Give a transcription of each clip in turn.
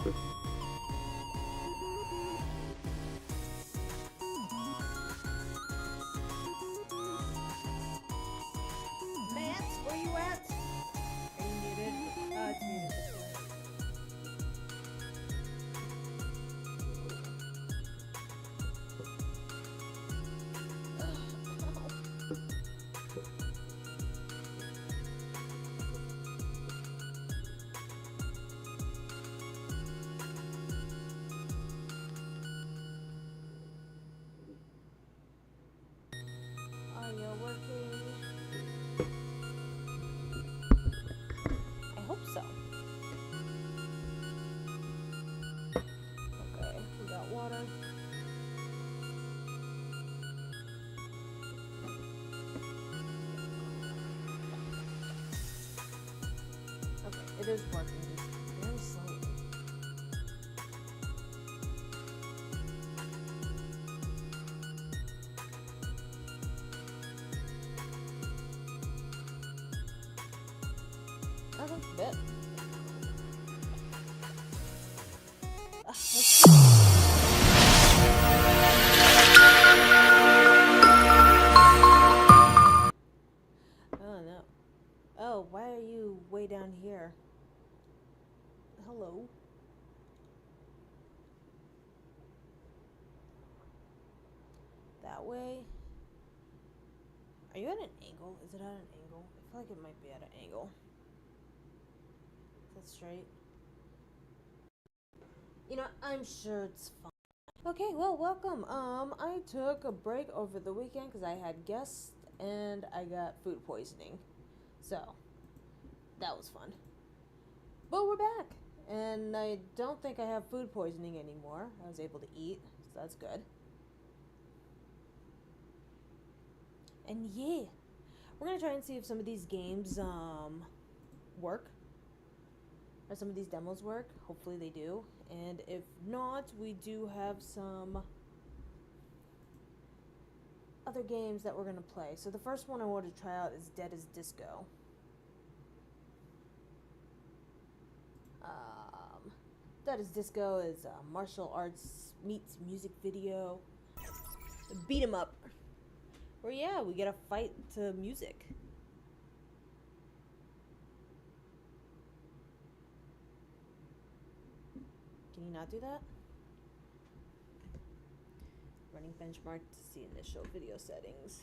Matt, where you at? Are you muted? It's muted this way. Are you working? I hope so. Okay, we got water. Okay, it is working just very slowly. Okay, bet. Let's see. Oh no. Oh, why are you way down here? Hello. That way. Are you at an angle? Is it at an angle? I feel like it might be at an angle. Is that straight? You know, I'm sure it's fine. Okay, well, welcome. I took a break over the weekend because I had guests and I got food poisoning. So, that was fun. But we're back. And I don't think I have food poisoning anymore. I was able to eat, so that's good. And yeah, we're gonna try and see if some of these games work, or some of these demos work. Hopefully they do. And if not, we do have some other games that we're gonna play. So the first one I want to try out is Dead as Disco. Dead as Disco is martial arts meets music video. Beat 'em up. Where yeah, we get a fight to music. Can you not do that? Running benchmark to see initial video settings.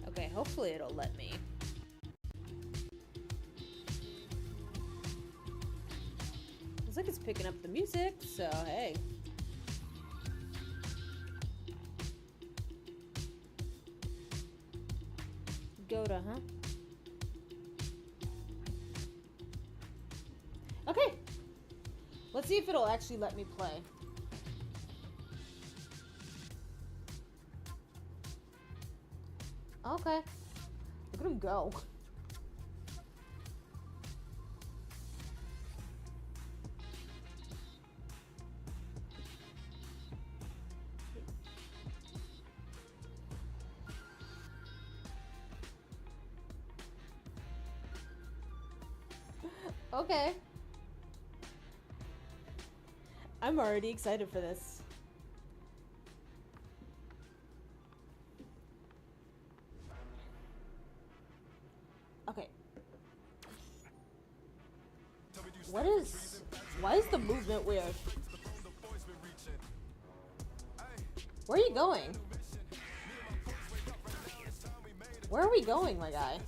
Okay, hopefully it'll let me. Looks like it's picking up the music, so hey. Goda, huh? Okay. Let's see if it'll actually let me play. Okay. Look at him go. Okay. I'm already excited for this. Okay. Why is the movement weird? Where are you going? Where are we going, my guy?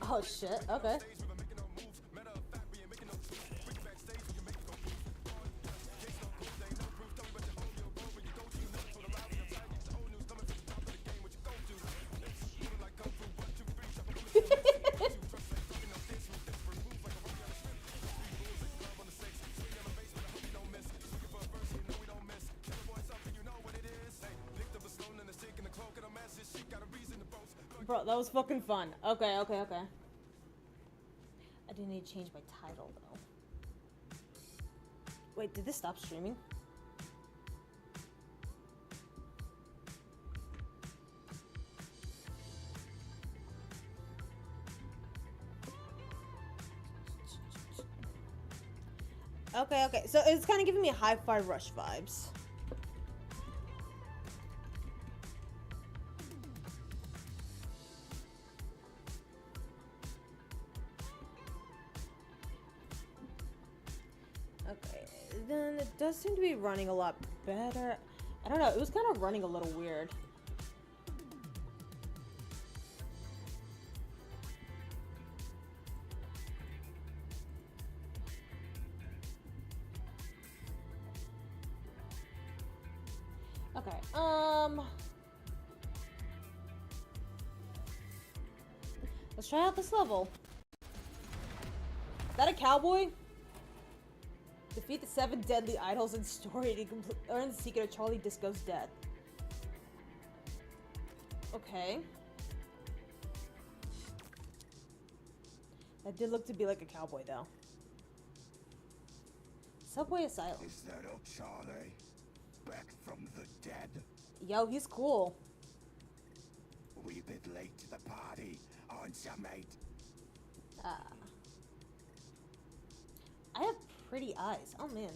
Oh shit, okay. Bro, that was fucking fun. Okay, okay, okay. I do need to change my title, though. Wait, did this stop streaming? Okay, okay. So it's kind of giving me Hi-Fi Rush vibes. Okay, then it does seem to be running a lot better. I don't know, it was kind of running a little weird. Okay, let's try out this level. Is that a cowboy? Defeat the 7 deadly idols in story to earn the secret of Charlie Disco's death. Okay. That did look to be like a cowboy, though. Subway Asylum. Is that old Charlie? Back from the dead? Yo, he's cool. We a bit late to the party, aren't ya, mate? I have pretty eyes. Oh, man.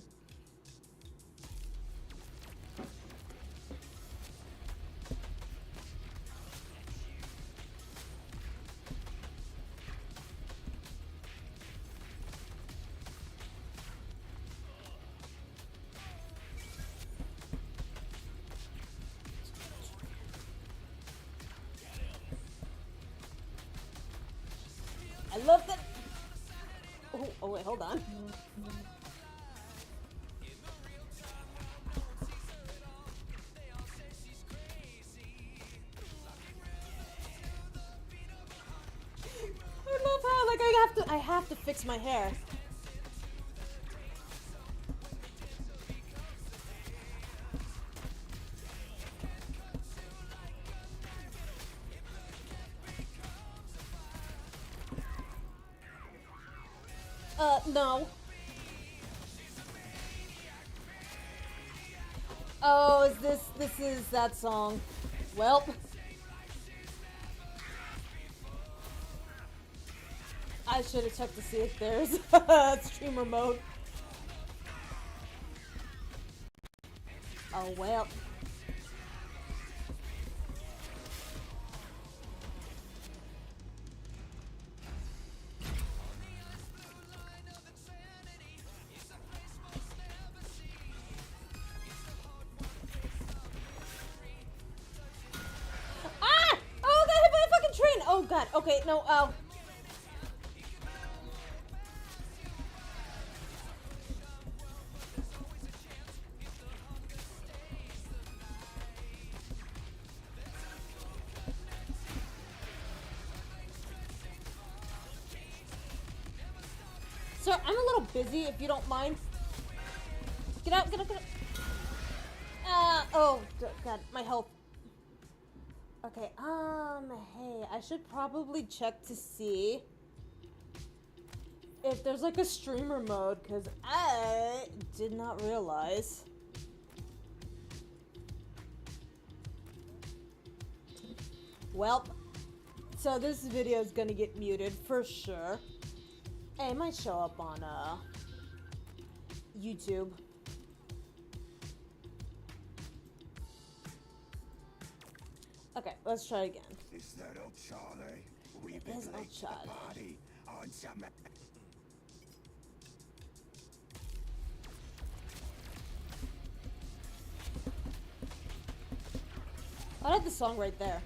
I love that. Oh, wait, hold on. I love how, like, I have to fix my hair. No. Oh, this is that song. Well. I should have checked to see if there's streamer mode. Oh, well. Ah! Oh, I got hit by a fucking train! Oh, God. Okay, no, Sir, I'm a little busy, if you don't mind. Get out, get out, get out. Oh, God, my health. Okay, hey, I should probably check to see if there's like a streamer mode, because I did not realize. Well, so this video is gonna get muted for sure. Hey, it might show up on YouTube. Okay, let's try again. Is that old Charlie? We a It bit is old late to the Charlie. party, aren't ya, mate? I have the song right there.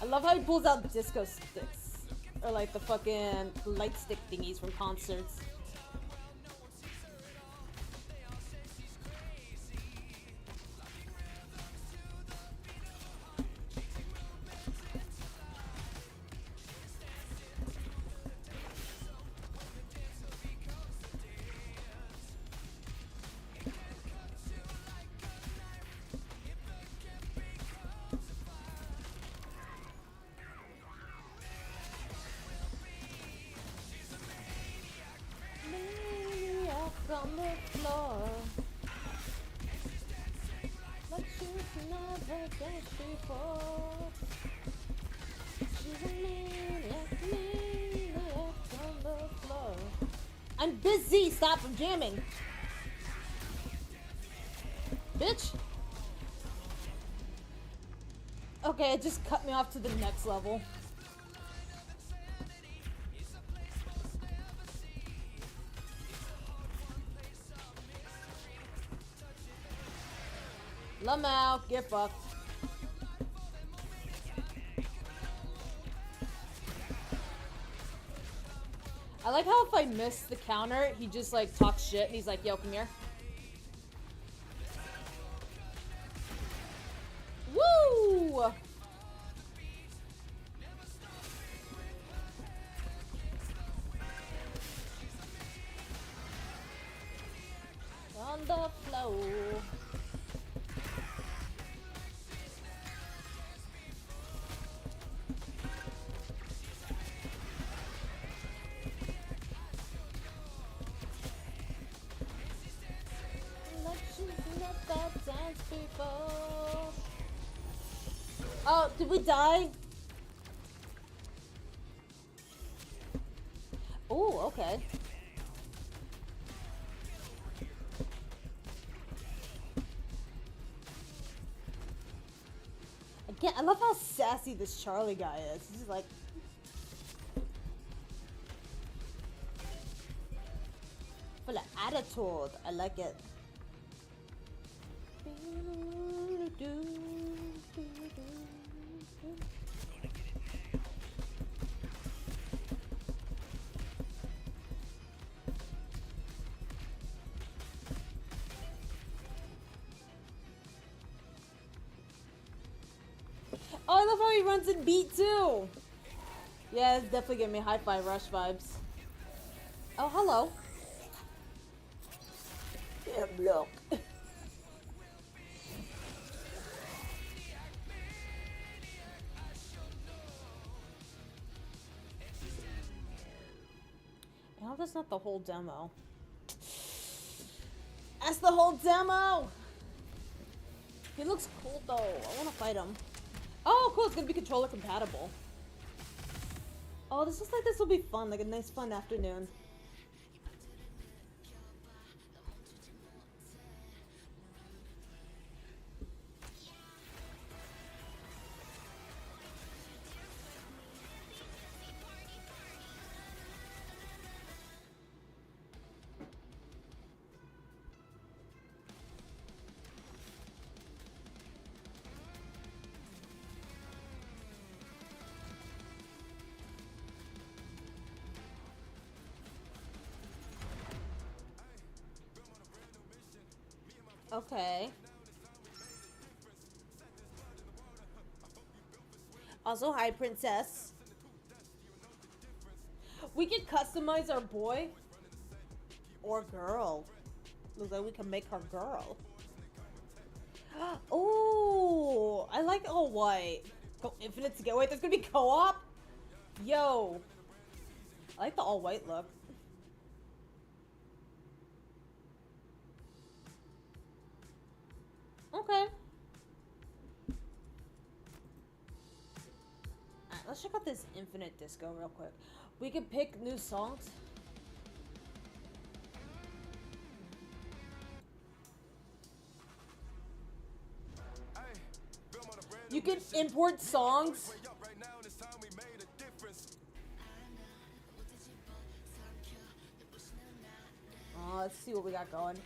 I love how he pulls out disco sticks. Or like the fucking light stick thingies from concerts. on the floor. Like she's never danced before. She's a maniac on the floor. I'm busy! Stop from jamming! Bitch! Okay, it just cut me off to the next level. Lamau, get fucked. I like how if I miss the counter, he just like talks shit and he's like, yo, come here. Woo! On the floor. Like she's never danced before. Oh, did we die? Oh, okay. Again, I love how sassy this Charlie guy is. He's just like, full of attitude. I like it. Oh, I love how he runs in beat too. Yeah, it's definitely giving me Hi-Fi Rush vibes. Oh, hello. Yeah, look. No, that's not the whole demo. That's the whole demo! He looks cool though. I wanna fight him. Oh, cool, it's gonna be controller compatible. Oh, this looks like this will be fun, like a nice fun afternoon. Okay. Also, hi, princess. We can customize our boy or girl. Looks like we can make her girl. Oh, I like all white. Go infinite to get. Wait, there's gonna be co-op? Yo. I like the all white look. Okay. Alright, let's check out this infinite disco real quick. We can pick new songs. You can import songs. Let's see what we got going.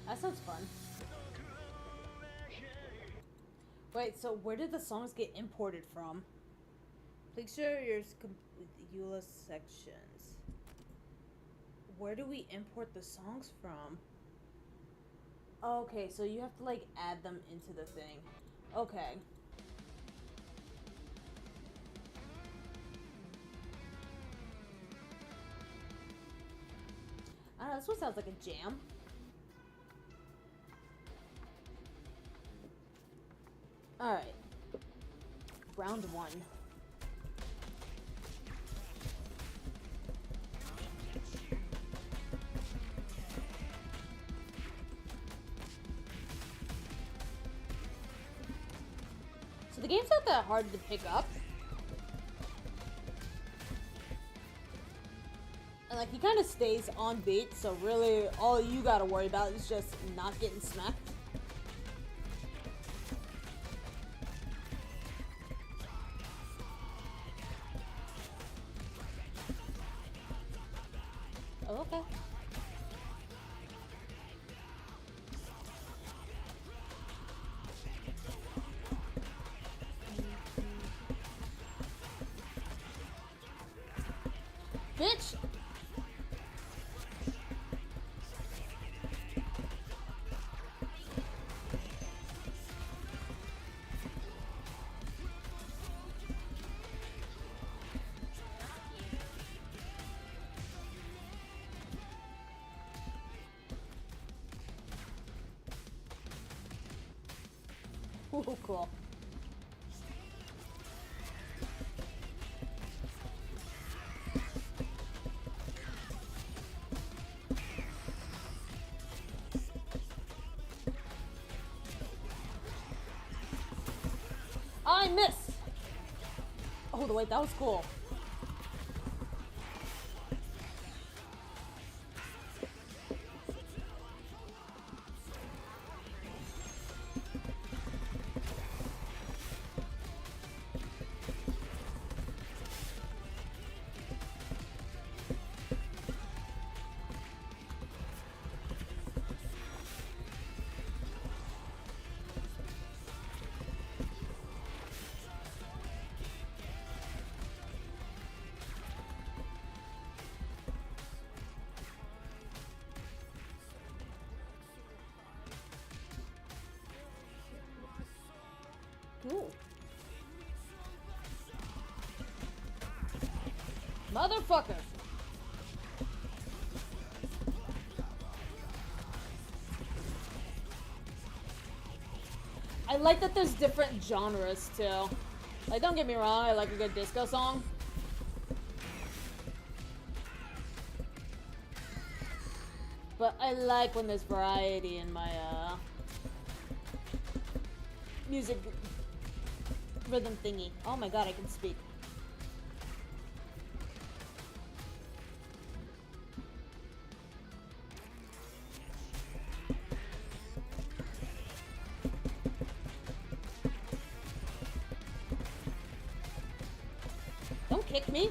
That sounds fun. Wait, so where did the songs get imported from? Please share your complete EULA sections. where do we import the songs from? Okay, so you have to like add them into the thing. Okay. I don't know, this one sounds like a jam. Alright. Round one. So the game's not that hard to pick up. And like he kind of stays on beat, so really all you gotta worry about is just not getting smacked. Oh, okay. Bitch! Ooh, cool. I miss! Oh, wait, that was cool. Ooh. Motherfucker! I like that there's different genres too. Like, don't get me wrong, I like a good disco song. But I like when there's variety in my music rhythm thingy. Oh my god, I can speak. Don't kick me.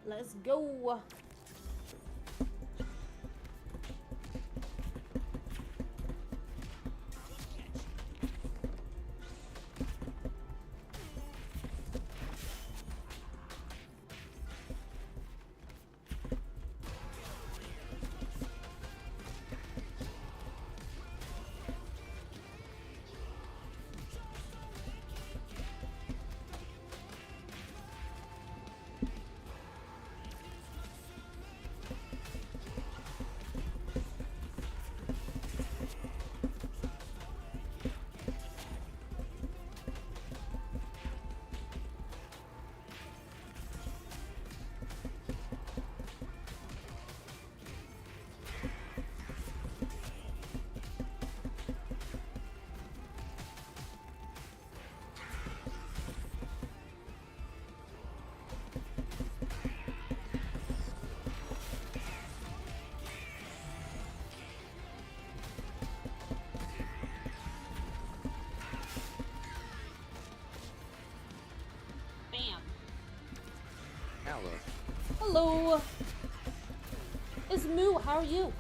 Let's go. Hello. Is is Moo. How are you?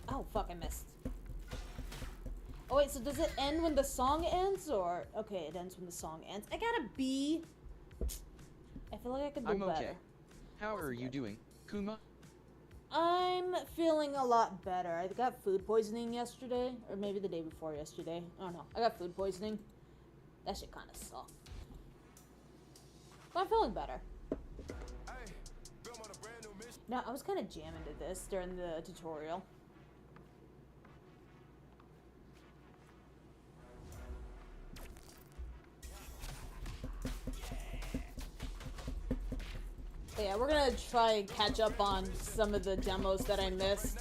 Oh, fuck, I missed. Oh, wait, so does it end when the song ends, or... Okay, it ends when the song ends. I got a B. I feel like I could do I'm okay. better. How are you doing, Kuma? I'm feeling a lot better. I got food poisoning yesterday, or maybe the day before yesterday. I don't know. I got food poisoning. That shit kind of sucked. But I'm feeling better. Now, I was kind of jamming to this during the tutorial. But yeah, we're gonna try and catch up on some of the demos that I missed.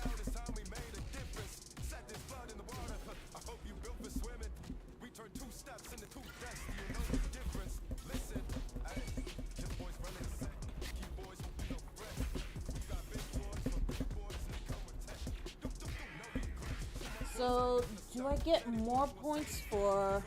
So, do I get more points for...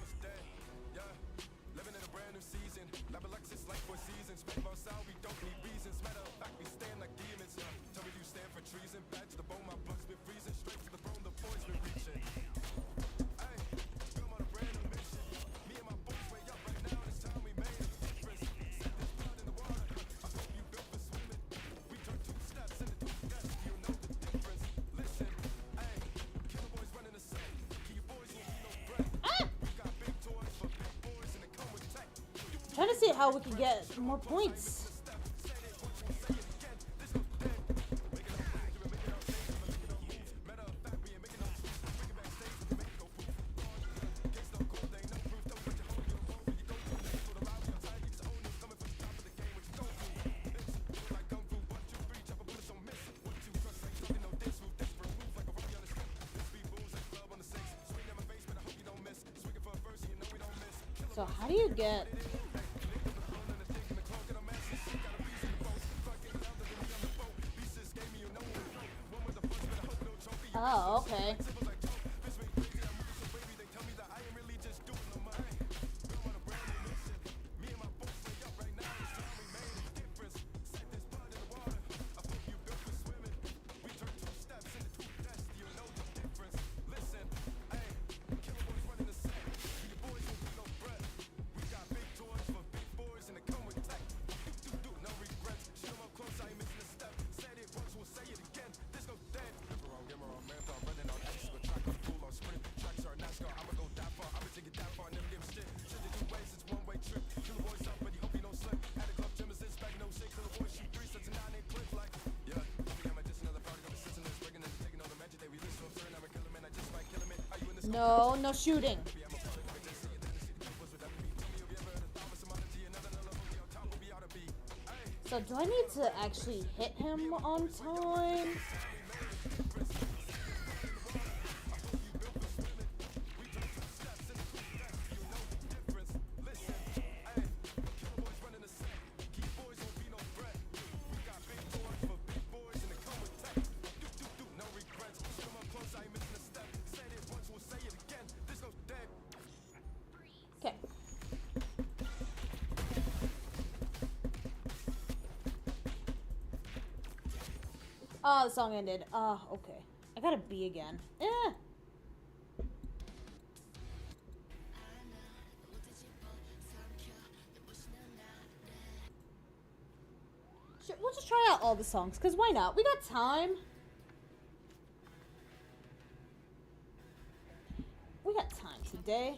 Trying to see how we can get more points. So how do you get... Oh, okay. No, no shooting. So do I need to actually hit him on time? Okay. Oh, the song ended. Okay. I got a B again. Eh. Sure, we'll just try out all the songs, because why not? We got time. We got time today.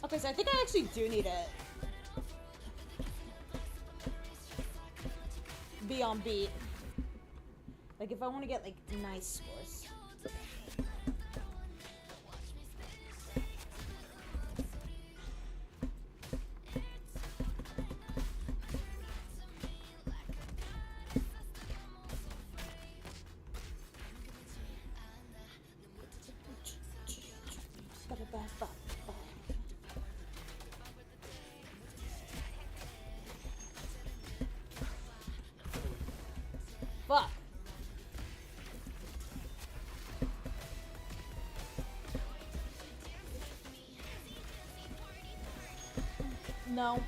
Okay, so I think I actually do need to be on beat. Like, if I want to get, like, nice scores. No.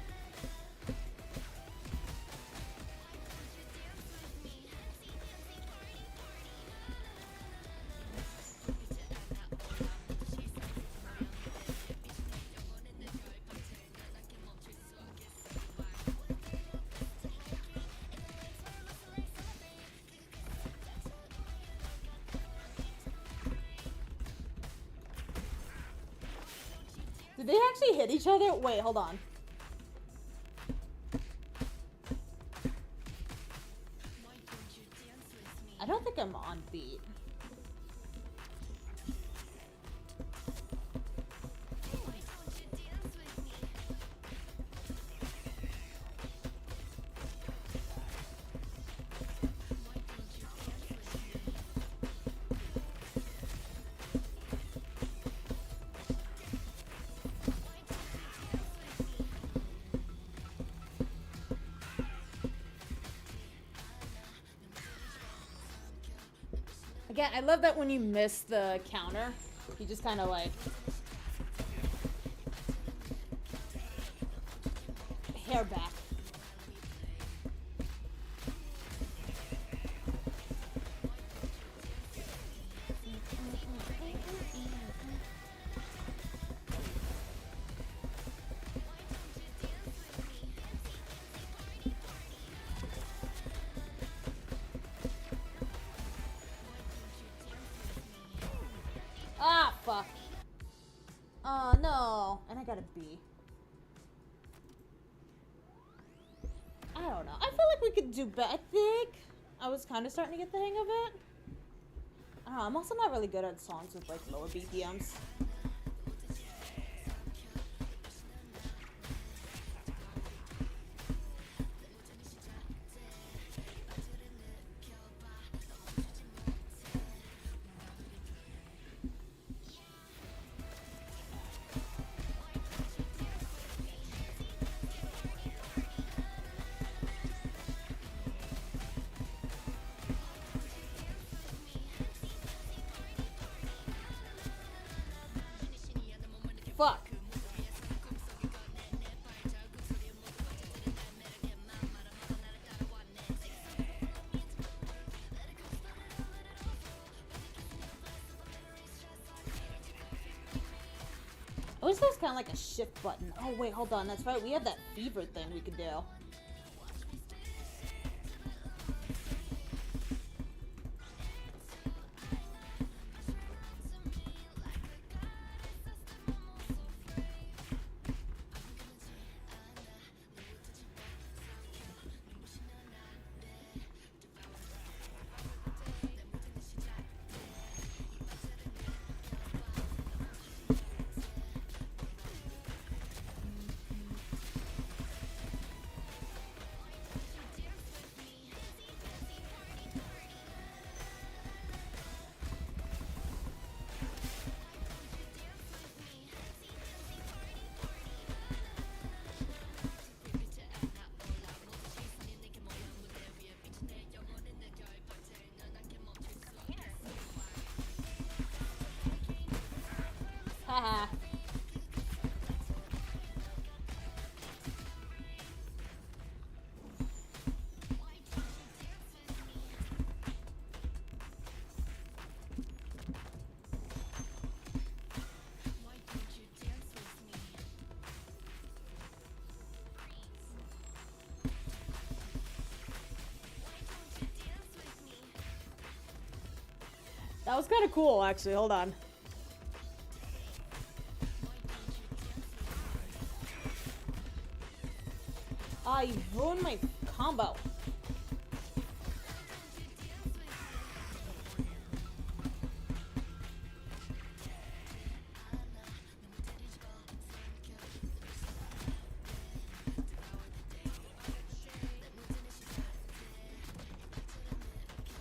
Did they actually hit each other? Wait, hold on. I don't think I'm on beat. Again, I love that when you miss the counter, you just kind of like hair back. Ah, fuck. Oh, no. And I got a B. I don't know. I feel like we could do better. I think I was kind of starting to get the hang of it. I don't know. I'm also not really good at songs with, like, lower BPMs. Fuck. I wish there was kind of like a shift button. Oh, wait, hold on. That's right. We have that fever thing we could do. Haha. That was kind of cool, actually. Hold on. Ah, you ruined my combo.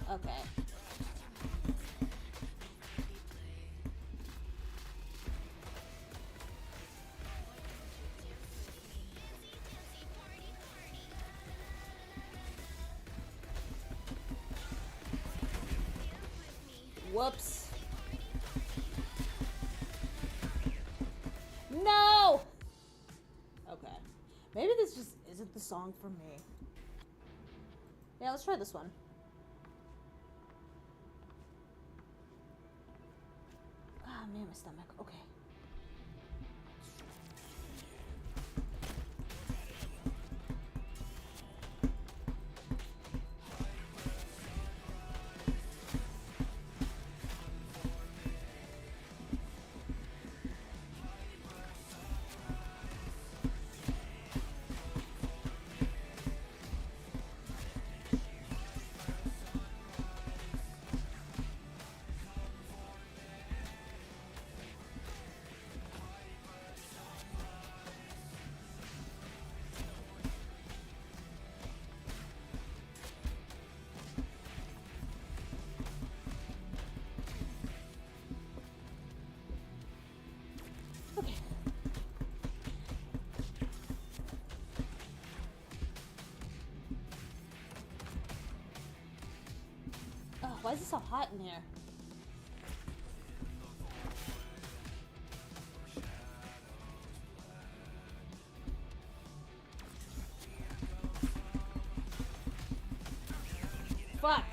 Okay. Whoops. No! Okay. Maybe this just isn't the song for me. Yeah, let's try this one. Ah, man, my stomach. Okay. Okay. Oh, why is it so hot in here? Fuck.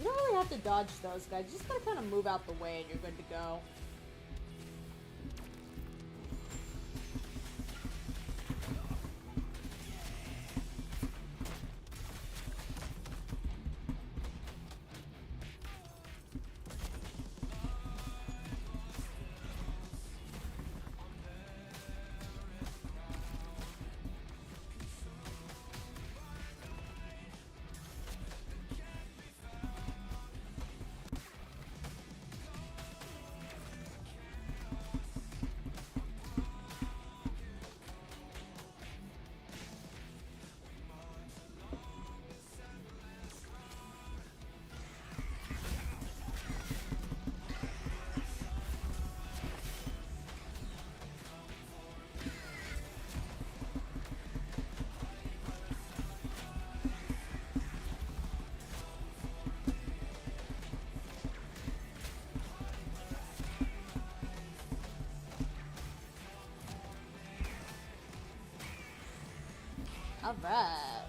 You don't really have to dodge those guys. You just gotta kind of move out the way and you're good to go. Alright.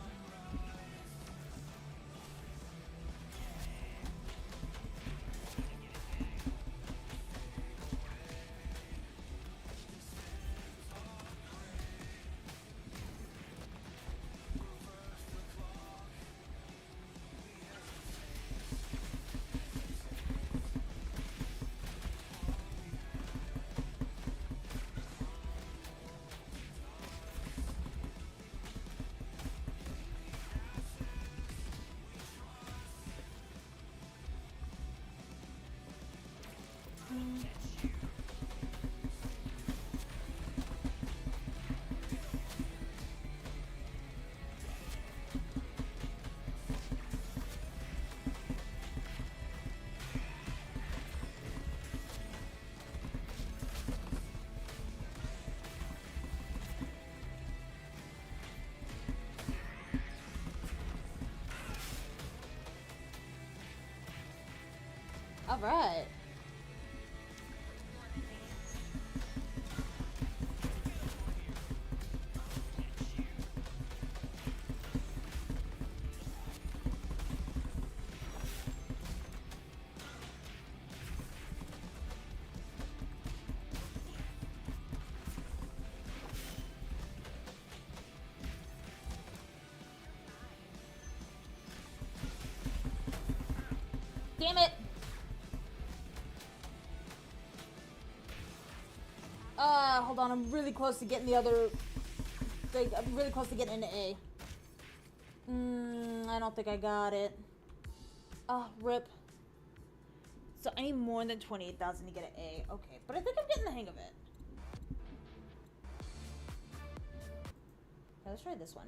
Alright. Damn it! hold on. I'm really close to getting the other. Like, I'm really close to getting into A. I don't think I got it. Oh, rip. So I need more than 28,000 to get an A. Okay, but I think I'm getting the hang of it. Okay, let's try this one.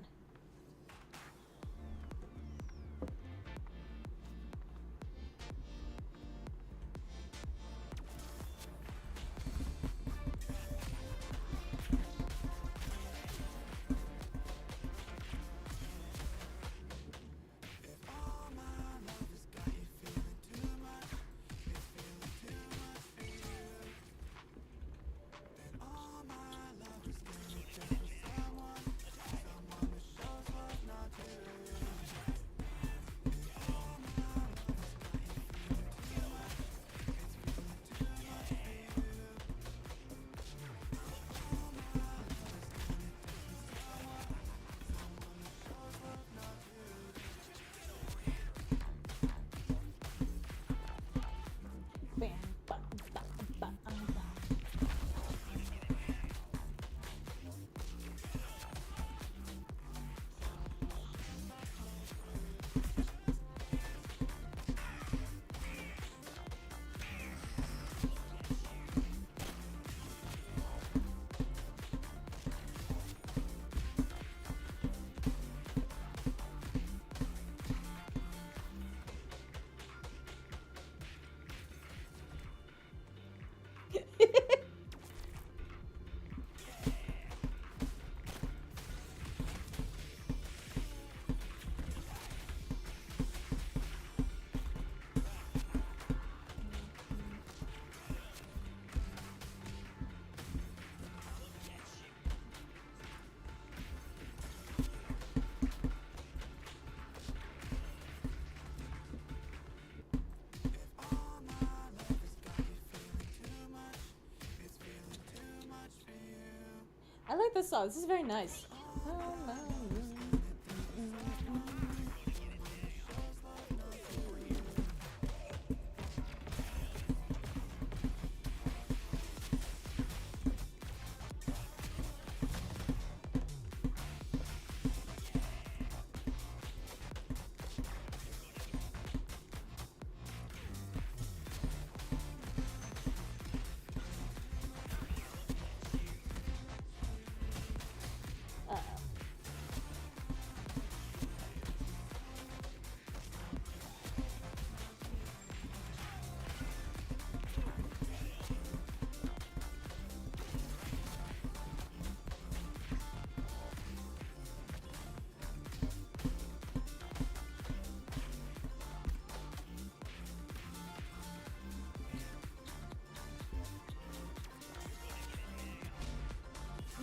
I like this song. This is very nice.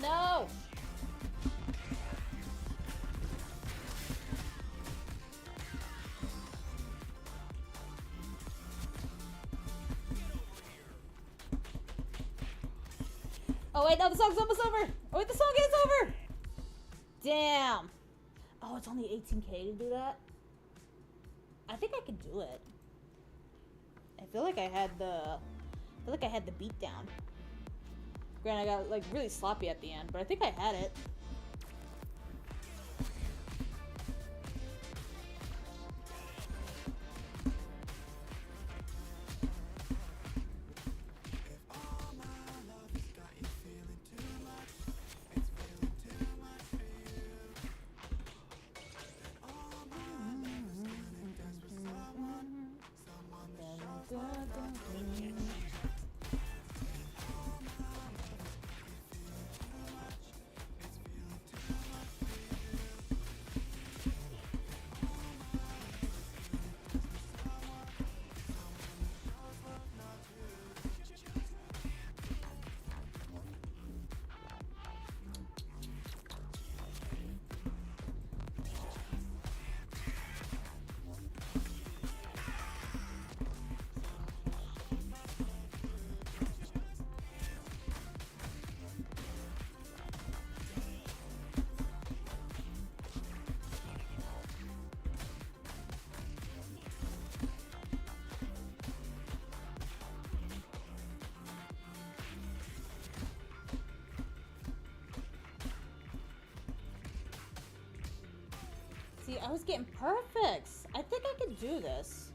No! Oh wait, no, the song's almost over! Oh wait, the song is over! Damn! Oh, it's only 18K to do that? I think I could do it. I feel like I had the beat down. Granted, I got like really sloppy at the end, but I think I had it. See, I was getting perfects. I think I could do this.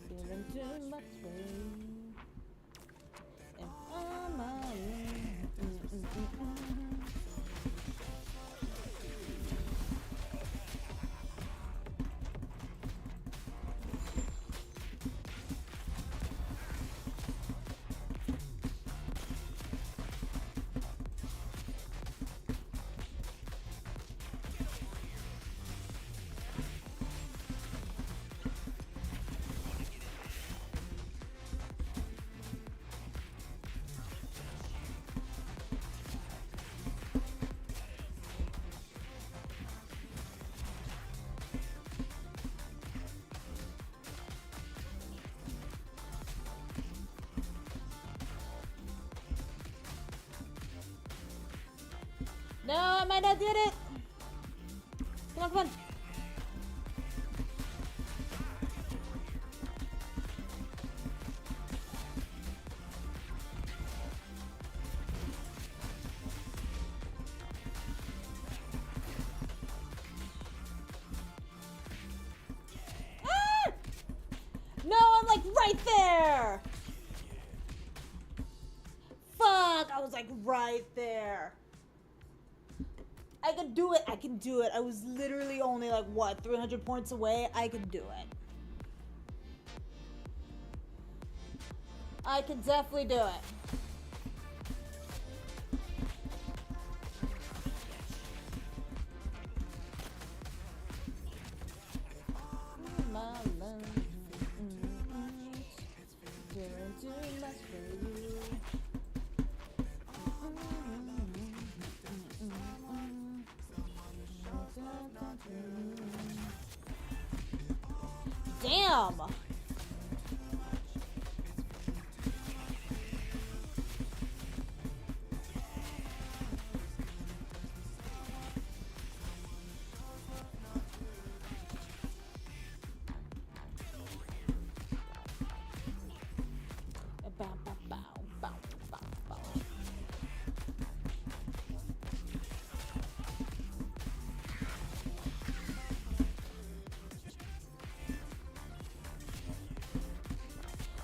Feeling too much pain. And I'm No, I might not did it. Come on, come on. Ah! No, I'm like right there. Fuck, I was like right there. I can do it. I can do it. I was literally only like, what, 300 points away? I can do it. I can definitely do it. My love, doing too much for you. Damn!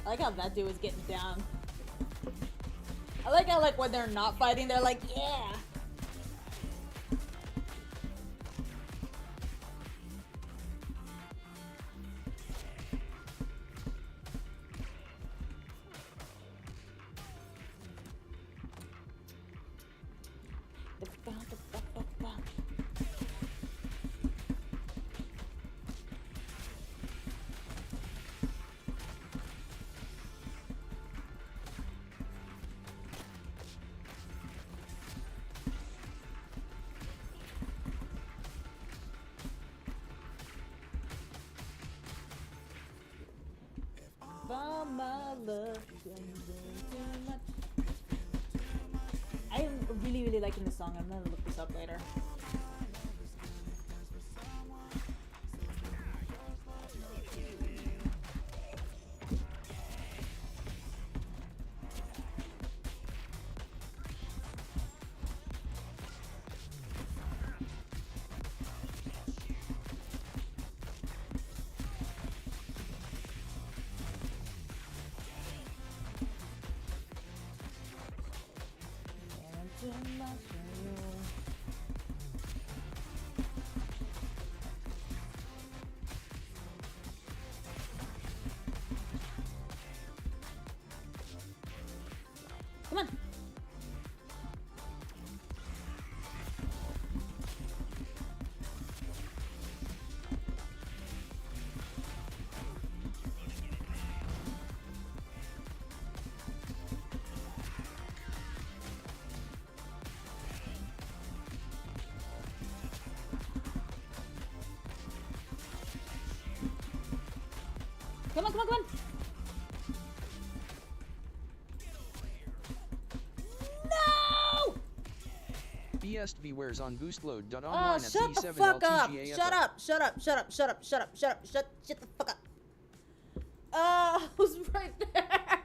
I like how that dude was getting down. I like how, like, when they're not fighting, they're like, yeah! My love, too much. I'm really liking this song. I'm gonna look this up later. Come on. Come on, come on, come on. PSV wears on boostload.online Oh, at shut the C7 fuck up! LTGAFO. Shut up! Shut up! Shut up! Shut up! Shut up! Shut up! Shut the fuck up! I was right there.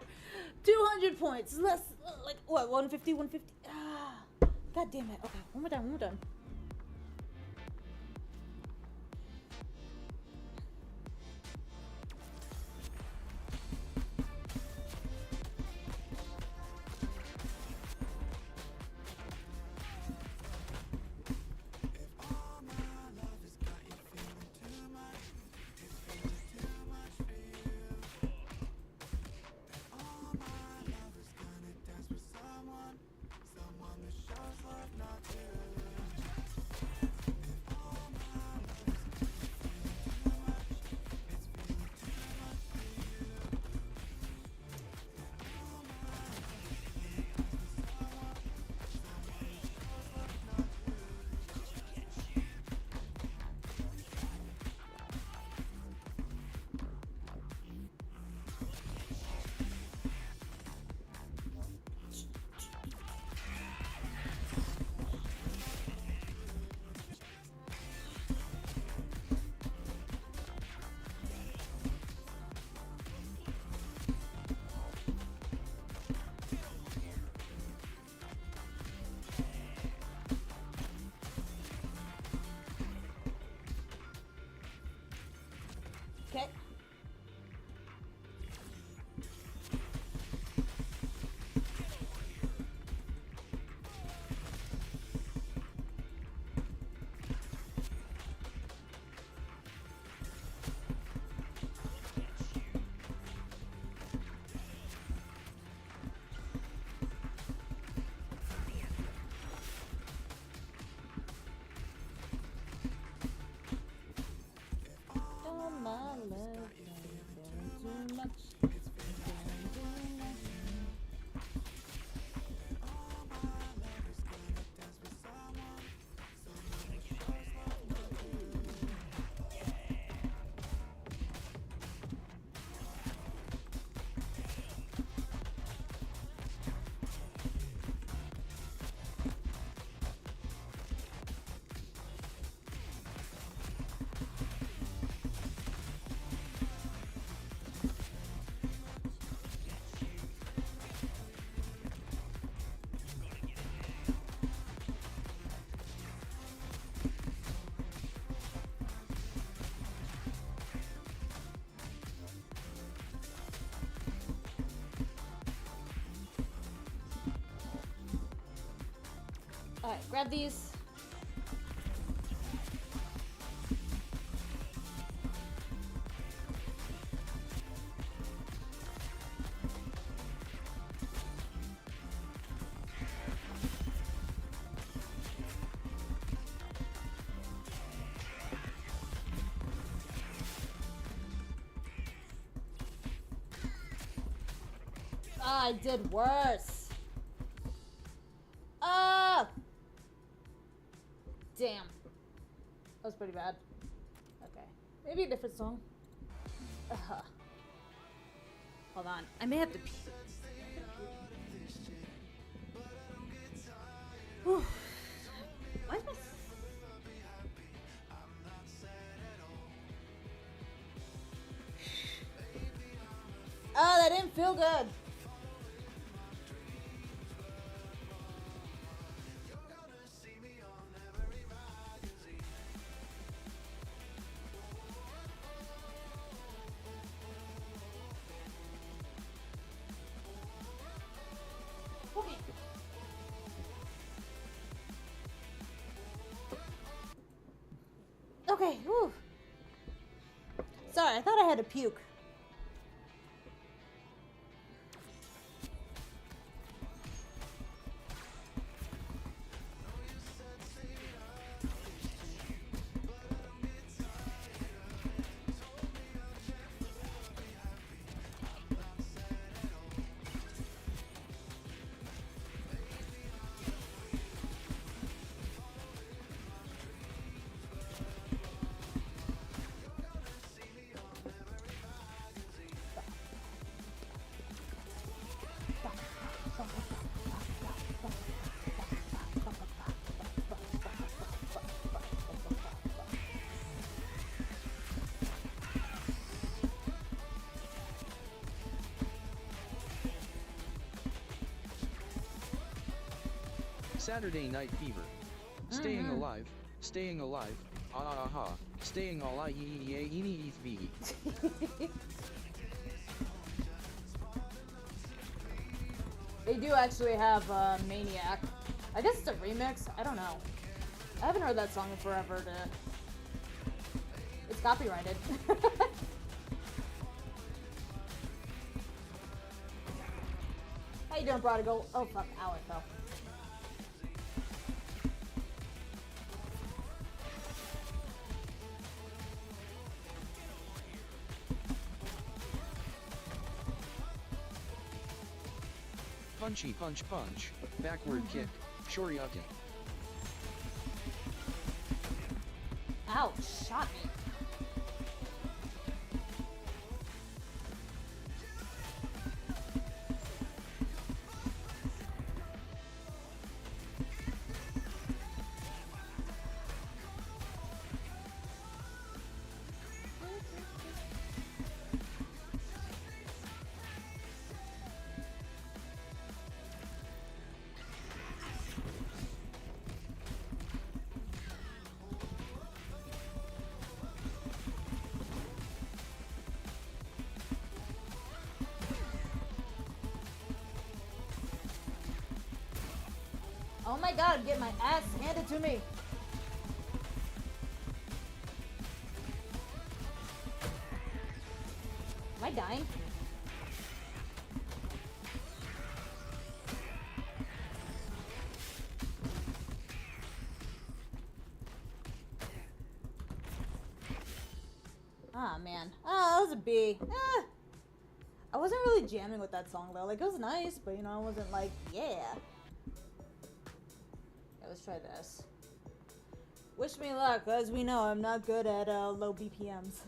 200 points. Less, like what? 150, 150. Ah, god damn it. Okay, one more time. One more time. Okay. Oh my love, too much. Alright, grab these. I did worse. Ah! Damn. That was pretty bad. Okay. Maybe a different song. Hold on. I may have to pee. Whew. Why is my... Oh, that didn't feel good. Okay. Okay, whew. Sorry, I thought I had to puke. Saturday Night Fever. Staying alive, staying alive, ah ah ah ah, staying alive, They do actually have Maniac. I guess it's a remix. I don't know. I haven't heard that song in forever. It's copyrighted. How you doing, Prodigal? Oh fuck, ow, I fell. Punchy punch punch, backward kick, shoryuken. Ow, shot me. Oh my god, get my ass handed to me. Am I dying? Ah, man. Oh, that was a B. I wasn't really jamming with that song though. Like, it was nice, but you know, I wasn't like, yeah. Let's try this. Wish me luck, as we know I'm not good at low BPMs.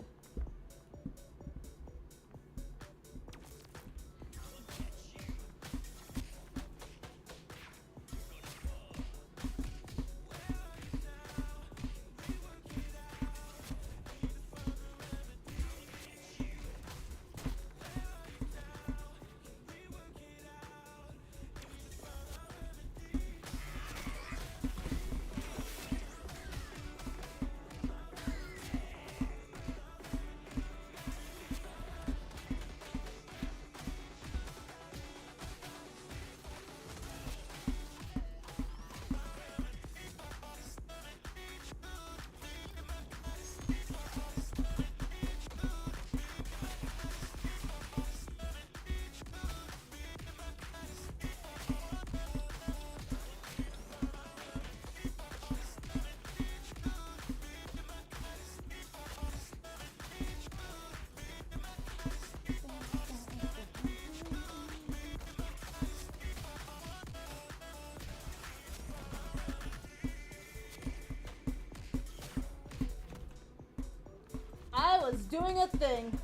I was doing a thing.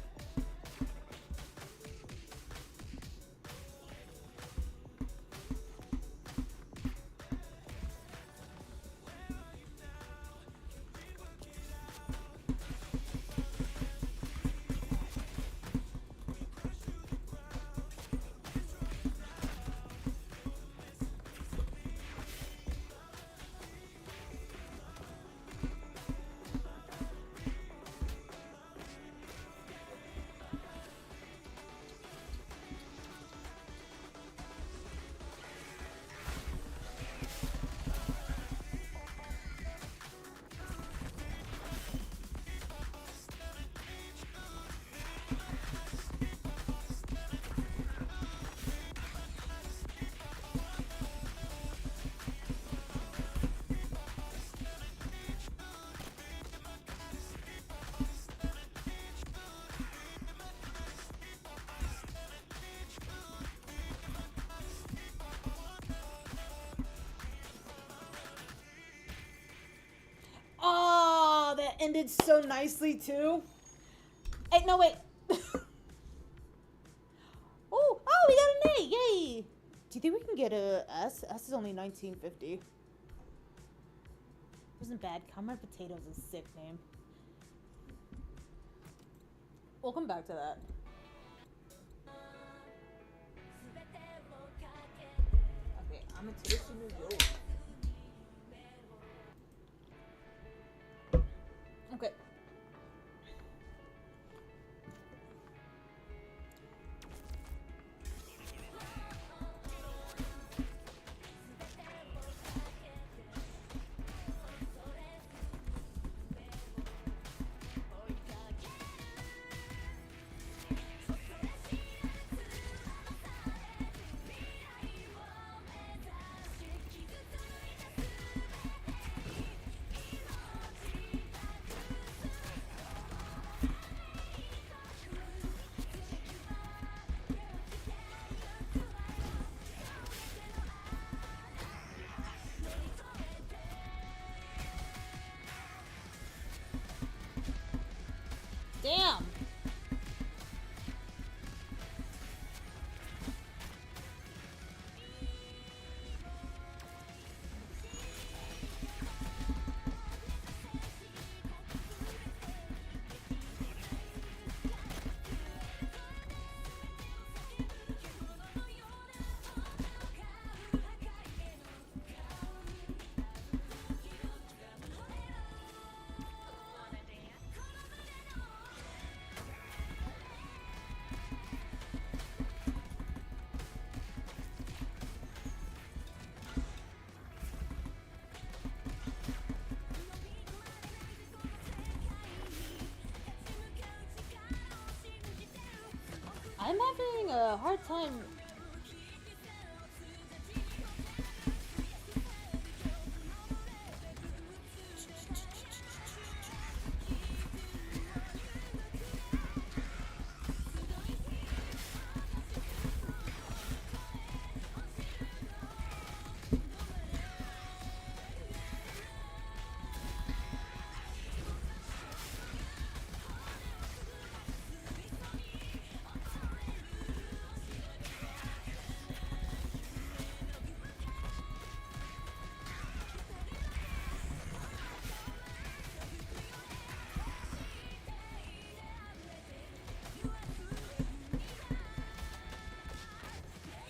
Oh, that ended so nicely too. Hey, no wait. Oh, we got an A! Yay! Do you think we can get a S? S is only 1950. Wasn't bad. Comrade Potatoes is a sick name. We'll come back to that. Okay, I'm a taste of New York. Damn! I'm having a hard time.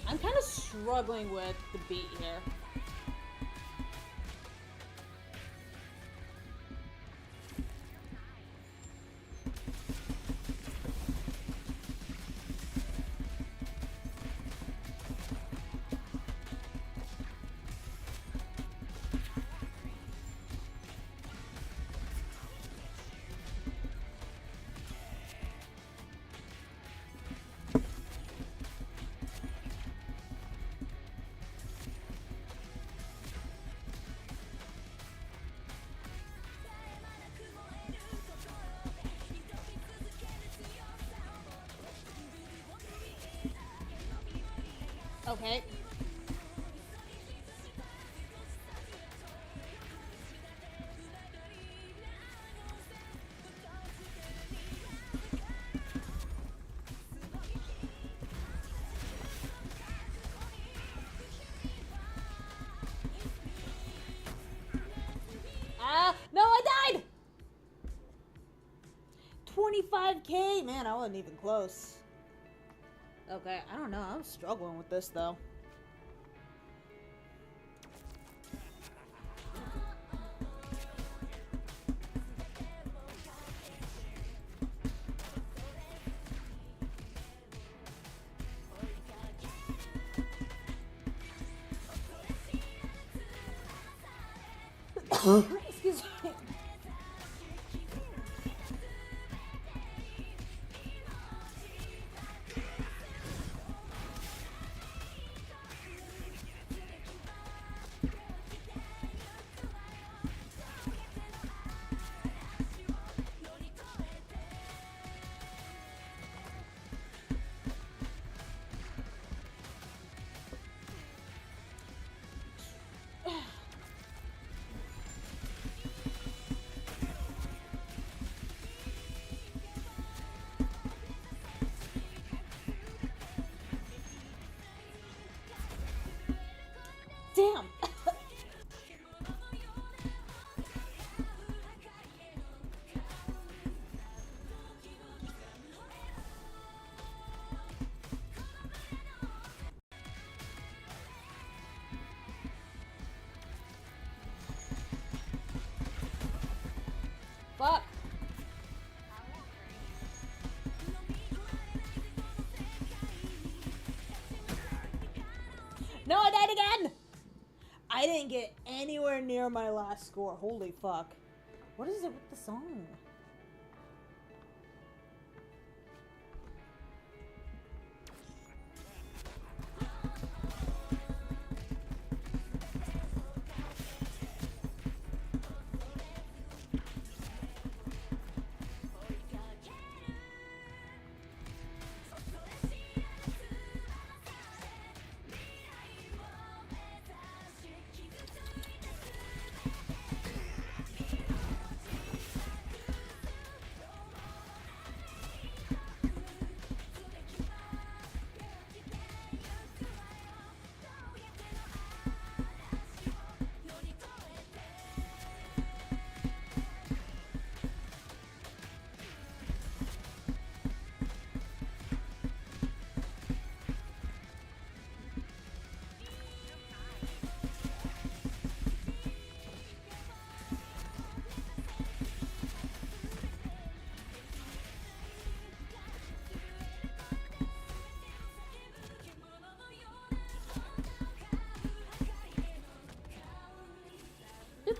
I'm kind of struggling with the beat here. Okay. Ah, no, I died! 25K? Man, I wasn't even close. Okay, I don't know. I'm struggling with this, though. Excuse me. Damn. Fuck. No, I died again! I didn't get anywhere near my last score. Holy fuck. What is it with the song?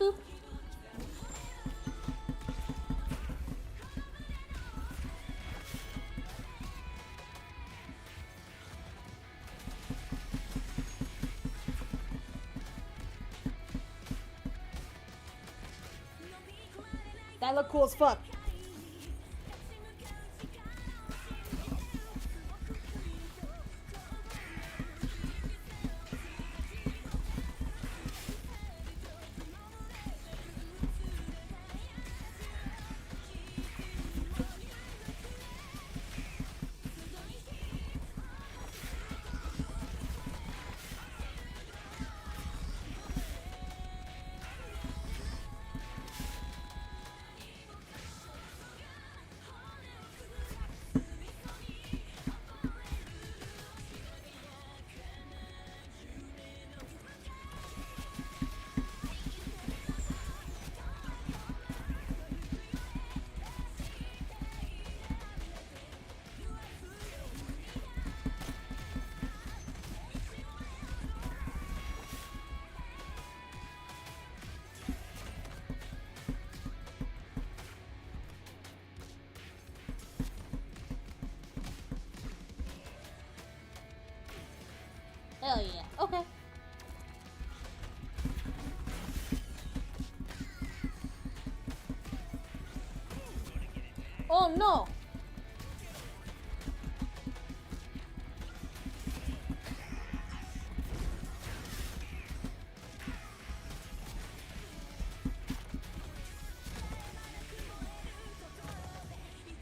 boop. That looked cool as fuck. Hell yeah. Okay. Oh no!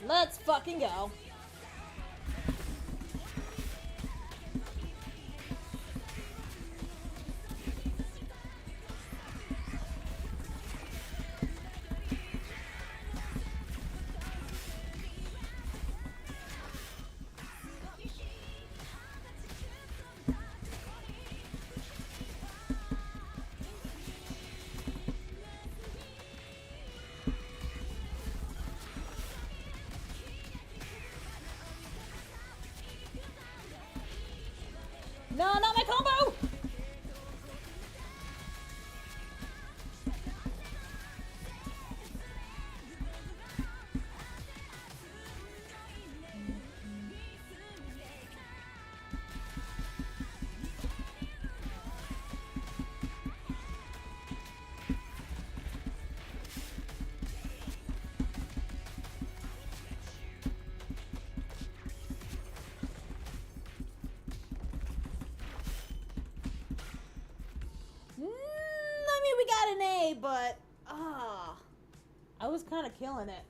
Let's fucking go. No, not my combo! I mean, we got an A, but I was kind of killing it.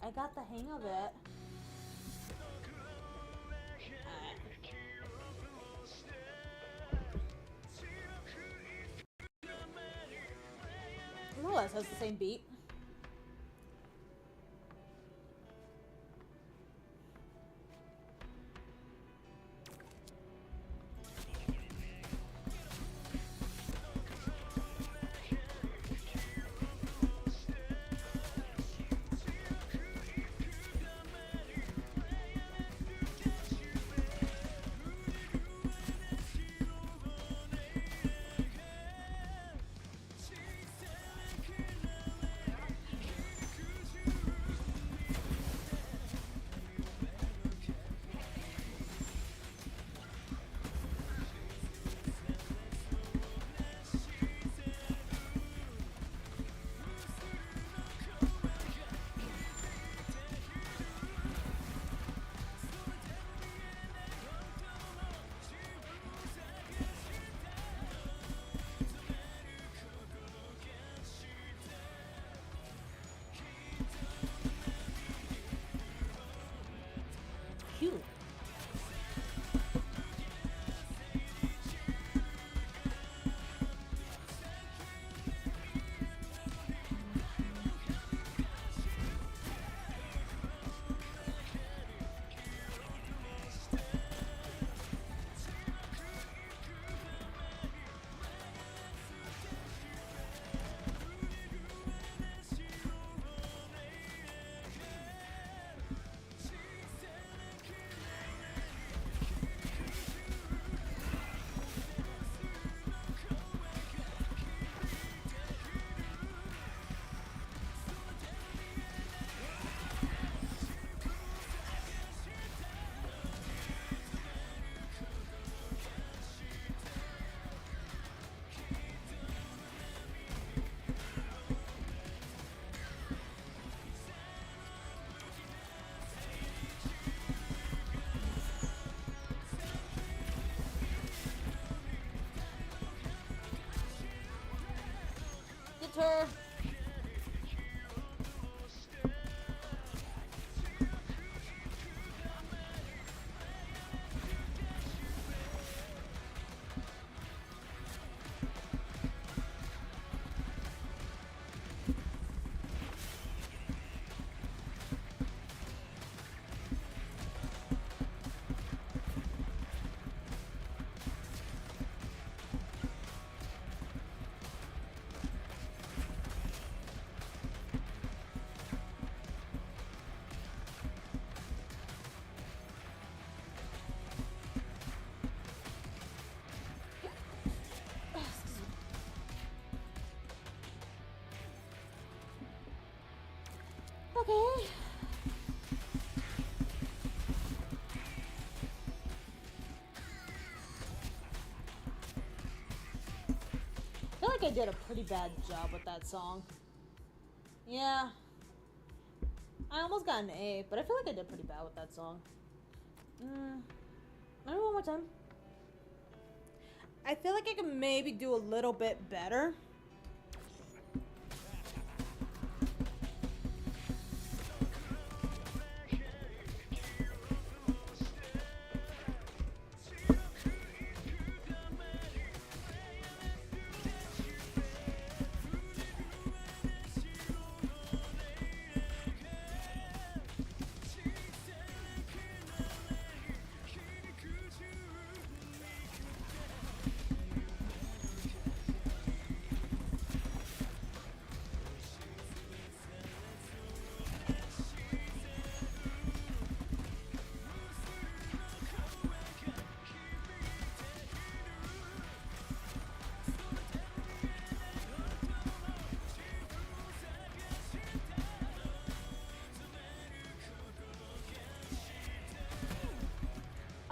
I got the hang of it. More or less has the same beat. loved her. Okay. I feel like I did a pretty bad job with that song. Yeah. I almost got an A, but I feel like I did pretty bad with that song. Maybe one more time. I feel like I could maybe do a little bit better.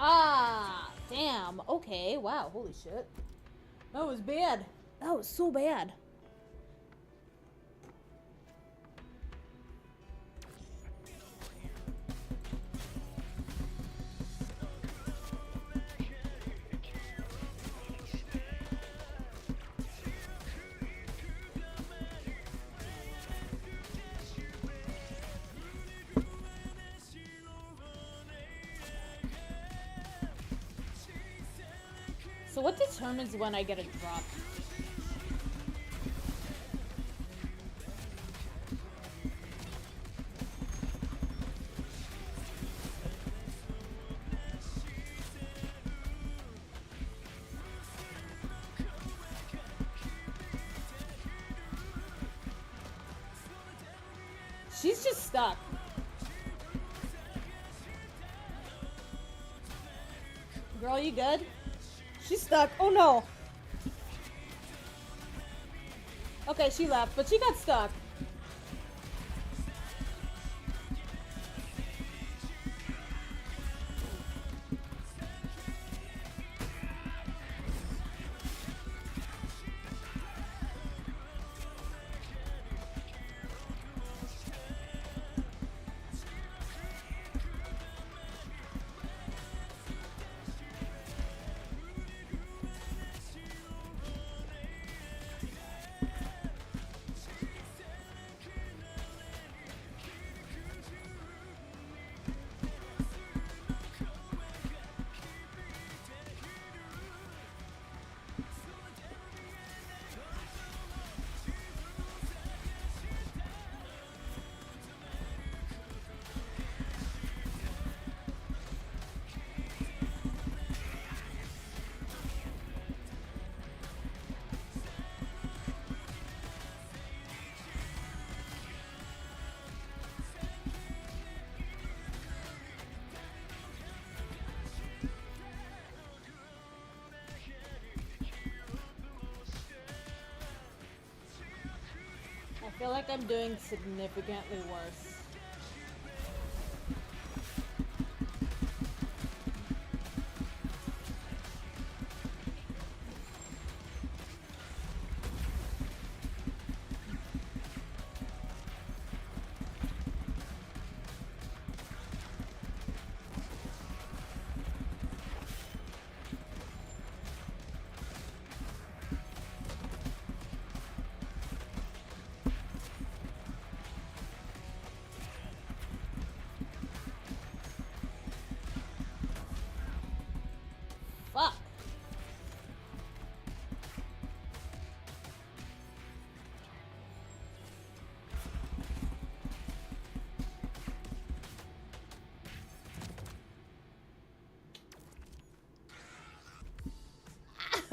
Ah, damn. Okay, wow, holy shit. That was bad. That was so bad. So what determines when I get a drop? She's just stuck. Girl, you good? She's stuck. Oh no. Okay, she left, but she got stuck. I feel like I'm doing significantly worse.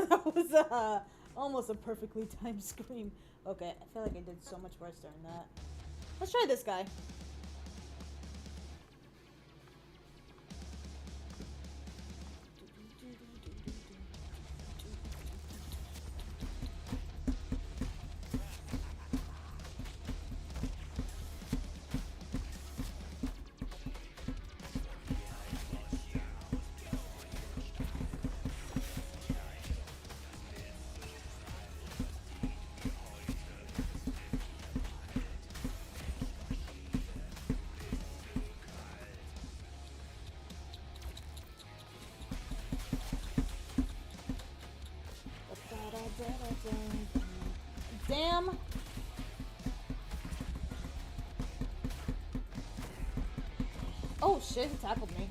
That was almost a perfectly timed scream. Okay, I feel like I did so much worse during that. Let's try this guy. Damn. Oh shit, he tackled me.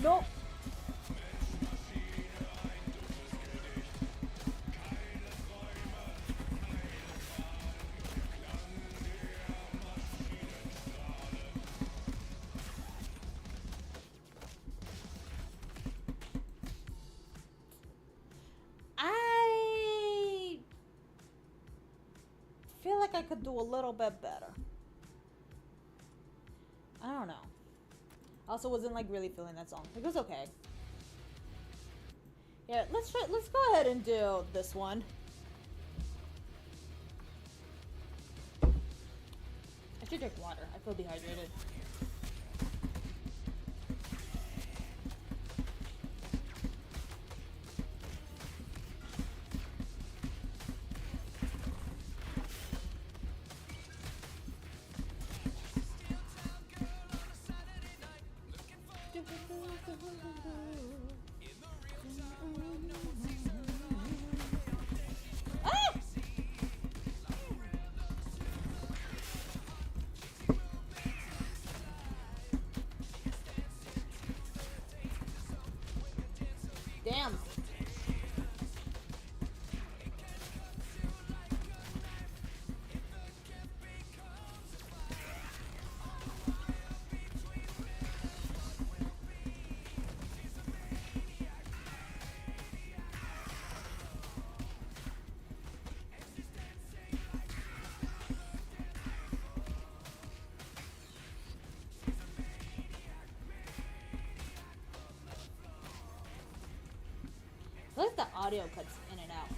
No. I feel like I could do a little bit better. I don't know. I also wasn't like really feeling that song. It was okay. Yeah, let's go ahead and do this one. I should drink water. I feel dehydrated. Ah! Damn. I like the audio cuts in and out.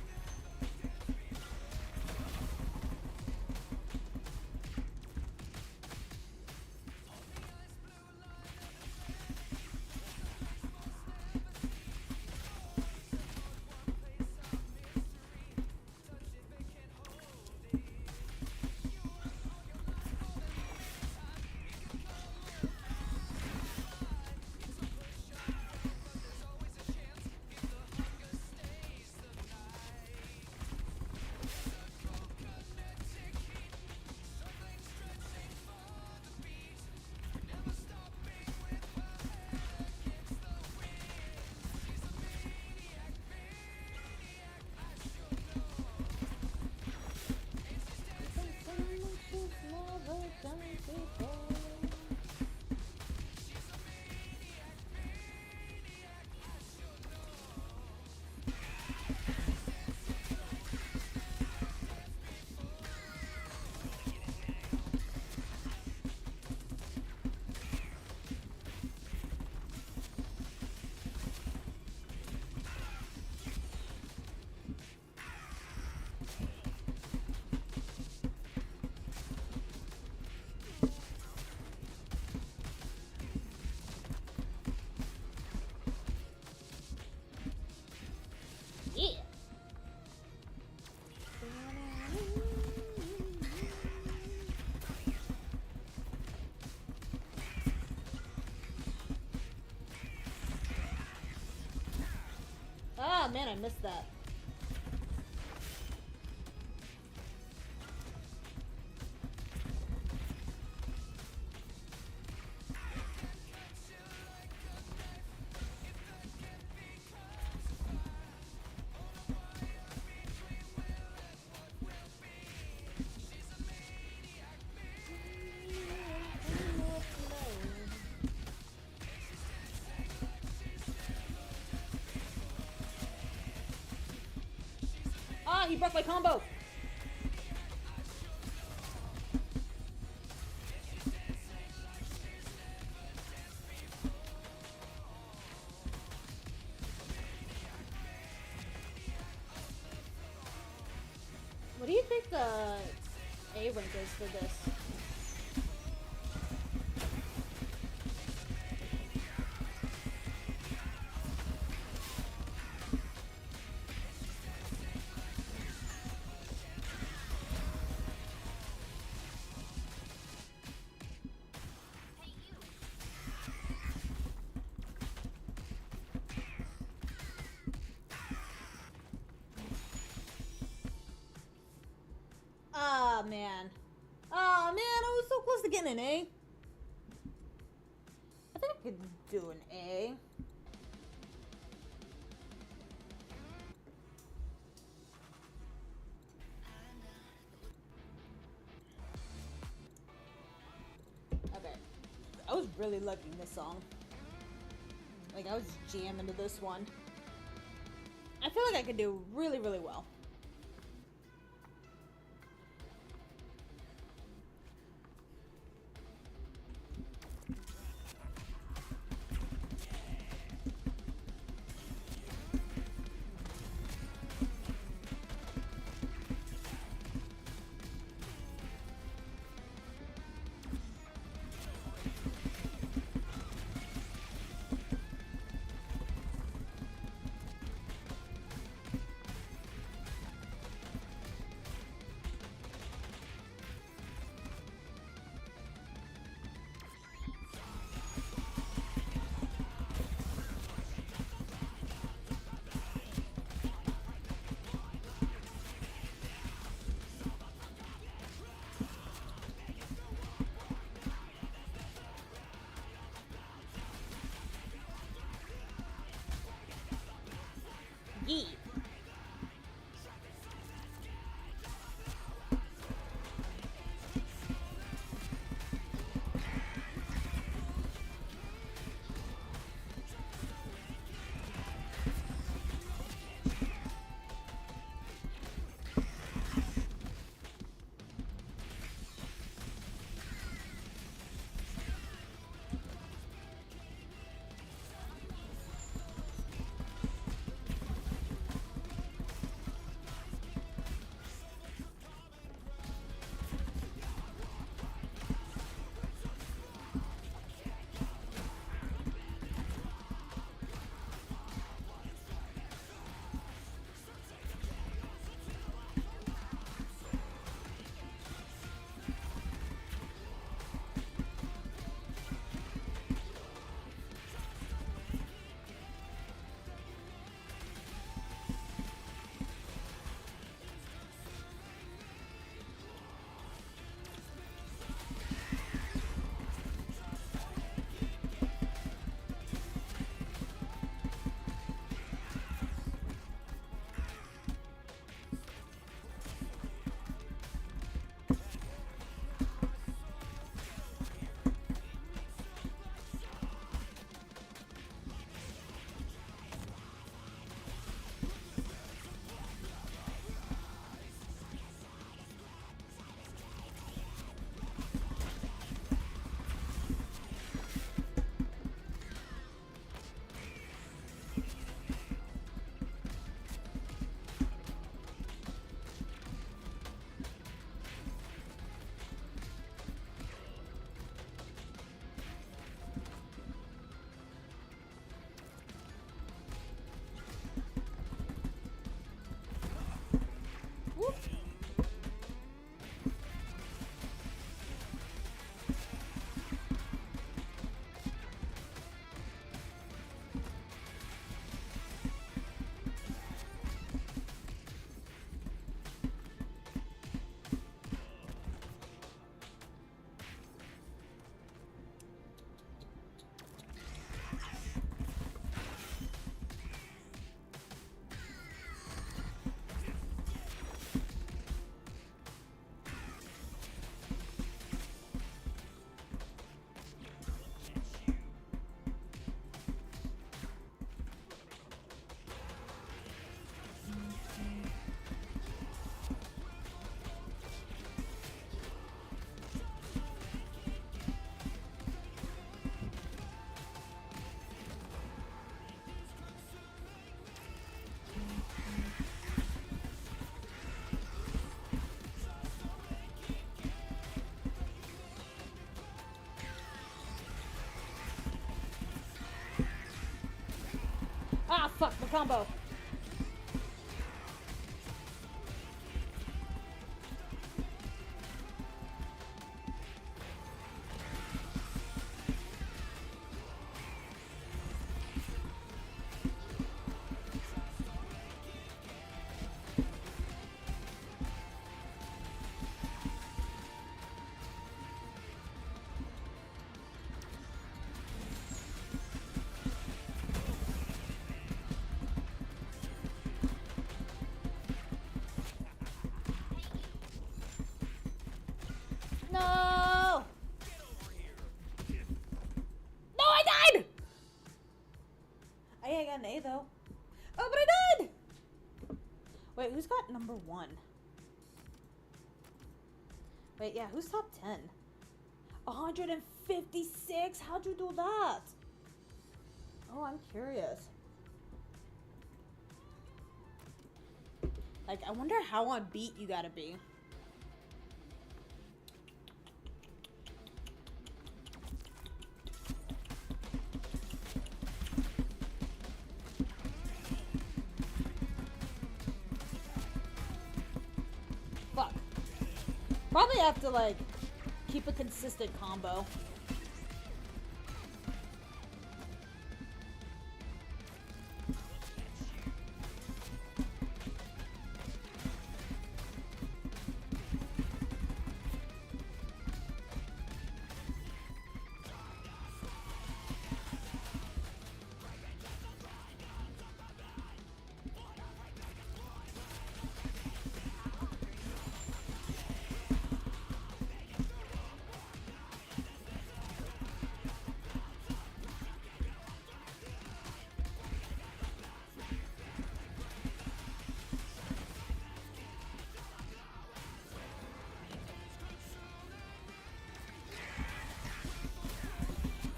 Ah, man, I missed that. Ah, he broke my combo. What do you think the A rank is for this? Ah, man. Ah, man, I was so close to getting an A. I think I could do an A. Okay. I was really liking this song. Like, I was jamming to this one. I feel like I could do really, really well. combo. No! No, I died! I got an A though. Oh, but I died! Wait, who's got number 1? Wait, yeah, who's top 10? 156? How'd you do that? Oh, I'm curious. Like, I wonder how on beat you gotta be. Fuck. Probably have to, like, keep a consistent combo.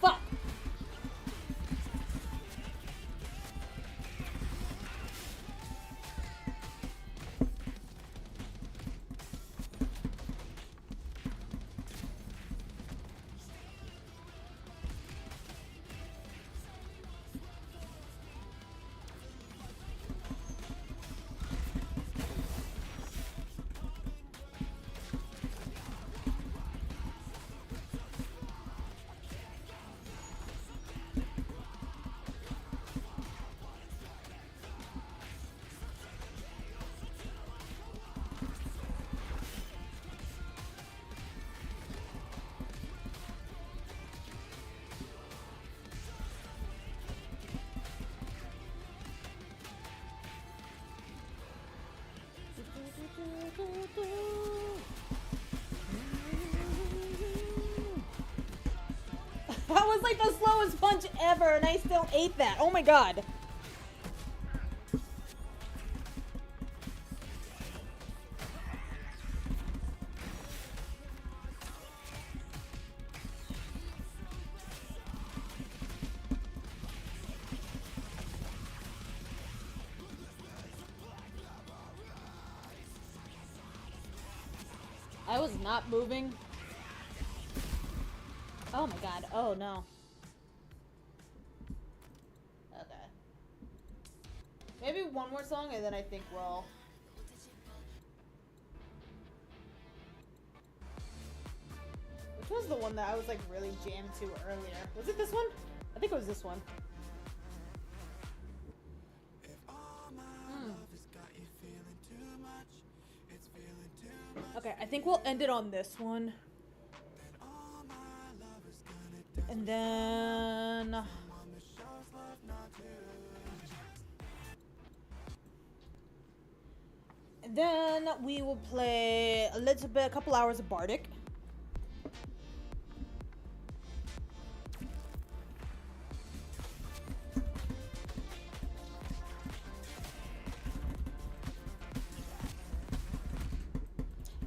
Fuck! That was like the slowest punch ever, and I still ate that. Oh my god. I was not moving. Oh my god. Oh no. Okay. Maybe one more song and then I think we'll... Which was the one that I was like really jammed to earlier? Was it this one? I think it was this one. Okay, I think we'll end it on this one. And then... And then we will play a little bit, a couple hours of Bardic.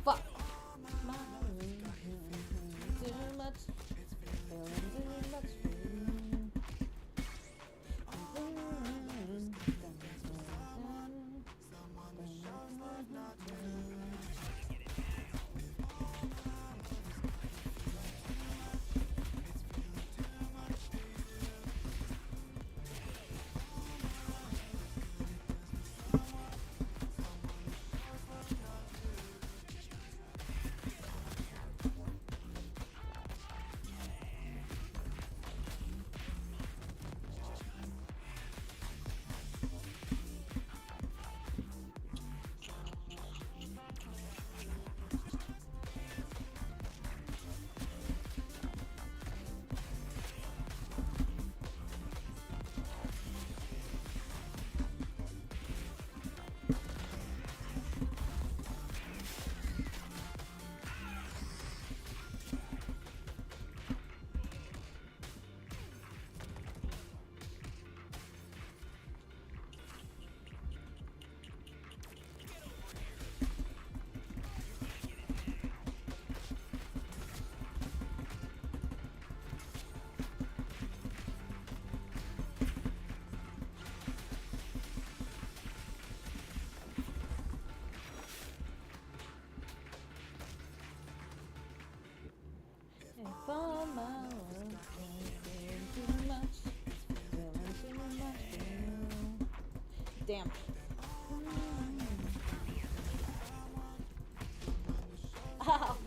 Fuck. Too much. Too much. Damn. Ow.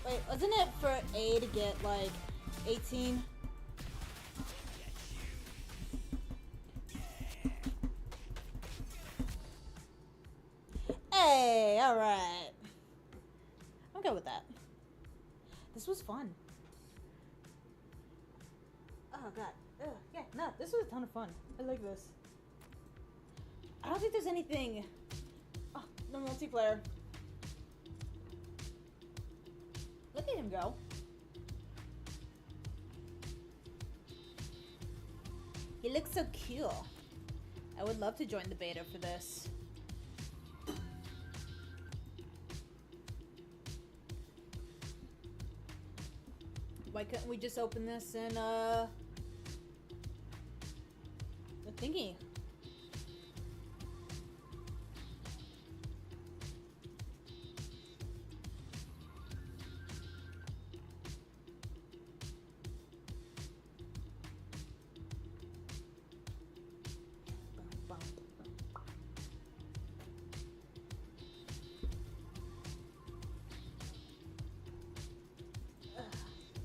Wait, wasn't it for A to get like 18? Hey, alright. I'm good with that. This was fun. Oh god. Ugh, yeah, no, this was a ton of fun. I like this. I don't think there's anything. Oh, no multiplayer. Look at him go. He looks so cool. I would love to join the beta for this. Why couldn't we just open this in the thingy?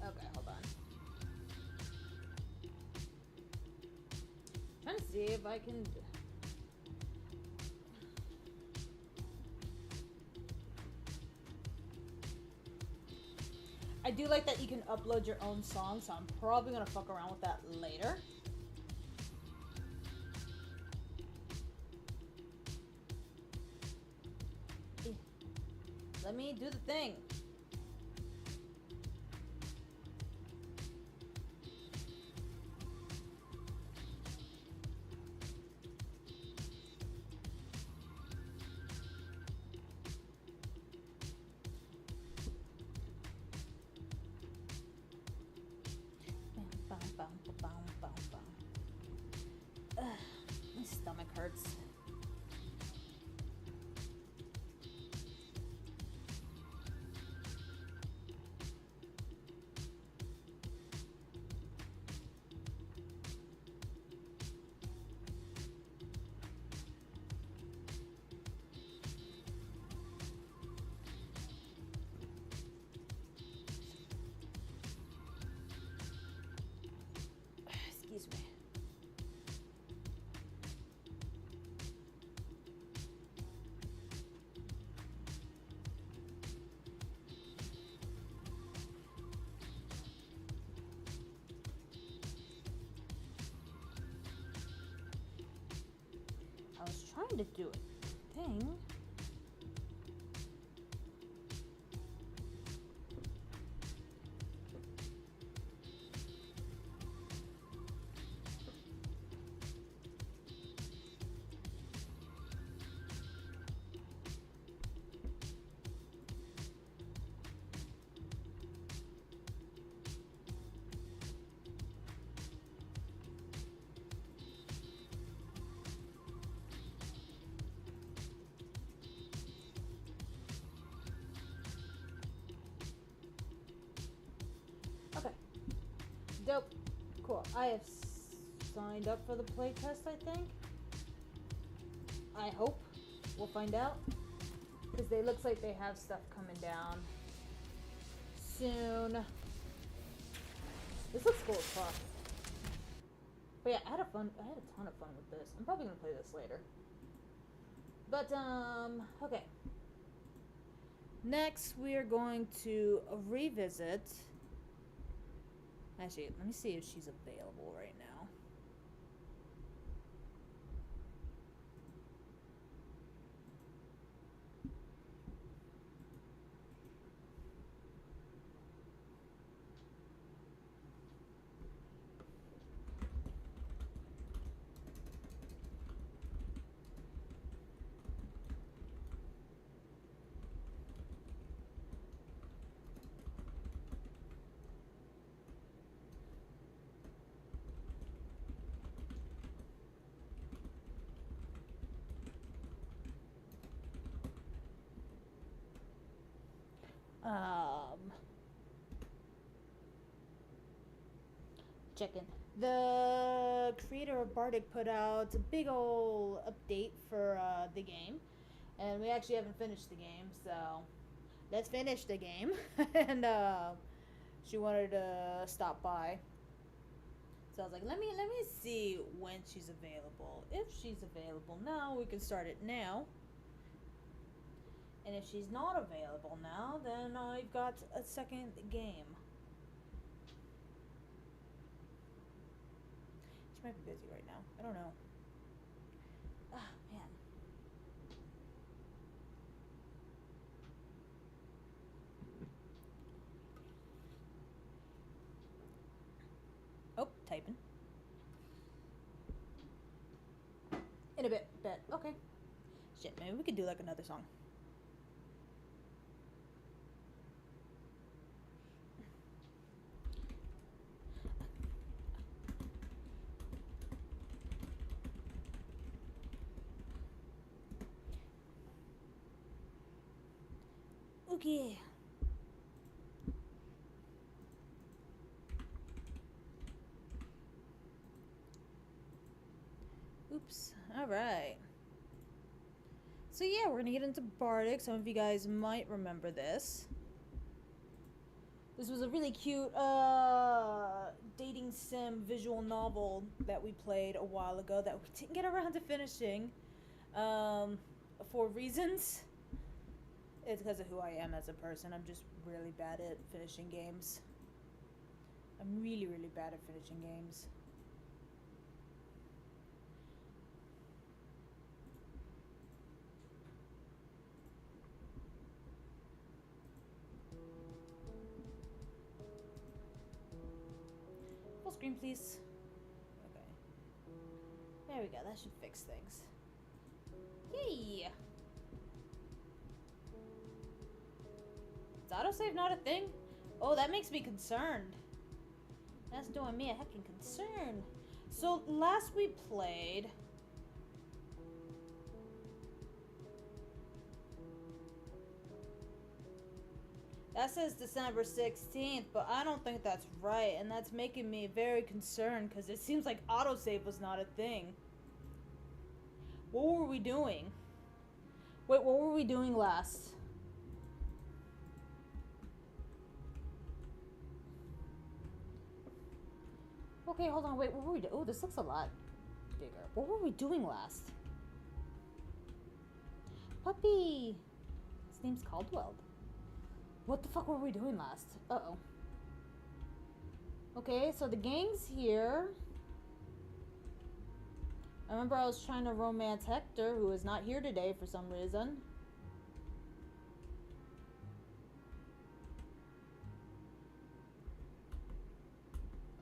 Okay, hold on. Trying to see if I can. I do like that you can upload your own song, so I'm probably gonna fuck around with that later. Let me do the thing. Ugh, my stomach hurts. Excuse me. I was trying to do a thing. Okay. Dope. Cool. I have signed up for the playtest, I think. I hope. We'll find out. Because they looks like they have stuff coming down soon. This looks cool as fuck. But yeah, I had a ton of fun with this. I'm probably gonna play this later. But okay. Next, we are going to revisit. Actually, let me see if she's available right now. Checking. The creator of Bardic put out a big ol' update for the game, and we actually haven't finished the game, so let's finish the game. And she wanted to stop by, so I was like, let me see when she's available. If she's available now, we can start it now. And if she's not available now, then I've got a second game. She might be busy right now. I don't know. Ah, man. Oh, typing. In a bit. Okay. Shit, maybe we could do like another song. Okay. Oops. Alright. So yeah, we're gonna get into Bardic. Some of you guys might remember this. This was a really cute dating sim visual novel that we played a while ago that we didn't get around to finishing for reasons. It's because of who I am as a person. I'm just really bad at finishing games. I'm really, really bad at finishing games. Full screen, please. Okay. There we go. That should fix things. Yay! Is autosave not a thing? Oh, that makes me concerned. That's doing me a heckin' concern. So, last we played... That says December 16th, but I don't think that's right, and that's making me very concerned, because it seems like autosave was not a thing. What were we doing? Wait, what were we doing last? Okay, hold on, wait, what were we doing? Oh, this looks a lot bigger. What were we doing last? Puppy! His name's Caldwell. What the fuck were we doing last? Uh-oh. Okay, so the gang's here. I remember I was trying to romance Hector, who is not here today for some reason.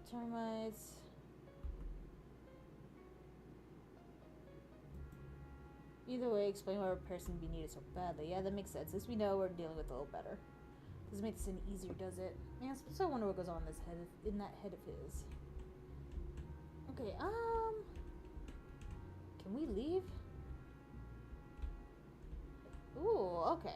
Termites. Either way, explain why repair seems to be needed so badly. Yeah, that makes sense. At least we know we're dealing with it a little better. Doesn't make this any easier, does it? Man, so I wonder what goes on in this head, in that head of his. Okay, can we leave? Ooh, okay.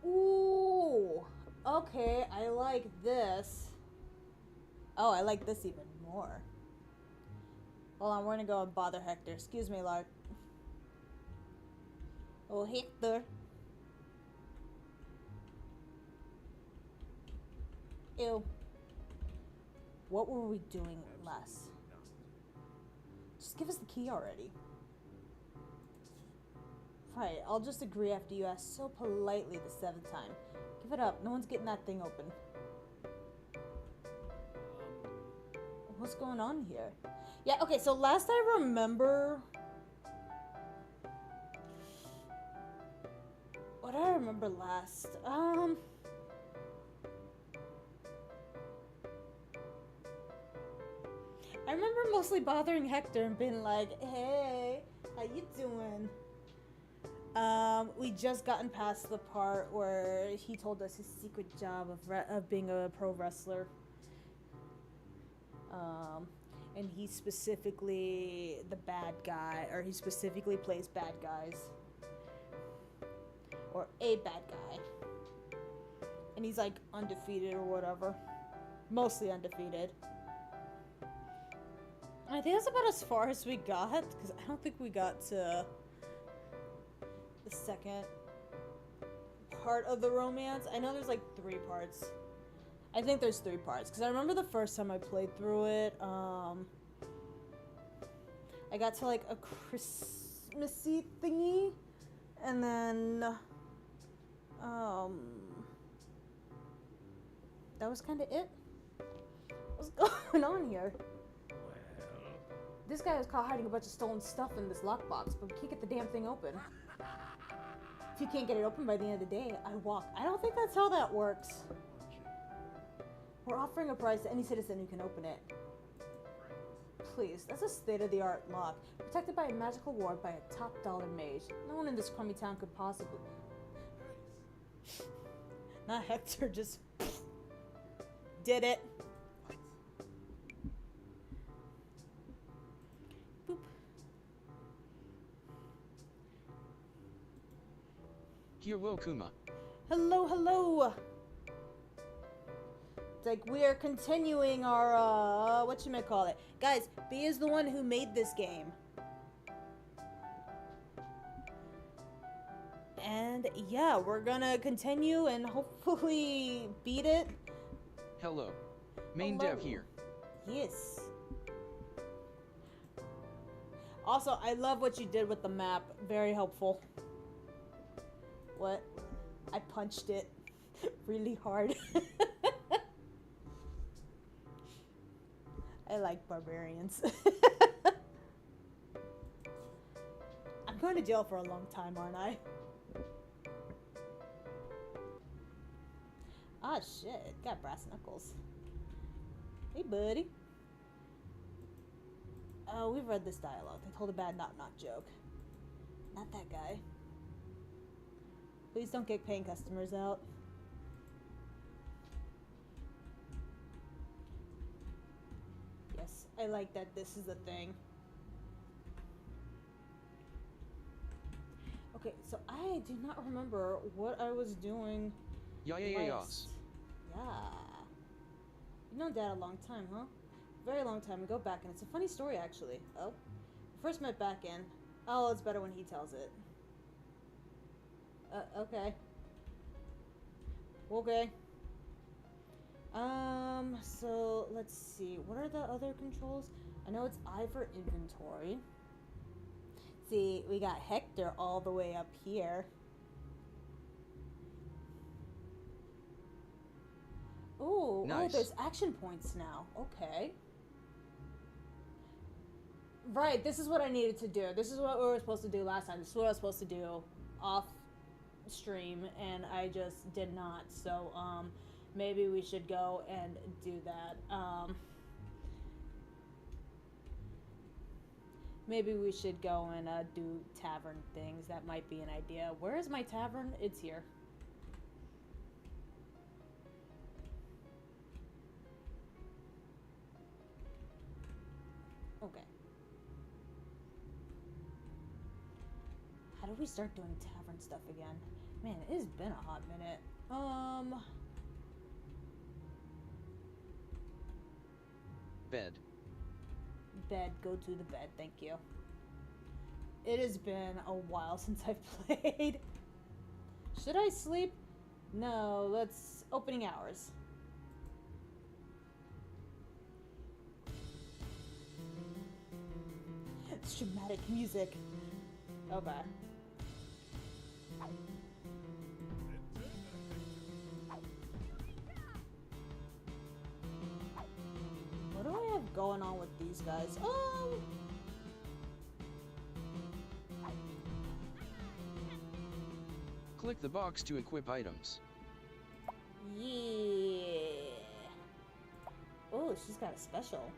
Ooh, okay, I like this. Oh, I like this even more. Hold on, we're gonna go and bother Hector. Excuse me, Lark. Oh, Hector. Ew. What were we doing last? Just give us the key already. Right, I'll just agree after you ask so politely the 7th time. Give it up. No one's getting that thing open. What's going on here? Yeah, okay, so last I remember... What do I remember last? I remember mostly bothering Hector and being like, hey, how you doing? We just gotten past the part where he told us his secret job of being a pro wrestler. And he's specifically the bad guy, or he specifically plays bad guys. Or a bad guy. And he's like undefeated or whatever. Mostly undefeated. I think that's about as far as we got, because I don't think we got to the second part of the romance. I know there's like 3 parts. I think there's 3 parts, because I remember the first time I played through it, I got to like a Christmassy thingy, and then, that was kind of it. What's going on here? This guy was caught hiding a bunch of stolen stuff in this lockbox, but we can't get the damn thing open. If you can't get it open by the end of the day, I walk. I don't think that's how that works. We're offering a prize to any citizen who can open it. Please, that's a state-of-the-art lock, protected by a magical ward by a top-dollar mage. No one in this crummy town could possibly... Not Hector, just... did it. Boop. Hello, Kuma. Hello, hello! It's like we are continuing our, whatchamacallit. Guys, B is the one who made this game. And yeah, we're gonna continue and hopefully beat it. Hello. Main Hello. dev here. Yes. Also, I love what you did with the map. Very helpful. What? I punched it really hard. I like barbarians. I'm going to jail for a long time, aren't I? Ah, shit. Got brass knuckles. Hey, buddy. Oh, we've read this dialogue. They told a bad knock-knock joke. Not that guy. Please don't get paying customers out. Yes, I like that this is a thing. Okay, so I do not remember what I was doing Yeah. last. Yeah. You've known Dad a long time, huh? Very long time ago back, and it's a funny story, actually. Oh? We first met back in. Oh, it's better when he tells it. Okay. Okay. So, let's see. What are the other controls? I know it's I for inventory. See, we got Hector all the way up here. Ooh, Nice. oh, there's action points now. Okay. Right, this is what I needed to do. This is what we were supposed to do last time. This is what I was supposed to do off stream, and I just did not. So, maybe we should go and do that. Maybe we should go and do tavern things. That might be an idea. Where is my tavern? It's here. Okay. How do we start doing tavern stuff again? Man, it has been a hot minute. Bed. Bed. Go to the bed. Thank you. It has been a while since I've played. Should I sleep? No, let's... Opening hours. It's dramatic music. Okay. What do I have going on with these guys? Click the box to equip items. Yeah. Oh, she's got a special.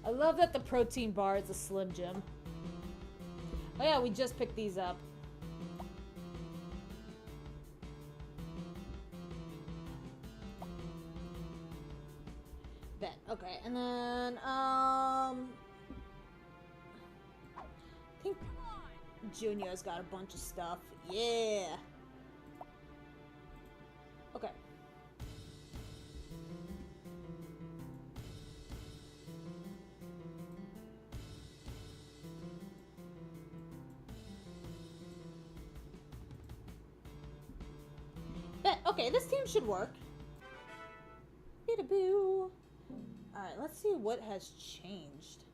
I love that the protein bar is a Slim Jim. Oh yeah, we just picked these up. Bet. Okay, and then I think Junior's got a bunch of stuff. Yeah. Okay. Bet. Okay, this team should work. Boo. Alright, let's see what has changed.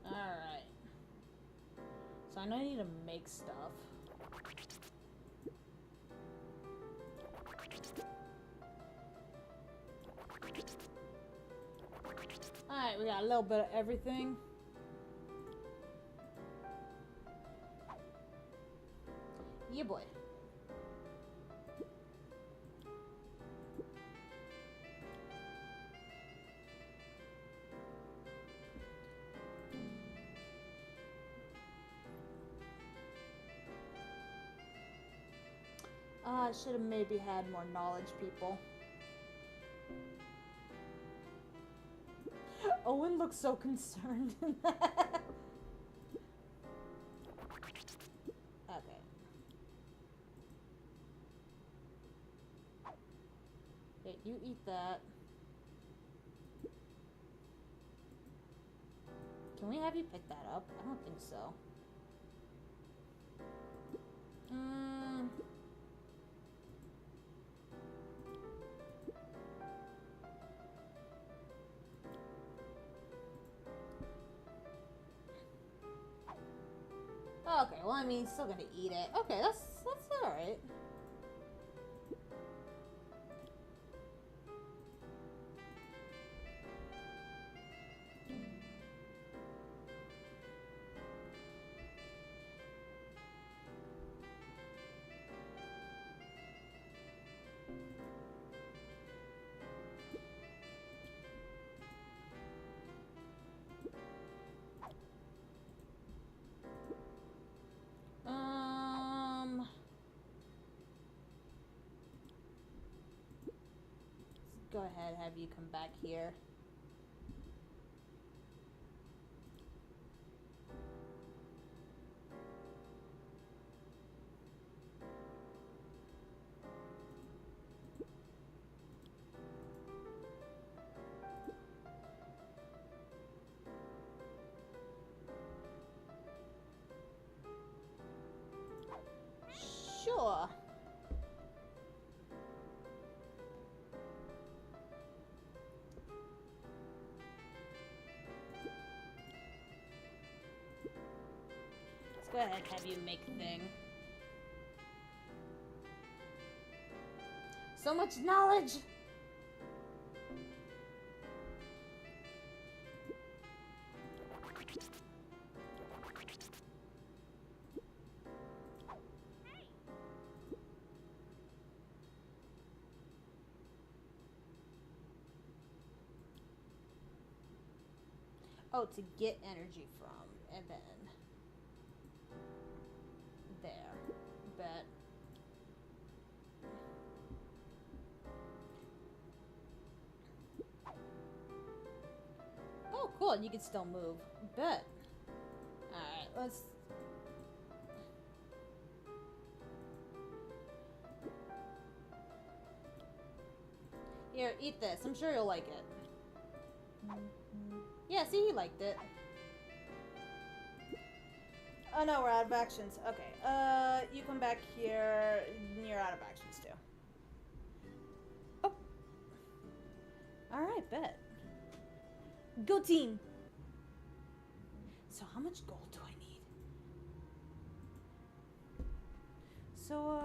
Alright. So I know I need to make stuff. Alright, we got a little bit of everything. Yeah, boy. I should have maybe had more knowledge, people. Owen looks so concerned in that. Okay. Okay, you eat that. Can we have you pick that up? I don't think so. Okay, well, I mean, he's still gonna eat it. Okay, that's alright. Go ahead, have you come back here. Sure. Let's go ahead and have you make thing. So much knowledge! Oh, to get energy from, and then there. Bet. Oh, cool. You can still move. Bet. Alright, let's... Here, eat this. I'm sure you'll like it. Yeah, see, he liked it. Oh no, we're out of actions. Okay, you come back here. You're out of actions too. Oh. Alright, bet. Go team! So how much gold do I need? So,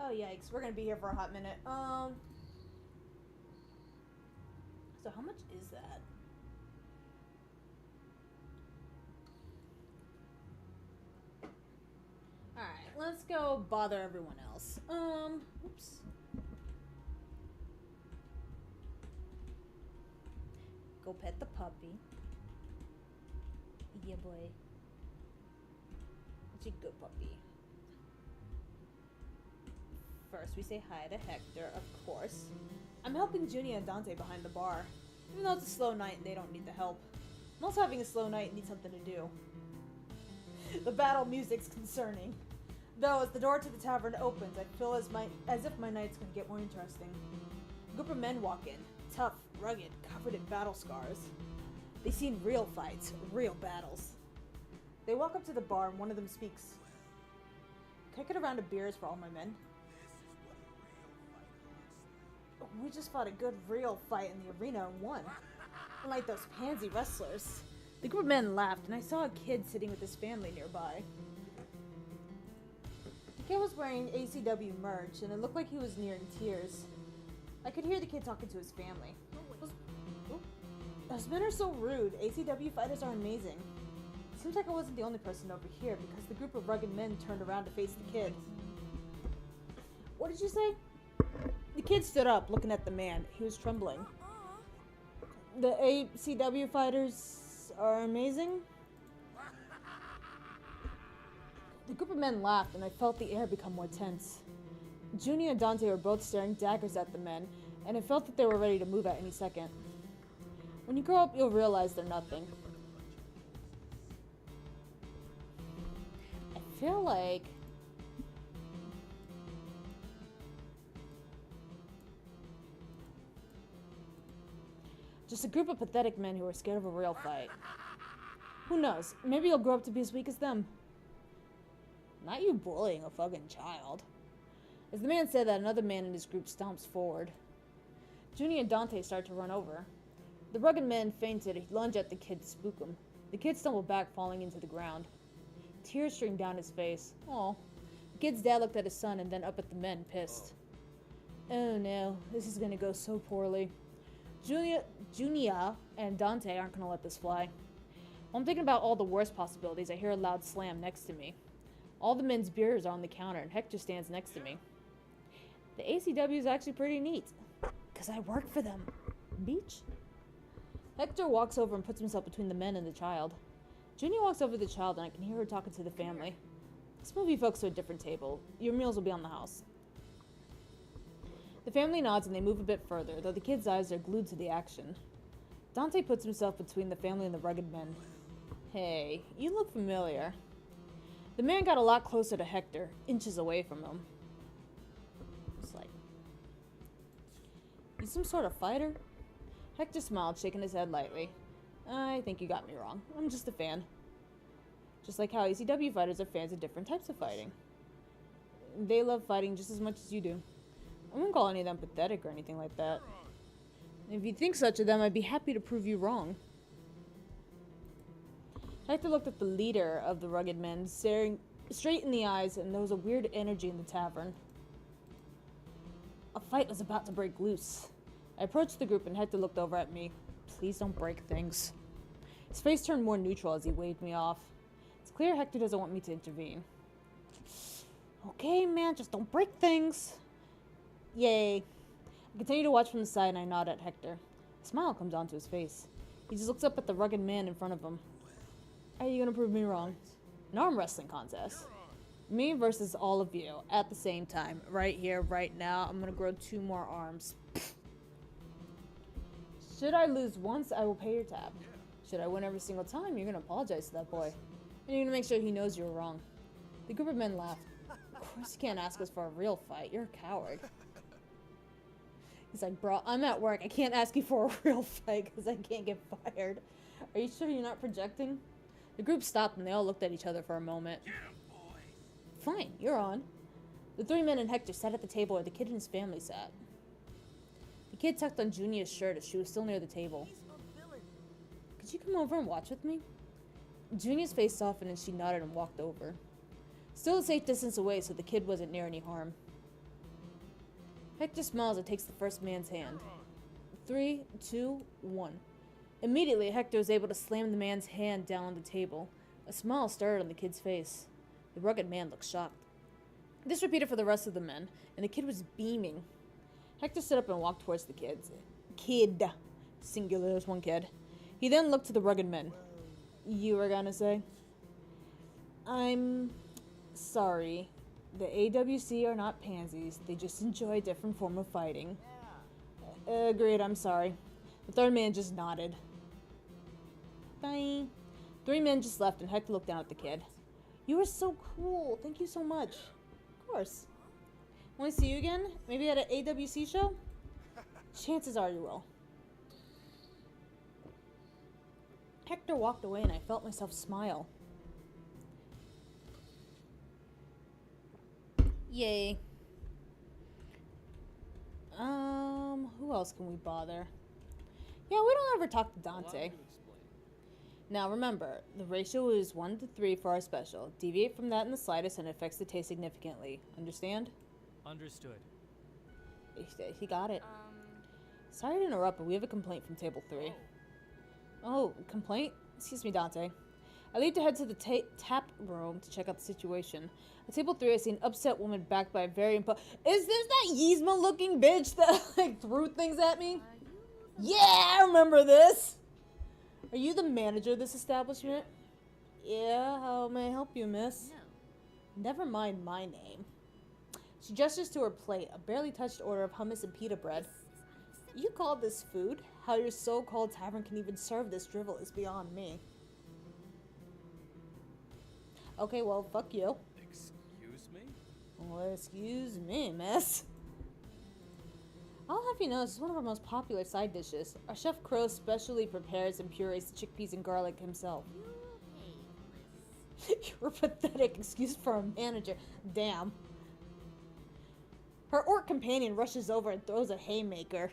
oh yikes, we're gonna be here for a hot minute. So how much is that? Alright, let's go bother everyone else. Oops. Go pet the puppy. Yeah, boy. It's a good puppy. First, we say hi to Hector, of course. I'm helping Junie and Dante behind the bar. Even though it's a slow night and they don't need the help. I'm also having a slow night and need something to do. The battle music's concerning. Though, as the door to the tavern opens, I feel as if my night's gonna get more interesting. A group of men walk in. Tough, rugged, covered in battle scars. They've seen real fights, real battles. They walk up to the bar and one of them speaks. Can I get a round of beers for all my men? We just fought a good real fight in the arena and won. Unlike those pansy wrestlers. The group of men laughed and I saw a kid sitting with his family nearby. The kid was wearing ACW merch and it looked like he was near in tears. I could hear the kid talking to his family. Those men are so rude. ACW fighters are amazing. Seems like I wasn't the only person over here because the group of rugged men turned around to face the kid. What did you say? The kid stood up, looking at the man. He was trembling. The ACW fighters are amazing? The group of men laughed, and I felt the air become more tense. Junie and Dante were both staring daggers at the men, and I felt that they were ready to move at any second. When you grow up, you'll realize they're nothing. I feel like... just a group of pathetic men who are scared of a real fight. Who knows? Maybe you'll grow up to be as weak as them. Not you bullying a fucking child. As the man said that, another man in his group stomps forward. Junie and Dante start to run over. The rugged man feinted and lunged at the kid to spook him. The kid stumbled back, falling into the ground. Tears streamed down his face. Aw. The kid's dad looked at his son and then up at the men, pissed. Oh no, this is gonna go so poorly. Junia and Dante aren't gonna let this fly. While I'm thinking about all the worst possibilities, I hear a loud slam next to me. All the men's beers are on the counter and Hector stands next to me. The ACW is actually pretty neat. Because I work for them. Beach? Hector walks over and puts himself between the men and the child. Junie walks over to the child and I can hear her talking to the family. Let's move you folks to a different table. Your meals will be on the house. The family nods and they move a bit further, though the kid's eyes are glued to the action. Dante puts himself between the family and the rugged men. Hey, you look familiar. The man got a lot closer to Hector, inches away from him. It's like, you some sort of fighter? Hector smiled, shaking his head lightly. I think you got me wrong. I'm just a fan. Just like how ACW fighters are fans of different types of fighting. They love fighting just as much as you do. I wouldn't call any of them pathetic or anything like that. If you think such of them, I'd be happy to prove you wrong. Hector looked at the leader of the rugged men, staring straight in the eyes, and there was a weird energy in the tavern. A fight was about to break loose. I approached the group and Hector looked over at me. Please don't break things. His face turned more neutral as he waved me off. It's clear Hector doesn't want me to intervene. Okay, man, just don't break things. Yay. I continue to watch from the side and I nod at Hector. A smile comes onto his face. He just looks up at the rugged man in front of him. Are you gonna prove me wrong? An arm wrestling contest. Me versus all of you at the same time. Right here, right now. I'm gonna grow 2 more arms. Should I lose once, I will pay your tab. Should I win every single time, you're gonna apologize to that boy. And you're gonna make sure he knows you were wrong. The group of men laughed. Of course you can't ask us for a real fight. You're a coward. He's like, bro, I'm at work. I can't ask you for a real fight because I can't get fired. Are you sure you're not projecting? The group stopped and they all looked at each other for a moment. Fine, you're on. The three men and Hector sat at the table where the kid and his family sat. The kid tucked on Junia's shirt as she was still near the table. Could you come over and watch with me? Junia's face softened and she nodded and walked over. Still a safe distance away so the kid wasn't near any harm. Hector smiles and takes the first man's hand. 3, 2, 1. Immediately, Hector was able to slam the man's hand down on the table. A smile started on the kid's face. The rugged man looked shocked. This repeated for the rest of the men, and the kid was beaming. Hector stood up and walked towards the kids. Kid. Singular, there's one kid. He then looked to the rugged men. You were gonna say? I'm sorry. The AWC are not pansies. They just enjoy a different form of fighting. Agreed, I'm sorry. The third man just nodded. Bye. 3 men just left and Hector looked down at the kid. You were so cool. Thank you so much. Of course. Want to see you again? Maybe at an AWC show? Chances are you will. Hector walked away and I felt myself smile. Yay. Who else can we bother? Yeah, we don't ever talk to Dante. Now remember, the ratio is 1 to 3 for our special. Deviate from that in the slightest and it affects the taste significantly. Understand? Understood. He got it. Sorry to interrupt, but we have a complaint from table 3. Oh, complaint? Excuse me, Dante. I leave to head to the tap room to check out the situation. At table 3, I see an upset woman backed by a very Is this that Yzma looking bitch that like threw things at me? Yeah, I remember this! Are you the manager of this establishment? Yeah, how may I help you, miss? Never mind my name. She gestures to her plate, a barely touched order of hummus and pita bread. You call this food? How your so-called tavern can even serve this drivel is beyond me. Okay, well, fuck you. Excuse me? Well, excuse me, miss. I'll have you know, this is one of our most popular side dishes. Our chef Crow specially prepares and purees the chickpeas and garlic himself. You're a pathetic excuse for a manager. Damn. Her orc companion rushes over and throws a haymaker.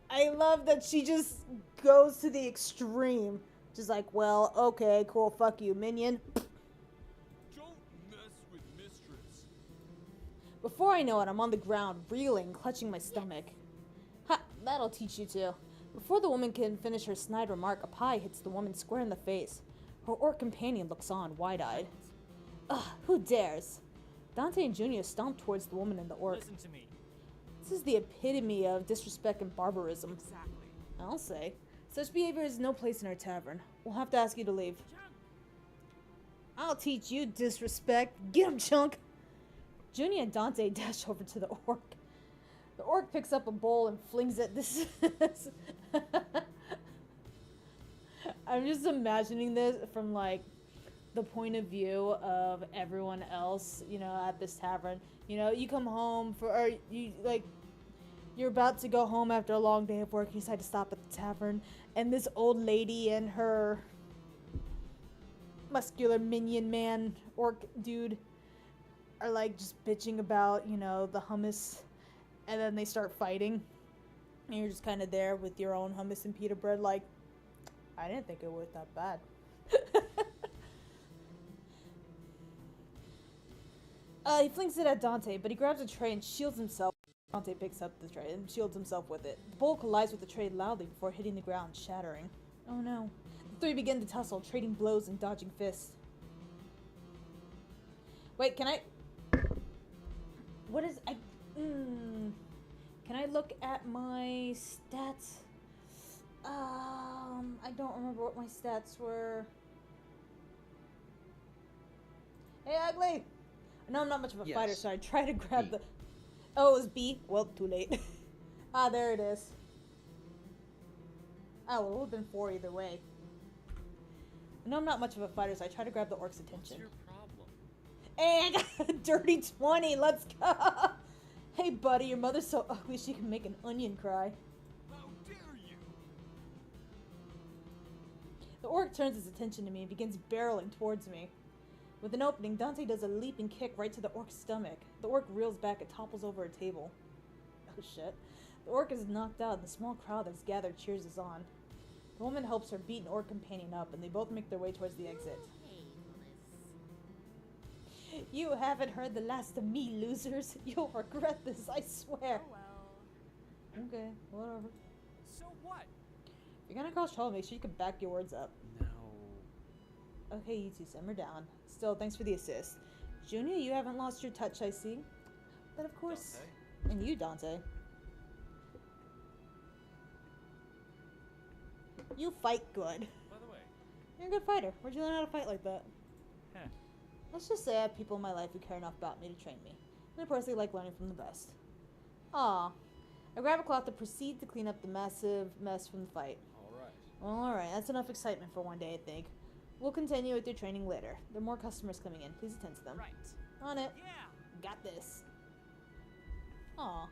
I love that she just goes to the extreme. Just like, well, okay, cool, fuck you, minion. Don't mess with mistress. Before I know it, I'm on the ground, reeling, clutching my stomach. Ha, that'll teach you to. Before the woman can finish her snide remark, a pie hits the woman square in the face. Her orc companion looks on, wide-eyed. Ugh, who dares? Dante and Junia stomp towards the woman and the orc. Listen to me. This is the epitome of disrespect and barbarism. Exactly. I'll say. Such behavior is no place in our tavern. We'll have to ask you to leave. I'll teach you disrespect. Get him, chunk! Junia and Dante dash over to the orc. The orc picks up a bowl and flings it. This is... I'm just imagining this from, like, the point of view of everyone else, you know, at this tavern. You know, you come home or you, like, you're about to go home after a long day of work, you decide to stop at the tavern, and this old lady and her muscular minion man, orc dude, are, like, just bitching about, you know, the hummus, and then they start fighting, and you're just kind of there with your own hummus and pita bread, like, I didn't think it was that bad. He flings it at Dante, but he grabs a tray and shields himself. Dante picks up the tray and shields himself with it. The bowl collides with the tray loudly before hitting the ground, shattering. Oh no. The three begin to tussle, trading blows and dodging fists. Wait, can I... What is... Can I look at my stats? I don't remember what my stats were. Hey, Ugly! I know I'm not much of a fighter, so I try to grab B. the... Oh, it was B? Well, too late. Ah, there it is. Oh, well, it would have been 4 either way. I know I'm not much of a fighter, so I try to grab the orc's attention. What's your problem? Hey, I got a dirty 20. Let's go. Hey, buddy, your mother's so ugly she can make an onion cry. How dare you? The orc turns his attention to me and begins barreling towards me. With an opening, Dante does a leaping kick right to the orc's stomach. The orc reels back and topples over a table. Oh shit. The orc is knocked out and the small crowd that's gathered cheers us on. The woman helps her beaten orc companion up and they both make their way towards the exit. You haven't heard the last of me, losers. You'll regret this, I swear. Okay, whatever. So what? If you're gonna cause trouble, make sure you can back your words up. No. Okay, you two, simmer down. Still, thanks for the assist. Junior, you haven't lost your touch, I see. But of course... Dante? And you, Dante. You fight good. By the way, You're a good fighter. Where'd you learn how to fight like that? Heh. Let's just say I have people in my life who care enough about me to train me. And I personally like learning from the best. Aw. I grab a cloth and proceed to clean up the massive mess from the fight. alright. Well, alright, that's enough excitement for one day, I think. We'll continue with your training later. There are more customers coming in. Please attend to them. Right. On it. Yeah! Got this. Aw.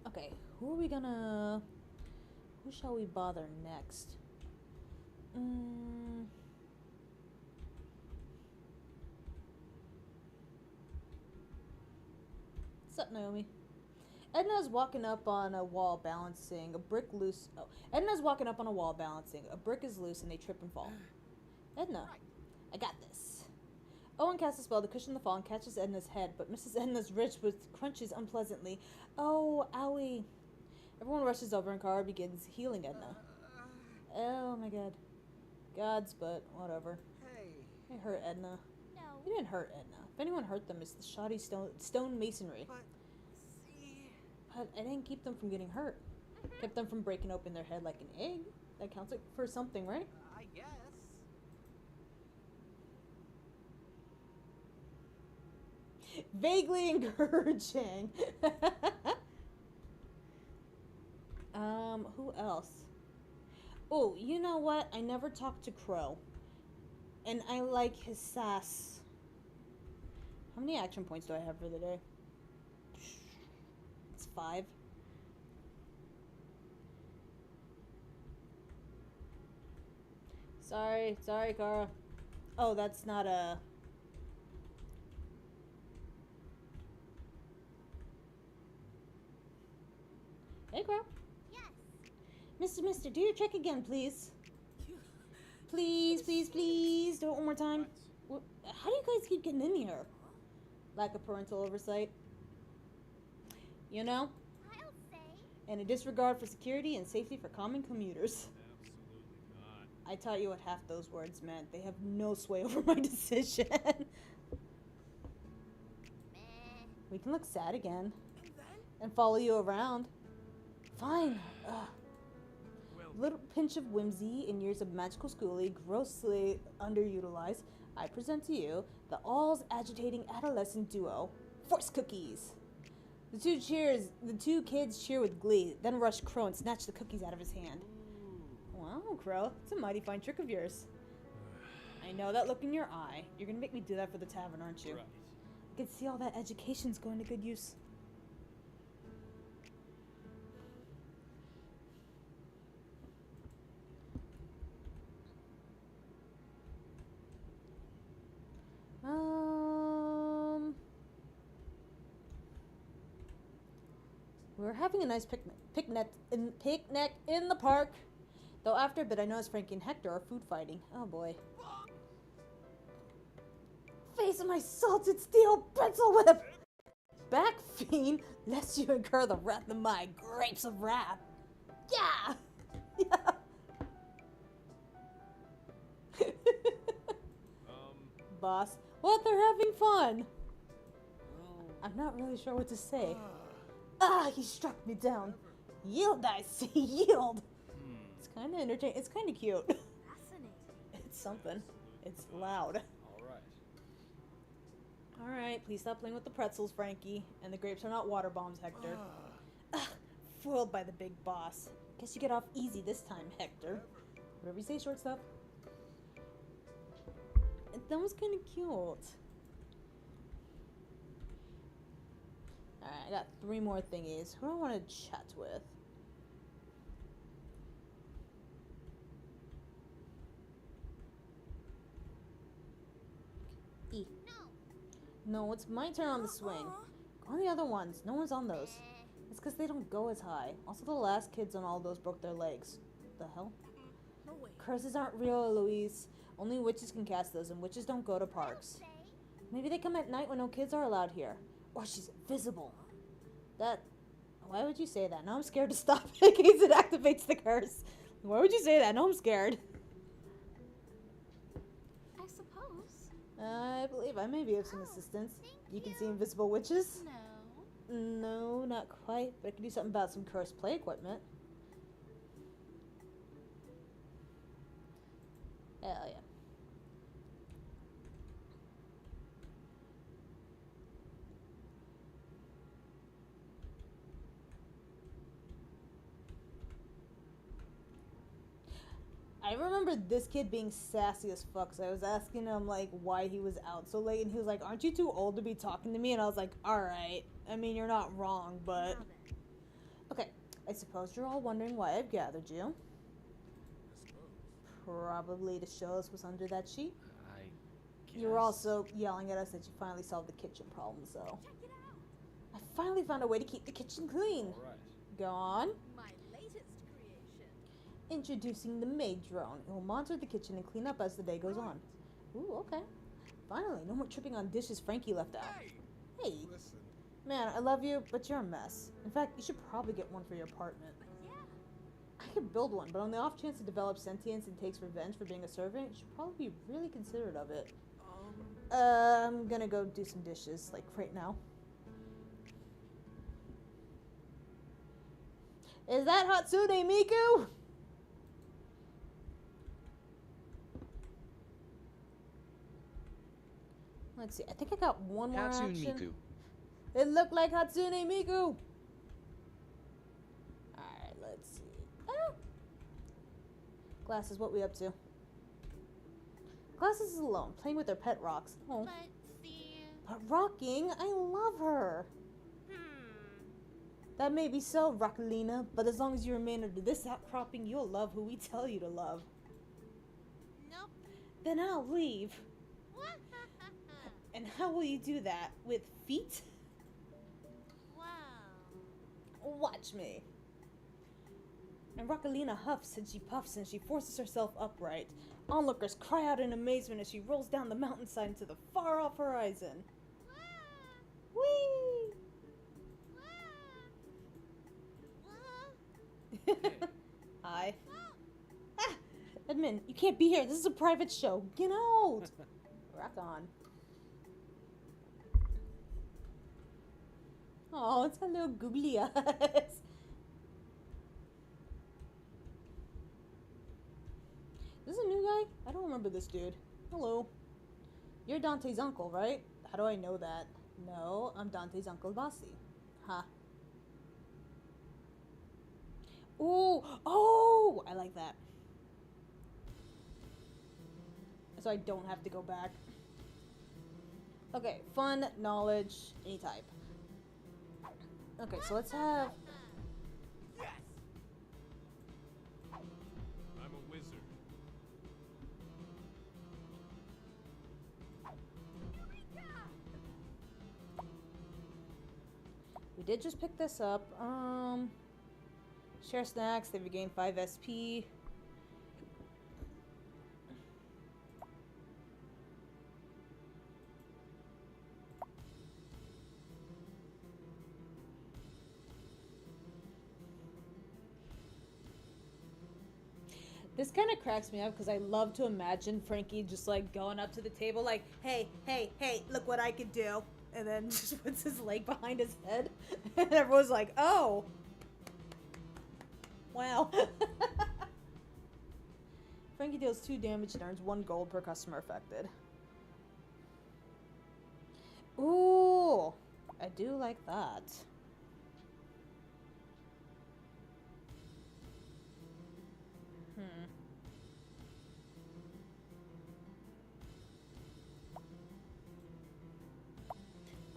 Okay, who are we gonna... Who shall we bother next? What's up, Naomi? Edna's walking up on a wall balancing. A brick loose... Oh, Edna's walking up on a wall balancing. A brick is loose and they trip and fall. Edna, I got this. Owen casts a spell to cushion the fall and catches Edna's head, but Mrs. Edna's wrist crunches unpleasantly. Oh, owie. Everyone rushes over and Kara begins healing Edna. Oh my god. Gods, but whatever. Hey. I hurt Edna. No. You didn't hurt Edna. If anyone hurt them, it's the shoddy stone masonry. But see. But I didn't keep them from getting hurt. Kept them from breaking open their head like an egg. That counts for something, right? I guess. Vaguely encouraging. Who else? Oh, you know what? I never talked to Crow. And I like his sass. How many action points do I have for the day? It's 5. Sorry, Kara. Oh, that's not a... Hey, Crow. Yes. Mister, do your trick again, please. Please, please, please. Do it one more time. How do you guys keep getting in here? Lack of parental oversight. You know? I'll say. And a disregard for security and safety for common commuters. Absolutely not. I taught you what half those words meant. They have no sway over my decision. Meh. We can look sad again. And then? And follow you around. Fine. Ugh. Well, Little pinch of whimsy in years of magical schooling, grossly underutilized. I present to you the alls agitating adolescent duo, Force Cookies. The two kids cheer with glee, then rush Crow and snatch the cookies out of his hand. Wow, Crow, it's a mighty fine trick of yours. I know that look in your eye. You're gonna make me do that for the tavern, aren't you? right. I can see all that education's going to good use. We're having a nice picnic in the park. Though after a bit, I noticed Frankie and Hector are food fighting. Oh boy. Face of my salted steel pencil whip! Back, fiend, lest you incur the wrath of my grapes of wrath. Yeah! Yeah! Boss. What? They're having fun! I'm not really sure what to say. Ah, he struck me down. Yield, I say, yield! It's kind of entertaining. It's kind of cute. Fascinating. It's something. It's loud. Alright. Alright, please stop playing with the pretzels, Frankie. And the grapes are not water bombs, Hector. Ugh, foiled by the big boss. Guess you get off easy this time, Hector. Whatever you say, short stuff. That was kind of cute. I got 3 more thingies. Who do I want to chat with? E. No, it's my turn on the swing. Go on the other ones. No one's on those. It's because they don't go as high. Also, the last kids on all those broke their legs. The hell? No way. Curses aren't real, Eloise. Only witches can cast those, and witches don't go to parks. Maybe they come at night when no kids are allowed here. Or she's invisible. That... Why would you say that? Now I'm scared to stop in case it activates the curse. Why would you say that? Now I'm scared. I suppose. I believe I may be of some assistance. thank You can you. see invisible witches? No. No, not quite. But I can do something about some cursed play equipment. Hell yeah. I remember this kid being sassy as fuck, so I was asking him, like, why he was out so late, and he was like, aren't you too old to be talking to me? And I was like, alright. I mean, you're not wrong, but... Now then. Okay, I suppose you're all wondering why I've gathered you. I suppose. Probably to show us what's under that sheet. I guess. You were also yelling at us that you finally solved the kitchen problem, so... Check it out. I finally found a way to keep the kitchen clean. All right. Go on. My latest creation. Introducing the maid drone. It will monitor the kitchen and clean up as the day goes on. Ooh, okay. Finally, no more tripping on dishes Frankie left out. Hey, Hey, listen. man, I love you, but you're a mess. In fact, you should probably get one for your apartment. Yeah. I could build one, but on the off chance it develops sentience and takes revenge for being a servant, you should probably be really considerate of it. I'm gonna go do some dishes, like, right now. Is that Hatsune Miku? Let's see, I think I got one more Hatsune action. Miku. It looked like Hatsune Miku! Alright, let's see. Ah! Glasses, what we up to? Glasses is alone, playing with her pet rocks. Oh. But see. But rocking, I love her. That may be so, Rockalina, but as long as you remain under this outcropping, you'll love who we tell you to love. Nope. Then I'll leave. What? And how will you do that? With feet? Wow. Watch me. And Rockalina huffs and she puffs and she forces herself upright. Onlookers cry out in amazement as she rolls down the mountainside into the far-off horizon. Wow. Whee! Wow. Hi. Ah! Edmund, you can't be here. This is a private show. Get out! Rock on. Oh, it's got little googly eyes. Is this a new guy? I don't remember this dude. Hello. You're Dante's uncle, right? How do I know that? No, I'm Dante's uncle Bossy. Huh. Ooh! Oh! I like that. So I don't have to go back. Okay, fun, knowledge, any type. Okay, so let's have... Yes. I'm a wizard. We did just pick this up. Share snacks, they regain 5 SP. This kind of cracks me up because I love to imagine Frankie just like going up to the table like, hey, hey, hey, look what I could do. And then just puts his leg behind his head. And everyone's like, oh. Wow. Frankie deals 2 damage and earns 1 gold per customer affected. Ooh. I do like that.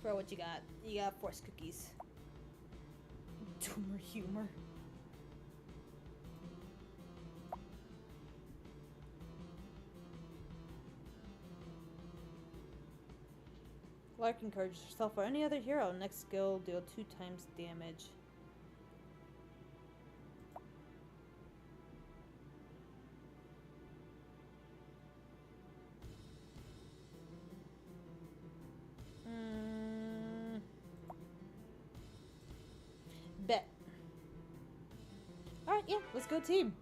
Crow, what you got? You got force cookies. Boomer humor. Lark encourages herself or any other hero. Next skill, deal 2 times damage. Bet. Alright, yeah, let's go team.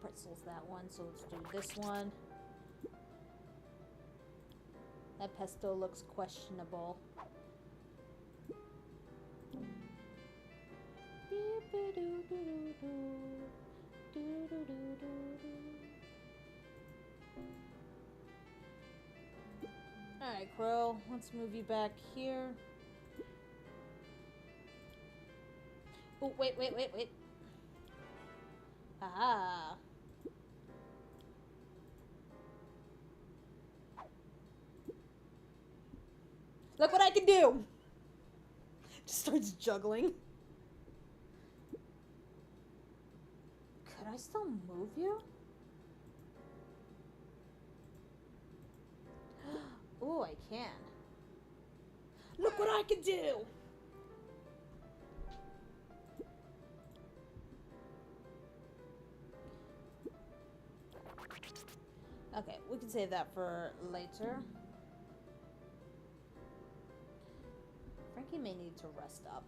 Pretzels that one, so let's do this one. That pesto looks questionable. Alright, Crow, let's move you back here. Oh, wait. Aha. Look what I can do! Just starts juggling. Could I still move you? Oh, I can. Look what I can do! Okay, we can save that for later. Frankie may need to rest up.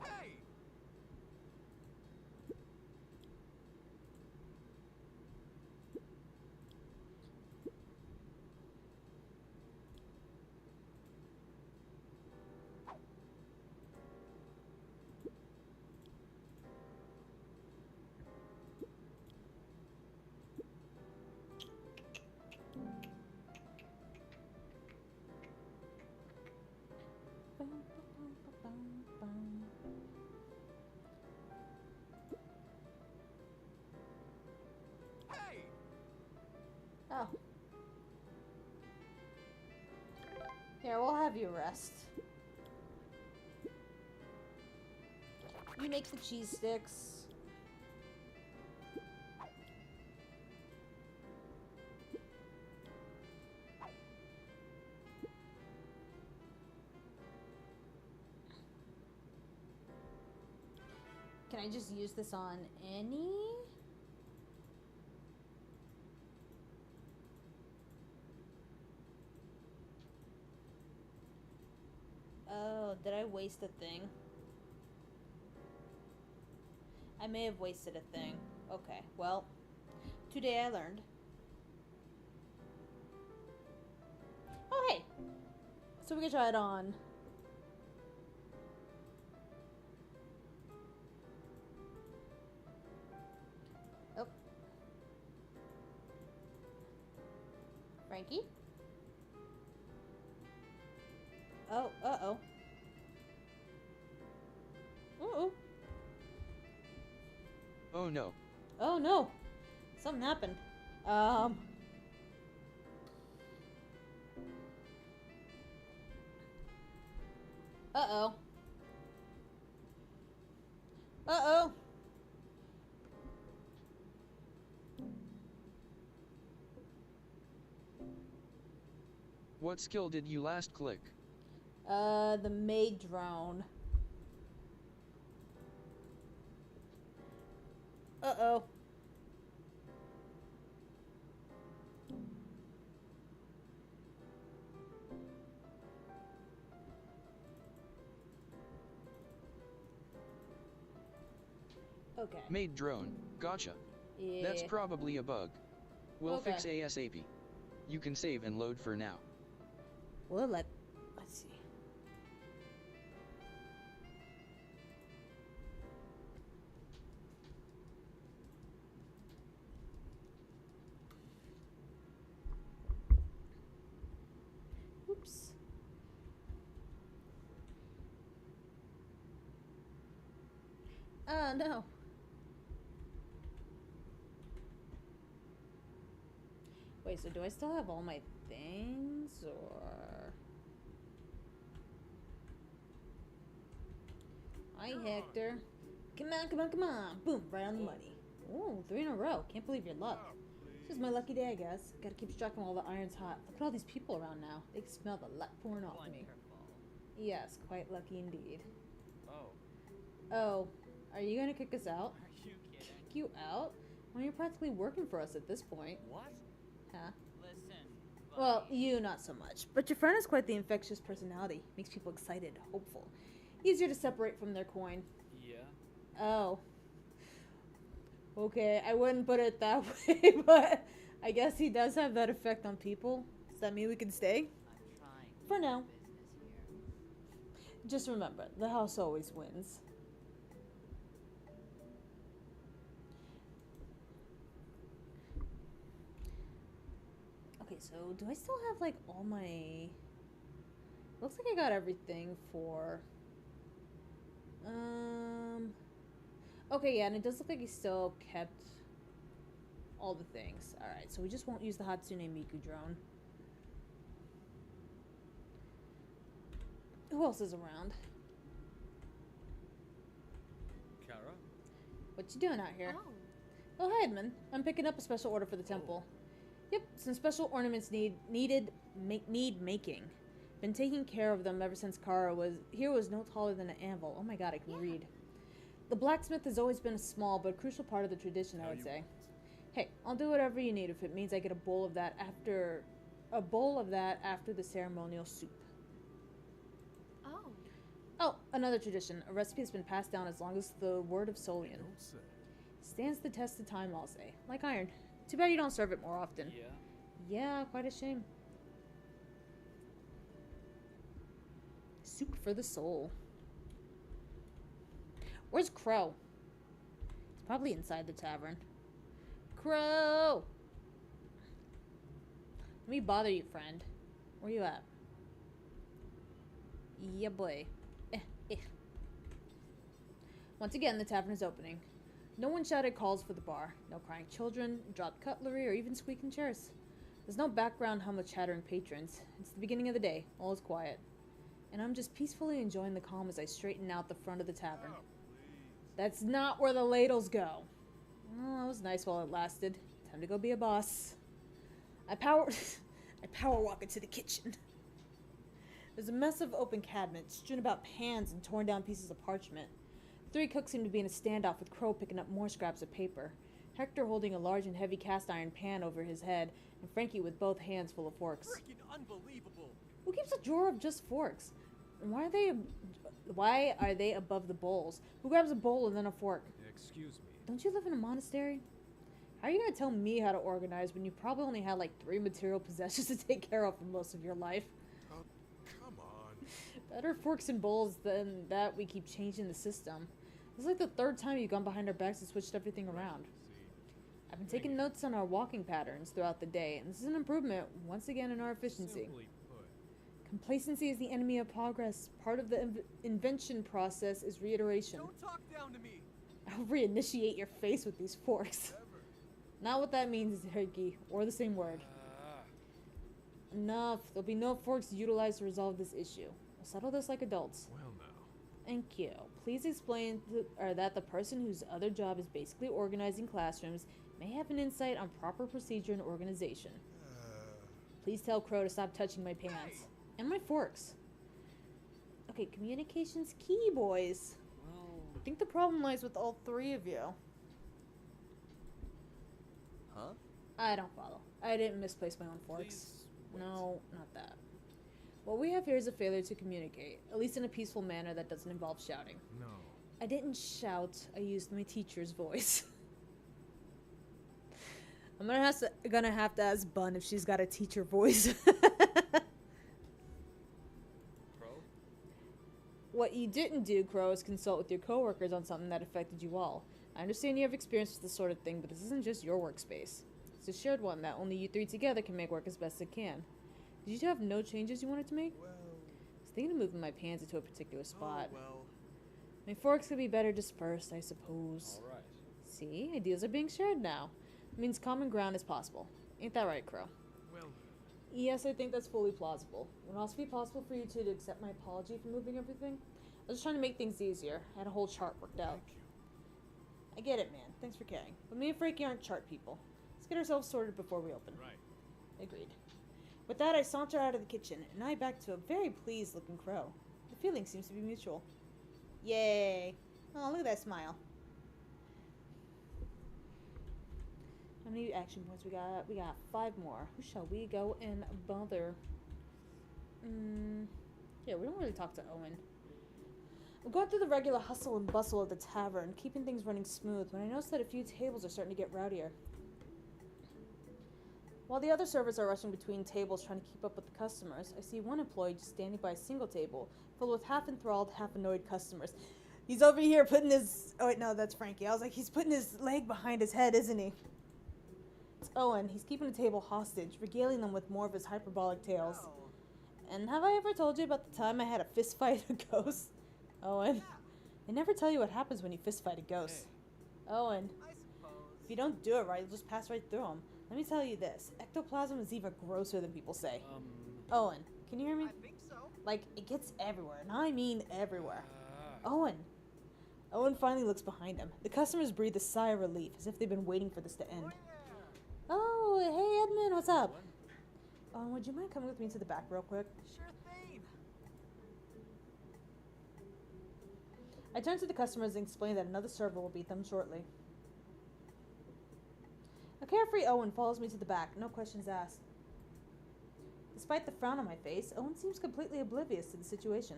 Hey! Hey! Oh. Here, we'll have you rest. You make the cheese sticks. Can I just use this on any? Oh, did I waste a thing? I may have wasted a thing. Okay, well, today I learned. Oh, hey! So we can try it on. Oh. Frankie? Oh, uh-oh. Uh-oh. Oh no. Oh no! Something happened. Uh-oh. Uh-oh. What skill did you last click? The maid drone. Uh-oh. Okay. Made drone. Gotcha. Yeah. That's probably a bug. We'll Okay. fix ASAP. You can save and load for now. Well, let's see. Oops. Oh no. Wait, so do I still have all my things, or... Hi, Hector. Come on, come on, come on. Boom, right on the money. Ooh, 3 in a row. Can't believe your luck. This is my lucky day, I guess. Gotta keep striking while the iron's hot. Look at all these people around now. They can smell the luck pouring off me. Yes, quite lucky indeed. Oh, are you gonna kick us out? Are you kidding? Kick you out? Well, you're practically working for us at this point. What? Huh? Listen. Well, buddy. you not so much. But your friend has quite the infectious personality. Makes people excited, hopeful. Easier to separate from their coin. Yeah. Oh. Okay, I wouldn't put it that way, but I guess he does have that effect on people. Does that mean we can stay? I'm trying. to For do now. business here. Just remember, the house always wins. Okay, so do I still have like all my... Looks like I got everything for... Okay, yeah, and it does look like he still kept all the things. Alright, so we just won't use the Hatsune Miku drone. Who else is around? Kara? What you doing out here? Oh. Oh, hi, Edmund. I'm picking up a special order for the temple. Yep, some special ornaments need making. Been taking care of them ever since Kara was no taller than an anvil. Oh my god, I can Yeah. read. The blacksmith has always been a small but crucial part of the tradition, I How would you say. want? Hey, I'll do whatever you need if it means I get a bowl of that after the ceremonial soup. Oh. Oh, another tradition. A recipe has been passed down as long as the word of Solian. Don't say. Stands the test of time, I'll say. Like iron. Too bad you don't serve it more often. Yeah. Yeah, quite a shame. Soup for the soul. Where's Crow? It's probably inside the tavern. Crow! Let me bother you, friend. Where you at? Yeah, boy. Once again, the tavern is opening. No one shouted calls for the bar. No crying children, dropped cutlery, or even squeaking chairs. There's no background hum of chattering patrons. It's the beginning of the day. All is quiet. And I'm just peacefully enjoying the calm as I straighten out the front of the tavern. Oh, please. That's not where the ladles go. Well, that was nice while it lasted. Time to go be a boss. I power walk into the kitchen. There's a mess of open cabinets, strewn about pans and torn down pieces of parchment. 3 cooks seem to be in a standoff, with Crow picking up more scraps of paper. Hector holding a large and heavy cast iron pan over his head, and Frankie with both hands full of forks. Freaking unbelievable. Who keeps a drawer of just forks? And why are they above the bowls? Who grabs a bowl and then a fork? Excuse me. Don't you live in a monastery? How are you gonna tell me how to organize when you probably only had like 3 material possessions to take care of for most of your life? Oh, come on. Better forks and bowls than that we keep changing the system. This is like the 3rd time you've gone behind our backs and switched everything around. See, I've been taking notes on our walking patterns throughout the day, and this is an improvement once again in our efficiency. simply put, Complacency is the enemy of progress. Part of the invention process is reiteration. Don't talk down to me. I'll reinitiate your face with these forks. ever. Not what that means, Herky, or the same word. Enough. There'll be no forks utilized to resolve this issue. We'll settle this like adults. Well, now. Thank you. Please explain that the person whose other job is basically organizing classrooms may have an insight on proper procedure and organization. Please tell Crow to stop touching my pants. And my forks. Okay, communication's key, boys. Well, I think the problem lies with all 3 of you. huh? I don't follow. I didn't misplace my own forks. Please wait. No, not that. What we have here is a failure to communicate, at least in a peaceful manner that doesn't involve shouting. No. I didn't shout. I used my teacher's voice. I'm gonna have to ask Bun if she's got a teacher voice. Crow? What you didn't do, Crow, is consult with your coworkers on something that affected you all. I understand you have experience with this sort of thing, but this isn't just your workspace. It's a shared one that only you three together can make work as best it can. Did you two have no changes you wanted to make? Well. I was thinking of moving my pans into a particular spot. Oh, well. My forks could be better dispersed, I suppose. Alright. See, ideas are being shared now. It means common ground is possible. Ain't that right, Crow? Well, Yes, I think that's fully plausible. Would it also be possible for you two to accept my apology for moving everything? I was just trying to make things easier. I had a whole chart worked out. thank you. I get it, man. Thanks for caring. But me and Frankie aren't chart people. Let's get ourselves sorted before we open. Right. Agreed. With that, I saunter out of the kitchen, and I back to a very pleased-looking Crow. The feeling seems to be mutual. Yay! Oh, look at that smile. How many action points we got? We got 5 more. Who shall we go and bother? Yeah, we don't really talk to Owen. I'm going through the regular hustle and bustle of the tavern, keeping things running smooth, when I notice that a few tables are starting to get rowdier. While the other servers are rushing between tables trying to keep up with the customers, I see one employee just standing by a single table, filled with half enthralled, half annoyed customers. He's over here putting his... Oh, wait, no, that's Frankie. I was like, he's putting his leg behind his head, isn't he? It's Owen. He's keeping the table hostage, regaling them with more of his hyperbolic tales. And have I ever told you about the time I had a fist fight a ghost? Owen. They never tell you what happens when you fist fight a ghost. Owen. I suppose. If you don't do it right, you'll just pass right through them. Let me tell you this. Ectoplasm is even grosser than people say. Owen, can you hear me? I think so. Like, it gets everywhere, and I mean everywhere. Ah. Owen. Owen finally looks behind him. The customers breathe a sigh of relief, as if they've been waiting for this to end. Oh, hey Edmund, what's up? Owen, would you mind coming with me to the back real quick? Sure thing. I turn to the customers and explain that another server will beat them shortly. A carefree Owen follows me to the back, no questions asked. Despite the frown on my face, Owen seems completely oblivious to the situation.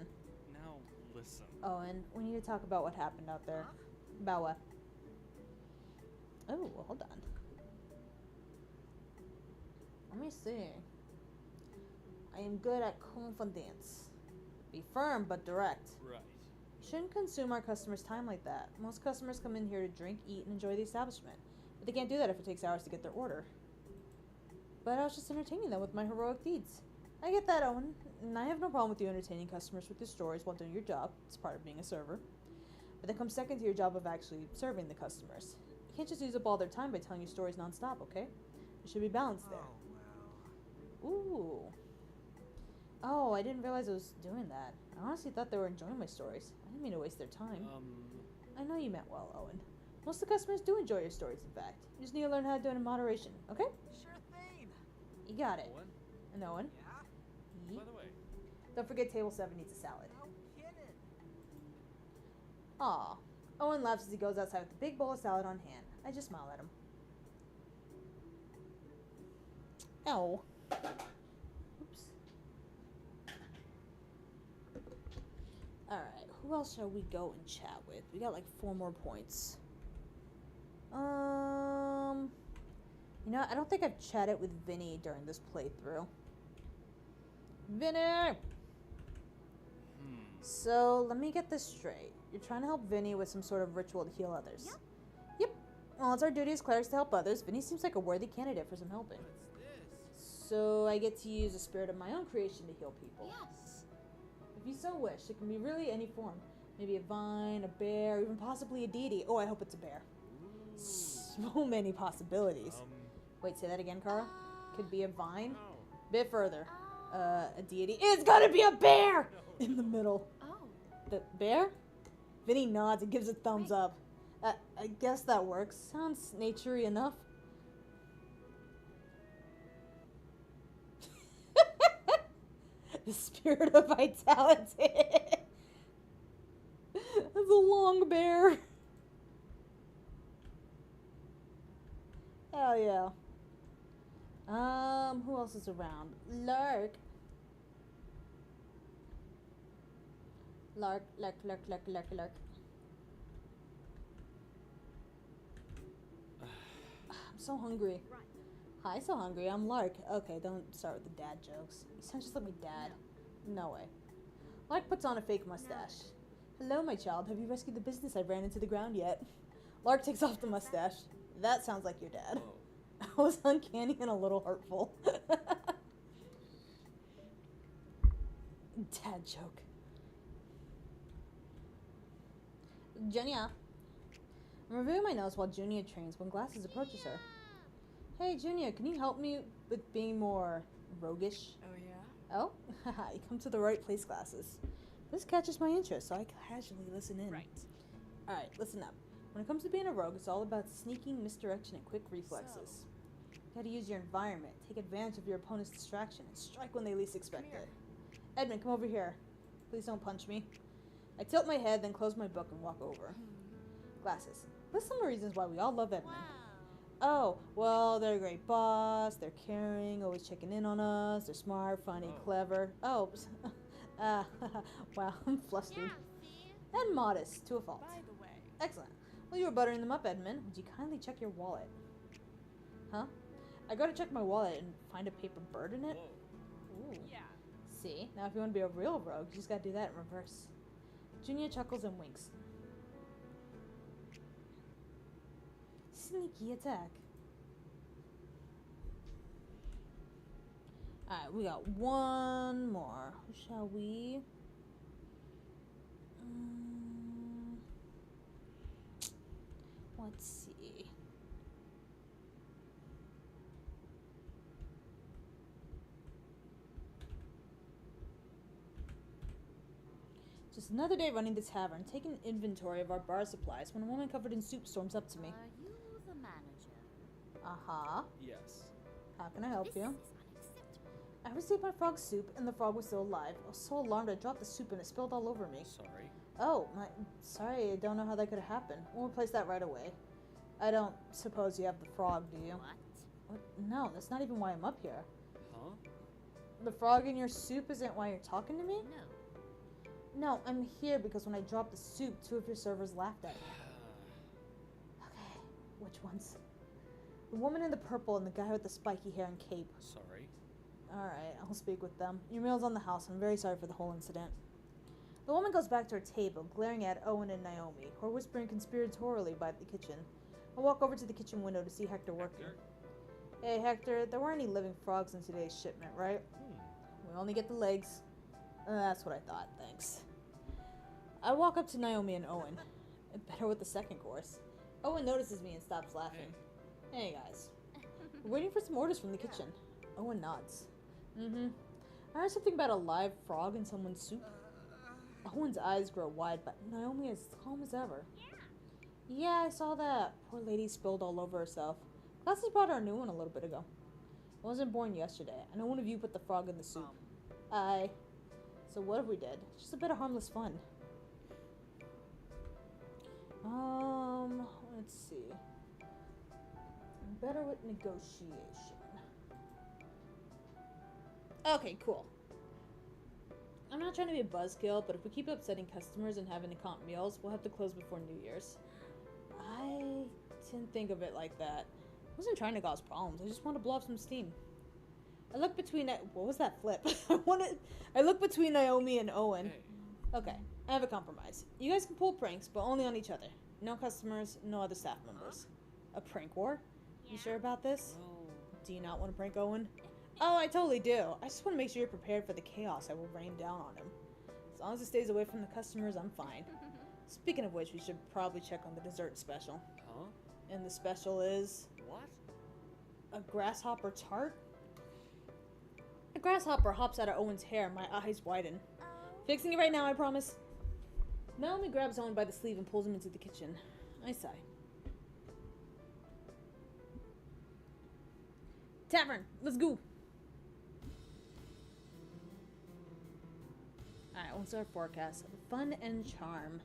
Now, listen. Owen, we need to talk about what happened out there. About what? Oh, well, hold on. Let me see. I am good at confidence. Be firm but direct. Right. You shouldn't consume our customers' time like that. Most customers come in here to drink, eat, and enjoy the establishment. But they can't do that if it takes hours to get their order. But I was just entertaining them with my heroic deeds. I get that, Owen, and I have no problem with you entertaining customers with your stories while doing your job. It's part of being a server. But that comes second to your job of actually serving the customers. You can't just use up all their time by telling your stories non-stop, okay? There should be balance there. Ooh. Oh, I didn't realize I was doing that. I honestly thought they were enjoying my stories. I didn't mean to waste their time. I know you meant well, Owen. Most of the customers do enjoy your stories, in fact. You just need to learn how to do it in moderation, okay? Sure thing. You got it. Owen? And Owen? Yeah? Yeet. By the way, Don't forget table 7 needs a salad. No kidding. Aw. Owen laughs as he goes outside with a big bowl of salad on hand. I just smile at him. Ow. Oops. Alright, who else shall we go and chat with? We got like 4 more points. You know, I don't think I've chatted with Vinny during this playthrough. Vinny! So, let me get this straight. You're trying to help Vinny with some sort of ritual to heal others. Yep. Well, it's our duty as clerics to help others. Vinny seems like a worthy candidate for some helping. What's this? So, I get to use a spirit of my own creation to heal people. Yes. If you so wish, it can be really any form. Maybe a vine, a bear, or even possibly a deity. Oh, I hope it's a bear. So many possibilities. Wait, say that again, Kara? Could be a vine? No. Bit further. A deity. It's gonna be a bear! In the middle. Oh. The bear? Vinny nods and gives a thumbs up. I guess that works. Sounds naturey enough. The spirit of vitality. That's a long bear. Hell yeah. Who else is around? Lark. Lark. so hungry. Hi, so hungry. I'm Lark. Okay, don't start with the dad jokes. You sound just like my dad. No way. Lark puts on a fake mustache. Hello, my child. Have you rescued the business I ran into the ground yet? Lark takes off the mustache. That sounds like your dad. Whoa. That was uncanny and a little hurtful. Dad joke. Junia. I'm reviewing my notes while Junia trains when Glasses approaches her. Hey, Junia, can you help me with being more roguish? Oh, yeah? Oh? Haha, you come to the right place, Glasses. This catches my interest, so I casually listen in. Right. Alright, listen up. When it comes to being a rogue, it's all about sneaking, misdirection, and quick reflexes. You gotta use your environment, take advantage of your opponent's distraction, and strike when they least expect it. Edmund, come over here. Please don't punch me. I tilt my head, then close my book and walk over. Glasses. List some reasons why we all love Edmund. Oh, well, they're a great boss, they're caring, always checking in on us, they're smart, funny, clever. Oh, wow, I'm flustered. And modest, to a fault. By the way. Excellent. Well, you were buttering them up, Edmund. Would you kindly check your wallet? Huh? I go to check my wallet and find a paper bird in it. Ooh. Yeah. See? Now if you want to be a real rogue, you just gotta do that in reverse. Junia chuckles and winks. Sneaky attack. Alright, we got one more. Shall we? Let's see. Just another day running the tavern, taking inventory of our bar supplies when a woman covered in soup storms up to me. Are you the manager? Uh-huh. Yes. How can I help This you? is unacceptable. I received my frog's soup and the frog was still alive. I was so alarmed I dropped the soup and it spilled all over me. Sorry. Oh, sorry, I don't know how that could have happened. We'll replace that right away. I don't suppose you have the frog, do you? What? No, that's not even why I'm up here. Huh? The frog in your soup isn't why you're talking to me? No. No, I'm here because when I dropped the soup, two of your servers laughed at me. Okay, which ones? The woman in the purple and the guy with the spiky hair and cape. Sorry. Alright, I'll speak with them. Your meal's on the house. I'm very sorry for the whole incident. The woman goes back to her table, glaring at Owen and Naomi, who are whispering conspiratorially by the kitchen. I walk over to the kitchen window to see Hector working. Hey, Hector, there weren't any living frogs in today's shipment, right? We only get the legs. That's what I thought, thanks. I walk up to Naomi and Owen. Better with the second course. Owen notices me and stops laughing. Hey guys. We're waiting for some orders from the kitchen. Owen nods. I heard something about a live frog in someone's soup. Owen's eyes grow wide, but Naomi is calm as ever. Yeah, I saw that. Poor lady spilled all over herself. Glasses brought her a new one a little bit ago. It wasn't born yesterday. I know one of you put the frog in the soup. Aye. So what if we did? Just a bit of harmless fun. Let's see. Better with negotiation. Okay, cool. I'm not trying to be a buzzkill, but if we keep upsetting customers and having to comp meals, we'll have to close before New Year's. I didn't think of it like that. I wasn't trying to cause problems. I just want to blow off some steam. I look between... What was that flip? I look between Naomi and Owen. Hey. Okay, I have a compromise. You guys can pull pranks, but only on each other. No customers, no other staff members. A prank war? You sure about this? Well, Do you not want to prank Owen? Oh, I totally do. I just want to make sure you're prepared for the chaos I will rain down on him. As long as it stays away from the customers, I'm fine. Speaking of which, we should probably check on the dessert special. huh? And the special is... What? a grasshopper tart? A grasshopper hops out of Owen's hair. My eyes widen. Fixing it right now, I promise. Naomi grabs Owen by the sleeve and pulls him into the kitchen. I sigh. Tavern, let's go. Alright, what's our forecast? Fun and charm.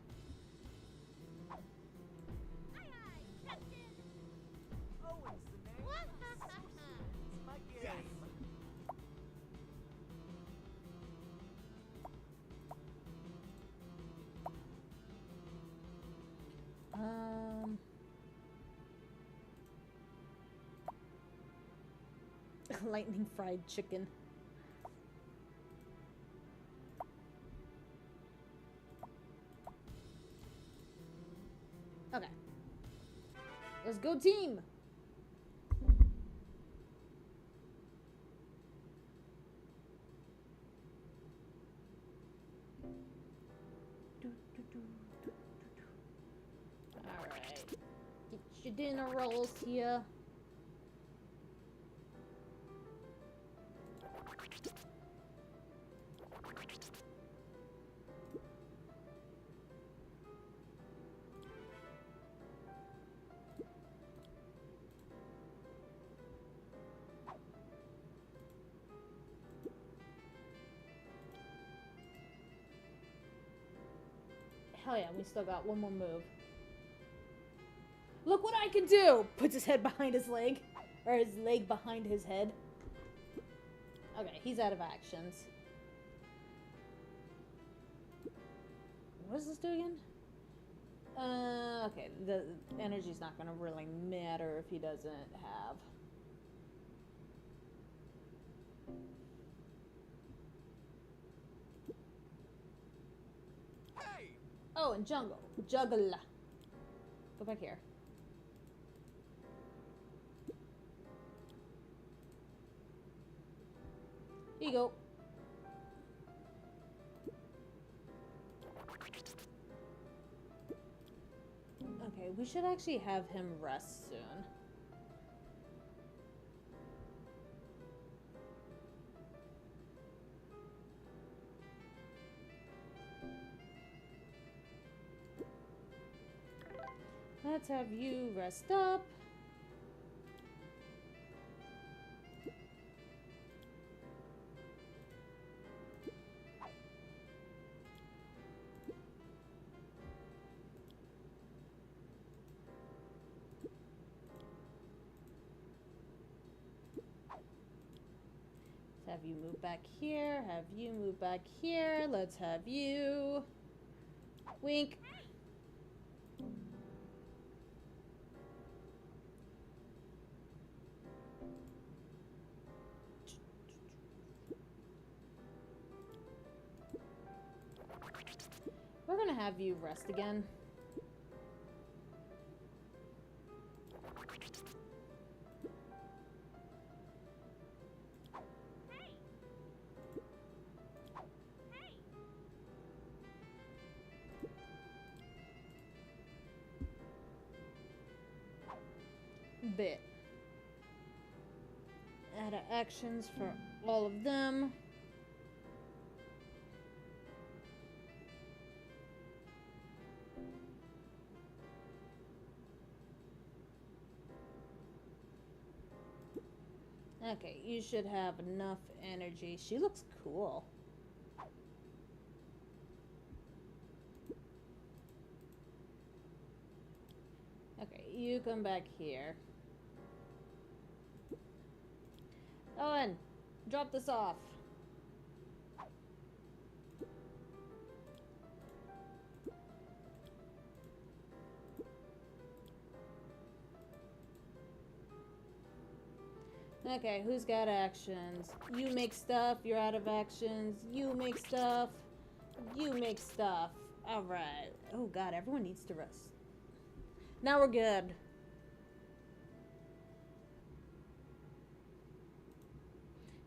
Owen's the name. It's my game. Lightning fried chicken. Okay. Let's go, team! Alright. Get your dinner rolls here. Hell yeah, we still got one more move. Look what I can do! Puts his head behind his leg. Or his leg behind his head. Okay, he's out of actions. What does this do again? Okay, the energy's not gonna really matter if he doesn't have. Oh, and jungle. Juggle. Go back here. Here you go. Okay, we should actually have him rest soon. Let's have you rest up. Let's have you move back here. Have you move back here. Let's have you wink. We're gonna have you rest again. Bit. Add actions for all of them. Okay, you should have enough energy. She looks cool. Okay, you come back here. Owen, drop this off. Okay, who's got actions? You make stuff, you're out of actions. You make stuff, you make stuff. Alright. Oh god, everyone needs to rest. Now we're good.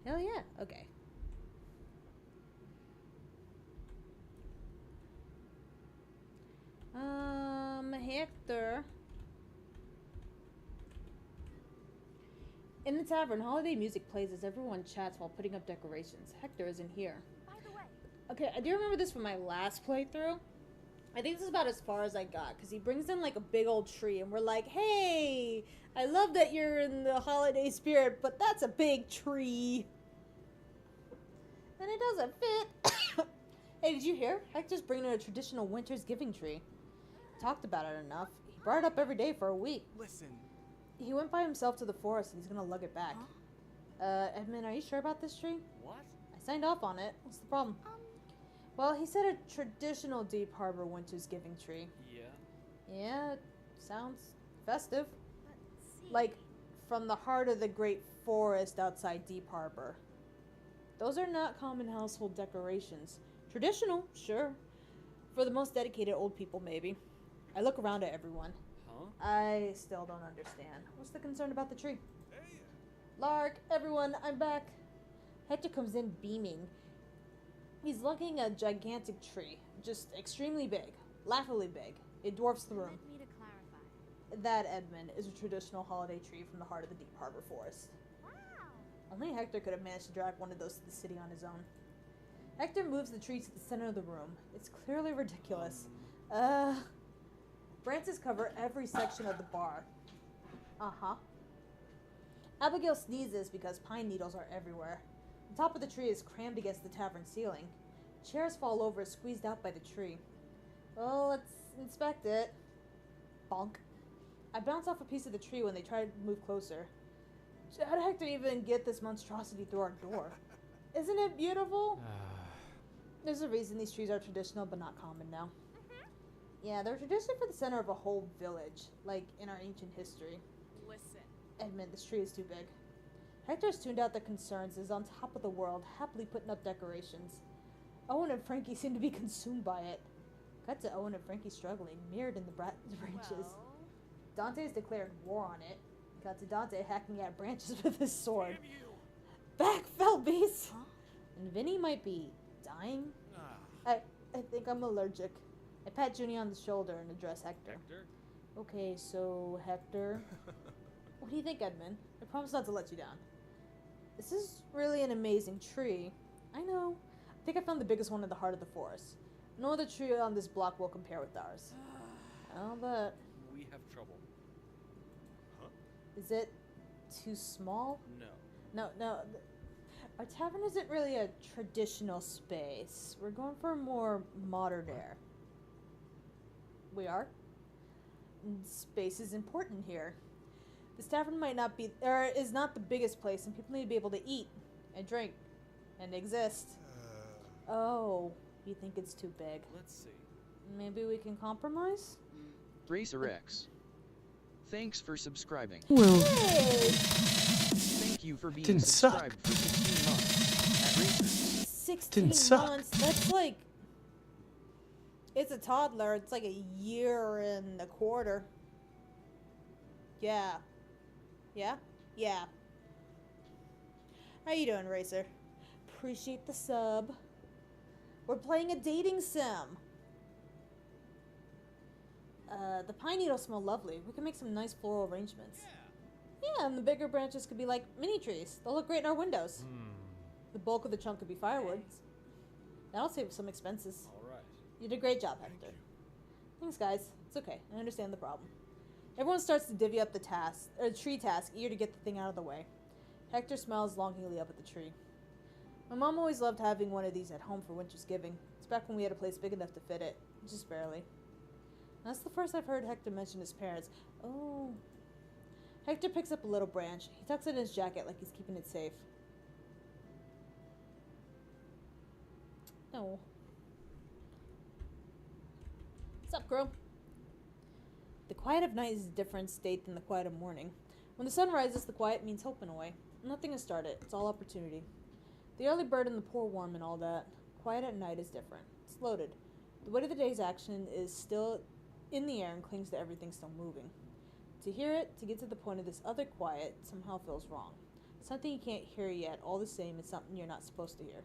Hell yeah, okay. Hector. In the tavern, holiday music plays as everyone chats while putting up decorations. Hector isn't here. By the way, Okay, I do remember this from my last playthrough. I think this is about as far as I got, because he brings in like a big old tree, and we're like, hey, I love that you're in the holiday spirit, but that's a big tree. And it doesn't fit. Hey, did you hear? Hector's bringing in a traditional winter's giving tree. Talked about it enough. He brought it up every day for a week. Listen. He went by himself to the forest, and he's gonna lug it back. Edmund, are you sure about this tree? What? I signed off on it. What's the problem? Well, he said a traditional Deep Harbor winter's giving tree. Yeah. Yeah, it sounds festive. let's see. Like, from the heart of the great forest outside Deep Harbor. Those are not common household decorations. Traditional, sure. For the most dedicated old people, maybe. I look around at everyone. Huh? I still don't understand. What's the concern about the tree? Lark, everyone, I'm back. Hector comes in beaming. He's lugging a gigantic tree. Just extremely big. Laughably big. It dwarfs the room. Like me to clarify. That, Edmund, is a traditional holiday tree from the heart of the Deep Harbor Forest. Wow. Only Hector could have managed to drag one of those to the city on his own. Hector moves the tree to the center of the room. It's clearly ridiculous. Branches cover every section of the bar. Uh-huh. Abigail sneezes because pine needles are everywhere. The top of the tree is crammed against the tavern ceiling. Chairs fall over, squeezed out by the tree. Well, let's inspect it. Bonk. I bounce off a piece of the tree when they try to move closer. How did Hector even get this monstrosity through our door? Isn't it beautiful? There's a reason these trees are traditional but not common now. Yeah, they're tradition for the center of a whole village, like in our ancient history. Listen. Edmund, this tree is too big. Hector's tuned out their concerns and is on top of the world, happily putting up decorations. Owen and Frankie seem to be consumed by it. Cut to Owen and Frankie struggling, mirrored in the branches. Well, Dante's declared war on it. Cut to Dante hacking at branches with his sword. Damn you! Back, fell beast! And Vinny might be dying. I think I'm allergic. I pat Junie on the shoulder and address Hector. Hector? Okay, so Hector, what do you think, Edmund? I promise not to let you down. This is really an amazing tree. I know. I think I found the biggest one in the heart of the forest. No other tree on this block will compare with ours. I'll bet. We have trouble. Is it too small? No. No. Our tavern isn't really a traditional space. We're going for more modern air. We are? Space is important here. This tavern might not be, or is not the biggest place, and people need to be able to eat and drink and exist. Oh, you think it's too big? Let's see. Maybe we can compromise? Racer X. Thanks for subscribing. Hey! Thank you for being Didn't suck. subscribed for 16 months. At Racer. 16 Didn't suck. months. That's like, it's a toddler. It's like a year and a quarter. Yeah. Yeah? Yeah. How you doing, Racer? Appreciate the sub. We're playing a dating sim. The pine needles smell lovely. We can make some nice floral arrangements. Yeah, and the bigger branches could be like mini trees. They'll look great in our windows. The bulk of the trunk could be firewood. That'll save some expenses. Alright. You did a great job, Hector. Thanks, guys. It's okay. I understand the problem. Everyone starts to divvy up the tree task, eager to get the thing out of the way. Hector smiles longingly up at the tree. My mom always loved having one of these at home for Winter's Giving. It's back when we had a place big enough to fit it. Just barely. That's the first I've heard Hector mention his parents. Oh. Hector picks up a little branch. He tucks it in his jacket like he's keeping it safe. No. What's up, girl? The quiet of night is a different state than the quiet of morning. When the sun rises, the quiet means hope in a way. Nothing has started. It's all opportunity. The early bird and the poor worm and all that. Quiet at night is different. It's loaded. The weight of the day's action is still in the air and clings to everything still moving. To hear it, to get to the point of this other quiet, somehow feels wrong. Something you can't hear yet, all the same, is something you're not supposed to hear.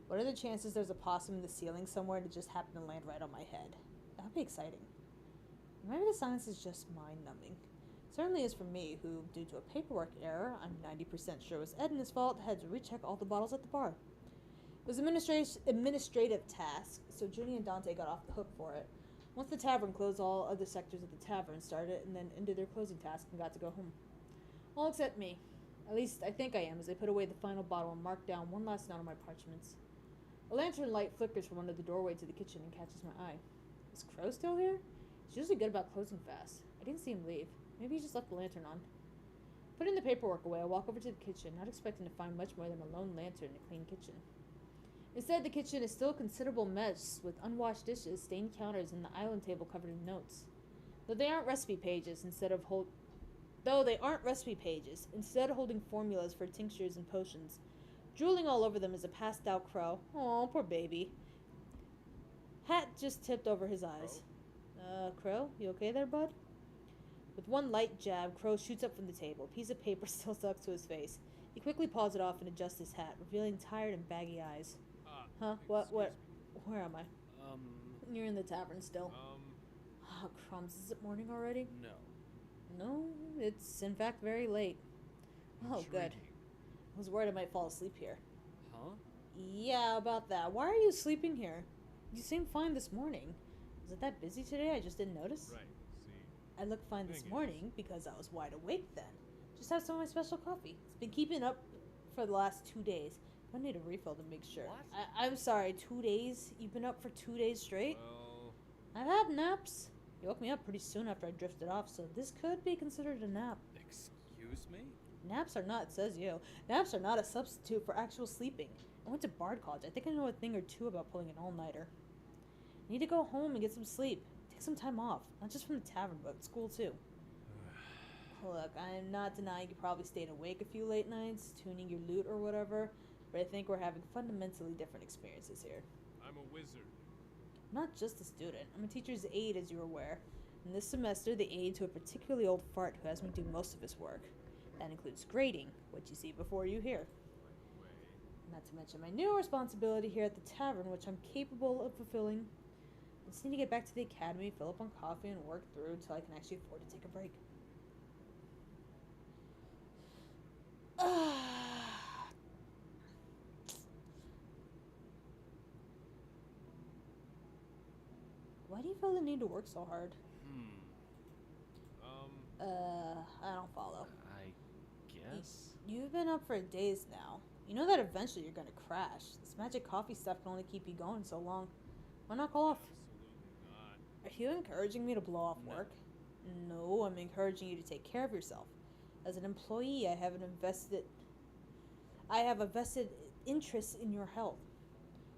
What are the chances there's a possum in the ceiling somewhere that just happened to land right on my head? That'd be exciting. Maybe the silence is just mind-numbing. It certainly is for me, who, due to a paperwork error I'm 90% sure was Edna's fault, had to recheck all the bottles at the bar. It was an administrative task, so Junie and Dante got off the hook for it. Once the tavern closed, all other sectors of the tavern started and then ended their closing task and got to go home. All except me. At least I think I am, as I put away the final bottle and mark down one last note on my parchments. A lantern light flickers from under the doorway to the kitchen and catches my eye. Is Crow still here? He's usually good about closing fast. I didn't see him leave. Maybe he just left the lantern on. Putting the paperwork away, I walk over to the kitchen, not expecting to find much more than a lone lantern in a clean kitchen. Instead, the kitchen is still a considerable mess, with unwashed dishes, stained counters, and the island table covered in notes. Though they aren't recipe pages, instead of though they aren't recipe pages, instead holding formulas for tinctures and potions. Drooling all over them is a passed out Crow. Oh, poor baby. Hat just tipped over his eyes. Crow, you okay there, bud? With one light jab, Crow shoots up from the table. A piece of paper still stuck to his face. He quickly paws it off and adjusts his hat, revealing tired and baggy eyes. Huh? What? Where am I? You're in the tavern still. Oh, crumbs. Is it morning already? No. No, it's in fact very late. Oh, good. Intriguing. I was worried I might fall asleep here. Huh? Yeah, about that. Why are you sleeping here? You seemed fine this morning. Was it that busy today? I just didn't notice. Right. See. I looked fine this Thing is- morning because I was wide awake then. Just had some of my special coffee. It's been keeping up for the last 2 days. I need a refill to make sure. What? I'm sorry, 2 days? You've been up for 2 days straight? Well, I've had naps. You woke me up pretty soon after I drifted off, so this could be considered a nap. Excuse me? Naps are not, says you. Naps are not a substitute for actual sleeping. I went to Bard College. I think I know a thing or two about pulling an all-nighter. I need to go home and get some sleep. Take some time off. Not just from the tavern, but school too. Look, I'm not denying you probably stayed awake a few late nights, tuning your lute or whatever, but I think we're having fundamentally different experiences here. I'm a wizard. I'm not just a student. I'm a teacher's aide, as you're aware. And this semester, the aide to a particularly old fart who has me do most of his work. That includes grading, what you see before you hear. Not to mention my new responsibility here at the tavern, which I'm capable of fulfilling. I just need to get back to the academy, fill up on coffee, and work through until I can actually afford to take a break. Why do you feel the need to work so hard? I don't follow. I guess. You've been up for days now. You know that eventually you're gonna crash. This magic coffee stuff can only keep you going so long. Why not call off? Absolutely not. Are you encouraging me to blow off No. work? No, I'm encouraging you to take care of yourself. As an employee, I have a vested interest in your health.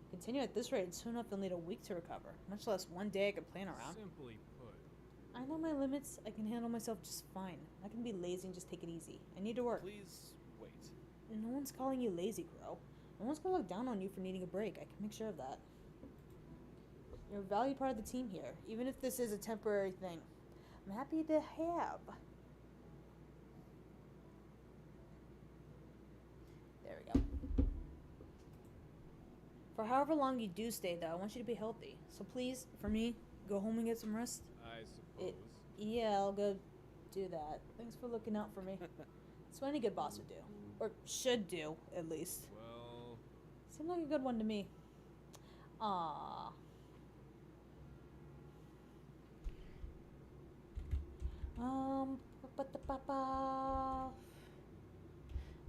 Continue at this rate, and soon enough you'll need a week to recover, much less one day I can plan around. Simply put, I know my limits. I can handle myself just fine. I can be lazy and just take it easy. I need to work. Please wait. No one's calling you lazy, Crow. No one's gonna look down on you for needing a break. I can make sure of that. You're a valued part of the team here, even if this is a temporary thing. I'm happy to have. There we go. For however long you do stay, though, I want you to be healthy. So please, for me, go home and get some rest. I suppose. Yeah, I'll go do that. Thanks for looking out for me. That's what any good boss would do. Or should do, at least. Well, Seemed like a good one to me. Aww. Ba-ba-da-ba-ba.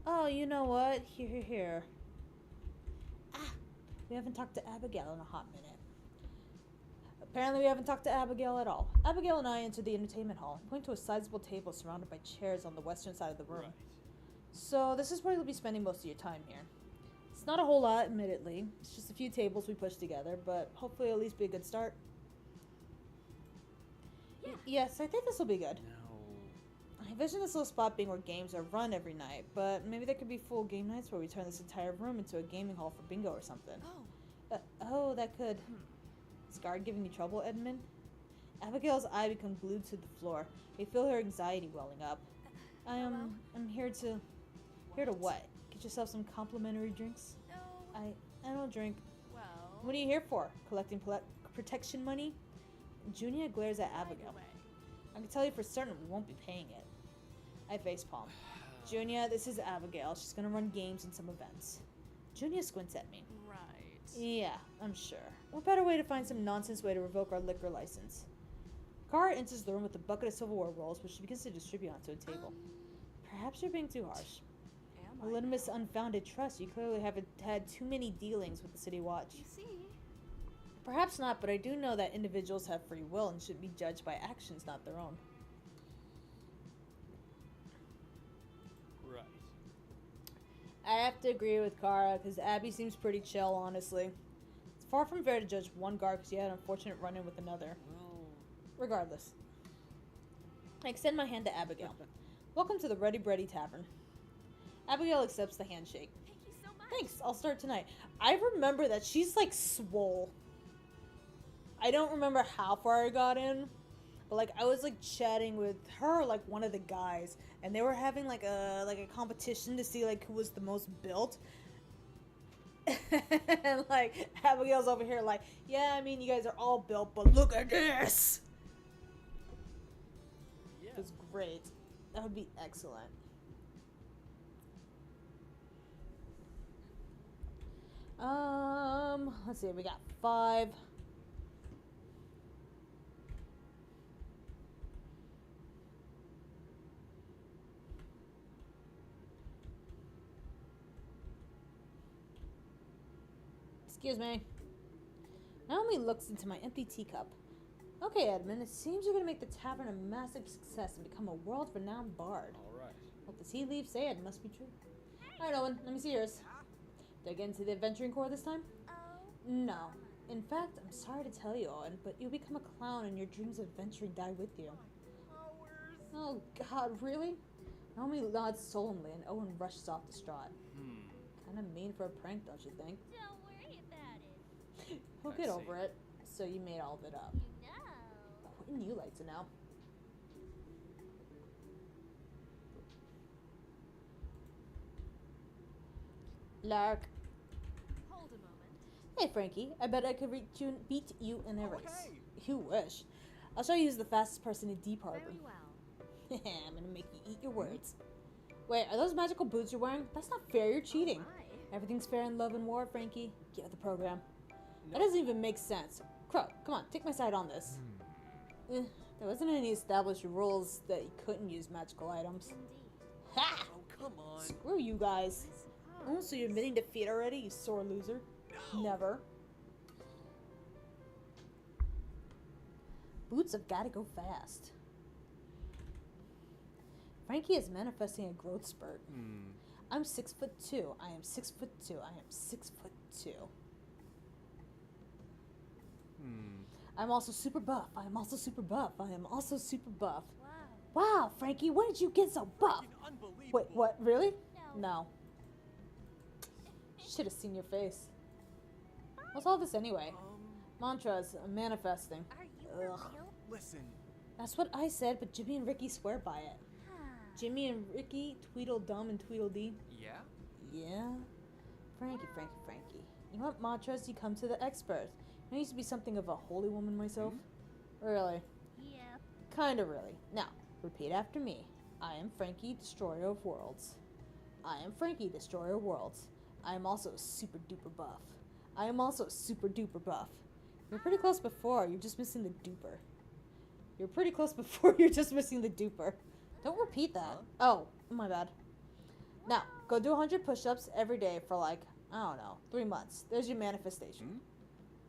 Oh, you know what? Here. Ah, we haven't talked to Abigail in a hot minute. Apparently we haven't talked to Abigail at all. Abigail and I entered the entertainment hall, point to a sizable table surrounded by chairs on the western side of the room. Right. So this is where you'll be spending most of your time here. It's not a whole lot, admittedly. It's just a few tables we pushed together, but hopefully it'll at least be a good start. Yes, I think this will be good. Now, I envision this little spot being where games are run every night, but maybe there could be full game nights where we turn this entire room into a gaming hall for bingo or something. Oh, that could. Is Guard giving you trouble, Edmund? Abigail's eye become glued to the floor. I feel her anxiety welling up. I'm here to what? Get yourself some complimentary drinks? No. I don't drink. Well. What are you here for? Collecting protection money? Junia glares at Abigail. Anyway. I can tell you for certain we won't be paying it. I facepalm. Junia, this is Abigail. She's gonna run games and some events. Junia squints at me. Right. Yeah, I'm sure. What better way to find some nonsense way to revoke our liquor license? Kara enters the room with a bucket of silverware rolls, which she begins to distribute onto a table. Perhaps you're being too harsh. Am I? Olympus unfounded trust. You clearly haven't had too many dealings with the City Watch. You see? Perhaps not, but I do know that individuals have free will and should be judged by actions, not their own. right. I have to agree with Kara, because Abby seems pretty chill, honestly. It's far from fair to judge one guard because he had an unfortunate run-in with another. Well, Regardless. I extend my hand to Abigail. Welcome to the Ready Bready Tavern. Abigail accepts the handshake. Thank you so much. Thanks, I'll start tonight. I remember that she's like swole. I don't remember how far I got in, but like I was like chatting with her, like one of the guys, and they were having like a competition to see like who was the most built. And like Abigail's over here like, yeah, I mean you guys are all built, but look at this. Yeah. It was great. That would be excellent. Let's see, we got 5. Excuse me. Naomi looks into my empty teacup. Okay, Edmund, it seems you're gonna make the tavern a massive success and become a world-renowned bard. All right. What the tea leaves say, it must be true. Alright, Owen, let me see yours. Did I get into the adventuring corps this time? Oh. No. In fact, I'm sorry to tell you, Owen, but you'll become a clown and your dreams of adventuring die with you. Oh, God, really? Naomi nods solemnly and Owen rushes off distraught. Kinda mean for a prank, don't you think? Don't worry about it. He'll I get see. over it. So you made all of it up. You know. Wouldn't you like to know? Lark. Hold a moment. Hey, Frankie. I bet I could beat you in a race. hey. You wish. I'll show you who's the fastest person in Deep Harbor. Very well. I'm gonna make you eat your words. Wait, are those magical boots you're wearing? That's not fair, you're cheating. My. Everything's fair in love and war, Frankie. Get with the program. That doesn't even make sense. Crow, come on, take my side on this. There wasn't any established rules that you couldn't use magical items. Indeed. Ha! Oh, come on. Screw you guys. Oh, so you're admitting defeat already, you sore loser? Never. Boots have gotta go fast. Frankie is manifesting a growth spurt. I'm 6'2". I am 6'2". I am 6'2". I'm also super buff. I am also super buff. I am also super buff. Wow. Wow, Frankie, when did you get so buff? Unbelievable. Wait, what? Really? No. No. Should have seen your face. What's all this anyway? Mantras, manifesting. Are you for Ugh. real? Listen. That's what I said, but Jimmy and Ricky swear by it. Jimmy and Ricky, Tweedledum and Tweedledee. Yeah? Yeah? Frankie. You want mantras, you come to the expert. I used to be something of a holy woman myself. Really? Yeah. Kinda really. Now, repeat after me. I am Frankie, Destroyer of Worlds. I am Frankie, Destroyer of Worlds. I am also super duper buff. I am also super duper buff. You're pretty close before, you're just missing the duper. You're pretty close before, you're just missing the duper. Don't repeat that. Oh, my bad. Now, go do 100 push-ups every day for like, I don't know, 3 months. There's your manifestation.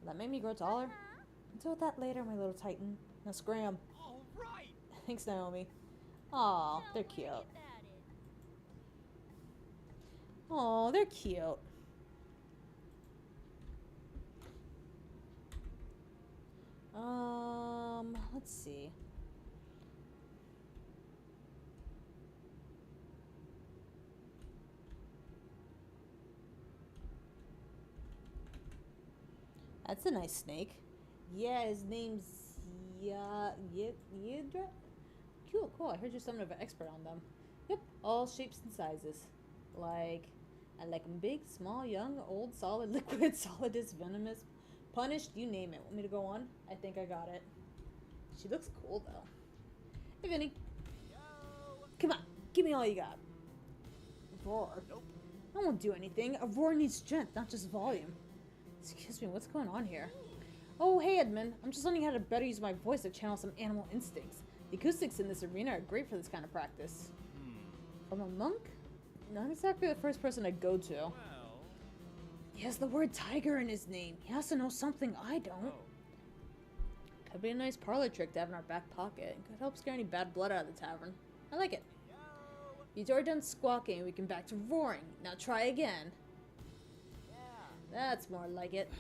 That made me grow taller. Deal with that later, my little titan. Now scram. All right. Thanks, Naomi. Aw, they're cute. About it. Aw, they're cute. Let's see. That's a nice snake. Yeah, his name's Yidra. Cool. I heard you're something of an expert on them. Yep, all shapes and sizes. Like, I like them big, small, young, old, solid, liquid, solidus, venomous, punished, you name it. Want me to go on? I think I got it. She looks cool, though. Hey, Vinny. Come on, give me all you got. Roar. Nope. I won't do anything. A roar needs strength, not just volume. Excuse me, what's going on here? Oh, hey, Edmund. I'm just learning how to better use my voice to channel some animal instincts. The acoustics in this arena are great for this kind of practice. From a monk? Not exactly the first person I'd go to. Well, He has the word tiger in his name. He has to know something I don't. Could be a nice parlor trick to have in our back pocket. Could help scare any bad blood out of the tavern. I like it. You're done squawking, we can back to roaring. Now try again. That's more like it.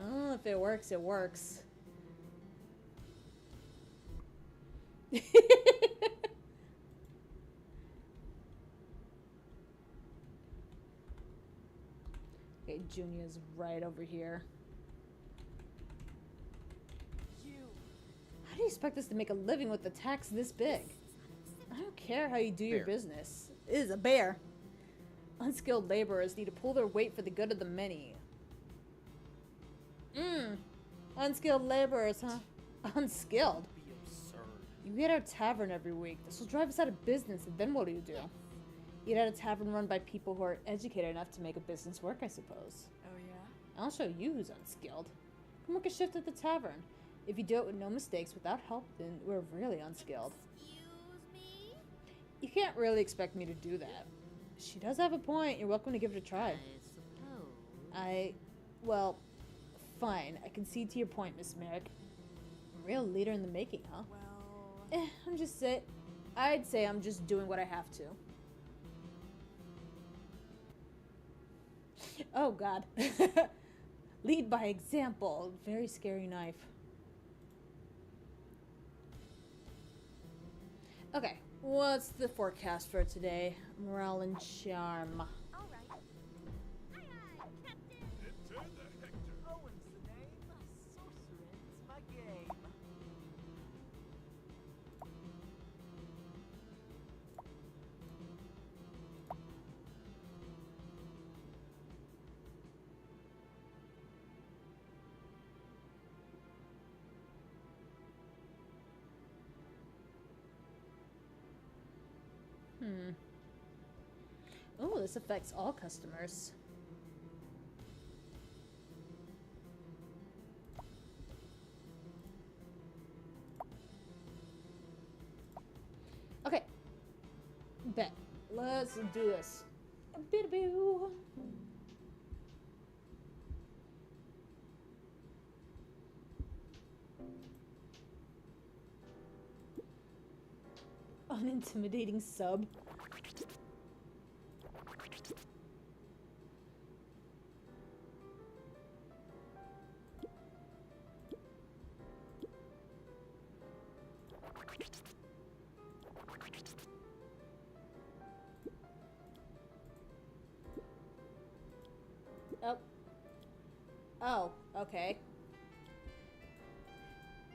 Oh, if it works, it works. Junior's right over here. How do you expect us to make a living with the tax this big? I don't care how you do your Bear. business. It is a bear. Unskilled laborers need to pull their weight for the good of the many. Unskilled laborers, huh? Unskilled? Be absurd. You eat at a tavern every week. This will drive us out of business, and then what do you do? Eat at a tavern run by people who are educated enough to make a business work, I suppose. Oh yeah? I'll show you who's unskilled. Come work a shift at the tavern. If you do it with no mistakes, without help, then we're really unskilled. Excuse me? You can't really expect me to do that. She does have a point. You're welcome to give it a try. suppose. Well, fine. I concede to your point, Miss Merrick. A real leader in the making, huh? Well, I'd say I'm just doing what I have to. Oh, God. Lead by example. Very scary knife. Okay, what's the forecast for today? Morale and charm. All right. Aye, aye, Captain. Owen's the name. Sorcering's my game. Oh, this affects all customers. Okay. Bet. Let's do this. Boo. Unintimidating sub. Oh, okay.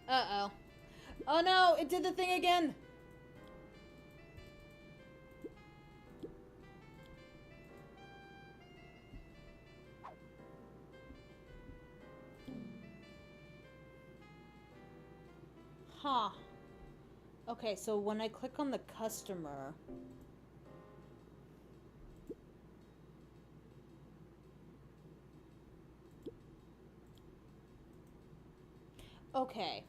Uh-oh. Oh no, it did the thing again! Huh. Okay, so when I click on the customer... Okay.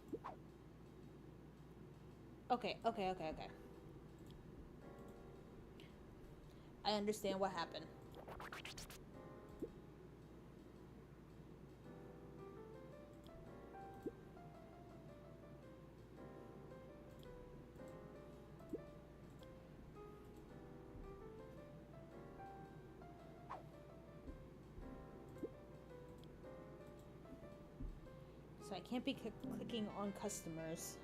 Okay. I understand what happened. So I can't be clicking on customers.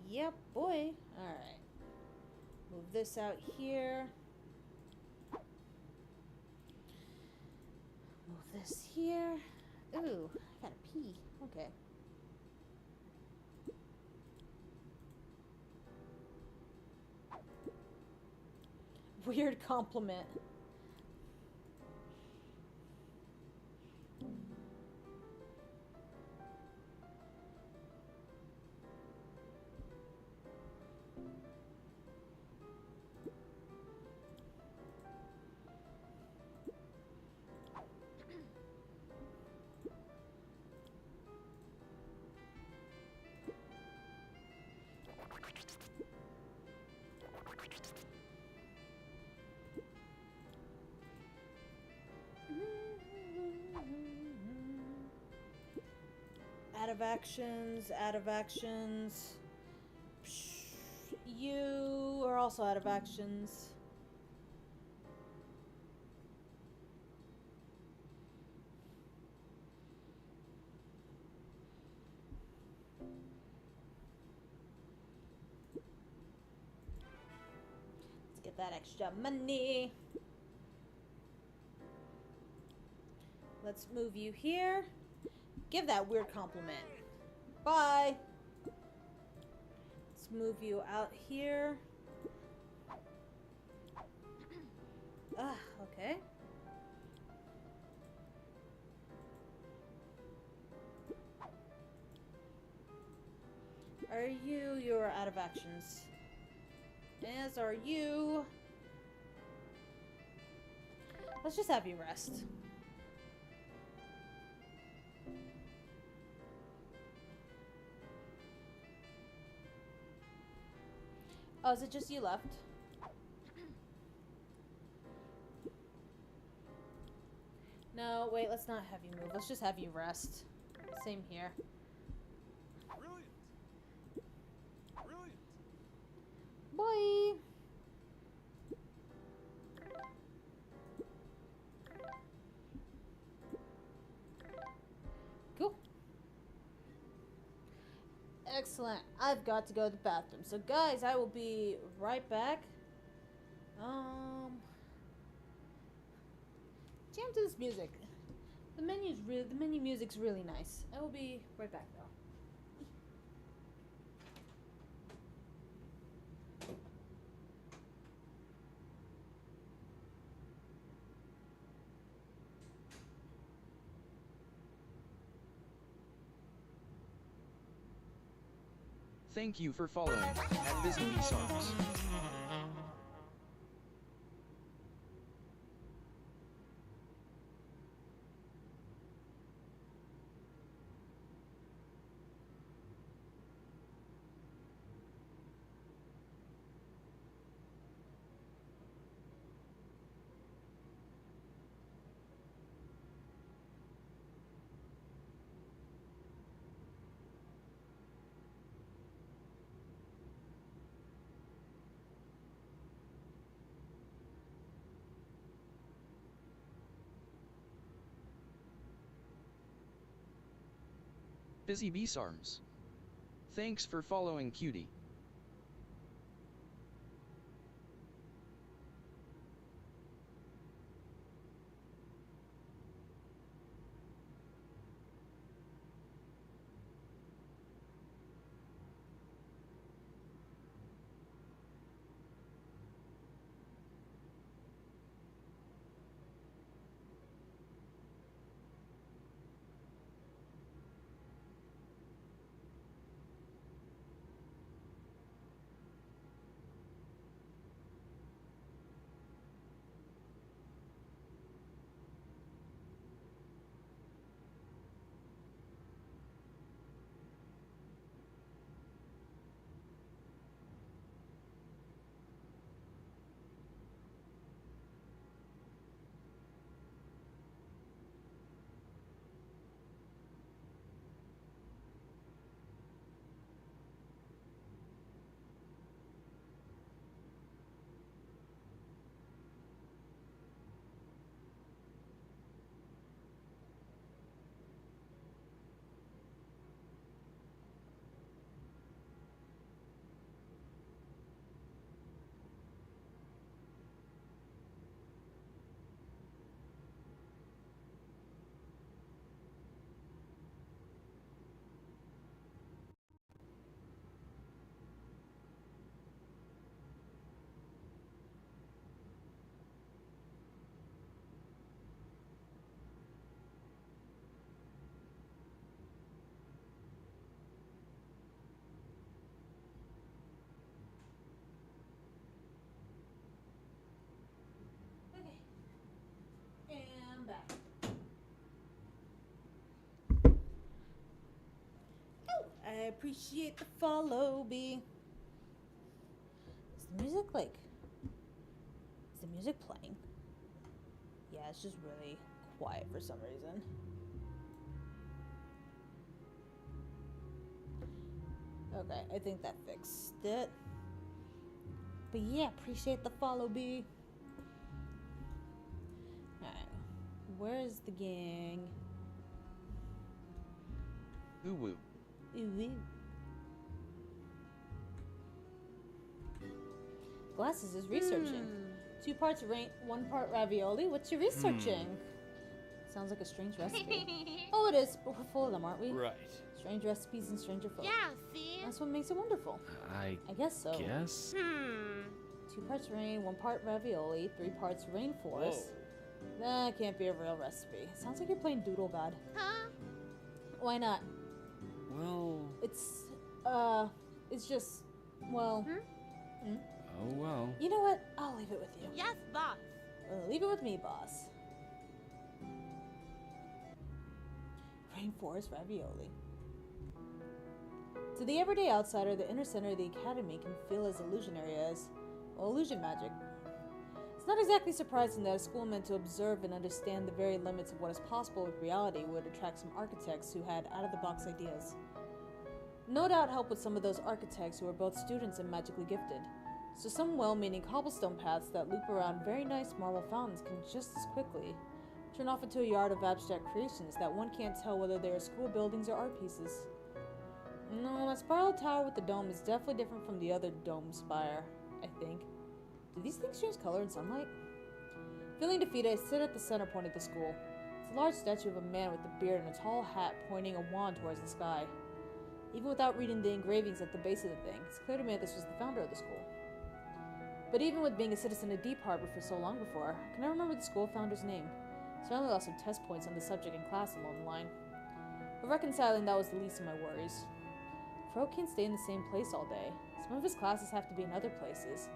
Yep, boy. Alright. Move this out here. Move this here. Ooh, I gotta pee. Okay. Weird compliment. Out of actions. You are also out of actions. that extra money. Let's move you here. Give that weird compliment. Bye. Let's move you out here. Ah, okay. Are you? You're out of actions. As are you. Let's just have you rest. Oh, is it just you left? No, wait, let's not have you move. Let's just have you rest. Same here. Brilliant. Brilliant. Bye. Cool. Excellent. I've got to go to the bathroom. So guys, I will be right back. Jam to this music. The menu music's really nice. I will be right back though. Thank you for following at Busy Bee Songs. Busy Bee Songs. Thanks for following, cutie. Okay. And back. Oh, I appreciate the follow, B. Is the music like... Is the music playing? Yeah, it's just really quiet for some reason. Okay, I think that fixed it. But yeah, appreciate the follow, B. Alright, where's the gang? Ooh woo. Ooh, ooh. glasses is researching. 2 parts rain, 1 part ravioli. What's you researching? Sounds like a strange recipe. Oh, it is, but we're full of them, aren't we? Right. Strange recipes and stranger folk. Yeah, see? That's what makes it wonderful. I I guess so. guess. 2 parts rain, 1 part ravioli, 3 parts rainforest. That can't be a real recipe. Sounds like you're playing Doodle Bad. Huh? Why not? Well. It's just, well... Oh well. You know what? I'll leave it with you. Yes, boss. Leave it with me, boss. Rainforest ravioli. To the everyday outsider, the inner center of the academy can feel as illusionary as, well, illusion magic. It's not exactly surprising that a school meant to observe and understand the very limits of what is possible with reality would attract some architects who had out-of-the-box ideas. No doubt help with some of those architects who are both students and magically gifted. So some well-meaning cobblestone paths that loop around very nice marble fountains can just as quickly turn off into a yard of abstract creations that one can't tell whether they are school buildings or art pieces. No, that spiral tower with the dome is definitely different from the other dome spire, I think. Do these things change color in sunlight? Feeling defeated, I sit at the center point of the school. It's a large statue of a man with a beard and a tall hat pointing a wand towards the sky. Even without reading the engravings at the base of the thing, it's clear to me that this was the founder of the school. But even with being a citizen of Deep Harbor for so long before, can I remember the school founder's name? Certainly lost some test points on the subject in class along the line. But reconciling that was the least of my worries. Crow can't stay in the same place all day. Some of his classes have to be in other places.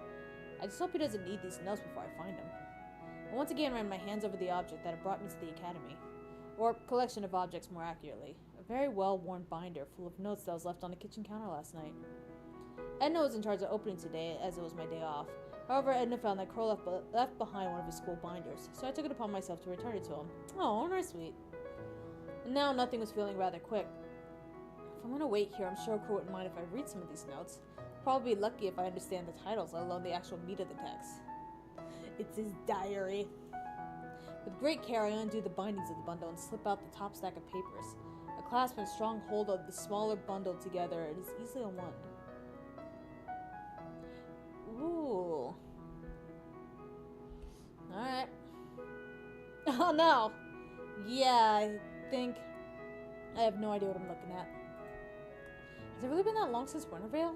I just hope he doesn't need these notes before I find him. I once again ran my hands over the object that had brought me to the academy. Or collection of objects, more accurately. A very well-worn binder full of notes that was left on the kitchen counter last night. Edna was in charge of opening today, as it was my day off. However, Edna found that Crow left behind one of his school binders, so I took it upon myself to return it to him. Oh, very sweet. And now nothing was feeling rather quick. If I'm gonna wait here, I'm sure Crow wouldn't mind if I read some of these notes. Probably be lucky if I understand the titles, let alone the actual meat of the text. It's his diary. With great care, I undo the bindings of the bundle and slip out the top stack of papers. A clasp and strong hold of the smaller bundle together, it is easily unwound. Ooh. Alright. Oh no! Yeah, I think... I have no idea what I'm looking at. Has it really been that long since Wintervale?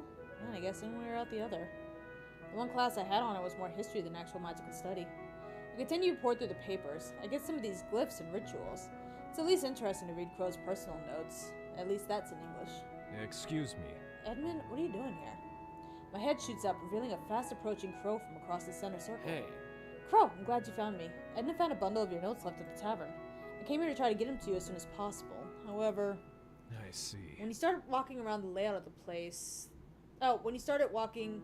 Yeah, I guess one way or out the other. The one class I had on it was more history than actual magical study. I continue to pour through the papers. I get some of these glyphs and rituals. It's at least interesting to read Crow's personal notes. At least that's in English. Excuse me. Edmund, what are you doing here? My head shoots up, revealing a fast-approaching Crow from across the center circle. Hey. Crow, I'm glad you found me. Edna found a bundle of your notes left at the tavern. I came here to try to get them to you as soon as possible. However, I see. when you started walking around the layout of the place... when you started walking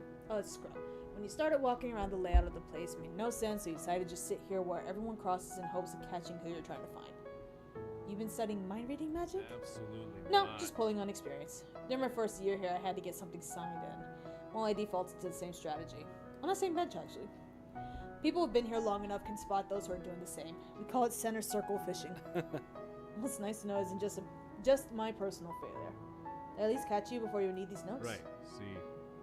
around the layout of the place, it made no sense, so you decided to just sit here where everyone crosses in hopes of catching who you're trying to find. You've been studying mind-reading magic? Absolutely No, not. just pulling on experience. During my first year here, I had to get something signed in. Well, I defaulted to the same strategy. On the same bench, actually. People who've been here long enough can spot those who are doing the same. We call it center circle fishing. What's nice to know isn't just my personal failure. Did I at least catch you before you need these notes? Right. See.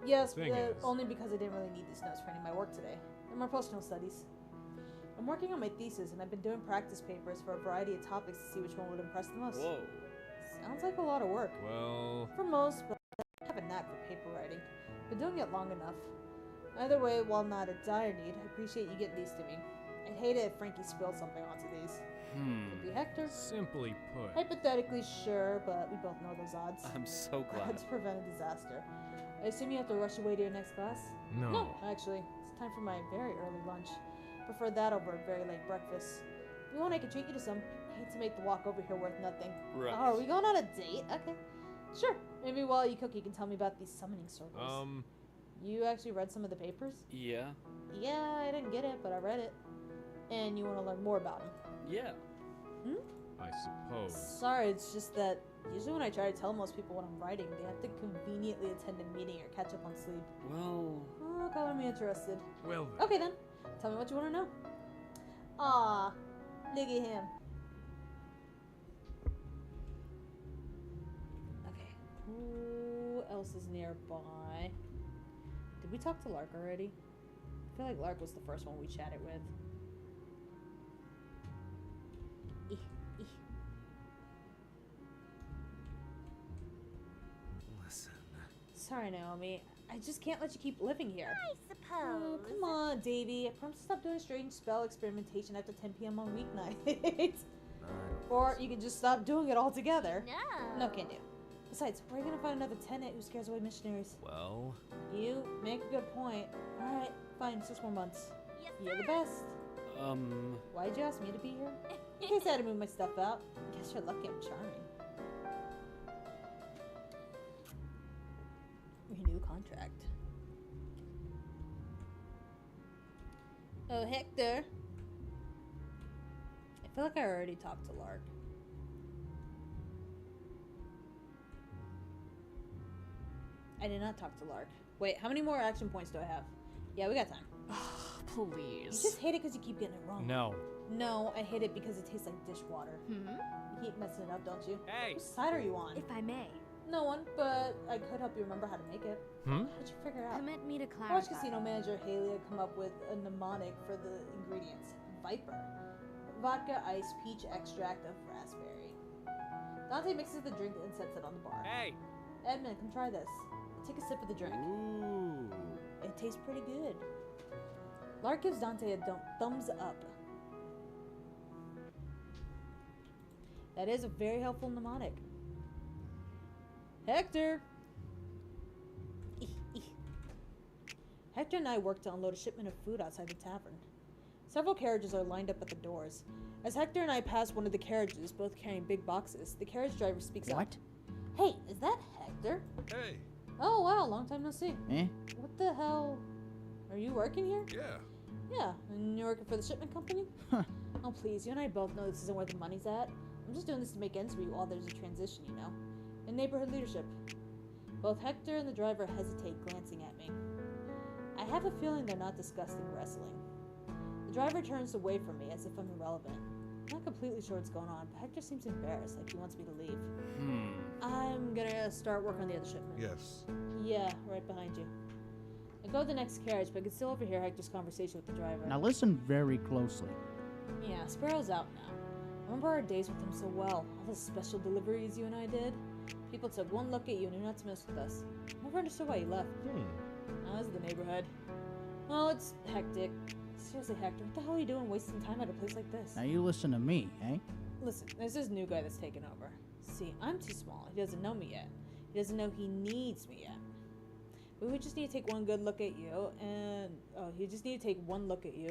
Yes, The thing is- only because I didn't really need these notes for any of my work today. They're my personal studies. I'm working on my thesis, and I've been doing practice papers for a variety of topics to see which one would impress the most. Whoa. Sounds like a lot of work. Well, For most, but I have a knack for paper writing. Been doing it long enough. Either way, while not a dire need, I appreciate you getting these to me. I'd hate it if Frankie spilled something onto these. Could be Hector. simply put. Hypothetically, sure, but we both know those odds. I'm so glad. Let's prevent a disaster. I assume you have to rush away to your next class? No. Actually. It's time for my very early lunch. Prefer that over a very late breakfast. If you want, I can treat you to some. I hate to make the walk over here worth nothing. Right. Oh, are we going on a date? Okay. Sure. Maybe while you cook, you can tell me about these summoning circles. You actually read some of the papers? Yeah. Yeah, I didn't get it, but I read it. And you want to learn more about them? Yeah. I suppose. Sorry, it's just that usually when I try to tell most people what I'm writing, they have to conveniently attend a meeting or catch up on sleep. Well. Oh, color me interested. Well then. Okay then, tell me what you want to know. Ah, look at him. Okay, who else is nearby? Did we talk to Lark already? I feel like Lark was the first one we chatted with. Listen. Sorry, Naomi. I just can't let you keep living here. I suppose. Oh, come on, Davy. I promise to stop doing strange spell experimentation after 10 p.m. on weeknights. Or you can just stop doing it altogether. No. No, can't do. Besides, where are you gonna find another tenant who scares away missionaries? Well, You make a good point. Alright, fine, 6 more months. Yes, You're the sir. best. um, Why'd you ask me to be here? In case I had to move my stuff out. Guess you're lucky I'm charming. Renew contract. Oh, Hector. I feel like I already talked to Lark. I did not talk to Lark. Wait, how many more action points do I have? Yeah, we got time. You Please. just hate it because you keep getting it wrong. No. No, I hate it because it tastes like dishwater. Hmm? You keep messing it up, don't you? Hey. Whose side are you on? If I may, No one, but I could help you remember how to make it. Hmm? How'd you figure it out? permit me to I clarify. watched Casino Manager Halia come up with a mnemonic for the ingredients. Viper. Vodka, ice, peach extract of raspberry. Dante mixes the drink and sets it on the bar. Hey. Edmund, come try this. Take a sip of the drink. ooh. It tastes pretty good. Lark gives Dante a thumbs up. That is a very helpful mnemonic. Hector! Hector and I worked to unload a shipment of food outside the tavern. Several carriages are lined up at the doors. As Hector and I pass one of the carriages, both carrying big boxes, the carriage driver speaks up. What? Hey, is that Hector? Hey. Oh wow, long time no see. Eh? What the hell? Are you working here? Yeah. Yeah, and you're working for the shipment company? Huh. Oh please, you and I both know this isn't where the money's at. I'm just doing this to make ends meet while there's a transition, you know. In neighborhood leadership. Both Hector and the driver hesitate, glancing at me. I have a feeling they're not discussing wrestling. The driver turns away from me as if I'm irrelevant. I'm not completely sure what's going on, but Hector seems embarrassed, like he wants me to leave. I'm gonna start working on the other shipment. Yes. Yeah, right behind you. I go to the next carriage, but I can still overhear Hector's conversation with the driver. Now listen very closely. Yeah, Sparrow's out now. I remember our days with him so well. All the special deliveries you and I did. People took one look at you and knew not to mess with us. Never understood why you left. Now this is the neighborhood. Well, it's hectic. Seriously, Hector, what the hell are you doing wasting time at a place like this? Now you listen to me, eh? Listen, there's this new guy that's taken over. See, I'm too small. He doesn't know me yet. He doesn't know he needs me yet. We would just need to take one good look at you, and he just need to take one look at you,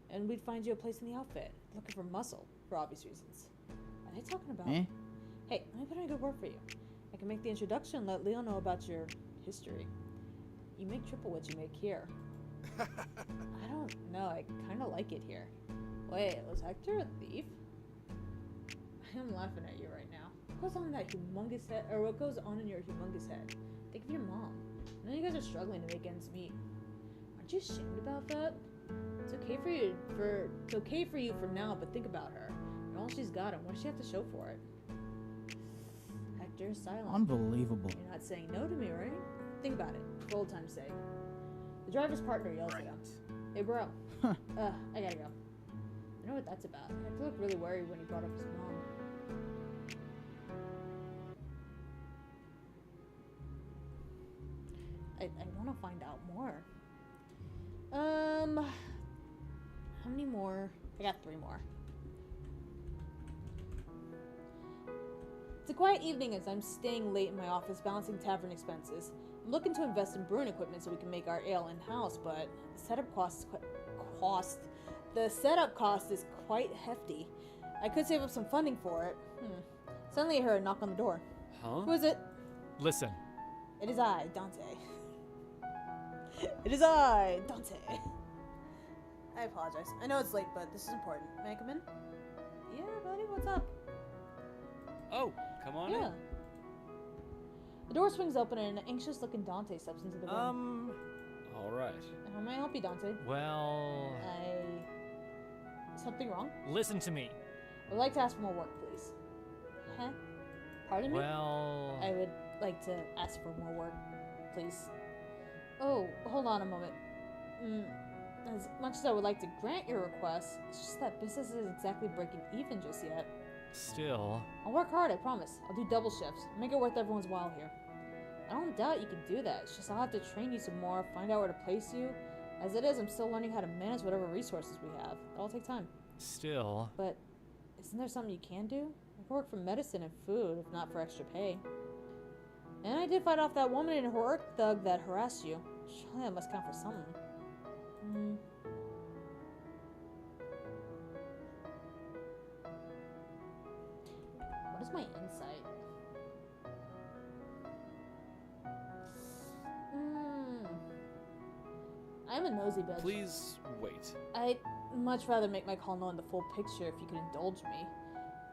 and we'd find you a place in the outfit. Looking for muscle, for obvious reasons. Are they talking about? Eh? Hey, let me put in a good word for you. I can make the introduction and let Leo know about your history. You make triple what you make here. I don't know. I kind of like it here. Wait, was Hector a thief? I am laughing at you right now. What goes on in that humongous head, or what goes on in your humongous head? Think of your mom. I know you guys are struggling to make ends meet. Aren't you ashamed about that? It's okay for you for now, but think about her. And all she's got, and what does she have to show for it? Hector is silent. Unbelievable. You're not saying no to me, right? Think about it, for old time's sake. The driver's partner yells at him. Hey, bro. Huh. I gotta go. I know what that's about. Hector looked really worried when he brought up his mom. I want to find out more. How many more? I got 3 more. It's a quiet evening as I'm staying late in my office balancing tavern expenses. I'm looking to invest in brewing equipment so we can make our ale in-house, but the setup cost is quite hefty. I could save up some funding for it. Suddenly I heard a knock on the door. Huh? Who is it? Listen. It is I, Dante. It is I, Dante. I apologize. I know it's late, but this is important. May I come in? Yeah, buddy, what's up? Oh, come on Yeah. The door swings open and an anxious-looking Dante steps into the room. in. All right. How may I help you, Dante? Well. Something wrong? Listen to me. I would like to ask for more work, please. Huh? Pardon me? Well. I would like to ask for more work, please. Oh, hold on a moment. as much as I would like to grant your request, it's just that business isn't exactly breaking even just yet. Still. I'll work hard, I promise. I'll do double shifts. Make it worth everyone's while here. I don't doubt you can do that. It's just I'll have to train you some more, find out where to place you. As it is, I'm still learning how to manage whatever resources we have. That'll take time. Still. But isn't there something you can do? I can work for medicine and food, if not for extra pay. And I did fight off that woman and her orc thug that harassed you. Surely that must count for something. What is my insight? I'm a nosy bitch. Please wait. I'd much rather make my call knowing the full picture if you could indulge me.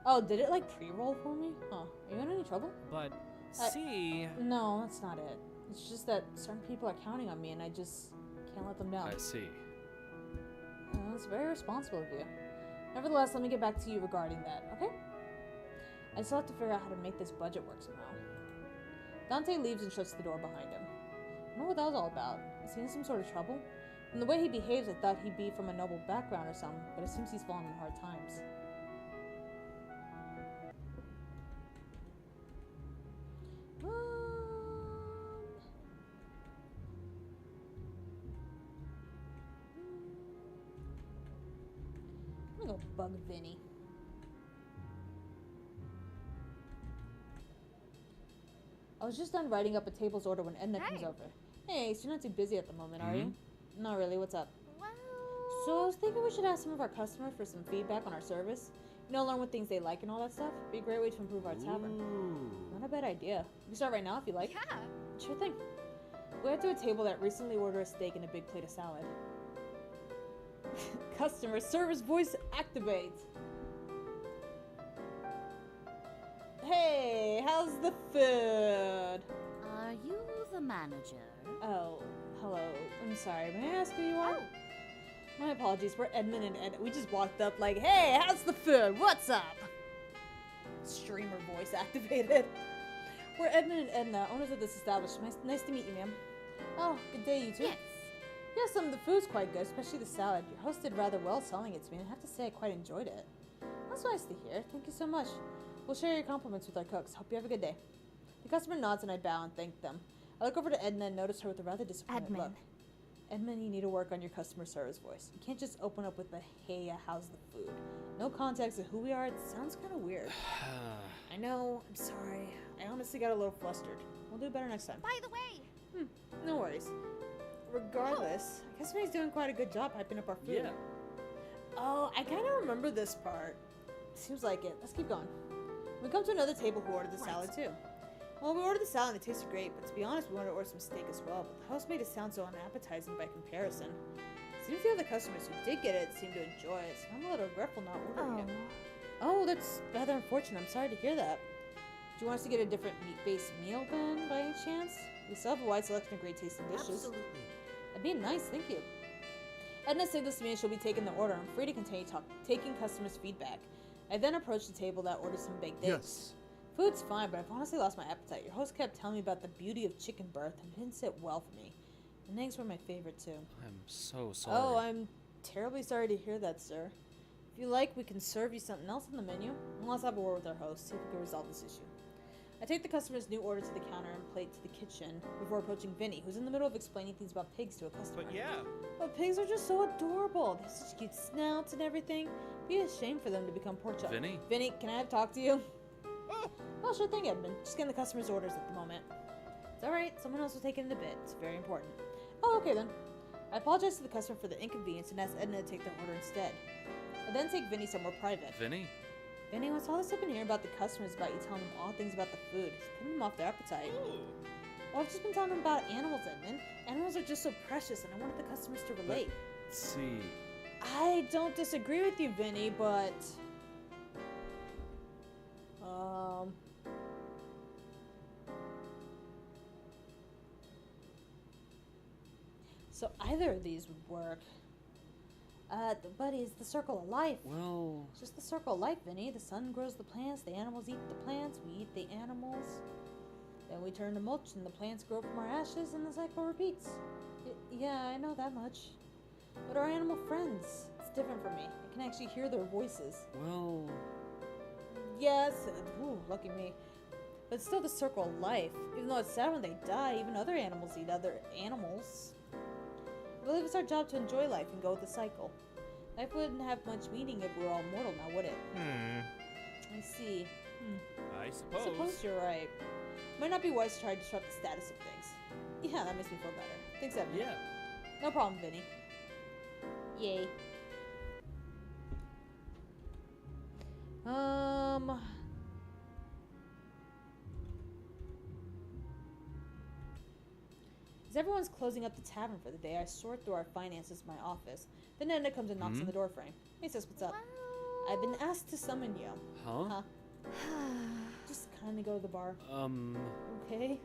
Oh, did it like pre-roll for me? Huh. Are you in any trouble? But see. No, that's not it. It's just that certain people are counting on me and I just can't let them down. I see. That's very responsible of you. Nevertheless, let me get back to you regarding that, okay? I still have to figure out how to make this budget work somehow. Dante leaves and shuts the door behind him. I don't know what that was all about. Is he in some sort of trouble? From the way he behaves, I thought he'd be from a noble background or something, but it seems he's fallen on hard times. I'm gonna go bug Vinny. I was just done writing up a table's order when Edna comes over. Hey, so you're not too busy at the moment, are you? Not really, what's up? Well, So I was thinking we should ask some of our customers for some feedback on our service. You know, learn what things they like and all that stuff. Be a great way to improve our tavern. Ooh. Not a bad idea. We can start right now if you like. yeah. Sure thing. We went to a table that recently ordered a steak and a big plate of salad. Customer service voice activate. Hey, how's the food? Are you the manager? Oh, hello. I'm sorry. May I ask who you are? Oh. My apologies. We're Edmund and Ed. We just walked up like, hey, how's the food? What's up? Streamer voice activated. We're Edmund and Edna, owners of this establishment. Nice to meet you, ma'am. Oh, good day, you two. Yes. Yeah, some of the food's quite good, especially the salad. Your host did rather well selling it to me, and I have to say I quite enjoyed it. That's nice to hear. Thank you so much. We'll share your compliments with our cooks. Hope you have a good day. The customer nods and I bow and thank them. I look over to Edna and notice her with a rather disappointed look. Edmund, you need to work on your customer service voice. You can't just open up with a, hey, how's the food? No context of who we are. It sounds kind of weird. I know. I'm sorry. I honestly got a little flustered. We'll do better next time. By the way, No worries. Regardless, I guess he's doing quite a good job hyping up our food. Yeah. Oh, I kind of remember this part. Seems like it. Let's keep going. We come to another table who ordered the salad too. Well, we ordered the salad and it tasted great, but to be honest, we wanted to order some steak as well, but the host made it sound so unappetizing by comparison. Seems the other customers who did get it seemed to enjoy it, so I'm a little regretful not ordering it. Oh, that's rather unfortunate. I'm sorry to hear that. Do you want us to get a different meat-based meal then, by any chance? We still have a wide selection of great tasting dishes. Absolutely. That'd be nice, thank you. Edna signals to me and she'll be taking the order. I'm free to continue taking customers' feedback. I then approached the table that ordered some baked eggs. Food's fine, but I've honestly lost my appetite. Your host kept telling me about the beauty of chicken birth, and it didn't sit well for me. And eggs were my favorite too. I'm so sorry. Oh, I'm terribly sorry to hear that, sir. If you like, we can serve you something else on the menu. And let's have a word with our host, see if we can resolve this issue. I take the customer's new order to the counter and plate to the kitchen before approaching Vinny, who's in the middle of explaining things about pigs to a customer. But yeah. But pigs are just so adorable. They have such cute snouts and everything. It'd be a shame for them to become pork chops. Vinny? Vinny, can I talk to you? Oh, sure thing, Edmund. Just getting the customer's orders at the moment. It's alright. Someone else will take it in a bit. It's very important. Oh, okay then. I apologize to the customer for the inconvenience and ask Edna to take their order instead. I then take Vinny somewhere private. Vinny? Vinny, what's all this I've been hearing about the customers about you telling them all things about the food? It's putting them off their appetite. Well, I've just been telling them about animals, Edmund. Animals are just so precious, and I wanted the customers to relate. Let's see. I don't disagree with you, Vinny, but... So either of these would work. Buddy, it's the circle of life. Well, It's just the circle of life, Vinny. The sun grows the plants, the animals eat the plants, we eat the animals. Then we turn to mulch and the plants grow from our ashes and the cycle repeats. Yeah, I know that much. But our animal friends, it's different for me. I can actually hear their voices. Well, Yes, ooh, lucky me. But it's still the circle of life. Even though it's sad when they die, even other animals eat other animals. I believe it's our job to enjoy life and go with the cycle. Life wouldn't have much meaning if we were all mortal now, would it? I see. I I suppose. suppose you're right. Might not be wise to try to disrupt the status of things. Yeah, that makes me feel better. Thanks, Evan. Yeah. No problem, Vinny. Yay. As everyone's closing up the tavern for the day, I sort through our finances in my office. Then Edna comes and knocks on the door frame. Hey, sis, what's up? I've been asked to summon you. Huh? Just kinda go to the bar. Okay. Okay.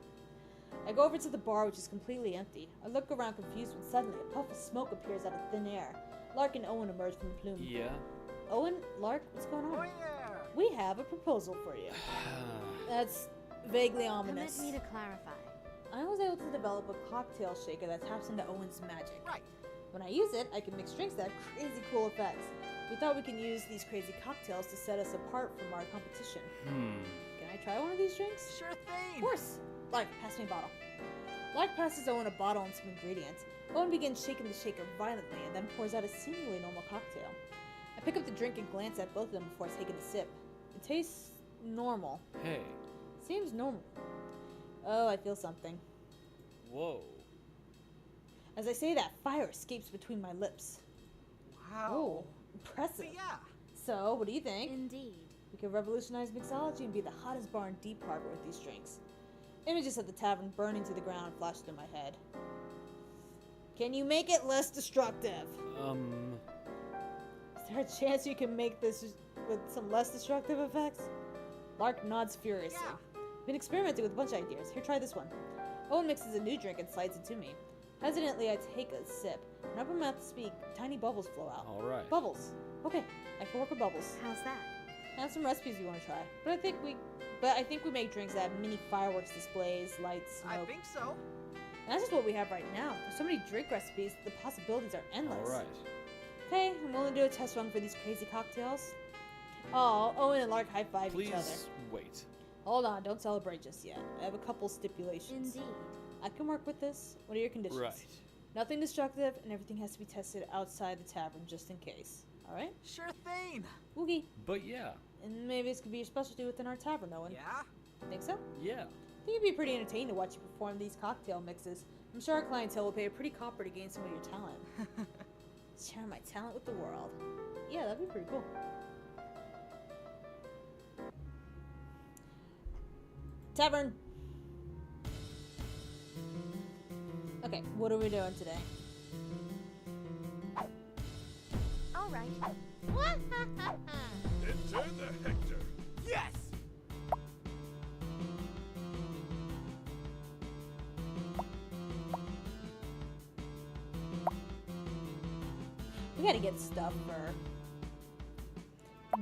I go over to the bar, which is completely empty. I look around confused when suddenly a puff of smoke appears out of thin air. Lark and Owen emerge from the plume. Yeah. Owen, Lark, what's going on? Oh yeah. We have a proposal for you. That's vaguely ominous. Permit me to clarify. I was able to develop a cocktail shaker that taps into Owen's magic. Right. When I use it, I can mix drinks that have crazy cool effects. We thought we can use these crazy cocktails to set us apart from our competition. Can I try one of these drinks? Sure thing. Of course. Lark, pass me a bottle. Lark passes Owen a bottle and some ingredients. Owen begins shaking the shaker violently and then pours out a seemingly normal cocktail. I pick up the drink and glance at both of them before taking a sip. It tastes normal. Hey. Seems normal. Oh, I feel something. Whoa. As I say that, fire escapes between my lips. Wow. Oh, impressive. But yeah. So, what do you think? Indeed. We could revolutionize mixology and be the hottest bar in Deep Harbor with these drinks. Images of the tavern burning to the ground flashed in my head. Can you make it less destructive? Is there a chance you can make this with some less destructive effects? Lark nods furiously. Yeah. Been experimenting with a bunch of ideas. Here, try this one. Owen mixes a new drink and slides it to me. Hesitantly, I take a sip. When I open my mouth to speak, tiny bubbles flow out. Alright. Bubbles. Okay, I can work with bubbles. How's that? I have some recipes you want to try, but I think we make drinks that have mini fireworks displays, lights, smoke. I think so. And that's just what we have right now. There's so many drink recipes, the possibilities are endless. Alright. Okay, I'm willing to do a test run for these crazy cocktails. Oh, Owen and Lark high-five each other. Please wait. Hold on, don't celebrate just yet. I have a couple stipulations. Indeed. I can work with this. What are your conditions? Right. Nothing destructive, and everything has to be tested outside the tavern just in case. Alright? Sure thing. Oogie. But yeah. And maybe this could be your specialty within our tavern, Owen. Yeah. Think so? Yeah. I think it'd be pretty entertaining to watch you perform these cocktail mixes. I'm sure our clientele will pay a pretty copper to gain some of your talent. Share my talent with the world. Yeah, that'd be pretty cool. Tavern! Okay, what are we doing today? All right. Enter the Hector. Yes. We gotta get stuff for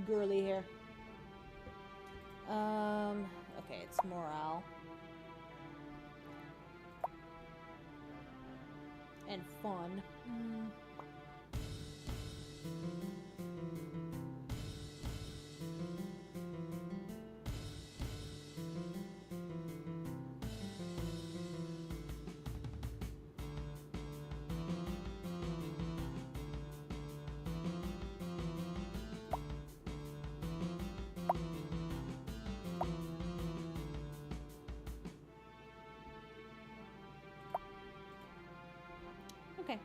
girly here. Okay, it's morale. And fun. Okay.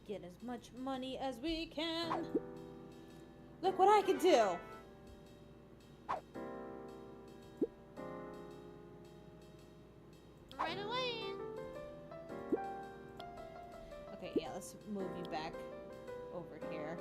get as much money as we can. Look what I can do. Right away. Okay, yeah, let's move you back over here.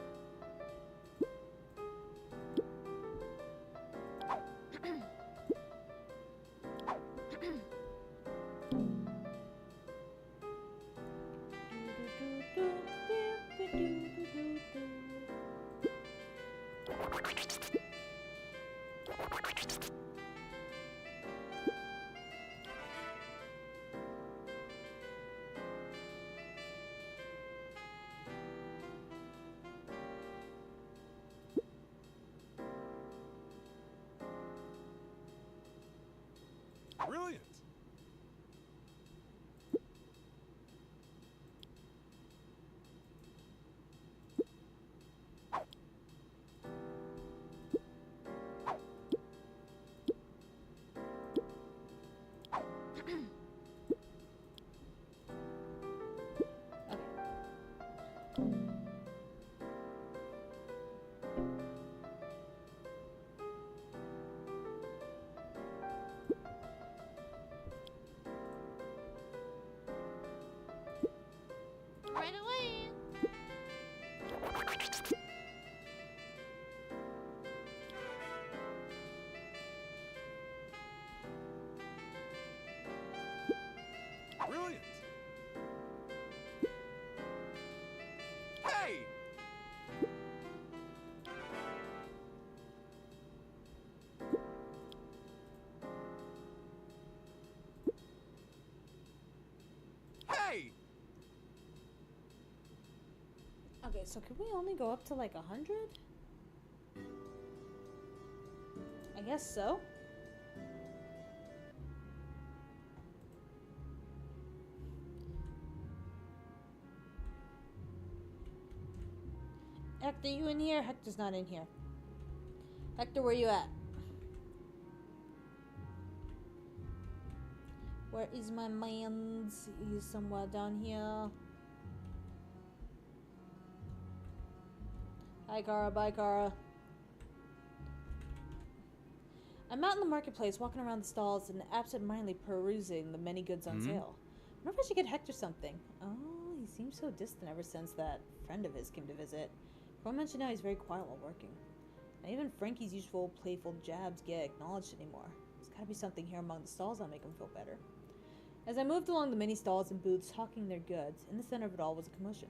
Brilliant. Right away. Brilliant. Hey! Hey! Okay, so can we only go up to like 100? I guess so. Hector, you in here? Hector's not in here. Hector, where you at? Where is my mans? He's somewhere down here. Hi, Kara. Bye, Kara. I'm out in the marketplace, walking around the stalls and absent-mindedly perusing the many goods on sale. I wonder if I should get Hector something. Oh, he seems so distant ever since that friend of his came to visit. For one mention now, he's very quiet while working. Not even Frankie's usual playful jabs get acknowledged anymore. There's gotta be something here among the stalls that'll make him feel better. As I moved along the many stalls and booths hawking their goods, in the center of it all was a commotion.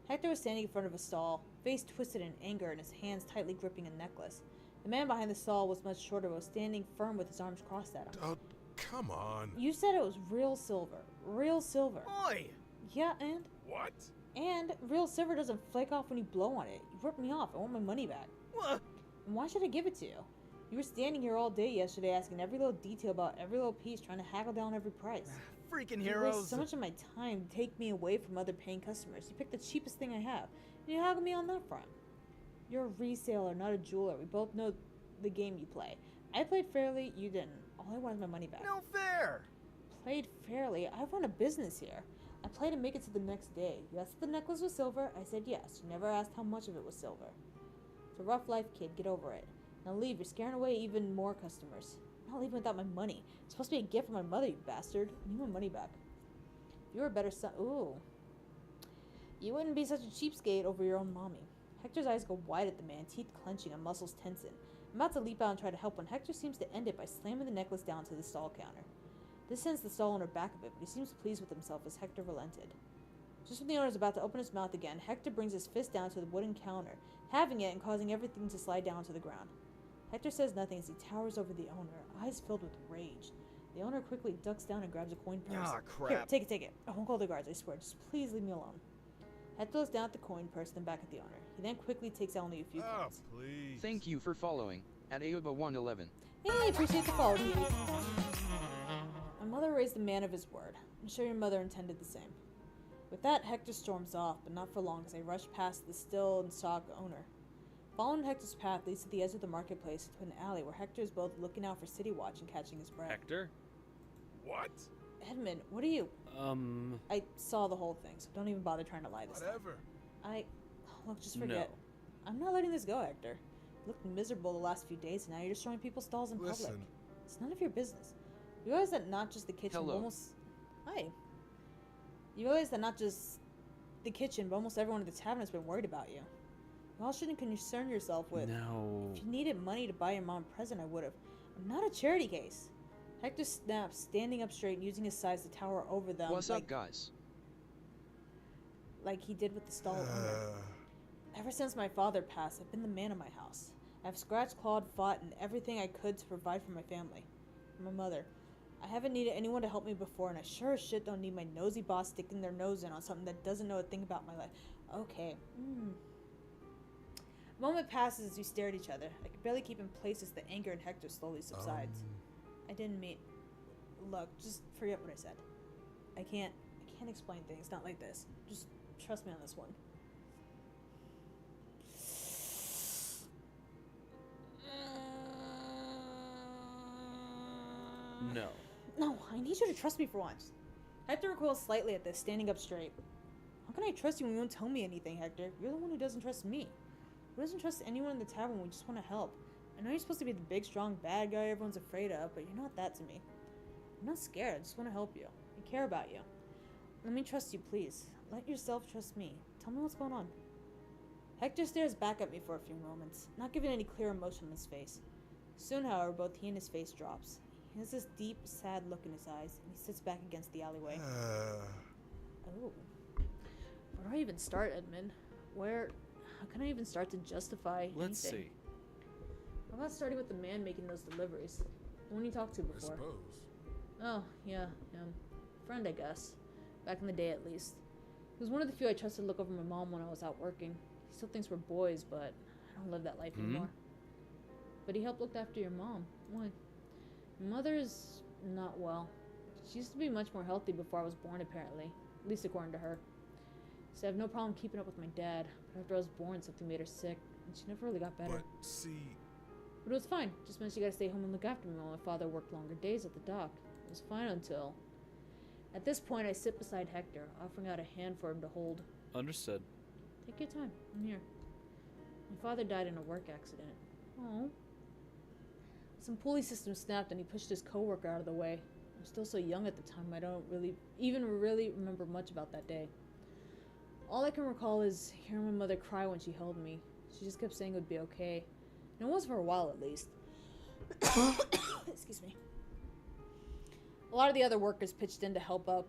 Hector was standing in front of a stall, face twisted in anger and his hands tightly gripping a necklace. The man behind the stall was much shorter, but was standing firm with his arms crossed at him. Oh, come on. You said it was real silver. Real silver. Oi! Yeah, and? What? And real silver doesn't flake off when you blow on it. You ripped me off. I want my money back. What? And why should I give it to you? You were standing here all day yesterday asking every little detail about every little piece, trying to haggle down every price. Freaking You heroes. waste so much of my time to take me away from other paying customers. You picked the cheapest thing I have, and you haggle me on that front. You're a reseller, not a jeweler. We both know the game you play. I played fairly, you didn't. All I want is my money back. No fair. Played fairly? I run a business here. I played to make it to the next day. You asked if the necklace was silver. I said yes. You never asked how much of it was silver. It's a rough life, kid. Get over it. Now leave. You're scaring away even more customers. I'm not leaving without my money. It's supposed to be a gift from my mother, you bastard. I need my money back. You were a better son. Ooh. You wouldn't be such a cheapskate over your own mommy. Hector's eyes go wide at the man, teeth clenching and muscles tensing. I'm about to leap out and try to help when Hector seems to end it by slamming the necklace down to the stall counter. This sends the stall owner back a bit, but he seems pleased with himself as Hector relented. Just when the owner is about to open his mouth again, Hector brings his fist down to the wooden counter, having it and causing everything to slide down to the ground. Hector says nothing as he towers over the owner, eyes filled with rage. The owner quickly ducks down and grabs a coin purse. Ah, Here, crap. take it. I won't call the guards, I swear. Just please leave me alone. Hector looks down at the coin purse, then back at the owner. He then quickly takes out only a few Oh, coins. please. Thank you for following, at Aoba111. Hey, appreciate the follow, Dee. My mother raised a man of his word. I'm sure your mother intended the same. With that, Hector storms off, but not for long as I rush past the still and shocked owner. Following Hector's path leads to the edge of the marketplace to an alley where Hector is both looking out for City Watch and catching his breath. Hector? What? Edmund, what are you? I saw the whole thing, so don't even bother trying to lie this time. Whatever. Look, just forget. No. I'm not letting this go, Hector. You looked miserable the last few days, and now you're destroying people's stalls in public. Listen. It's none of your business. You realize that not just the kitchen, but Hello. almost... Hi. You realize that not just the kitchen, but almost everyone at the tavern has been worried about you. You all shouldn't concern yourself with... No. If you needed money to buy your mom a present, I would have. I'm not a charity case. Hector snaps, standing up straight and using his size to tower over them. What's up, guys? Like he did with the stall owner. Ever since my father passed, I've been the man of my house. I've scratched, clawed, fought, and everything I could to provide for my family. For my mother. I haven't needed anyone to help me before, and I sure as shit don't need my nosy boss sticking their nose in on something that doesn't know a thing about my life. Okay. A moment passes as we stare at each other. I can barely keep in place as the anger in Hector slowly subsides. I didn't mean... Look, just forget what I said. I can't explain things, not like this. Just trust me on this one. No. No, I need you to trust me for once. Hector recoils slightly at this, standing up straight. How can I trust you when you won't tell me anything, Hector? You're the one who doesn't trust me. Who doesn't trust anyone in the tavern when we just want to help? I know you're supposed to be the big, strong, bad guy everyone's afraid of, but you're not that to me. I'm not scared, I just want to help you. I care about you. Let me trust you, please. Let yourself trust me. Tell me what's going on. Hector stares back at me for a few moments, not giving any clear emotion in his face. Soon, however, both he and his face drops. He has this deep, sad look in his eyes, and he sits back against the alleyway. Oh. Where do I even start, Edmund? How can I even start to justify Let's anything? see. How about starting with the man making those deliveries? The one you talked to I before. suppose. Oh, yeah, him. Friend, I guess. Back in the day, at least. He was one of the few I trusted to look over my mom when I was out working. He still thinks we're boys, but I don't live that life anymore. But he helped look after your mom. Why? My mother is not well. She used to be much more healthy before I was born, apparently. At least according to her. So I have no problem keeping up with my dad. But after I was born, something made her sick, and she never really got better. But see, But it was fine. Just meant she got to stay home and look after me while my father worked longer days at the dock. It was fine until... At this point, I sit beside Hector, offering out a hand for him to hold. Understood. Take your time. I'm here. My father died in a work accident. Oh. Some pulley system snapped and he pushed his coworker out of the way. I'm still so young at the time, I don't even really remember much about that day. All I can recall is hearing my mother cry when she held me. She just kept saying it would be okay. And it was for a while, at least. Excuse me. A lot of the other workers pitched in to help up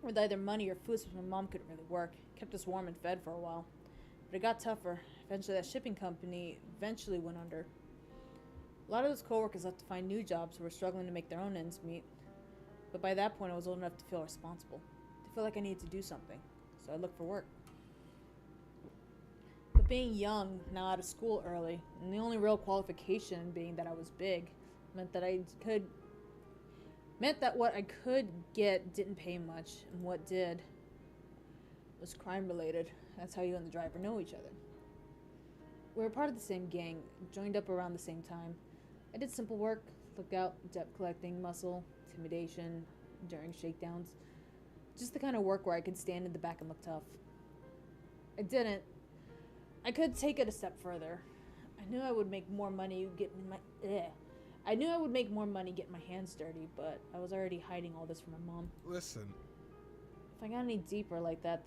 with either money or food since my mom couldn't really work. Kept us warm and fed for a while. But it got tougher. Eventually, that shipping company went under. A lot of those coworkers left to find new jobs who were struggling to make their own ends meet. But by that point, I was old enough to feel responsible. To feel like I needed to do something. So I looked for work. But being young, now out of school early, and the only real qualification being that I was big, meant that what I could get didn't pay much, and what did was crime related. That's how you and the driver know each other. We were part of the same gang, joined up around the same time. I did simple work, lookout, debt collecting, muscle, intimidation, during shakedowns. Just the kind of work where I could stand in the back and look tough. I didn't. I could take it a step further. I knew I would make more money getting my hands dirty, but I was already hiding all this from my mom. listen. If I got any deeper like that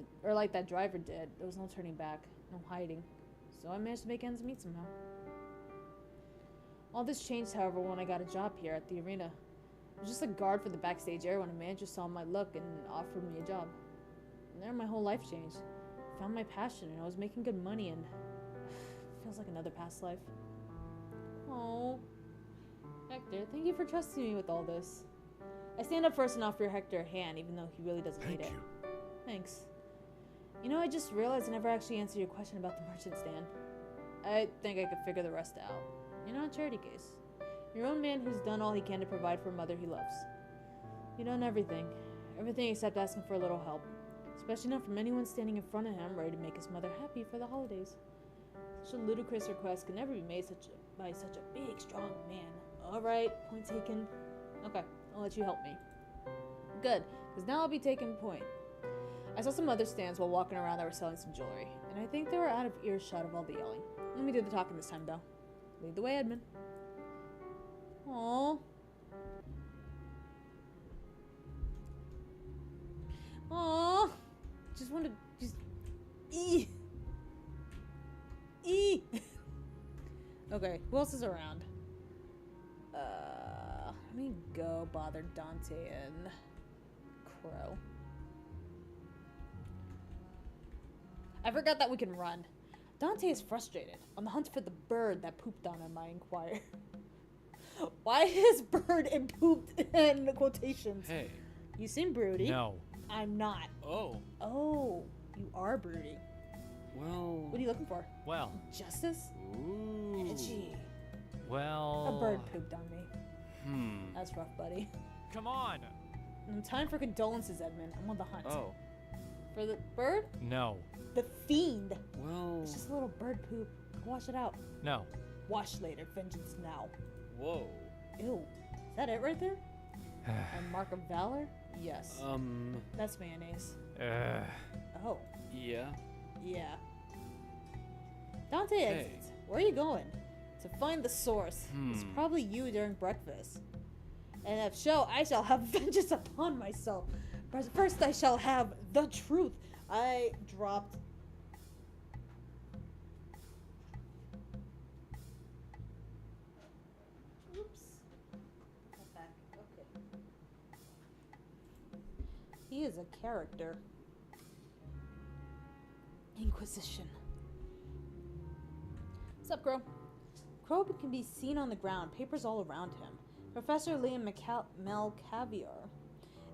driver did, there was no turning back, no hiding. So I managed to make ends meet somehow. All this changed, however, when I got a job here at the arena. I was just a guard for the backstage area when a manager saw my look and offered me a job. And there my whole life changed. I found my passion and I was making good money and it feels like another past life. Oh, Hector, thank you for trusting me with all this. I stand up first and offer Hector a hand, even though he really doesn't need Thank it. you. Thanks. You know, I just realized I never actually answered your question about the merchant stand. I think I could figure the rest out. You're not a charity case. You're your own man who's done all he can to provide for a mother he loves. You've done everything. Everything except asking for a little help. Especially not from anyone standing in front of him ready to make his mother happy for the holidays. Such a ludicrous request can never be made by such a big, strong man. Alright, point taken. Okay, I'll let you help me. Good, because now I'll be taking point. I saw some other stands while walking around that were selling some jewelry, and I think they were out of earshot of all the yelling. Let me do the talking this time, though. Lead the way, Edmund. Aww. Aww. Just wanted to just... Okay, who else is around? Let me go bother Dante and Crow. I forgot that we can run. Dante is frustrated, on the hunt for the bird that pooped on him, I inquire. Why is bird and pooped in quotations? Hey. You seem broody. No. I'm not. Oh. Oh, you are broody. Well. What are you looking for? Well. Justice? Ooh. Edgy. Well. A bird pooped on me. Hmm. That's rough, buddy. Come on. Time for condolences, Edmund. I'm on the hunt. Oh. For the bird? No. The fiend. Well. It's just a little bird poop. Wash it out. No. Wash later. Vengeance now. Whoa. Ew. Is that it right there? A mark of valor? Yes. That's mayonnaise. Oh. Yeah. Yeah. Dante exits. Where are you going? To find the source. It's probably you during breakfast. And if so, I shall have vengeance upon myself. But first I shall have the truth. I dropped... Oops. Put that back. Okay. He is a character. Inquisition. What's up, Crow? Crow can be seen on the ground, papers all around him. Professor Liam Malcaviar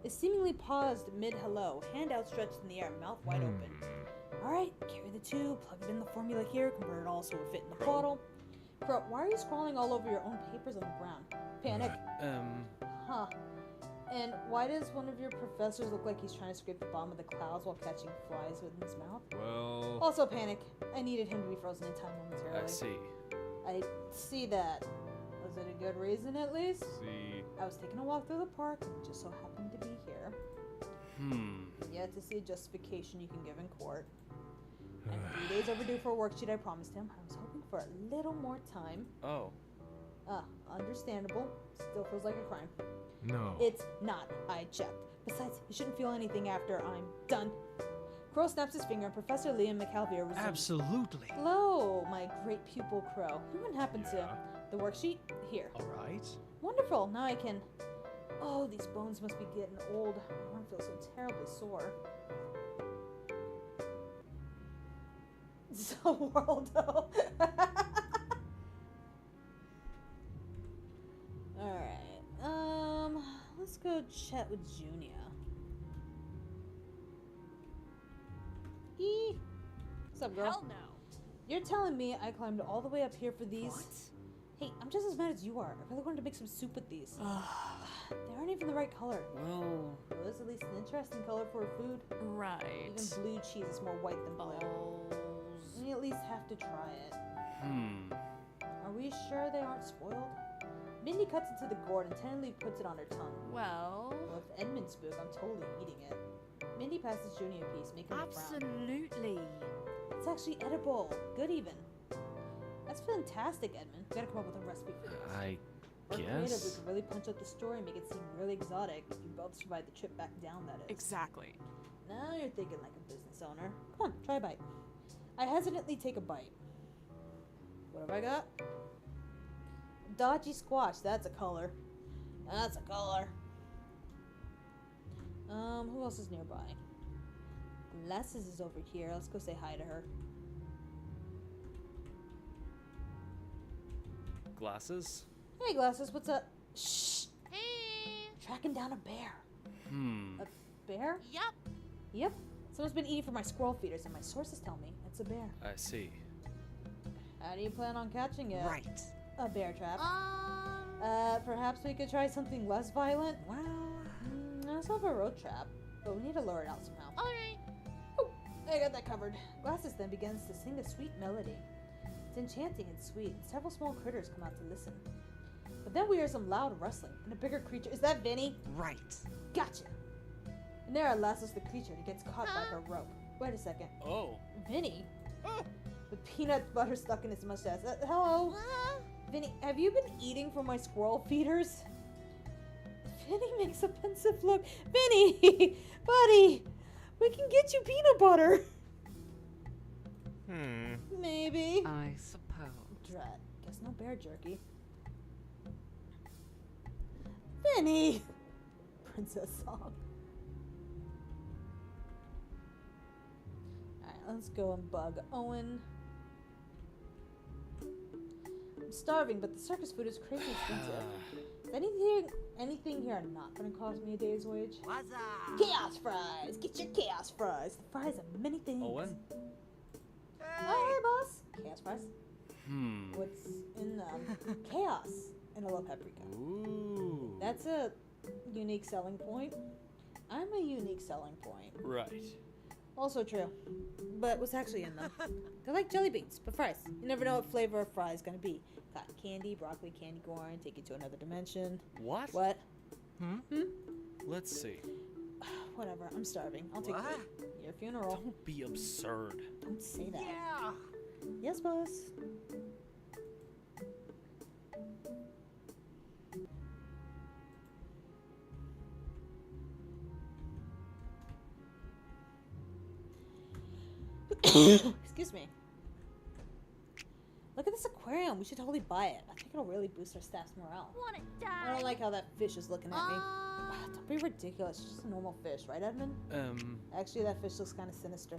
is seemingly paused mid-hello, hand outstretched in the air, mouth wide open. Alright, carry the tube, plug it in the formula here, convert it all so it'll fit in the bottle. Crow, why are you scrawling all over your own papers on the ground? Panic. Huh. And why does one of your professors look like he's trying to scrape the bottom of the clouds while catching flies with his mouth? Well... Also panic. I needed him to be frozen in time momentarily. I see. I see that. Was it a good reason at least? See... I was taking a walk through the park and just so happened to be here. Yet to see a justification you can give in court. I'm 3 days overdue for a worksheet I promised him. I was hoping for a little more time. Oh. Understandable. Still feels like a crime. No. It's not. I checked. Besides, you shouldn't feel anything after I'm done. Crow snaps his finger and Professor Liam McAlvir resumes. Absolutely. Hello, my great pupil Crow. What happened to the worksheet? Here. All right. Wonderful. Now I can... Oh, these bones must be getting old. My arm feels so terribly sore. So Waldo. Alright. Let's go chat with Junia. What's up, girl? Hell no. You're telling me I climbed all the way up here for these? What? Hey, I'm just as mad as you are. I really wanted to make some soup with these. They aren't even the right color. Well... Blue is at least an interesting color for a food. Right. Even blue cheese is more white than blue. We at least have to try it. Are we sure they aren't spoiled? Mindy cuts into the gourd and tentatively puts it on her tongue. Well, Well, if Edmund spook, I'm totally eating it. Mindy passes Junie a piece, making it frown. absolutely. It's actually edible. Good even. That's fantastic, Edmund. We gotta come up with a recipe for this. I We're creative. We guess... could really punch up the story and make it seem really exotic. You both survive the trip back down, that is. Exactly. Now you're thinking like a business owner. Come on, try a bite. I hesitantly take a bite. What have I got? Dodgy squash. That's a color. That's a color. Who else is nearby? Glasses is over here. Let's go say hi to her. Glasses? Hey, Glasses, what's up? Shh! Hey. Tracking down a bear. A bear? Yup. Yep. Someone's been eating from my squirrel feeders, and my sources tell me it's a bear. I see. How do you plan on catching it? Right. A bear trap. Perhaps we could try something less violent? Well. Let's have a road trap, but we need to lure it out somehow. All right. Oh, I got that covered. Glasses then begins to sing a sweet melody. It's enchanting and sweet, and several small critters come out to listen. But then we hear some loud rustling, and a bigger creature. Is that Vinny? Right. Gotcha. Nera lassos the creature and gets caught by her rope. Wait a second. Oh. Vinny? With peanut butter stuck in his mustache. Hello? Vinny, have you been eating from my squirrel feeders? Vinny makes a pensive look. Vinny! Buddy! We can get you peanut butter! Maybe. I suppose. Drat. Guess no bear jerky. Vinny! Princess song. Alright, let's go and bug Owen. I'm starving, but the circus food is crazy expensive. Is anything here not gonna cost me a day's wage? What's up? Chaos fries! Get your chaos fries! The fries are many things. Owen? Oh, hey, boss! Chaos fries. Hmm. What's in them? Chaos and a little paprika. Ooh. That's a unique selling point. I'm a unique selling point. Right. Also true. But what's actually in them? They're like jelly beans, but fries. You never know what flavor a fry is gonna be. Cotton candy, broccoli, candy corn, take you to another dimension. What? What? Let's see. Whatever, I'm starving. I'll take What? food. Your funeral. Don't be absurd. Don't say that. Yeah. Yes, boss. Excuse me. Look at this aquarium. We should totally buy it. I think it'll really boost our staff's morale. Wanna I die? don't like how that fish is looking at me. Don't be ridiculous. It's just a normal fish, right, Edmund? Actually, that fish looks kind of sinister.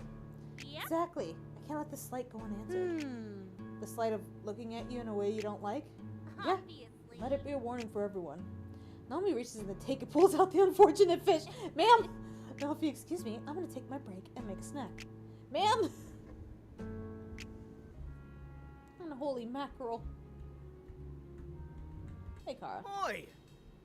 Yep. Exactly. I can't let this slight go unanswered. The slight of looking at you in a way you don't like? Yeah. Obviously. Let it be a warning for everyone. Naomi reaches in the tank and pulls out the unfortunate fish. Ma'am! Now, if you excuse me, I'm gonna take my break and make a snack. Ma'am! Unholy mackerel. Hey, Kara. Oi.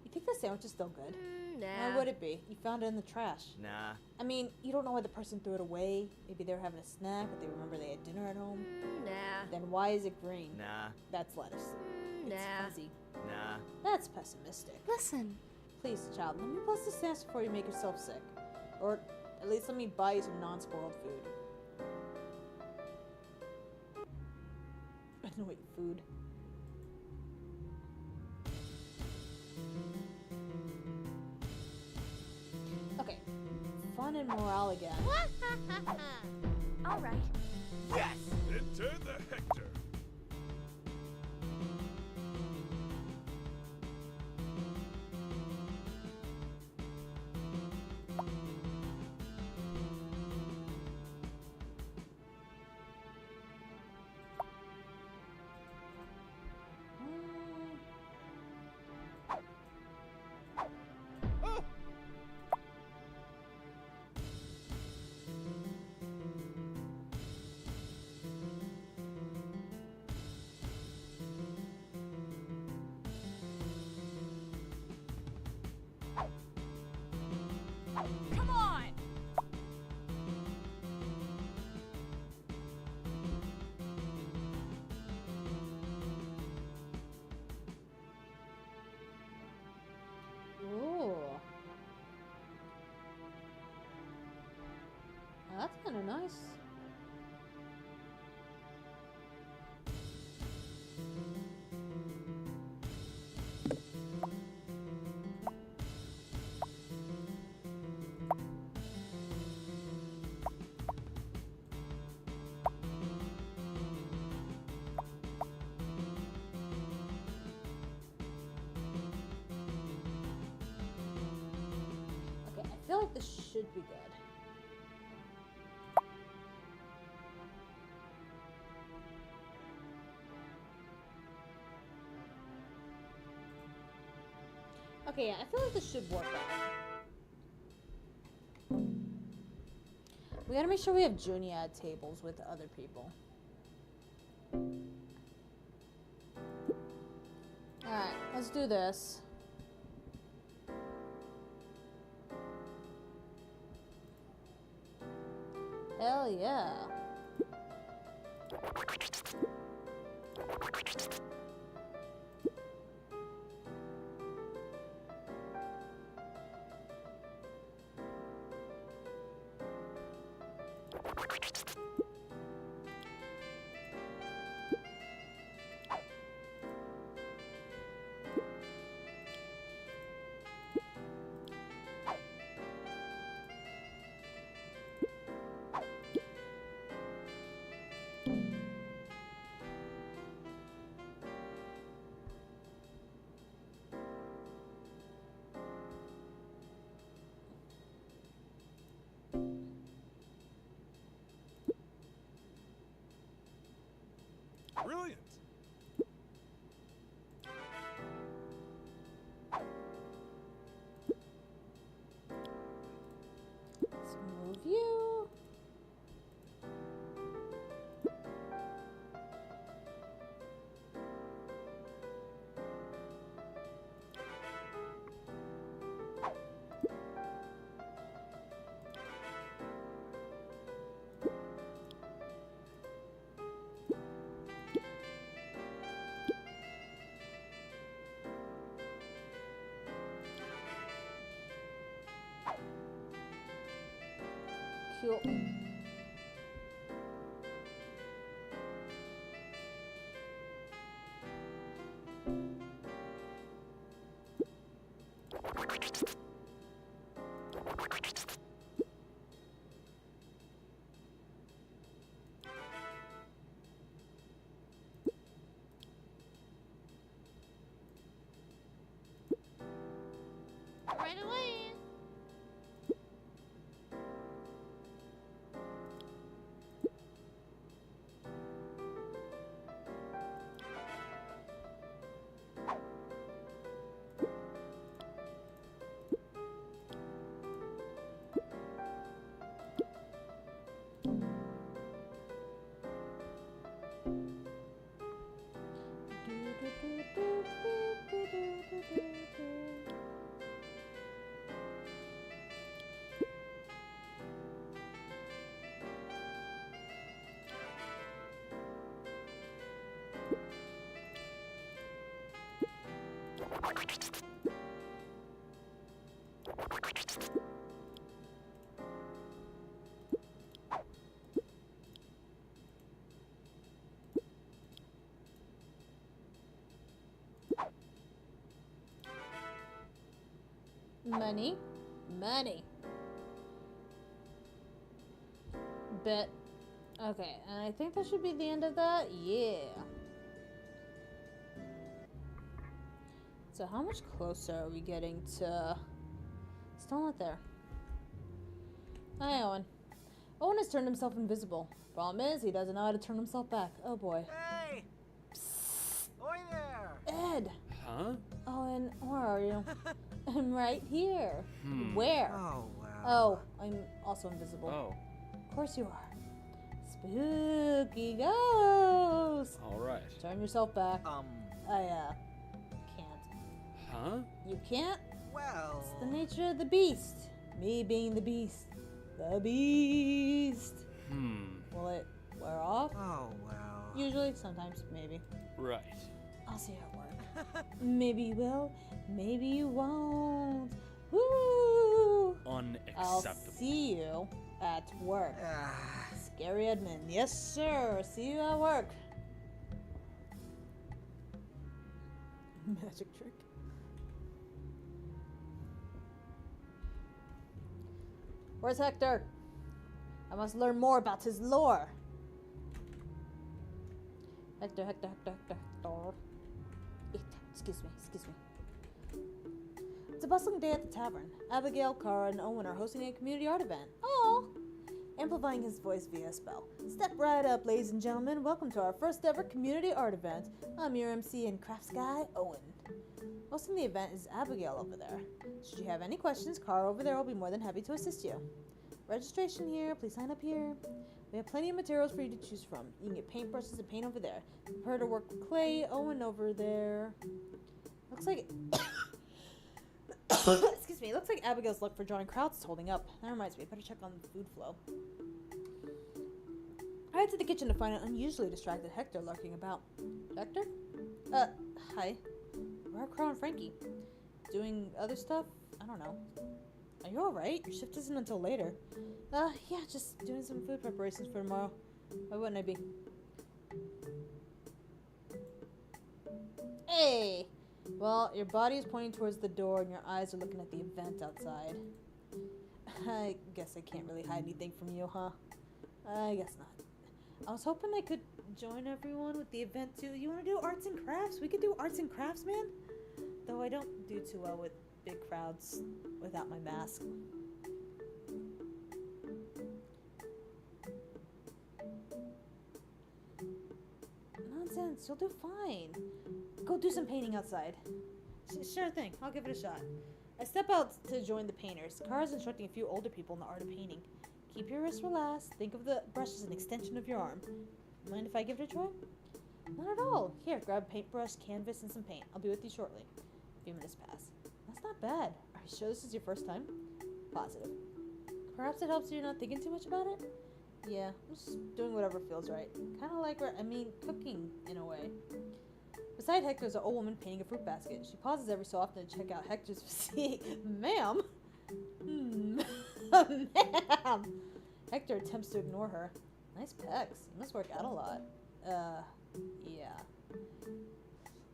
You think the sandwich is still good? Why Nah. would it be? You found it in the trash. Nah. I mean, you don't know why the person threw it away. Maybe they were having a snack, but they remember they had dinner at home. Nah. Then why is it green? Nah. That's lettuce. It's Nah. fuzzy. Nah. That's pessimistic. Listen. Please, child, let me bless the snacks before you make yourself sick. Or at least let me buy you some non-spoiled food. I don't eat food. Okay. Fun and morale again. All right. Yes. Enter the Hector. Come on. Ooh. That's kind of nice. Okay, I feel like this should be good. Okay, yeah, I feel like this should work out. We gotta make sure we have Juniad tables with other people. Alright, let's do this. Hell yeah. Brilliant. Let's move you. Cool. Right away. Money. Money. Bet. Okay, and I think that should be the end of that. Yeah. So how much closer are we getting to... Still not there. Hi, Owen. Owen has turned himself invisible. Problem is, he doesn't know how to turn himself back. Oh boy. Hey! Psst. Oi there! Ed! Huh? Owen, where are you? I'm right here. Where? Oh, wow. Oh, I'm also invisible. Oh, Of course you are. Spooky ghost! alright. Turn yourself back. I, can't. Huh? You can't? Well... It's the nature of the beast. Me being the beast. The beast. Will it wear off? Oh, well... Usually, sometimes, maybe. Right. I'll see how it works. Maybe you will, maybe you won't. Woo! I'll Unacceptable. see you at work. Ah, Scary admin. Yes, sir. See you at work. Magic trick. Where's Hector? I must learn more about his lore. Hector. Excuse me. It's a bustling day at the tavern. Abigail, Kara, and Owen are hosting a community art event. Oh! Amplifying his voice via spell. Step right up, ladies and gentlemen. Welcome to our first ever community art event. I'm your MC and crafts guy, Owen. Hosting the event is Abigail over there. Should you have any questions, Kara over there will be more than happy to assist you. Registration here. Please sign up here. We have plenty of materials for you to choose from. You can get paintbrushes and paint over there. Prepare to work with clay. Owen over there. Looks like... Excuse me. It looks like Abigail's luck for drawing crowds is holding up. That reminds me. I better check on the food flow. I head to the kitchen to find an unusually distracted Hector lurking about. Hector? Hi. Where are Crow and Frankie? Doing other stuff? I don't know. Are you alright? Your shift isn't until later. Yeah, just doing some food preparations for tomorrow. Why wouldn't I be? Hey! Well, your body is pointing towards the door and your eyes are looking at the event outside. I guess I can't really hide anything from you, huh? I guess not. I was hoping I could join everyone with the event too. You want to do arts and crafts? We could do arts and crafts, man. Though I don't do too well with big crowds without my mask. Not nonsense. You'll do fine. Go do some painting outside. Sure thing. I'll give it a shot. I step out to join the painters. Kara's instructing a few older people in the art of painting. Keep your wrist relaxed. Think of the brush as an extension of your arm. Mind if I give it a try? Not at all. Here, grab a paintbrush, canvas, and some paint. I'll be with you shortly. A few minutes pass. That's not bad. Are you sure this is your first time? Positive. Perhaps it helps you're not thinking too much about it? Yeah, I'm just doing whatever feels right. Kind of like, cooking, in a way. Beside Hector is an old woman painting a fruit basket. She pauses every so often to check out Hector's physique. Ma'am? Ma'am! Hector attempts to ignore her. Nice pecs. You must work out a lot. Yeah.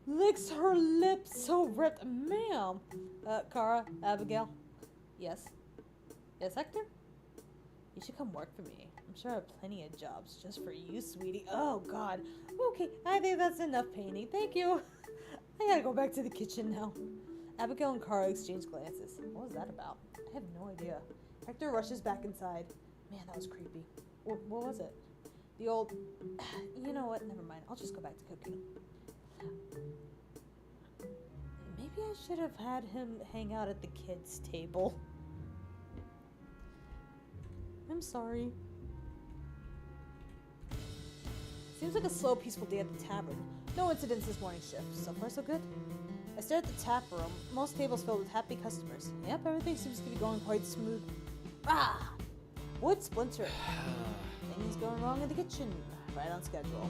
Licks her lips so ripped. Ma'am! Kara, Abigail? Yes? Yes, Hector? You should come work for me. I'm sure I have plenty of jobs just for you, sweetie. Oh, God. Okay, I think that's enough painting. Thank you. I gotta go back to the kitchen now. Abigail and Kara exchange glances. What was that about? I have no idea. Hector rushes back inside. Man, that was creepy. What was it? The old... You know what? Never mind. I'll just go back to cooking. Maybe I should have had him hang out at the kids' table. I'm sorry. Seems like a slow, peaceful day at the tavern. No incidents this morning shift. So far, so good. I stare at the tap room. Most tables filled with happy customers. Yep, everything seems to be going quite smooth. Ah! Wood splintering. Things going wrong in the kitchen. Right on schedule.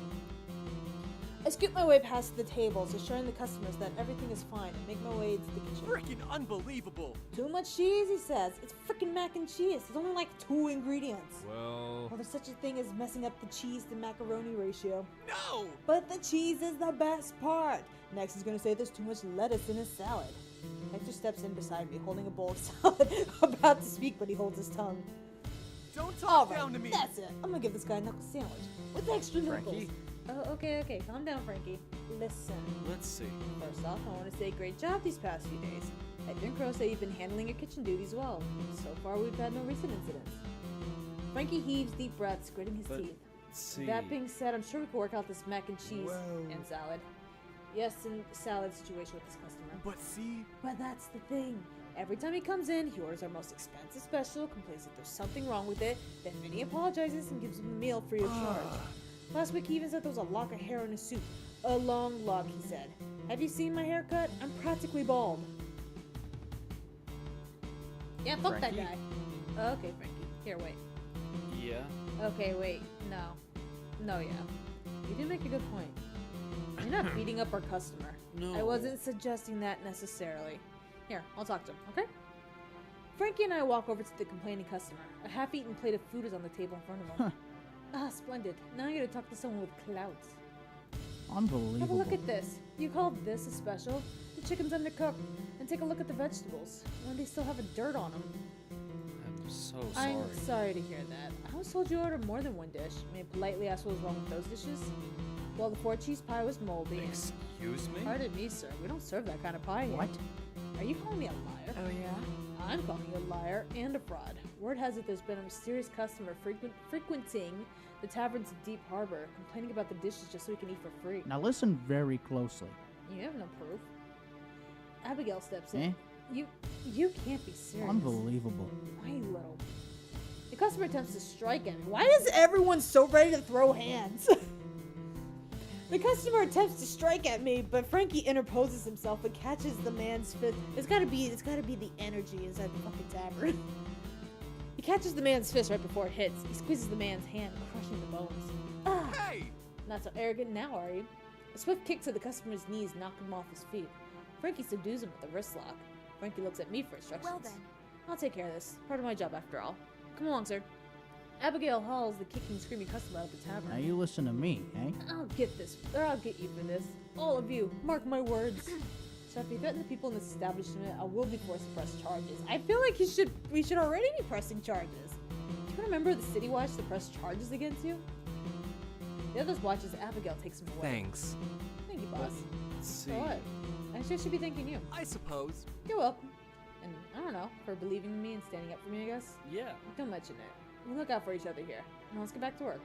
I scoot my way past the tables, assuring the customers that everything is fine, and make my way into the kitchen. Freaking unbelievable! Too much cheese, he says. It's freaking mac and cheese. There's only like 2 ingredients. Well, There's such a thing as messing up the cheese to macaroni ratio. no! But the cheese is the best part. Next, he's gonna say there's too much lettuce in his salad. Hector steps in beside me, holding a bowl of salad, about to speak, but he holds his tongue. Don't talk Alright, down to me! that's it. I'm gonna give this guy a knuckle sandwich with extra knuckles. Frankie? Oh, okay. Calm down, Frankie. Listen. Let's see. First off, I want to say great job these past few days. Hector and Crow say you've been handling your kitchen duties well. So far, we've had no recent incidents. Frankie heaves deep breaths, gritting his teeth. See. That being said, I'm sure we can work out this mac and cheese Well- and salad. Yes, and salad situation with this customer. But see, But that's the thing. Every time he comes in, he orders our most expensive special, complains that there's something wrong with it, then Vinny apologizes and gives him the meal free of charge. Last week he even said there was a lock of hair in his soup. A long lock, he said. Have you seen my haircut? I'm practically bald. Yeah, fuck Frankie? that guy. Okay, Frankie. Here, wait. Yeah. Okay, wait. No, yeah. You did make a good point. You're not beating up our customer. No. I wasn't suggesting that necessarily. Here, I'll talk to him, okay? Frankie and I walk over to the complaining customer. A half-eaten plate of food is on the table in front of him. Ah, splendid. Now I gotta talk to someone with clout. Unbelievable. Have a look at this. You call this a special? The chicken's undercooked. And take a look at the vegetables. When they still have a dirt on them. I'm so sorry. I'm sorry to hear that. I was told you ordered more than one dish. May I politely ask what was wrong with those dishes? Well, the 4-cheese pie was moldy. Excuse me? Pardon me, sir. We don't serve that kind of pie here. What? Are you calling me a liar? Oh, yeah? I'm calling you a liar and a fraud. Word has it there's been a mysterious customer frequenting the taverns in Deep Harbor, complaining about the dishes just so he can eat for free. Now listen very closely. You have no proof. Abigail steps in. Eh? You can't be serious. Unbelievable. Why, little? The customer attempts to strike at me. Why is everyone so ready to throw hands? The customer attempts to strike at me, but Frankie interposes himself and catches the man's fist. It's gotta be the energy inside the fucking tavern. He catches the man's fist right before it hits. He squeezes the man's hand, crushing the bones. Ah! hey! Not so arrogant now, are you? A swift kick to the customer's knees knocked him off his feet. Frankie subdues him with a wrist lock. Frankie looks at me for instructions. Well then. I'll take care of this. Part of my job after all. Come along, sir. Abigail hauls the kicking, screaming customer out of the tavern. Now you listen to me, eh? I'll get this. Or I'll get you for this. All of you. Mark my words. So if you threaten the people in this establishment, I will be forced to press charges. I feel like we should already be pressing charges. Do you remember the city watch to press charges against you? The others watch as Abigail takes him away. Thanks. Thank you, boss. See. For what? I sure should be thanking you. I suppose. You're welcome. And I don't know, for believing in me and standing up for me, I guess. Yeah. Don't mention it. We look out for each other here. Now let's get back to work.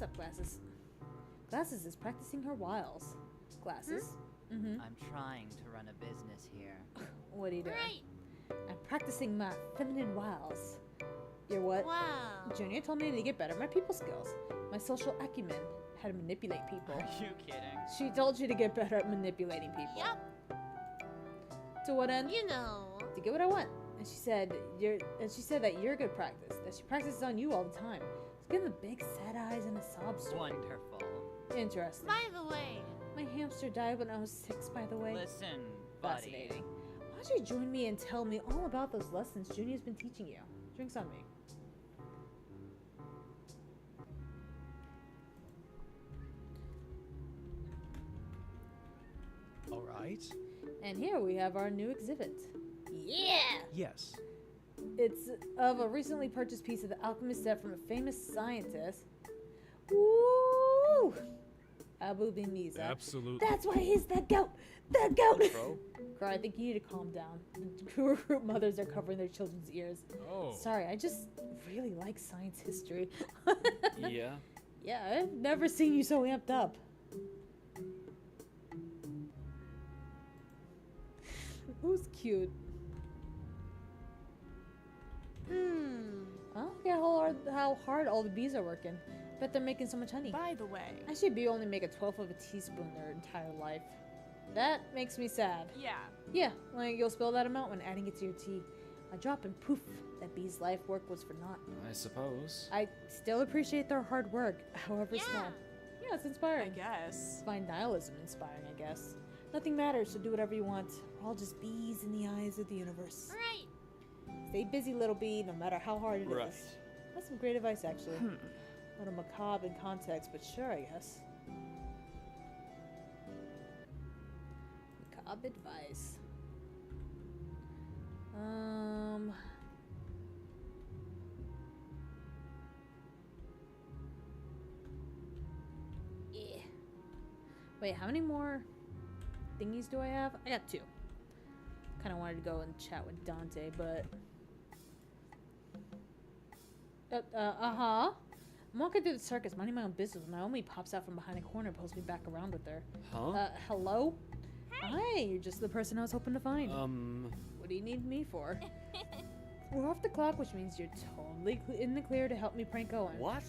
up, Glasses. Glasses is practicing her wiles. Glasses. Mm-hmm. I'm trying to run a business here. What are you doing? Right. I'm practicing my feminine wiles. You're what? Wow. Junior told me to get better at my people skills, my social acumen, how to manipulate people. Are you kidding? She told you to get better at manipulating people. Yep. To what end? You know. To get what I want. And she said that you're good practice. That she practices on you all the time. She's giving the big sad eyes and a sob story. Wonderful. Interesting. By the way, My hamster died when I was 6, by the way. Listen, buddy. Fascinating. Why don't you join me and tell me all about those lessons Junior's been teaching you? Drinks on me. All right. And here we have our new exhibit. Yeah! Yes. It's of a recently purchased piece of the alchemist set from a famous scientist. Woo! Abu Bimiza. Absolutely. That's why he's the goat! The goat! Bro. Girl, I think you need to calm down. The group mothers are covering their children's ears. Oh. Sorry, I just really like science history. Yeah. Yeah, I've never seen you so amped up. Who's cute? I don't get how hard all the bees are working. Bet they're making so much honey. By the way. I should be only make a 12th of a teaspoon their entire life. That makes me sad. Yeah. Yeah, like you'll spill that amount when adding it to your tea. A drop and poof, that bee's life work was for naught. I suppose. I still appreciate their hard work, however Yeah. small. Yeah, it's I inspiring. guess. Find nihilism inspiring, I guess. Nothing matters, so do whatever you want. We're all just bees in the eyes of the universe. right. Stay busy, little bee, no matter how hard it is. Right. That's some great advice, actually. A little macabre in context, but sure, I guess. Macabre advice. Yeah. Wait, how many more thingies do I have? I got 2. Kind of wanted to go and chat with Dante, but... I'm walking through the circus, minding my own business, when Naomi pops out from behind a corner and pulls me back around with her. Huh? Hello? Hi, you're just the person I was hoping to find. Um, What do you need me for? We're off the clock, which means you're totally in the clear to help me prank Owen. what?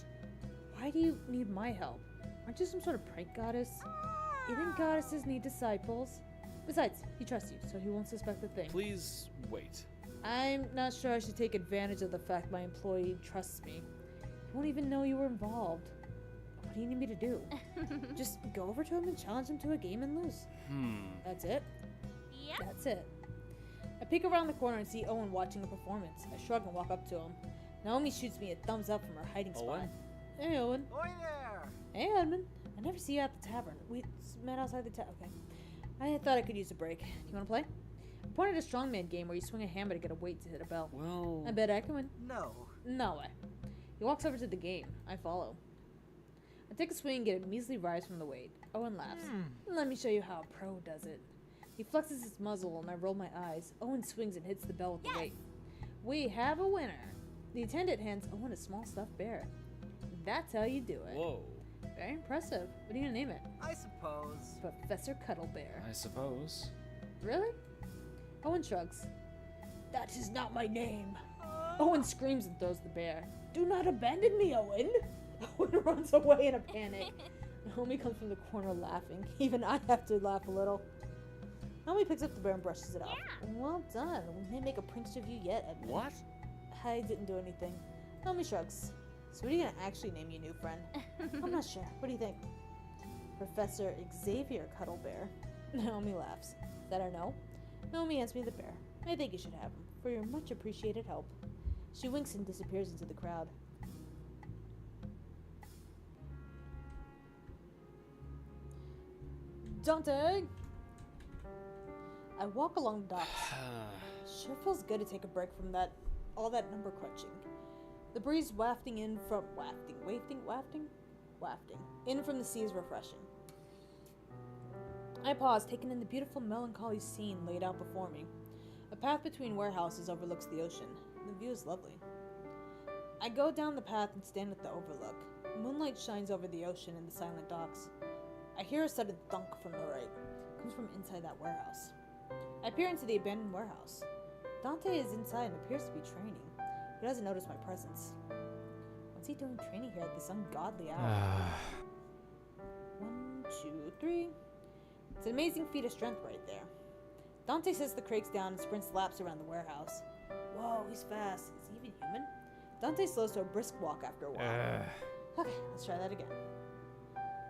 Why do you need my help? Aren't you some sort of prank goddess? Even goddesses need disciples. Besides, he trusts you, so he won't suspect a thing. Please wait. I'm not sure I should take advantage of the fact my employee trusts me. He won't even know you were involved. What do you need me to do? Just go over to him and challenge him to a game and lose. That's it? Yep. That's it. I peek around the corner and see Owen watching a performance. I shrug and walk up to him. Naomi shoots me a thumbs up from her hiding spot. Owen? Hey, Owen. Oi there! Hey, Edmund. I never see you at the tavern. We met outside the tavern. Okay. I thought I could use a break. You want to play? I pointed a strongman game where you swing a hammer to get a weight to hit a bell. Well... I bet I can win. No. No way. He walks over to the game. I follow. I take a swing and get a measly rise from the weight. Owen laughs. Let me show you how a pro does it. He flexes his muzzle and I roll my eyes. Owen swings and hits the bell with the weight. We have a winner. The attendant hands Owen a small stuffed bear. That's how you do it. Whoa. Very impressive. What are you gonna name it? I suppose. Professor Cuddle Bear. I suppose. Really? Owen shrugs. That is not my name. Owen screams and throws the bear. Do not abandon me, Owen! Owen runs away in a panic. Naomi comes from the corner laughing. Even I have to laugh a little. Naomi picks up the bear and brushes it off. Well done. We may make a prince of you yet, Edmund. What? I didn't do anything. Naomi shrugs. So what are you gonna actually name your new friend? I'm not sure. What do you think? Professor Xavier Cuddle Bear. Naomi laughs. Is that a no? Naomi hands me the bear. I think you should have him, for your much appreciated help. She winks and disappears into the crowd. Dante! I walk along the docks. Sure feels good to take a break from all that number crunching. The breeze wafting in from wafting in from the sea is refreshing. I pause, taking in the beautiful melancholy scene laid out before me. A path between warehouses overlooks the ocean. The view is lovely. I go down the path and stand at the overlook. Moonlight shines over the ocean and the silent docks. I hear a sudden thunk from the right. It comes from inside that warehouse. I peer into the abandoned warehouse. Dante is inside and appears to be training. He doesn't notice my presence. What's he doing training here at this ungodly hour? 1, 2, 3. It's an amazing feat of strength right there. Dante sets the crates down and sprints laps around the warehouse. Whoa, he's fast. Is he even human? Dante slows to a brisk walk after a while. Okay, let's try that again.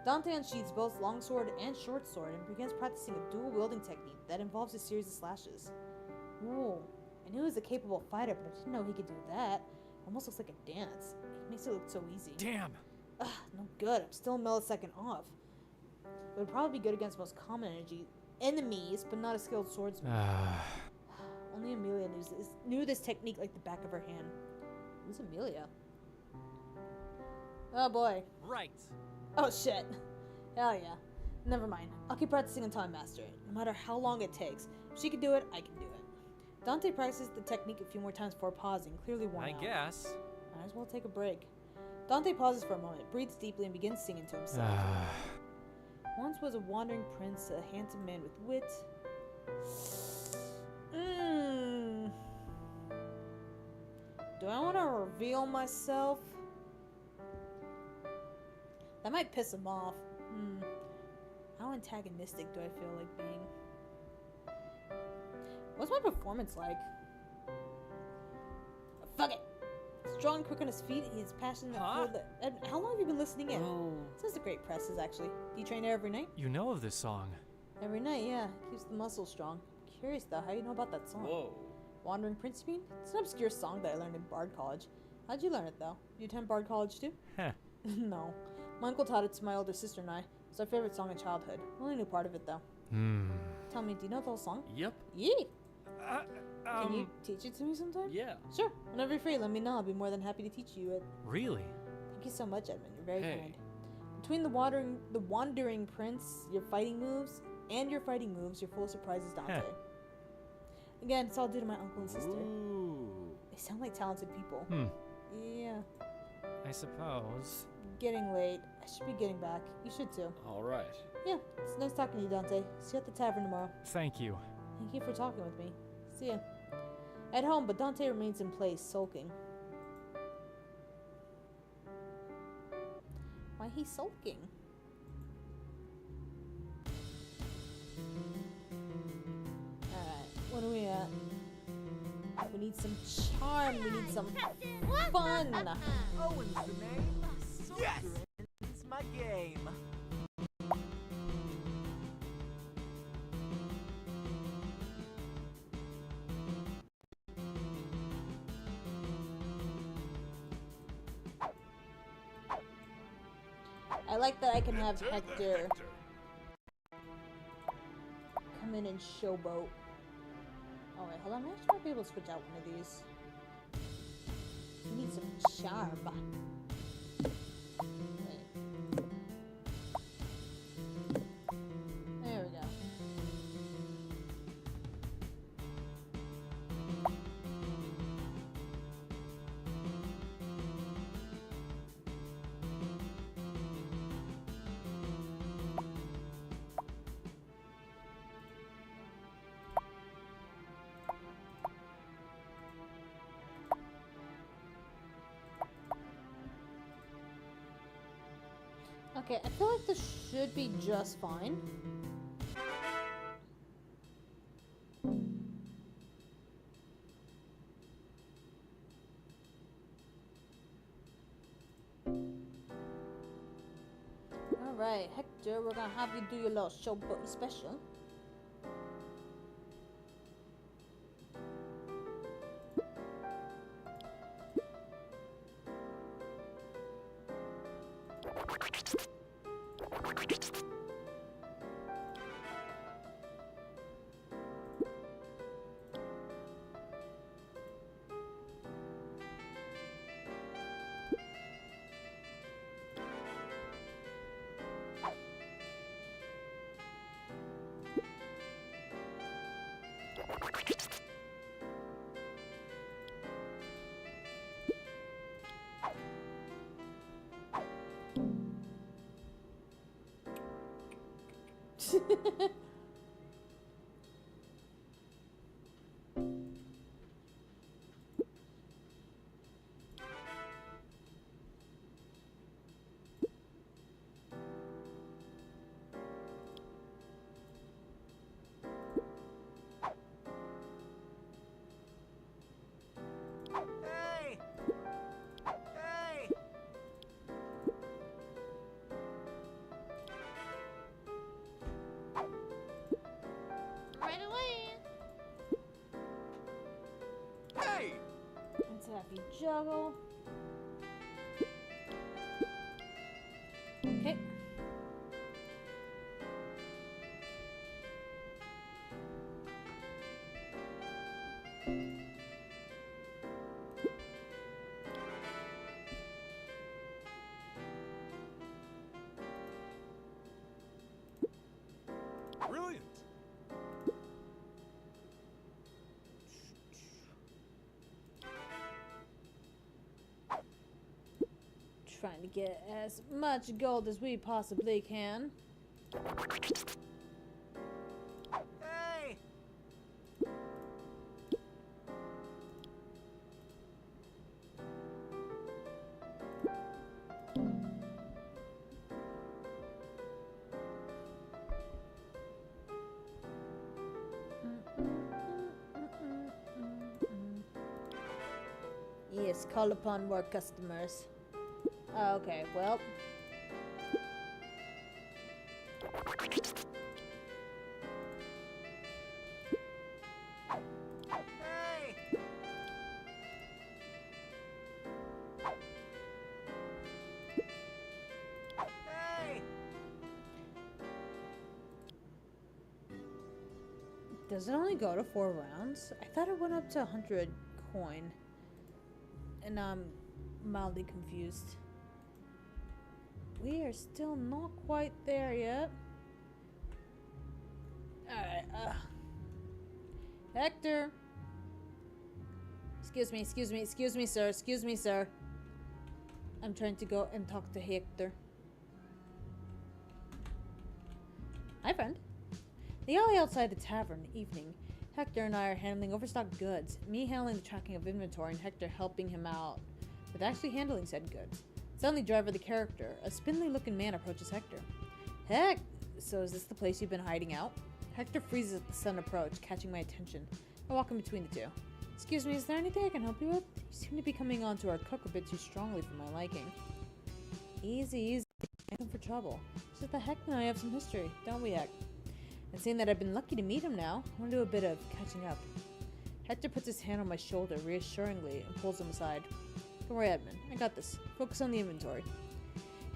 Dante unsheathes both longsword and short sword and begins practicing a dual wielding technique that involves a series of slashes. Whoa, I knew he was a capable fighter, but I didn't know he could do that. Almost looks like a dance. It makes it look so easy. Damn. Ugh, no good. I'm still a millisecond off. It would probably be good against most common enemies, but not a skilled swordsman. Only Amelia knew this technique like the back of her hand. Who's Amelia? Oh boy. Right. Oh shit. Hell yeah. Never mind. I'll keep practicing until I master it, no matter how long it takes. If she can do it, I can do it. Dante practices the technique a few more times before pausing, clearly worn out. I guess. Might as well take a break. Dante pauses for a moment, breathes deeply, and begins singing to himself. Once was a wandering prince, a handsome man with wit. Do I want to reveal myself? That might piss him off. How antagonistic do I feel like being? What's my performance like? Fuck it! Strong, quick on his feet, he's passionate. And how long have you been listening in? This is a great presses, actually. Do you train there every night? You know of this song. Every night, yeah. Keeps the muscles strong. Curious though, how you know about that song? Whoa. Wandering Prince, you mean? It's an obscure song that I learned in Bard College. How'd you learn it though? You attend Bard College too? Heh. No. My uncle taught it to my older sister and I. It's our favorite song in childhood. Only knew part of it though. Tell me, do you know the whole song? Yep. Yee! Can you teach it to me sometime? Yeah. Sure. Whenever you're free, let me know. I'll be more than happy to teach you it. Really? Thank you so much, Edmund. You're very Hey. kind. Between the Wandering Prince, your fighting moves, you're full of surprises, Dante. Heh. Again, it's all due to my uncle and sister. Ooh. They sound like talented people. Yeah. I suppose. Getting late. I should be getting back. You should too. All right. Yeah, it's nice talking to you, Dante. See you at the tavern tomorrow. Thank you. Thank you for talking with me. See ya. At home, but Dante remains in place, sulking. Why he's sulking? Alright, what are we at? We need some charm, we need some fun. Owen's the name. Yes! It's my game. I like that I can have Hector come in and showboat. Oh wait, hold on. I actually might be able to switch out one of these. We need some charm. Wait. There we go. Okay, I feel like this should be just fine. Alright, Hector, we're gonna have you do your little showboat special. Hey! Hey! Right away. Hey! Let's have you juggle. Okay. Brilliant! Trying to get as much gold as we possibly can. Hey! Yes, call upon more customers. Okay, well. Hey! Hey! Does it only go to 4 rounds? I thought it went up to 100 coin. And I'm mildly confused. We are still not quite there yet. Alright, Hector! Excuse me, sir. I'm trying to go and talk to Hector. Hi, friend. The alley outside the tavern, evening. Hector and I are handling overstocked goods. Me handling the tracking of inventory and Hector helping him out with actually handling said goods. Suddenly, Driver, the character, a spindly-looking man, approaches Hector. Heck! So is this the place you've been hiding out? Hector freezes at the sudden approach, catching my attention. I walk in between the two. Excuse me, is there anything I can help you with? You seem to be coming onto our cook a bit too strongly for my liking. Easy. Looking for trouble. It's just that Hector and I have some history, don't we, Hector? And seeing that I've been lucky to meet him now, I want to do a bit of catching up. Hector puts his hand on my shoulder reassuringly and pulls him aside. Don't worry, Edmund. I got this. Focus on the inventory.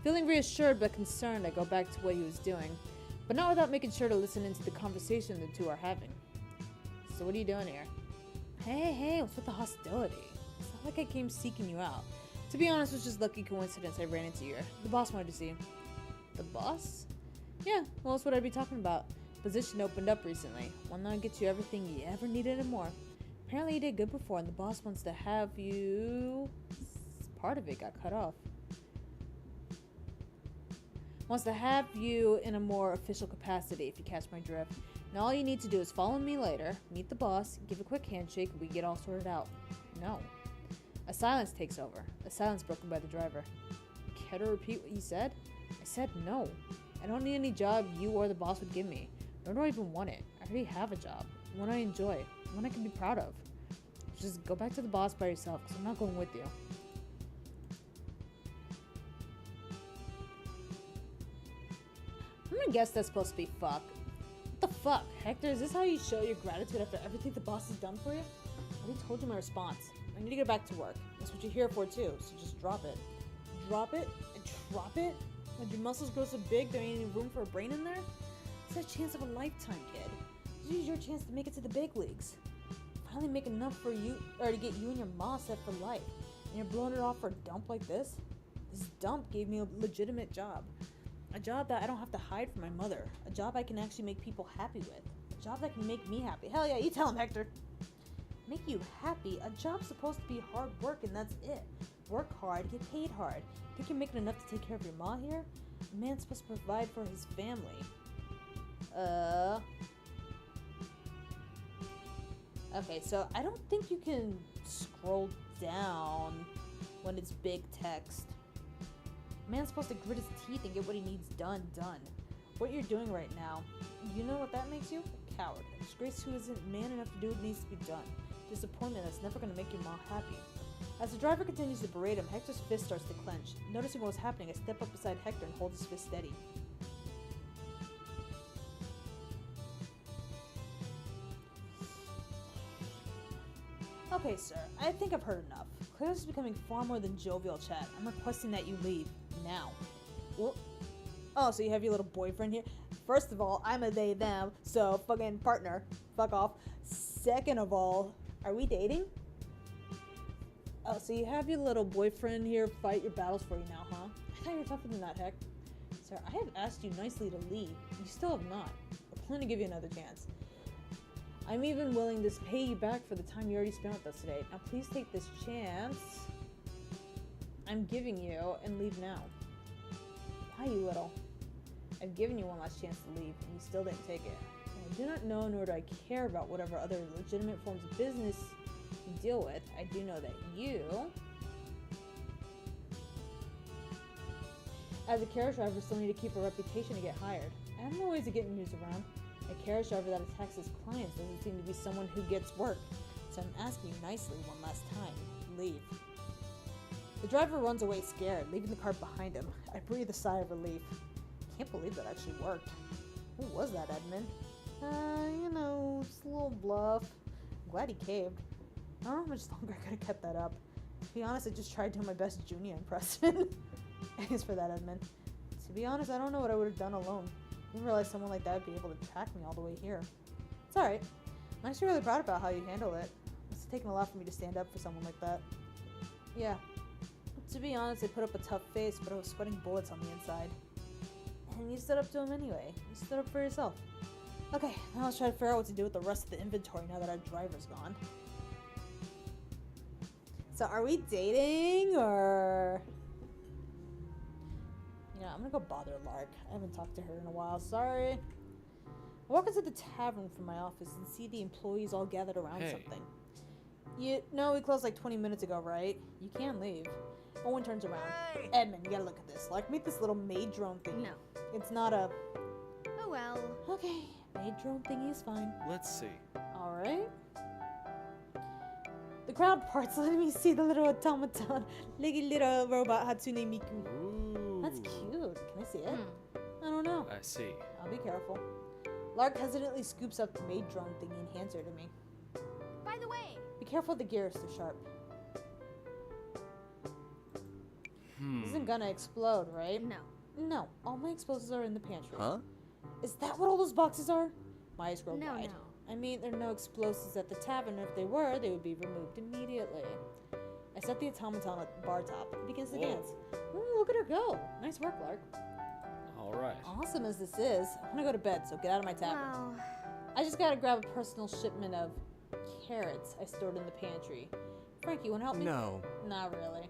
Feeling reassured but concerned, I go back to what he was doing, but not without making sure to listen into the conversation the two are having. So what are you doing here? Hey, what's with the hostility? It's not like I came seeking you out. To be honest, it was just lucky coincidence I ran into you. The boss wanted to see you. The boss? Yeah, well, that's what I'd be talking about. Position opened up recently. One that'll get you everything you ever needed and more. Apparently you did good before, and the boss wants to have you... Part of it got cut off. Wants to have you in a more official capacity, if you catch my drift. And all you need to do is follow me later, meet the boss, give a quick handshake, and we get all sorted out. No. A silence takes over. A silence broken by the driver. Care to repeat what you said? I said no. I don't need any job you or the boss would give me. Nor do I even want it. I already have a job. One I enjoy. One I can be proud of. Just go back to the boss by yourself, because I'm not going with you. I'm gonna guess that's supposed to be fuck. What the fuck? Hector, is this how you show your gratitude after everything the boss has done for you? I already told you my response. I need to get back to work. That's what you're here for too, so just drop it. Drop it? And drop it? When your muscles grow so big there ain't any room for a brain in there? It's a chance of a lifetime, kid. This is your chance to make it to the big leagues. Finally make enough for you, or to get you and your mom set for life. And you're blowing it off for a dump like this? This dump gave me a legitimate job. A job that I don't have to hide from my mother. A job I can actually make people happy with. A job that can make me happy. Hell yeah, you tell him, Hector. Make you happy? A job's supposed to be hard work and that's it. Work hard, get paid hard. Think you're making enough to take care of your ma here? A man's supposed to provide for his family. Okay, so I don't think you can scroll down when it's big text. Man's supposed to grit his teeth and get what he needs done. What you're doing right now, you know what that makes you? A coward. A disgrace who isn't man enough to do what needs to be done. Disappointment that's never gonna make your mom happy. As the driver continues to berate him, Hector's fist starts to clench. Noticing what was happening, I step up beside Hector and hold his fist steady. Okay, sir. I think I've heard enough. Clearly this is becoming far more than jovial chat. I'm requesting that you leave. Now. Well, oh, so you have your little boyfriend here? First of all, I'm a they, them, so fucking partner. Fuck off. Second of all, are we dating? Oh, so you have your little boyfriend here fight your battles for you now, huh? I thought you were tougher than that, Heck. Sir, I have asked you nicely to leave. You still have not. I plan to give you another chance. I'm even willing to pay you back for the time you already spent with us today. Now please take this chance I'm giving you and leave now. Why, you little? I've given you one last chance to leave and you still didn't take it. I do not know nor do I care about whatever other legitimate forms of business you deal with. I do know that you, as a carriage driver, still need to keep a reputation to get hired. I have no ways of getting news around. A carriage driver that attacks his clients doesn't seem to be someone who gets work, so I'm asking you nicely one last time. Leave. The driver runs away scared, leaving the car behind him. I breathe a sigh of relief. Can't believe that actually worked. Who was that, Edmund? You know, just a little bluff. I'm glad he caved. I don't know how much longer I could have kept that up. To be honest, I just tried doing my best Junia impression. Thanks for that, Edmund. To be honest, I don't know what I would have done alone. I didn't realize someone like that would be able to track me all the way here. It's alright. I'm actually really proud about how you handle it. It's taken a lot for me to stand up for someone like that. Yeah. To be honest, I put up a tough face, but I was sweating bullets on the inside. And you stood up to him anyway. You stood up for yourself. Okay, now let's try to figure out what to do with the rest of the inventory now that our driver's gone. So are we dating, or... You know, I'm gonna go bother Lark. I haven't talked to her in a while, sorry. I walk into the tavern from my office and see the employees all gathered around something. No, we closed like 20 minutes ago, right? You can leave. Owen turns around. Hey! Edmund, you gotta look at this. Lark, meet this little maid drone thingy. No. It's not a... Oh well. Okay, maid drone thingy is fine. Let's see. Alright. The crowd parts, letting me see the little automaton, little robot Hatsune Miku. Ooh. That's cute. Can I see it? I don't know. I see. I'll be careful. Lark hesitantly scoops up the maid drone thingy and hands her to me. By the way. Be careful, the gears, they're sharp. This isn't gonna explode, right? No. No, all my explosives are in the pantry. Huh? Is that what all those boxes are? My eyes grow No, wide. no. I mean, there are no explosives at the tavern. If they were, they would be removed immediately. I set the automaton at the bar top. It begins to Whoa. dance. Ooh, look at her go. Nice work, Lark. All right. Awesome as this is, I want to go to bed, so get out of my tavern. Well. I just gotta grab a personal shipment of carrots I stored in the pantry. Frankie, wanna help me? No. Not really.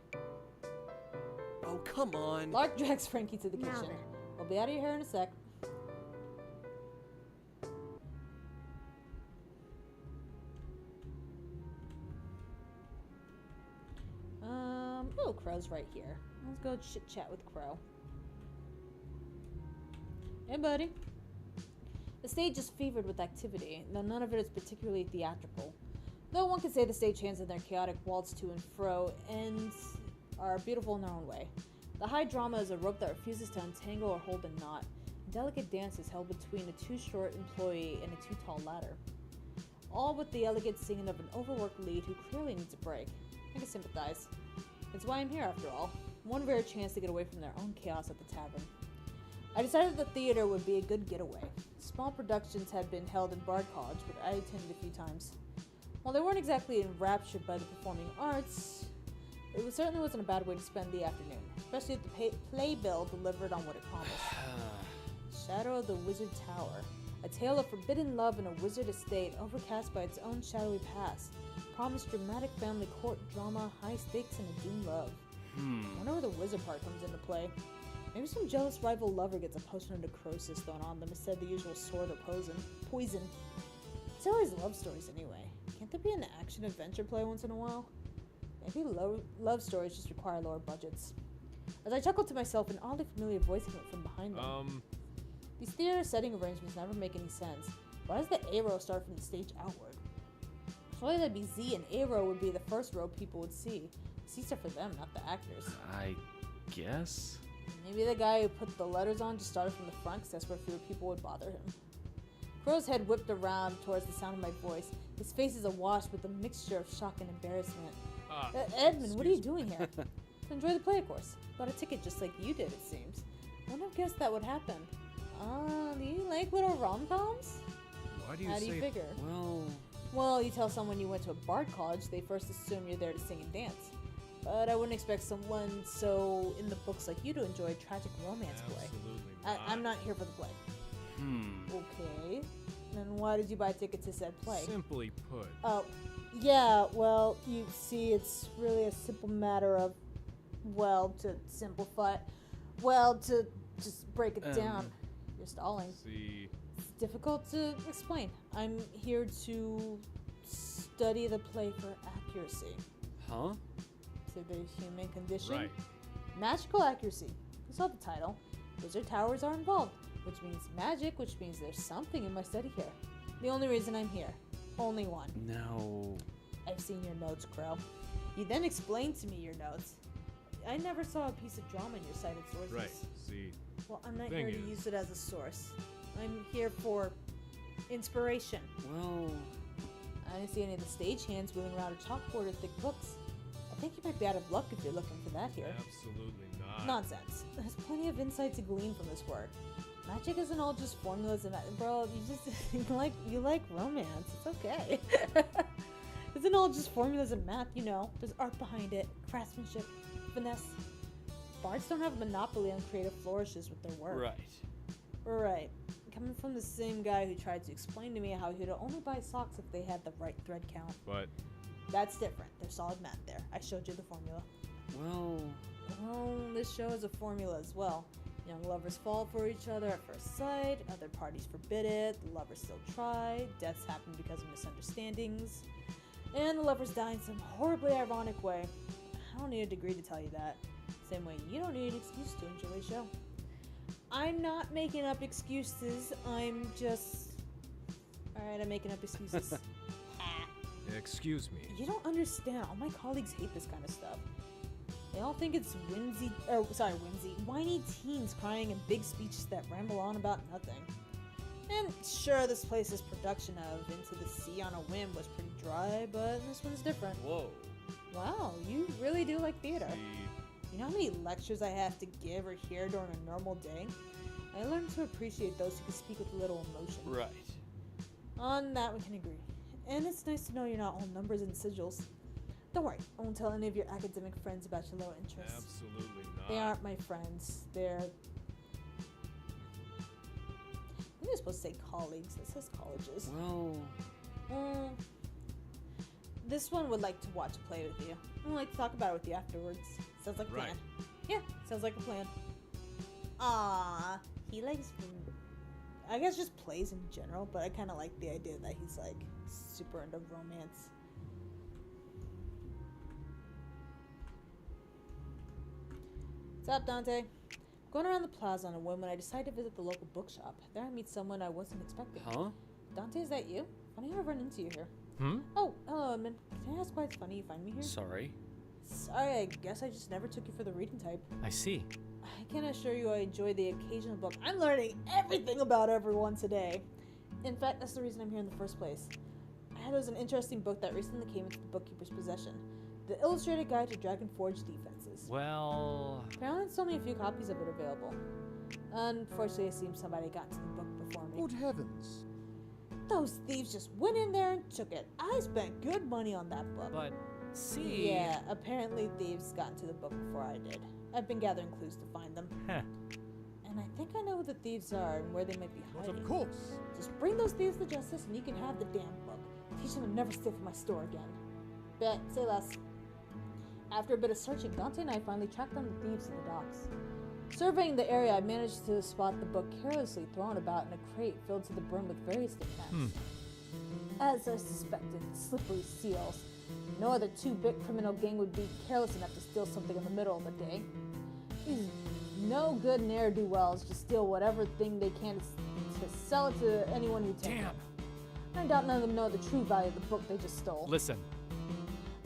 Oh, come on. Lark drags Frankie to the Now kitchen. then. We'll be out of your hair in a sec. Oh, Crow's right here. Let's go chit chat with Crow. Hey, buddy. The stage is fevered with activity, though none of it is particularly theatrical. Though one could say the stagehands in their chaotic waltz to and fro ends are beautiful in their own way. The high drama is a rope that refuses to untangle or hold a knot. A delicate dance is held between a too-short employee and a too-tall ladder. All with the elegant singing of an overworked lead who clearly needs a break. I can sympathize. It's why I'm here, after all. One rare chance to get away from their own chaos at the tavern. I decided the theater would be a good getaway. Small productions had been held in Bard College, but I attended a few times. While they weren't exactly enraptured by the performing arts, it certainly wasn't a bad way to spend the afternoon, especially if the playbill delivered on what it promised. Shadow of the Wizard Tower. A tale of forbidden love in a wizard estate overcast by its own shadowy past. Promised dramatic family court drama, high stakes, and a doomed love. I wonder where the wizard part comes into play. Maybe some jealous rival lover gets a potion of necrosis thrown on them instead of the usual sword or poison. It's always love stories anyway. Can't there be an action-adventure play once in a while? Maybe love stories just require lower budgets. As I chuckled to myself, an oddly familiar voice came from behind them. These theater setting arrangements never make any sense. Why does the A row start from the stage outward? Surely that'd be Z and A row would be the first row people would see. Seats are for them, not the actors. I guess? Maybe the guy who put the letters on just started from the front because that's where fewer people would bother him. Crow's head whipped around towards the sound of my voice. His face is awash with a mixture of shock and embarrassment. Edmund, what are you doing here? To enjoy the play, of course. Bought a ticket just like you did, it seems. I wouldn't have guessed that would happen. Do you like little rom-coms? Why do you How say... do you figure? Well, you tell someone you went to a bard college, they first assume you're there to sing and dance. But I wouldn't expect someone so in the books like you to enjoy a tragic romance play. Absolutely I'm not here for the play. Okay. Then why did you buy a ticket to said play? Simply put. Oh, yeah, well, you see, it's really a simple matter of, well, to simplify, well, to just break it down. You're stalling. See... It's difficult to explain. I'm here to study the play for accuracy. Huh? To the human condition. Right. Magical accuracy. You saw the title. Wizard towers are involved, which means magic, which means there's something in my study here. The only reason I'm here. Only one. No. I've seen your notes, Crow. You then explained to me your notes. I never saw a piece of drama in your cited sources. Right. See... Well, I'm not Thing here to is- use it as a source. I'm here for inspiration. Well... I didn't see any of the stagehands wheeling around a chalkboard or thick books. I think you might be out of luck if you're looking for that here. Absolutely not. Nonsense. There's plenty of insight to glean from this work. Magic isn't all just formulas and bro, you just you like romance. It's okay. Isn't all just formulas and math, you know. There's art behind it, craftsmanship, finesse. Bards don't have a monopoly on creative flourishes with their work. Right. Coming from the same guy who tried to explain to me how he'd only buy socks if they had the right thread count. But... That's different. There's solid math there. I showed you the formula. Well... Well, this show is a formula as well. Young lovers fall for each other at first sight, other parties forbid it, the lovers still try, deaths happen because of misunderstandings, and the lovers die in some horribly ironic way. I don't need a degree to tell you that. Same way you don't need an excuse to enjoy a show. I'm not making up excuses, I'm just... Alright, I'm making up excuses. Excuse me. You don't understand. All my colleagues hate this kind of stuff. They all think it's whiny teens crying in big speeches that ramble on about nothing. And sure, this place's production of Into the Sea on a Whim was pretty dry, but this one's different. Whoa. Wow, you really do like theater. See... You know how many lectures I have to give or hear during a normal day? I learned to appreciate those who can speak with little emotion. Right. On that we can agree. And it's nice to know you're not all numbers and sigils. Don't worry, I won't tell any of your academic friends about your low interests. Absolutely not. They aren't my friends. They're... You're supposed to say colleagues. It says colleges. Well... This one would like to watch a play with you. I would like to talk about it with you afterwards. Sounds like a plan. Yeah, sounds like a plan. Ah, he likes... I guess just plays in general, but I kind of like the idea that he's like super into romance. What's up, Dante? Going around the plaza on a whim when I decided to visit the local bookshop. There I meet someone I wasn't expecting. Huh? Dante, is that you? Funny how I've run into you here. Hmm? Oh, hello, Edmund. Can I ask why it's funny you find me here? Sorry. Sorry, I guess I just never took you for the reading type. I see. I can assure you I enjoy the occasional book. I'm learning everything about everyone today. In fact, that's the reason I'm here in the first place. I heard it was an interesting book that recently came into the bookkeeper's possession. The Illustrated Guide to Dragon Forge Defenses. Well... Apparently there's only a few copies of it available. Unfortunately, it seems somebody got to the book before me. Good heavens. Those thieves just went in there and took it. I spent good money on that book. But... See... Yeah, apparently thieves got into the book before I did. I've been gathering clues to find them. Heh. And I think I know who the thieves are and where they might be But hiding. of course. Just bring those thieves to justice and you can have the damn book. Teach them to never steal from my store again. Bet, say less. After a bit of searching, Dante and I finally tracked down the thieves in the docks. Surveying the area, I managed to spot the book carelessly thrown about in a crate filled to the brim with various knickknacks. As I suspected, slippery seals. No other two-bit criminal gang would be careless enough to steal something in the middle of the day. These no good ne'er-do-wells just steal whatever thing they can to sell it to anyone who takes it. I doubt none of them know the true value of the book they just stole. Listen.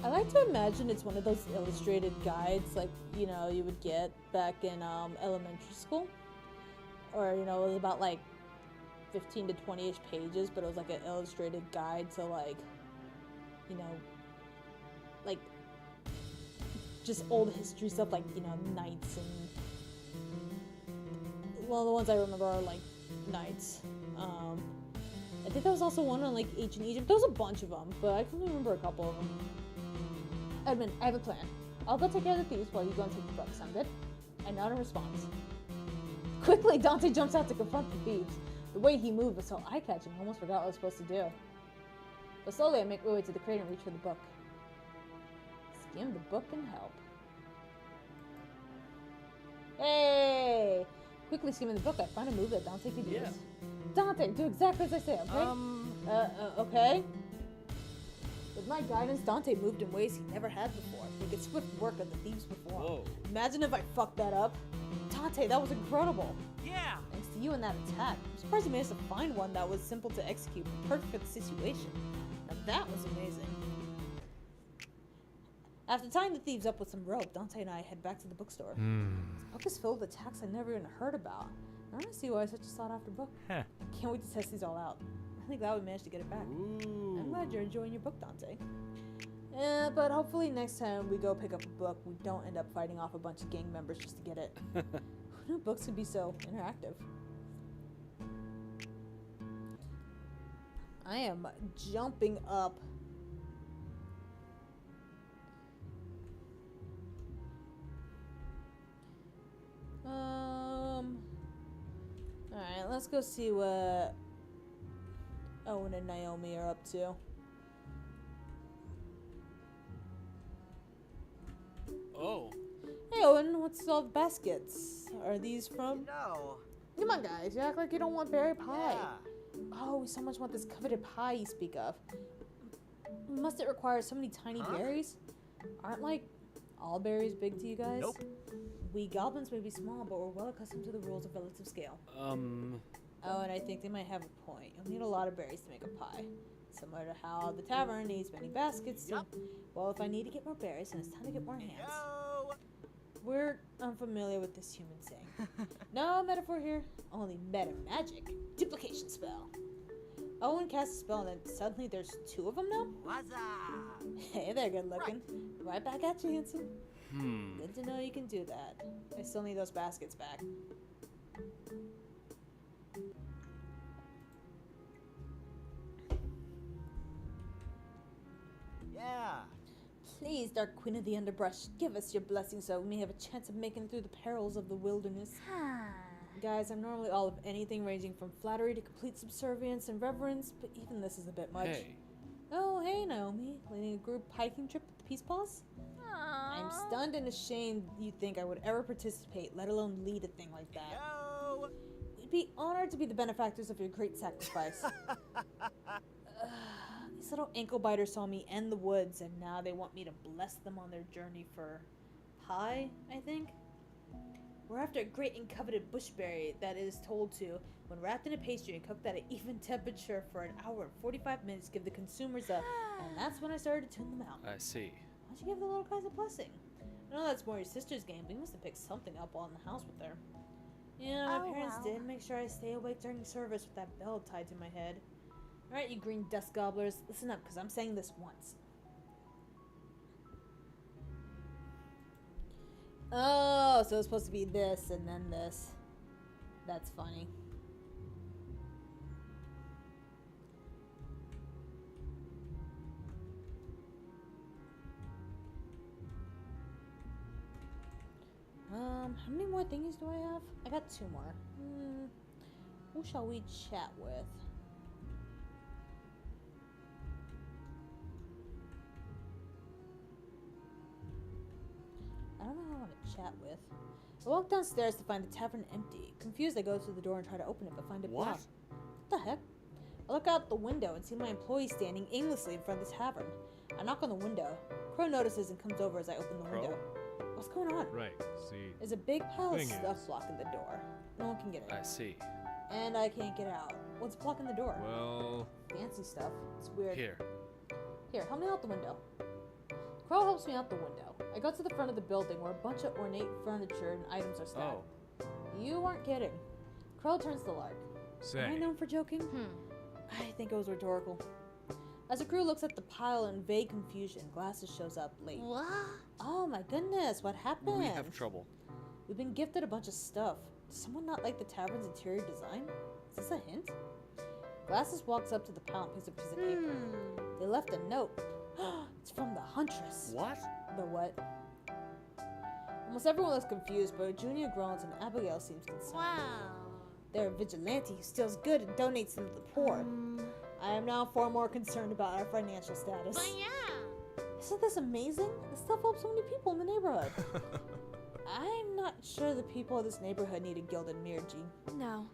I like to imagine it's one of those illustrated guides like, you know, you would get back in elementary school. Or, you know, it was about like 15 to 20-ish pages, but it was like an illustrated guide to like, you know, like just old history stuff like, you know, knights and well, the ones I remember are like knights. I think there was also one on like ancient Egypt. There was a bunch of them, but I can only remember a couple of them. Edmund, I have a plan. I'll go take care of the thieves while you go and take the book. Sound good? I nod in response. Quickly, Dante jumps out to confront the thieves. The way he moved was so eye-catching, I almost forgot what I was supposed to do. But slowly, I make my way to the crate and reach for the book. Skim the book and help. Hey! Quickly skimming the book, I find a move that Dante could use. Dante, do exactly as I say, okay? Okay. With my guidance, Dante moved in ways he never had before, making swift work of the thieves before. Whoa. Imagine if I fucked that up. Dante, that was incredible. Yeah. Thanks to you and that attack. I'm surprised you managed to find one that was simple to execute, perfect for the situation. Now that was amazing. After tying the thieves up with some rope, Dante and I head back to the bookstore. This book is filled with attacks I never even heard about. I want to see why it's such a sought-after book. Heh. I can't wait to test these all out. I'm really glad we managed to get it back. I'm glad you're enjoying your book, Dante. But hopefully next time we go pick up a book, we don't end up fighting off a bunch of gang members just to get it. Who knew books could be so interactive? I am jumping up. Alright, let's go see what Owen and Naomi are up to. Oh. Hey Owen, what's all the baskets? Are these from? No. Come on guys, you act like you don't want berry pie. Yeah. Oh, we so much want this coveted pie you speak of. Must it require so many tiny berries? Aren't like all berries big to you guys? Nope. We goblins may be small, but we're well accustomed to the rules of relative scale. Oh, and I think they might have a point. You'll need a lot of berries to make a pie. Similar to how the tavern needs many baskets to... Well, if I need to get more berries, then it's time to get more hands. No. We're unfamiliar with this human saying. No metaphor here, only meta magic. Duplication spell. Owen casts a spell and then suddenly there's two of them now? Wazza. Hey there, good looking. Right back at you, handsome. Good to know you can do that. I still need those baskets back. Yeah. Please, Dark Queen of the Underbrush, give us your blessing so we may have a chance of making it through the perils of the wilderness. Guys, I'm normally all of anything ranging from flattery to complete subservience and reverence, but even this is a bit much. Hey. Oh, hey, Naomi. Leading a group hiking trip with the Peace Paws? I'm stunned and ashamed you think I would ever participate, let alone lead a thing like that. No. We'd be honored to be the benefactors of your great sacrifice. These little ankle biters saw me end the woods, and now they want me to bless them on their journey for pie, I think? We're after a great and coveted bushberry that is told to, when wrapped in a pastry and cooked at an even temperature for an hour and 45 minutes, give the consumers a... And that's when I started to tune them out. I see. Why'd you give the little guys a blessing? I know that's more your sister's game, but you must have picked something up while in the house with her. Yeah, my parents did make sure I stay awake during service with that bell tied to my head. Alright, you green dust gobblers, listen up, because I'm saying this once. Oh, so it's supposed to be this and then this. That's funny. How many more thingies do I have? I got 2 more. Who shall we chat with? I don't know how I want to chat with. I walk downstairs to find the tavern empty. Confused, I go to the door and try to open it, but find it blocked. What the heck? I look out the window and see my employee standing aimlessly in front of the tavern. I knock on the window. Crow notices and comes over as I open the window. What's going on? Right, see. There's a big pile of Thing stuff is- blocking the door. No one can get in. I see. And I can't get out. What's blocking the door? Well, Fancy stuff. It's weird. Here. Here, help me out the window. Crow helps me out the window. I go to the front of the building where a bunch of ornate furniture and items are stacked. You weren't kidding. Crow turns to Lark. Am I say. known for joking? I think it was rhetorical. As the crew looks at the pile in vague confusion, Glasses shows up late. What? Oh my goodness, what happened? We have trouble. We've been gifted a bunch of stuff. Does someone not like the tavern's interior design? Is this a hint? Glasses walks up to the pile and picks up a piece of paper. They left a note. It's from the Huntress. What? The what? Almost everyone looks confused, but Junior groans and Abigail seems concerned. Wow. They're a vigilante who steals good and donates them to the poor. I am now far more concerned about our financial status. But yeah. Isn't this amazing? This stuff helps so many people in the neighborhood. I'm not sure the people of this neighborhood need a gilded mirror, G. No.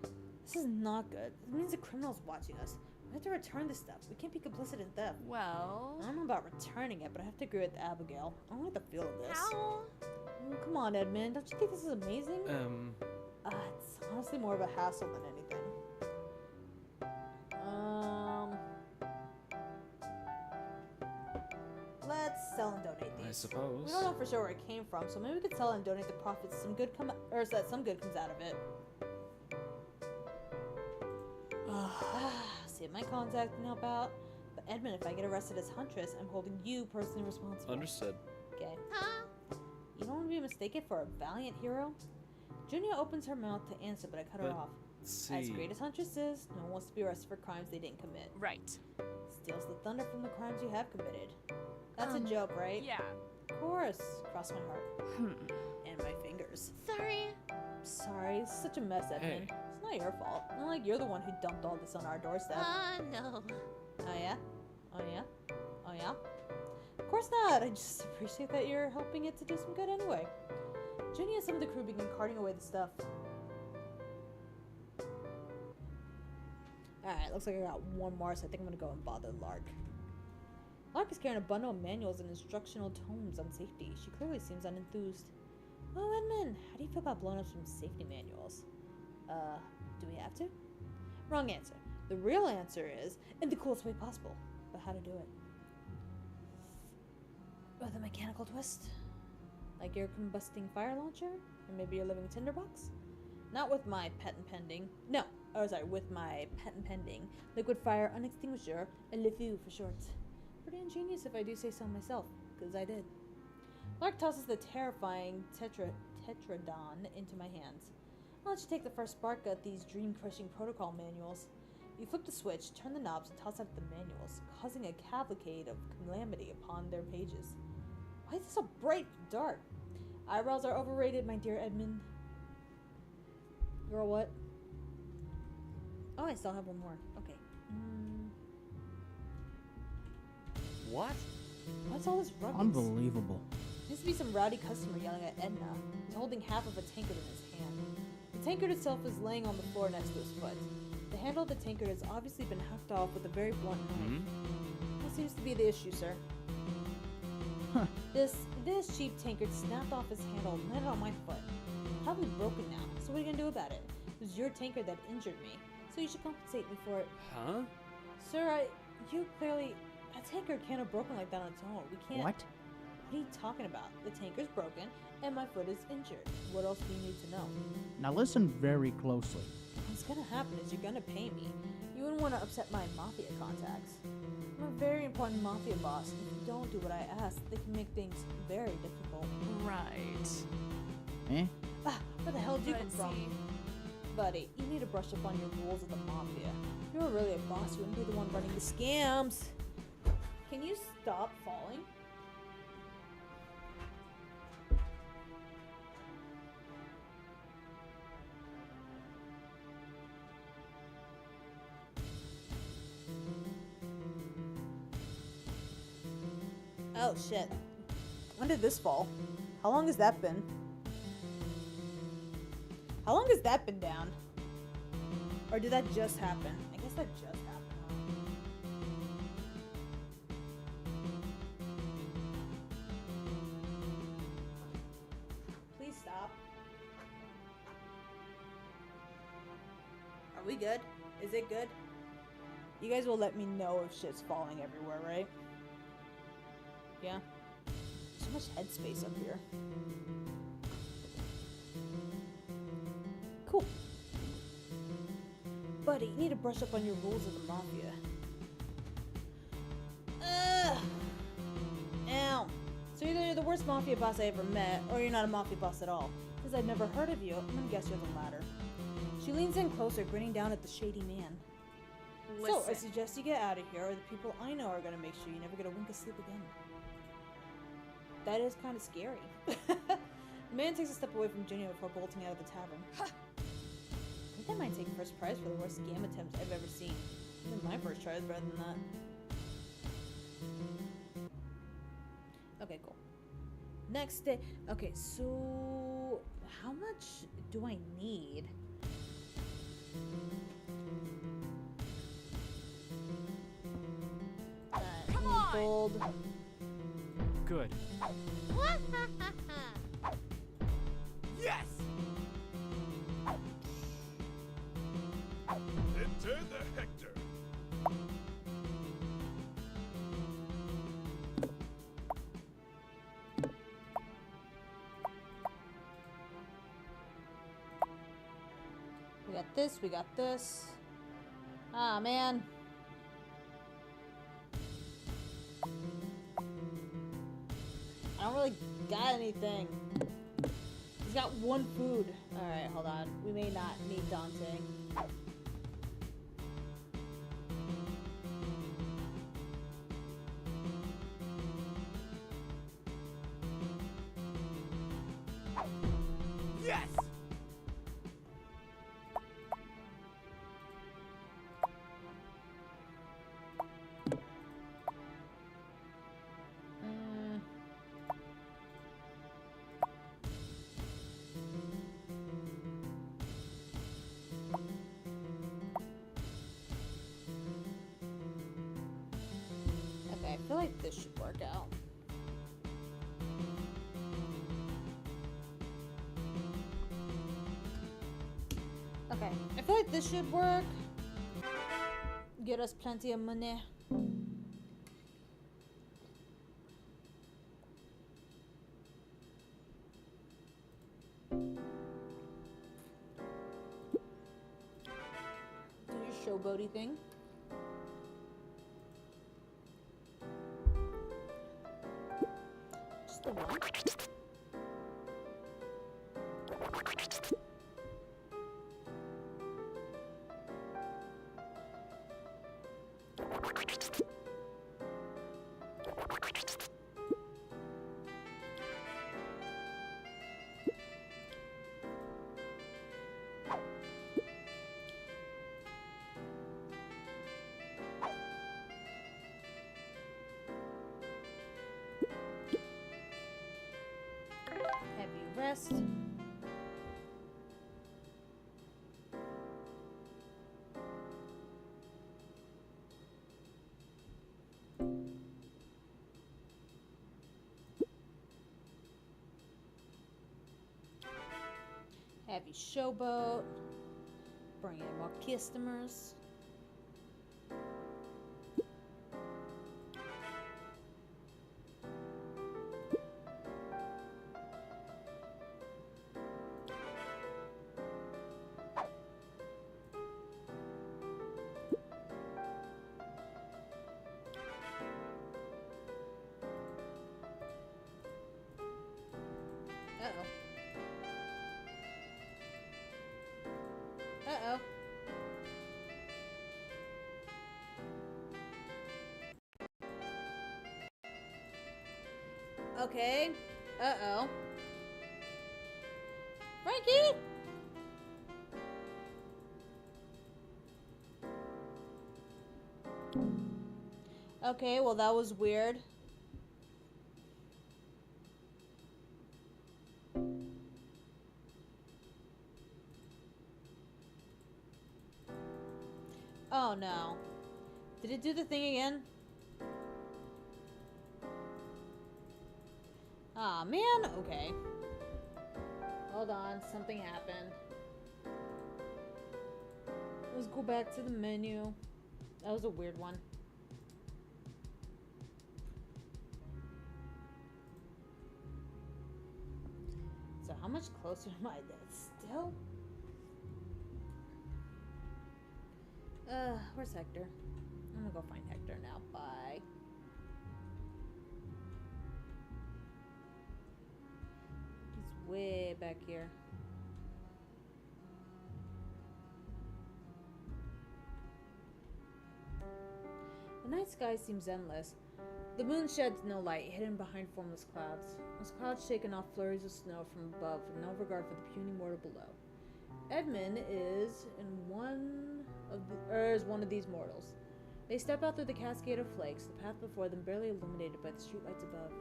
This is not good. It means the criminal's watching us. We have to return this stuff. We can't be complicit in theft. Well. I don't know about returning it, but I have to agree with Abigail. I don't like the feel of this. How? Come on, Edmund. Don't you think this is amazing? It's honestly more of a hassle than anything. Let's sell and donate these. I suppose. We don't know for sure where it came from, so maybe we could sell and donate the profits. Some good so that some good comes out of it. See if my contact can help out. But Edmund, if I get arrested as Huntress, I'm holding you personally responsible. Understood. Okay. Huh? You don't want to be mistaken for a valiant hero? Junia opens her mouth to answer, but I cut her But- off. See. As great as Huntress is, no one wants to be arrested for crimes they didn't commit. Right. Steals the thunder from the crimes you have committed. That's a joke, right? Yeah. Of course. Cross my heart. And my fingers. Sorry. Sorry, it's such a mess, Edmund. Hey. It's not your fault. Not like you're the one who dumped all this on our doorstep. No. Oh yeah? Oh yeah? Oh yeah? Of course not. I just appreciate that you're helping it to do some good anyway. Junie and some of the crew begin carting away the stuff. Alright, looks like I got one more, so I think I'm gonna go and bother Lark. Lark is carrying a bundle of manuals and instructional tomes on safety. She clearly seems unenthused. Oh, Edmund, how do you feel about blowing up some safety manuals? Do we have to? Wrong answer. The real answer is, in the coolest way possible. But how to do it? With a mechanical twist? Like your combusting fire launcher? Or maybe your living tinderbox? Not with my patent pending. No. Oh, sorry. With my patent pending liquid fire unextinguisher, a LeFou for short. Pretty ingenious if I do say so myself, because I did. Lark tosses the terrifying Tetradon into my hands. I'll let you take the first spark at these dream-crushing protocol manuals. You flip the switch, turn the knobs, and toss out the manuals, causing a cavalcade of calamity upon their pages. Why is it so bright and dark? Eyebrows are overrated, my dear Edmund. Girl, what? Oh, I still have one more. Okay. What? What's all this ruckus? Unbelievable. There used to be some rowdy customer yelling at Edna. He's holding half of a tankard in his hand. The tankard itself is laying on the floor next to his foot. The handle of the tankard has obviously been hacked off with a very blunt knife. What seems to be the issue, sir? Huh. This cheap tankard snapped off his handle and landed on my foot. Probably broken now, so what are you gonna do about it? It was your tankard that injured me, so you should compensate me for it. Huh? Sir, you clearly... A tankard can't have broken like that on its own. We can't... What? What are you talking about? The tankard's broken, and my foot is injured. What else do you need to know? Now listen very closely. What's gonna happen is you're gonna pay me. You wouldn't want to upset my mafia contacts. I'm a very important mafia boss, and if you don't do what I ask, they can make things very difficult. Right. Eh? Ah, where the hell did you come Let's from? see. Buddy, you need to brush up on your rules of the mafia. If you were really a boss, you wouldn't be the one running the scams. Can you stop falling? Oh shit. When did this fall? How long has that been? How long has that been down? Or did that just happen? I guess that just happened, huh? Please stop. Are we good? Is it good? You guys will let me know if shit's falling everywhere, right? Yeah? So much headspace up here. Cool. Buddy, you need to brush up on your rules of the mafia. Ugh. Ow. So either you're the worst mafia boss I ever met, or you're not a mafia boss at all. Since I've never heard of you, I'm gonna guess you're the latter. She leans in closer, grinning down at the shady man. So, I suggest you get out of here, or the people I know are gonna make sure you never get a wink of sleep again. That is kind of scary. The man takes a step away from Junior before bolting out of the tavern. I think I might take first prize for the worst scam attempt I've ever seen. Even my first try is better than that. Okay, cool. Next day. Okay, so how much do I need? Come on! Gold. Good. Yes! Enter the Hector. We got this, we got this. Ah, man. I don't really got anything. He's got one food. Alright, hold on. We may not need Dante. Yes! Okay, I feel like this should work out. Okay, I feel like this should work. Get us plenty of money. Do your showboaty thing. Just the one. Heavy rest. Heavy showboat. Bring in more customers. Uh-oh. Uh-oh. Okay. Uh-oh. Frankie? Okay, well that was weird. Oh no. Did it do the thing again? Aw, man. Okay. Hold on. Something happened. Let's go back to the menu. That was a weird one. So how much closer am I dead still? Where's Hector? I'm gonna go find Hector now. Bye. He's way back here. The night sky seems endless. The moon sheds no light, hidden behind formless clouds. Those clouds shaking off flurries of snow from above, with no regard for the puny mortal below. Edmund is one of these mortals. They step out through the cascade of flakes, the path before them barely illuminated by the streetlights above.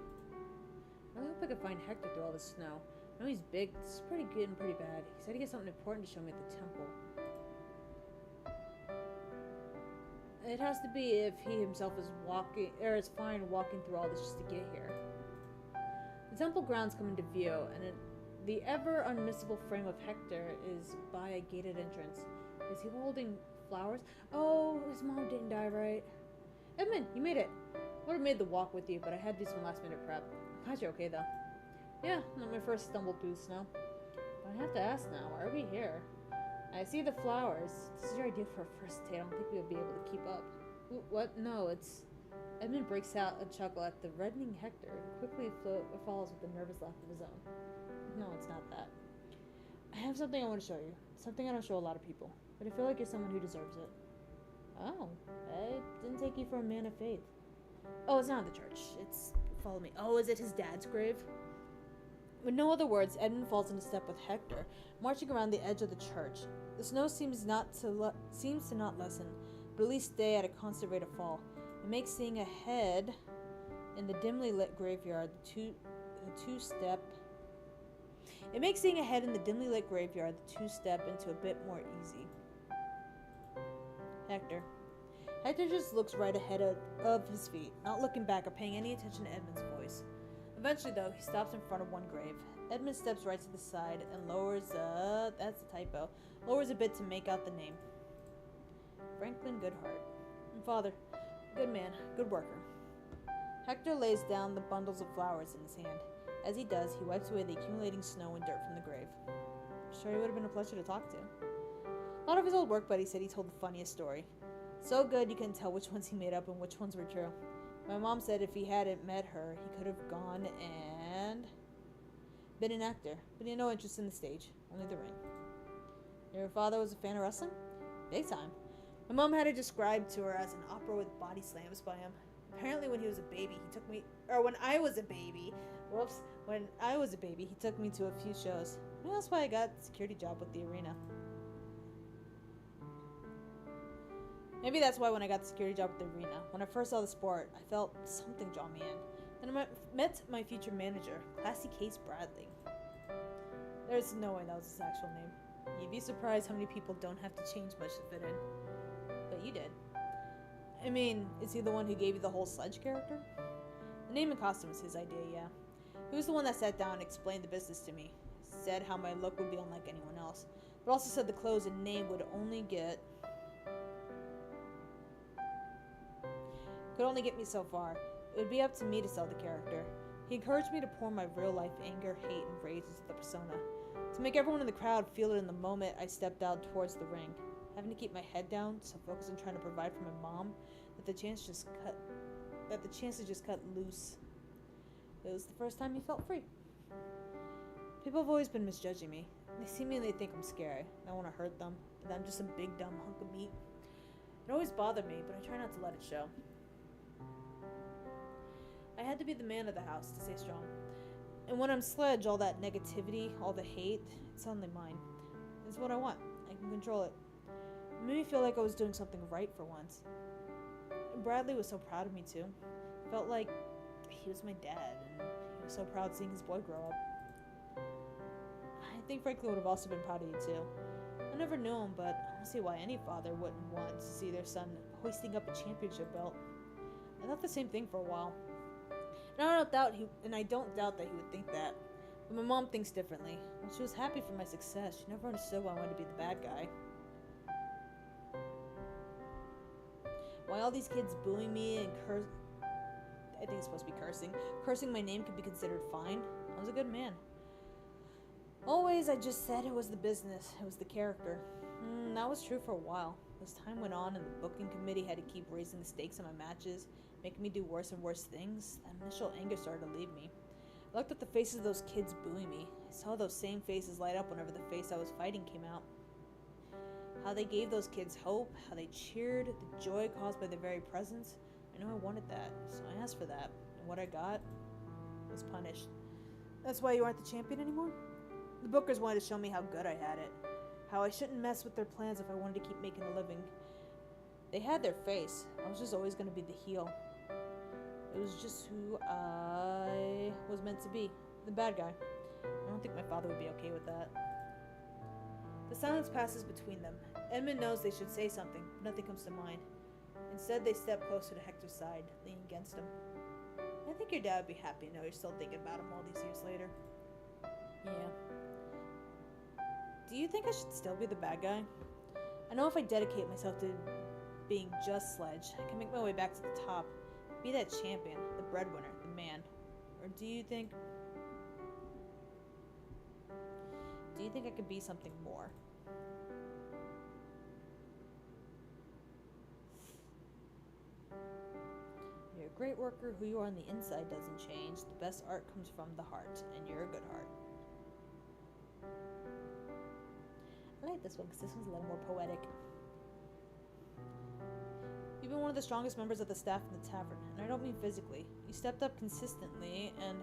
I really hope I can find Hector through all this snow. I know he's big. This is pretty good and pretty bad. He said he had something important to show me at the temple. It has to be if he himself is is fine walking through all this just to get here. The temple grounds come into view, and the ever unmissable frame of Hector is by a gated entrance. Is he holding flowers? Oh, his mom didn't die, right? Edmund, you made it. I would have made the walk with you, but I had to do some last-minute prep. I'm glad you're okay, though. Yeah, not my first stumble through snow. But I have to ask now, why are we here? I see the flowers. This is your idea for a first date. I don't think we'll be able to keep up. What? No, it's... Edmund breaks out a chuckle at the reddening Hector and quickly follows with a nervous laugh of his own. No, it's not that. I have something I want to show you. Something I don't show a lot of people. But I feel like you're someone who deserves it. Oh, I didn't take you for a man of faith. Oh, it's not at the church. It's... Follow me. Oh, is it his dad's grave? With no other words, Edmund falls into step with Hector, marching around the edge of the church. The snow seems to not lessen, but at least stay at a constant rate of fall. It makes seeing ahead in the dimly lit graveyard the two-step into a bit more easy. Hector just looks right ahead of his feet, not looking back or paying any attention to Edmund's voice. Eventually, though, he stops in front of one grave. Edmund steps right to the side and lowers, that's a typo, lowers a bit to make out the name. Franklin Goodhart. Father, good man, good worker. Hector lays down the bundles of flowers in his hand. As he does, he wipes away the accumulating snow and dirt from the grave. Sure, he would have been a pleasure to talk to. A lot of his old work buddies said he told the funniest story. So good you couldn't tell which ones he made up and which ones were true. My mom said if he hadn't met her, he could have gone and been an actor, but he had no interest in the stage, only the ring. Your father was a fan of wrestling? Big time. My mom had it described to her as an opera with body slams by him. Apparently when I was a baby, he took me to a few shows. Maybe that's why I got a security job with the arena. Maybe that's why when I got the security job at the arena, when I first saw the sport, I felt something draw me in. Then I met my future manager, Classy Case Bradley. There's no way that was his actual name. You'd be surprised how many people don't have to change much to fit in. But you did. I mean, is he the one who gave you the whole Sledge character? The name and costume was his idea, yeah. He was the one that sat down and explained the business to me. Said how my look would be unlike anyone else, but also said the clothes and name could only get me so far. It would be up to me to sell the character. He encouraged me to pour my real-life anger, hate, and rage into the persona. To make everyone in the crowd feel it in the moment I stepped out towards the ring. Having to keep my head down, so focused on trying to provide for my mom, that the chance to just cut loose. It was the first time he felt free. People have always been misjudging me. They see me and they think I'm scary. I don't want to hurt them, that I'm just a big dumb hunk of meat. It always bothered me, but I try not to let it show. I had to be the man of the house to stay strong. And when I'm Sledge, all that negativity, all the hate, it's suddenly mine. It's what I want. I can control it. It made me feel like I was doing something right for once. And Bradley was so proud of me too. Felt like he was my dad, and he was so proud seeing his boy grow up. I think Franklin would have also been proud of you too. I never knew him, but I don't see why any father wouldn't want to see their son hoisting up a championship belt. I thought the same thing for a while. And I don't doubt that he would think that. But my mom thinks differently. When she was happy for my success, she never understood why I wanted to be the bad guy. Why all these kids booing me and I think it's supposed to be cursing my name could be considered fine. I was a good man. Always, I just said it was the business, it was the character. That was true for a while. As time went on and the booking committee had to keep raising the stakes in my matches, making me do worse and worse things, that initial anger started to leave me. I looked at the faces of those kids booing me. I saw those same faces light up whenever the face I was fighting came out. How they gave those kids hope, how they cheered, the joy caused by their very presence. I knew I wanted that, so I asked for that. And what I got was punished. That's why you aren't the champion anymore? The bookers wanted to show me how good I had it. How I shouldn't mess with their plans if I wanted to keep making a living. They had their face. I was just always going to be the heel. It was just who I was meant to be. The bad guy. I don't think my father would be okay with that. The silence passes between them. Edmund knows they should say something, but nothing comes to mind. Instead, they step closer to Hector's side, leaning against him. I think your dad would be happy to know you're still thinking about him all these years later. Yeah. Do you think I should still be the bad guy? I know if I dedicate myself to being just Sledge, I can make my way back to the top. Be that champion, the breadwinner, the man. Or do you think I could be something more? You're a great worker. Who you are on the inside doesn't change. The best art comes from the heart, and you're a good heart. I like this one because this one's a little more poetic. You've been one of the strongest members of the staff in the tavern, and I don't mean physically. You stepped up consistently and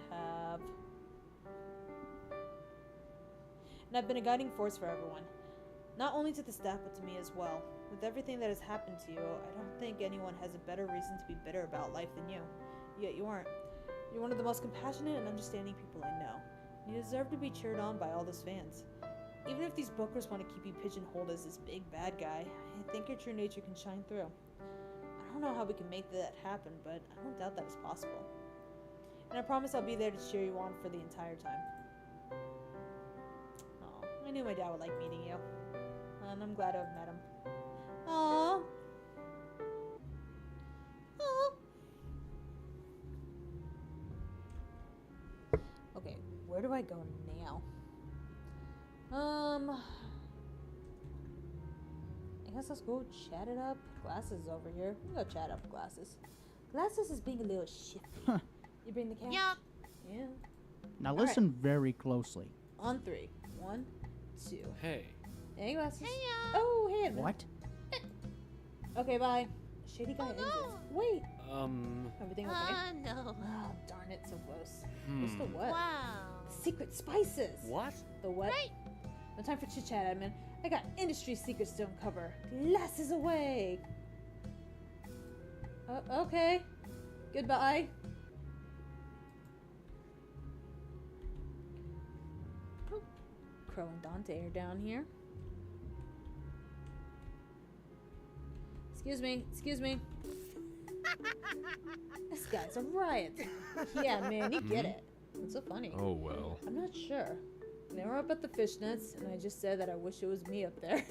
have been a guiding force for everyone. Not only to the staff, but to me as well. With everything that has happened to you, I don't think anyone has a better reason to be bitter about life than you. Yet you aren't. You're one of the most compassionate and understanding people I know. You deserve to be cheered on by all those fans. Even if these bookers want to keep you pigeonholed as this big bad guy, I think your true nature can shine through. I don't know how we can make that happen, but I don't doubt that it's possible. And I promise I'll be there to cheer you on for the entire time. Oh, I knew my dad would like meeting you. And I'm glad to have met him. Aww. Aww. Okay, where do I go now? I guess let's go chat it up. Glasses over here. We'll go chat up Glasses. Glasses is being a little shifty. You bring the cat? Yup. Yeah. Now listen very closely. On 3. 1, 2. Hey. Hey, Glasses. Hey, Oh, hey, Edmund. What? Okay, bye. Shady guy exits. Wait. Everything okay? No. Oh, darn it, so close. What's the what? Wow. Secret spices. What? The what? Right. No time for chit chat, Edmund. I got industry secrets to uncover. Glasses away. Okay. Goodbye. Oh, Crow and Dante are down here. Excuse me. Excuse me. This guy's a riot. Yeah, man, you get it. What's so funny? Oh well. I'm not sure. They were up at the fishnets, and I just said that I wish it was me up there.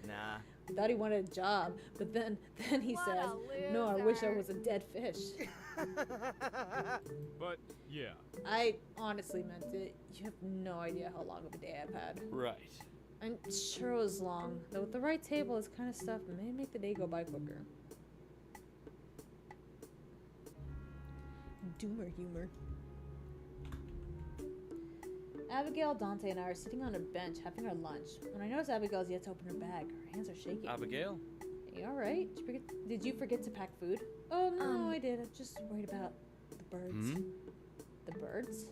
Nah. I thought he wanted a job, but then he What says, a "No, I wish I loser." was a dead fish." But yeah. I honestly meant it. You have no idea how long of a day I've had. Right. I'm sure it was long, though with the right table, this kind of stuff may make the day go by quicker. Doomer humor. Abigail, Dante, and I are sitting on a bench having our lunch when I notice Abigail's yet to open her bag. Her hands are shaking. Abigail? Hey, all right. Did you forget to pack food? Oh, no, I did. I'm just worried about the birds. The birds?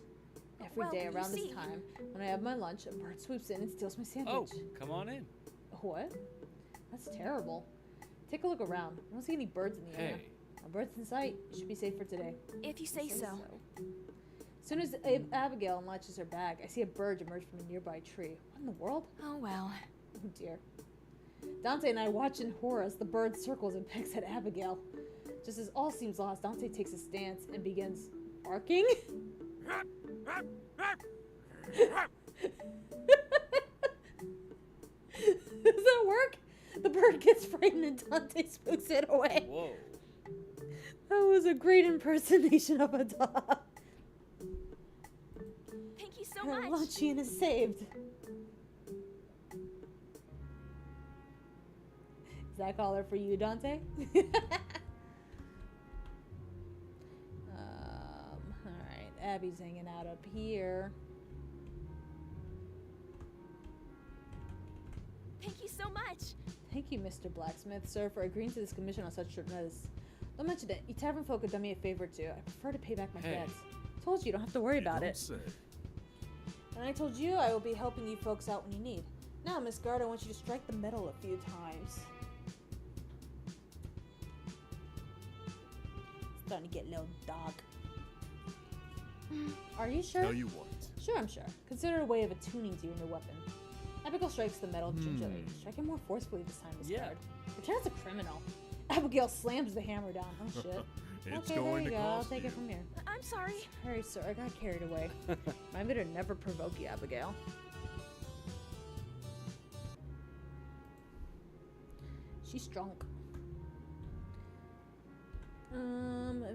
Every Well, day you around this see- time, when I have my lunch, a bird swoops in and steals my Oh, sandwich. come on in. What? That's terrible. Take a look around. I don't see any birds in the area. Hey. No birds in sight. You should be safe for today. If you say so. As soon as Abigail unlatches her bag, I see a bird emerge from a nearby tree. What in the world? Oh well. Oh dear. Dante and I watch in horror as the bird circles and pecks at Abigail. Just as all seems lost, Dante takes a stance and begins barking. Does that work? The bird gets frightened and Dante spooks it away. Whoa. That was a great impersonation of a dog. Thank you so Her much. luncheon is saved. Is that collar for you, Dante? Alright, Abby's hanging out up here. Thank you so much. Thank you, Mr. Blacksmith, sir, for agreeing to this commission on such short notice. Don't mention it. You tavern folk have done me a favor too. I prefer to pay back my Hey. debts. Told you, you don't have to worry about it. Say. And I told you I will be helping you folks out when you need. Now, Miss Guard, I want you to strike the metal a few times. Starting to get a little dog. Are you sure? No, you won't. Sure, I'm sure. Consider it a way of attuning to your new weapon. Abigail strikes the metal gingerly. Strike it more forcefully this time, Miss Yeah. Guard. Pretend it's a criminal. Abigail slams the hammer down. Oh shit. It's Okay, there going you to go. I'll cost take you. it from here. I'm sorry. Sorry, sir. I got carried away. Remind me to never provoke you, Abigail. She's drunk.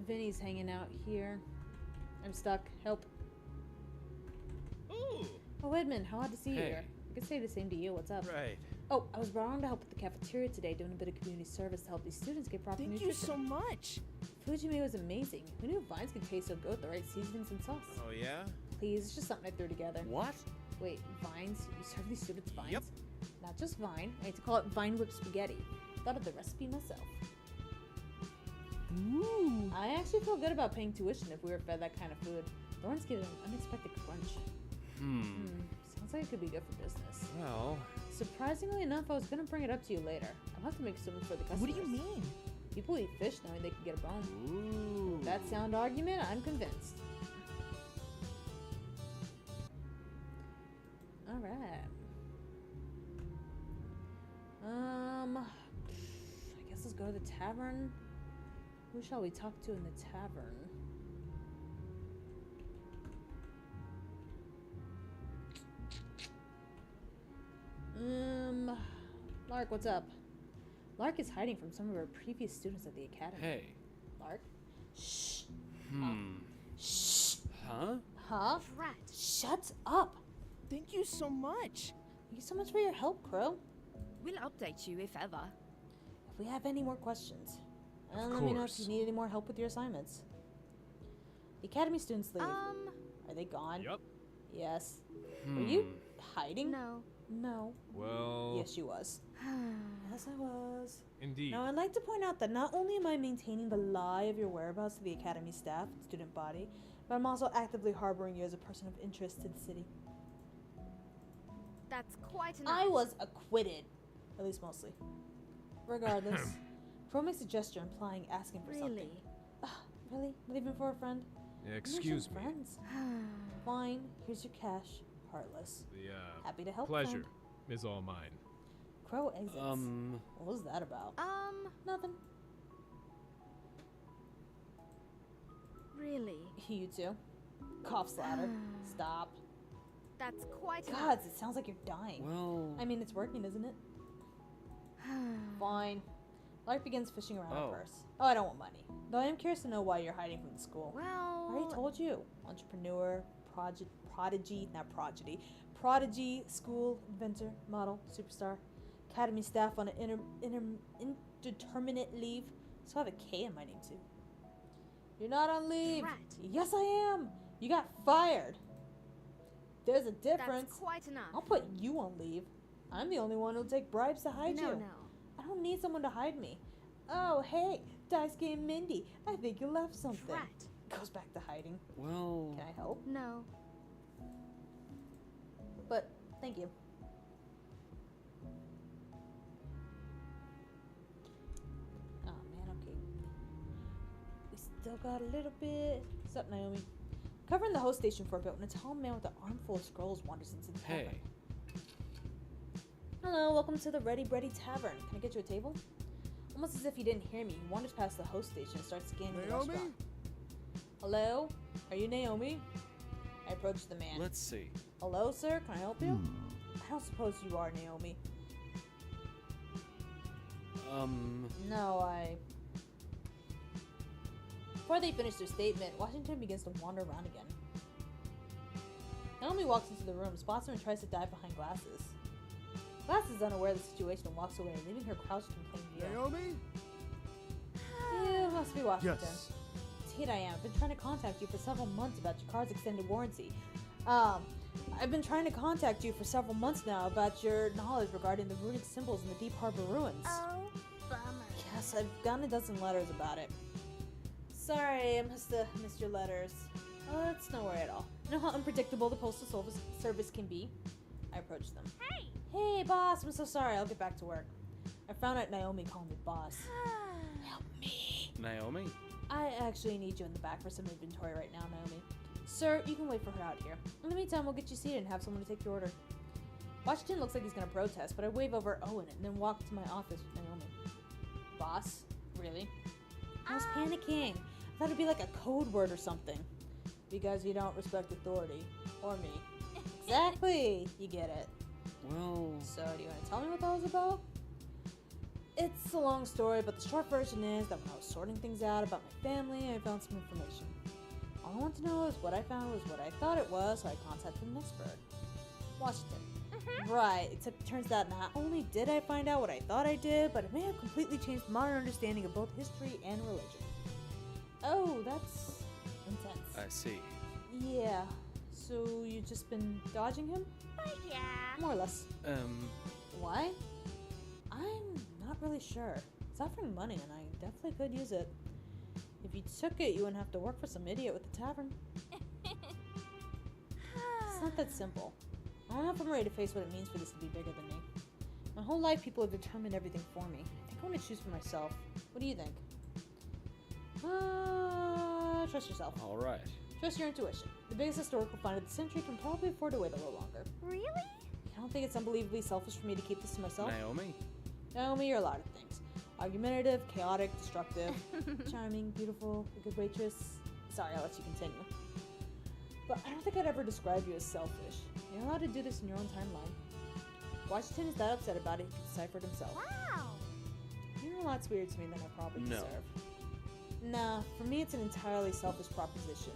Vinny's hanging out here. I'm stuck. Help. Ooh. Oh, Edmund, how odd to see you Hey. here. I could say the same to you. What's up? Right. Oh, I was brought on to help with the cafeteria today, doing a bit of community service to help these students get proper Thank nutrition. you so much. Food you made was amazing. Who knew vines could taste so good with the right seasonings and sauce? Oh, yeah? Please, it's just something I threw together. What? Wait, vines? You serve these students vines? Yep. Not just vine. I like to call it vine whipped spaghetti. Thought of the recipe myself. Ooh. I actually feel good about paying tuition if we were fed that kind of food. Lawrence gave it an unexpected crunch. Sounds like it could be good for business. Well, Surprisingly enough, I was gonna bring it up to you later. I'll have to make some for the customers. What do you mean? People eat fish knowing they can get a bone. ooh. That sound argument, I'm convinced. Alright. I guess let's go to the tavern. Who shall we talk to in the tavern? Lark, what's up? Lark is hiding from some of our previous students at the academy. Hey. Lark? Shh. Shh. Huh? Huh? Rat. Shut up. Thank you so much. Thank you so much for your help, Crow. We'll update you if ever. If we have any more questions, Of let me know if course. you need any more help with your assignments. The academy students leave. Are they gone? Yup. Yes. Were you hiding? No. No. Well, Yes, you was. Yes, I was. indeed. Now, I'd like to point out that not only am I maintaining the lie of your whereabouts to the academy staff, student body, but I'm also actively harboring you as a person of interest to the city. That's quite enough. I was acquitted. At least mostly. Regardless, Crow makes a gesture implying asking for something. Really? Really? Not even for a friend? You Excuse me. mentioned Friends. Fine. Here's your cash. Heartless. The Happy to help. pleasure friend. is all mine. Crow exits. What was that about? Nothing. Really? You too. Cough slatter. Stop. That's quite enough. Gods, it sounds like you're dying. Well. I mean, it's working, isn't it? Fine. Lark begins fishing around her Oh. purse. Oh, I don't want money. Though I am curious to know why you're hiding from the school. I Well, already told you. Entrepreneur, prodigy, school, inventor, model, superstar, academy staff on an indeterminate leave. So I have a K in my name too. You're not on leave. Rat. Yes, I am. You got fired. There's a difference. that's quite enough. I'll put you on leave. I'm the only one who'll take bribes to hide no, you. no. I don't need someone to hide me. Oh, hey, Daisuke and Mindy. I think you left something. Rat. Goes back to hiding. Well. Can I help? No. But thank you. Oh man, okay. We still got a little bit. What's up, Naomi? Covering the host station for a bit when a tall man with an armful of scrolls wanders into the tavern. Hey. Hello, welcome to the Ready Bready Tavern. Can I get you a table? Almost as if you didn't hear me, you wandered past the host station and started scanning the Naomi? restaurant. Hello? Are you Naomi? I approached the man. Let's see. Hello, sir? Can I help you? I don't suppose you are Naomi. No, Before they finish their statement, Washington begins to wander around again. Naomi walks into the room, spots her and tries to dive behind Glasses. Glass is unaware of the situation and walks away, leaving her crouched in plain view. Naomi? You must be Washington. Yes. Indeed I am. I've been trying to contact you for several months about your car's extended warranty. I've been trying to contact you for several months now about your knowledge regarding the runic symbols in the Deep Harbor ruins. Oh, bummer. Yes, I've gotten a dozen letters about it. Sorry, I must have missed your letters. It's no worry at all. You know how unpredictable the postal service can be? I approached them. Hey! Hey, boss, I'm so sorry. I'll get back to work. I found out Naomi called me boss. Help me. Naomi? I actually need you in the back for some inventory right now, Naomi. Sir, you can wait for her out here. In the meantime, we'll get you seated and have someone to take your order. Washington looks like he's gonna protest, but I wave over Owen and then walk to my office with Naomi. Boss? Really? I was panicking. I thought it'd be like a code word or something. Because you don't respect authority. Or me. Exactly! You get it. Well... So, do you want to tell me what that was about? It's a long story, but the short version is that when I was sorting things out about my family, I found some information. All I want to know is what I found was what I thought it was, so I contacted an expert. Washington. Right, except it turns out not only did I find out what I thought I did, but it may have completely changed my understanding of both history and religion. Oh, that's intense. I see. Yeah, so you've just been dodging him? Yeah. More or less. Why? I'm not really sure. It's offering money and I definitely could use it. If you took it, you wouldn't have to work for some idiot with the tavern. It's not that simple. I don't know if I'm ready to face what it means for this to be bigger than me. My whole life, people have determined everything for me. I think I want to choose for myself. What do you think? Trust yourself. Alright. Trust your intuition. The biggest historical find of the century can probably afford to wait a little longer. Really? I don't think it's unbelievably selfish for me to keep this to myself. Naomi? Naomi, you're a lot of things. Argumentative, chaotic, destructive, charming, beautiful, a good waitress. Sorry, I'll let you continue. But I don't think I'd ever describe you as selfish. You're allowed to do this in your own timeline. Washington is that upset about it, he can decipher it himself. Wow. You're a lot weirder to me than I probably No. deserve. Nah, for me it's an entirely selfish proposition.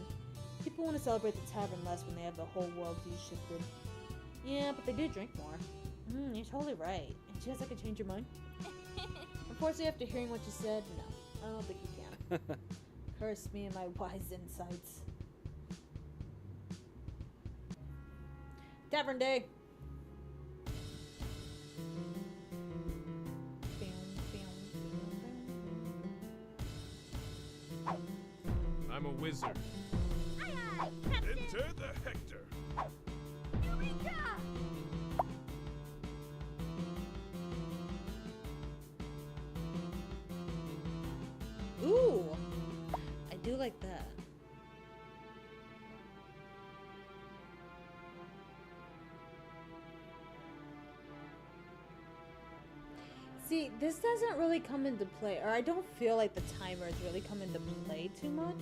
People want to celebrate the tavern less when they have the whole worldview shifted. Yeah, but they do drink more. You're totally right. And chance I could change your mind? Unfortunately, after hearing what you said, no. I don't think you can. Curse me and my wise insights. Tavern day! I'm a wizard. Aye, aye, Captain. Enter the Hector. Eureka! Ooh! I do like that. See, this doesn't really come into play, or I don't feel like the timers really come into play too much.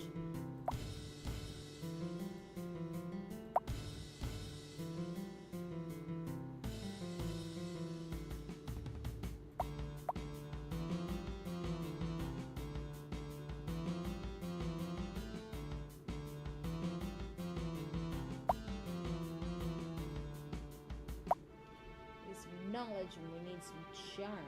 Need some knowledge and we need some charm.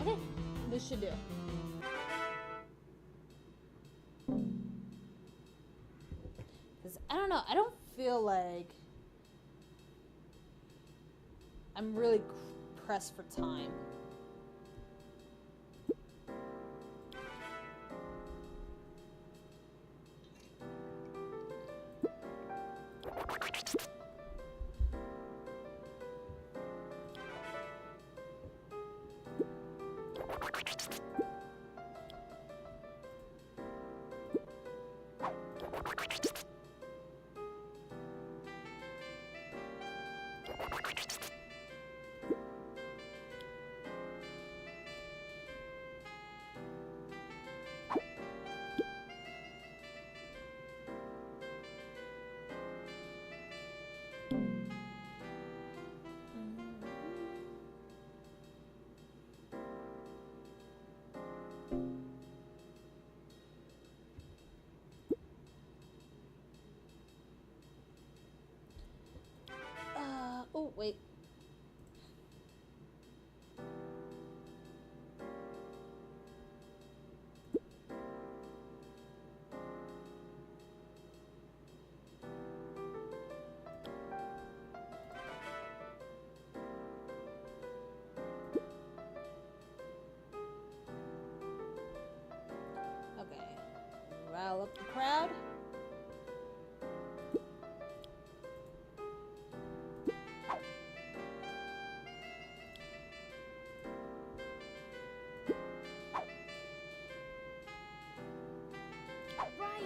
Okay, this should do. Because, I don't know, I don't feel like I'm really pressed for time. Oh, wait. Okay. Rile up the crowd. Right.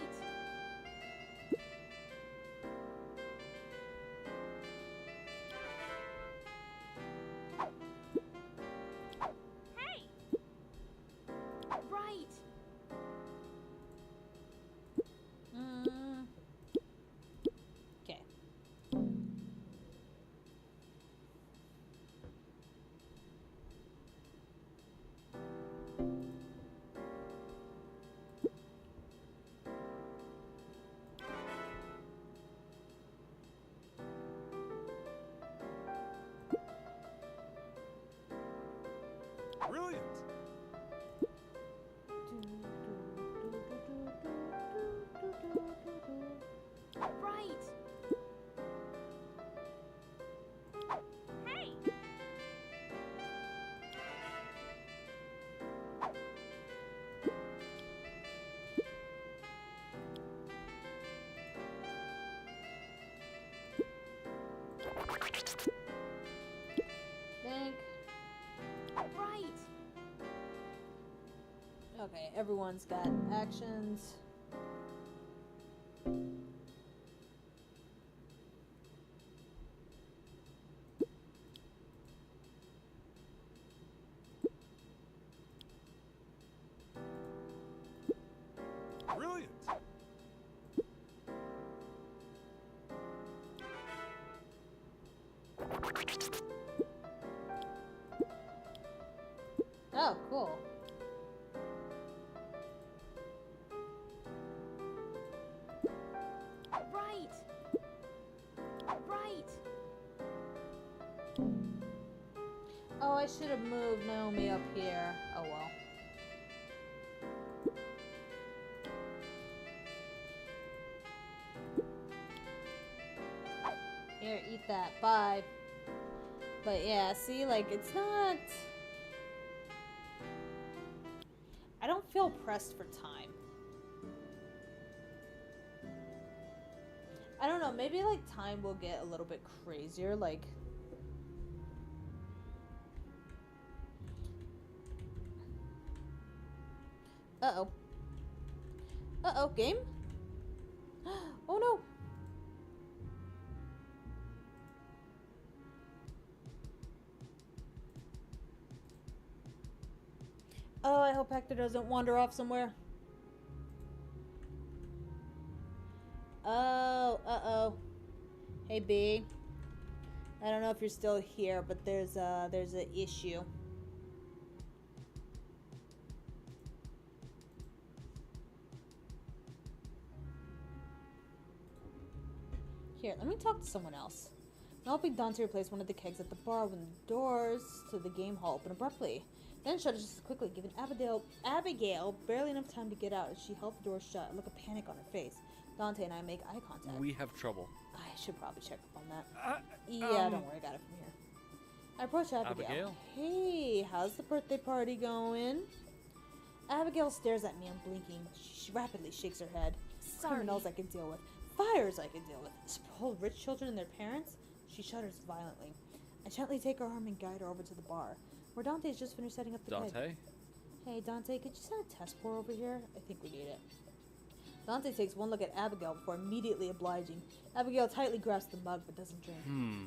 Hey. Right. Okay. Brilliant! Right. Hey. Think. Right. Okay, everyone's got actions. Brilliant! Oh, cool. Right. Right. Oh, I should have moved Naomi up here. Oh well. Here, eat that. Bye. But yeah, see, like, it's not... I don't feel pressed for time. I don't know, maybe, like, time will get a little bit crazier, like... Uh-oh. Uh-oh, game? Oh no! Oh, I hope Hector doesn't wander off somewhere. Oh, uh-oh. Hey, B. I don't know if you're still here, but there's an issue. Here, let me talk to someone else. I'm helping Dante replace one of the kegs at the bar when the doors to the game hall open abruptly. Then shut it just as quickly, giving Abigail barely enough time to get out as she held the door shut, a look of panic on her face. Dante and I make eye contact. We have trouble. I should probably check up on that. Yeah, don't worry, I got it from here. I approach Abigail. Abigail? Hey, how's the birthday party going? Abigail stares at me unblinking. She rapidly shakes her head. Sorry. Criminals I can deal with. Fires I can deal with. Spoiled rich children and their parents? She shudders violently. I gently take her arm and guide her over to the bar, where Dante's just finished setting up the keg. Dante? Hey, Dante, could you send a test pour over here? I think we need it. Dante takes one look at Abigail before immediately obliging. Abigail tightly grasps the mug but doesn't drink.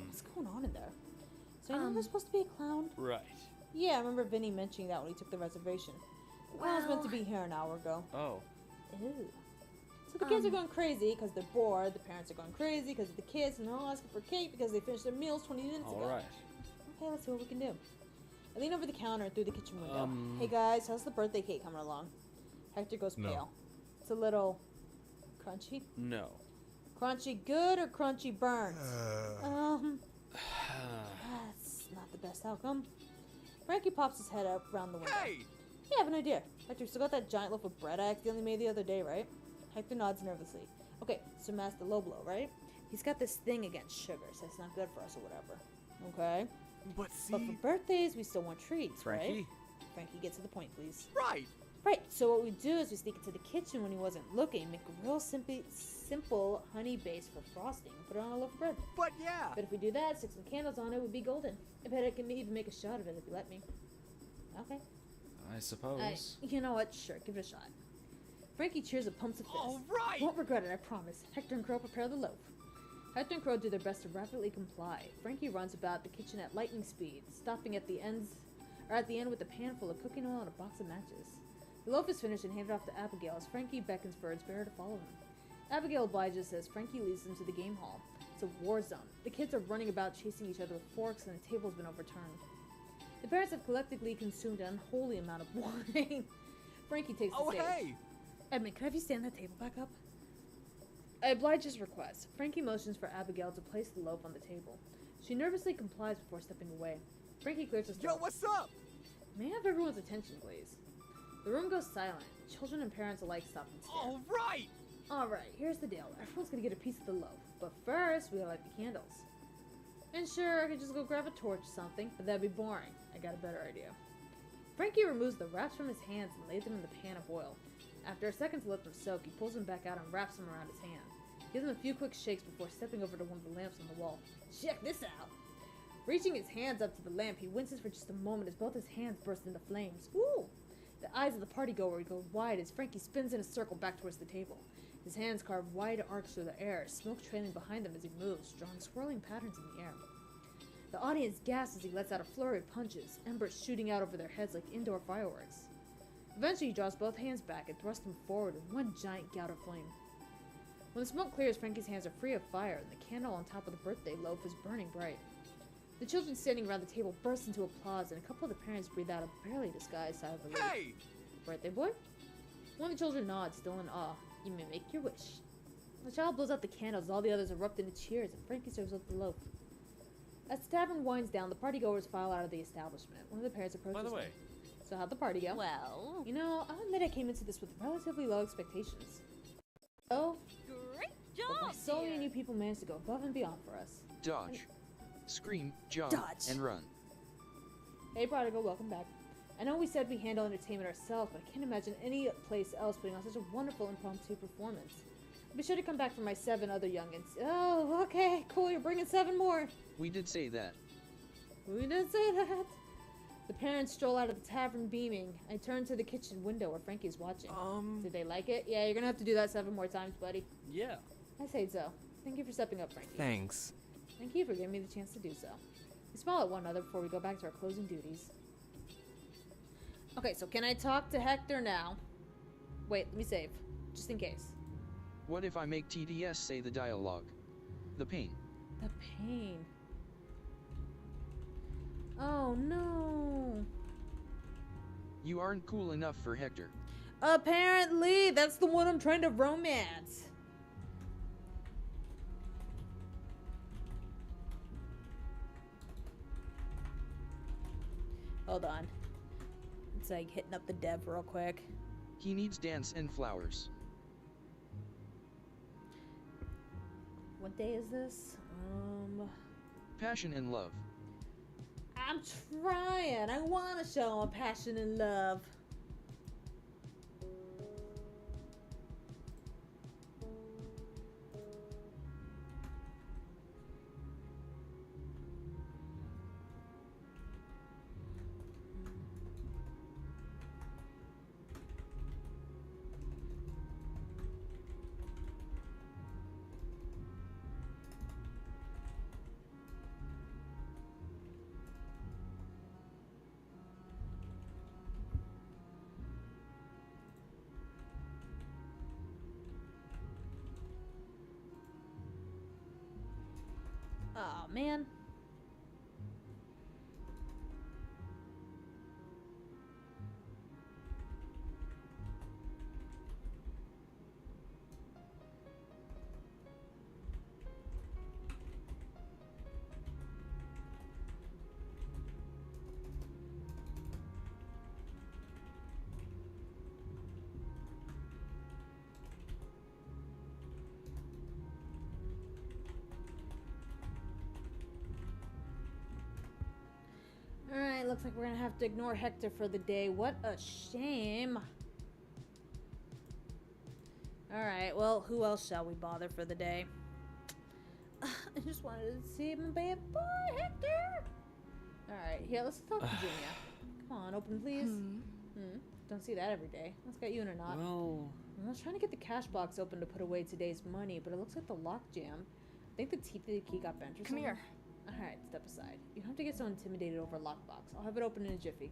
What's going on in there? So you know there's supposed to be a clown? Right. Yeah, I remember Vinny mentioning that when he took the reservation. The clown's meant to be here an hour ago. Oh. Ew. So the kids are going crazy because they're bored. The parents are going crazy because of the kids, and they're all asking for cake because they finished their meals 20 minutes ago. All right. Okay, let's see what we can do. I lean over the counter and through the kitchen window. Hey guys, how's the birthday cake coming along? Hector goes pale. It's a little crunchy. No. Crunchy good or crunchy burns? That's not the best outcome. Frankie pops his head up around the window. Hey! Yeah, I have an idea. Hector, still got that giant loaf of bread I accidentally made the other day, right? Hector nods nervously. Okay, so Master Loblo, right? He's got this thing against sugar, so it's not good for us or whatever. Okay? But see... But for birthdays, we still want treats, Frankie? right? Frankie, get to the point, please. Right! Right, so what we do is we sneak into the kitchen when he wasn't looking, make a real simple honey base for frosting, and put it on a loaf of bread. But yeah! But if we do that, stick some candles on it, would be golden. I bet I can even make a shot of it if you let me. Okay. I suppose. You know what? Sure, give it a shot. Frankie cheers and pumps a fist. All right! Won't regret it, I promise. Hector and Crow prepare the loaf. Hector and Crow do their best to rapidly comply. Frankie runs about the kitchen at lightning speed, stopping at the end with a pan full of cooking oil and a box of matches. The loaf is finished and handed off to Abigail as Frankie beckons for its bearer to follow him. Abigail obliges as Frankie leads them to the game hall. It's a war zone. The kids are running about chasing each other with forks and the table's been overturned. The parents have collectively consumed an unholy amount of wine. Frankie takes the stage. Hey! Edmund, could I have you stand that table back up? I oblige his request. Frankie motions for Abigail to place the loaf on the table. She nervously complies before stepping away. Frankie clears his Yo, throat. what's up? May I have everyone's attention, please? The room goes silent. Children and parents alike stop and stare. All right! Alright, here's the deal. Everyone's gonna get a piece of the loaf. But first, we gotta light the candles. And sure, I could just go grab a torch or something, but that'd be boring. I got a better idea. Frankie removes the wraps from his hands and lays them in the pan of oil. After a second to let them soak, he pulls them back out and wraps them around his hand. He gives them a few quick shakes before stepping over to one of the lamps on the wall. Check this out! Reaching his hands up to the lamp, he winces for just a moment as both his hands burst into flames. Ooh! The eyes of the partygoer go wide as Frankie spins in a circle back towards the table. His hands carve wide arcs through the air, smoke trailing behind them as he moves, drawing swirling patterns in the air. The audience gasps as he lets out a flurry of punches, embers shooting out over their heads like indoor fireworks. Eventually, he draws both hands back and thrusts them forward in one giant gout of flame. When the smoke clears, Frankie's hands are free of fire, and the candle on top of the birthday loaf is burning bright. The children standing around the table burst into applause, and a couple of the parents breathe out a barely disguised sigh of relief. Hey! Birthday boy? One of the children nods, still in awe. You may make your wish. The child blows out the candles, all the others erupt into cheers, and Frankie serves up the loaf. As the tavern winds down, the partygoers file out of the establishment. One of the parents approaches By the way, them. So how'd the party go? Well, You know, I'll admit I came into this with relatively low expectations. Oh, great but my job, so many dear. new people managed to go above and beyond for us. Dodge. Scream, jump, Dodge. and run. Hey Prodigal, welcome back. I know we said we handle entertainment ourselves, but I can't imagine any place else putting on such a wonderful impromptu performance. I'll be sure to come back for my 7 other youngins. Oh, okay, cool, you're bringing 7 more. We did say that. We didn't say that. The parents stroll out of the tavern beaming. I turn to the kitchen window where Frankie is watching. Did they like it? Yeah, you're gonna have to do that 7 more times, buddy. yeah. I say so. Thank you for stepping up, Frankie. Thanks. Thank you for giving me the chance to do so. We smile at one another before we go back to our closing duties. Okay, so can I talk to Hector now? Wait, let me save. Just in case. What if I make TDS say the dialogue? The pain. The pain. Oh no. You aren't cool enough for Hector. Apparently, that's the one I'm trying to romance. Hold on. It's like hitting up the dev real quick. He needs dance and flowers. What day is this? Passion and love. I'm trying. I want to show him passion and love. Oh, man. Alright, looks like we're gonna have to ignore Hector for the day. What a shame. Alright, well, who else shall we bother for the day? I just wanted to see my baby boy, Hector! Alright, here, let's talk to Junia. Come on, open please. Don't see that every day. Let's get you in or not. Well, I was trying to get the cash box open to put away today's money, but it looks like the lock jammed. I think the teeth of the key got bent or something. Come here. Alright, step aside. You don't have to get so intimidated over a lockbox. I'll have it open in a jiffy.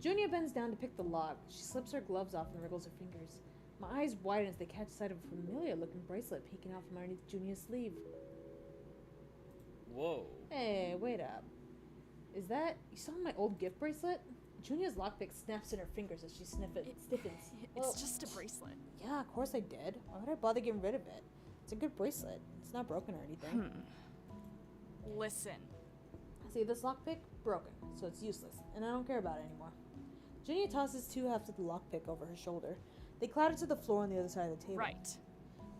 Junia bends down to pick the lock. She slips her gloves off and wriggles her fingers. My eyes widen as they catch sight of a familiar-looking bracelet peeking out from underneath Junia's sleeve. whoa. Hey, wait up. Is that... You saw my old gift bracelet? Junia's lockpick snaps in her fingers as she stiffens. It's just a bracelet. Yeah, of course I did. Why would I bother getting rid of it? It's a good bracelet. It's not broken or anything. Listen. See, this lockpick? Broken, so it's useless, and I don't care about it anymore. Junia tosses two halves of the lockpick over her shoulder. They clatter to the floor on the other side of the table. Right.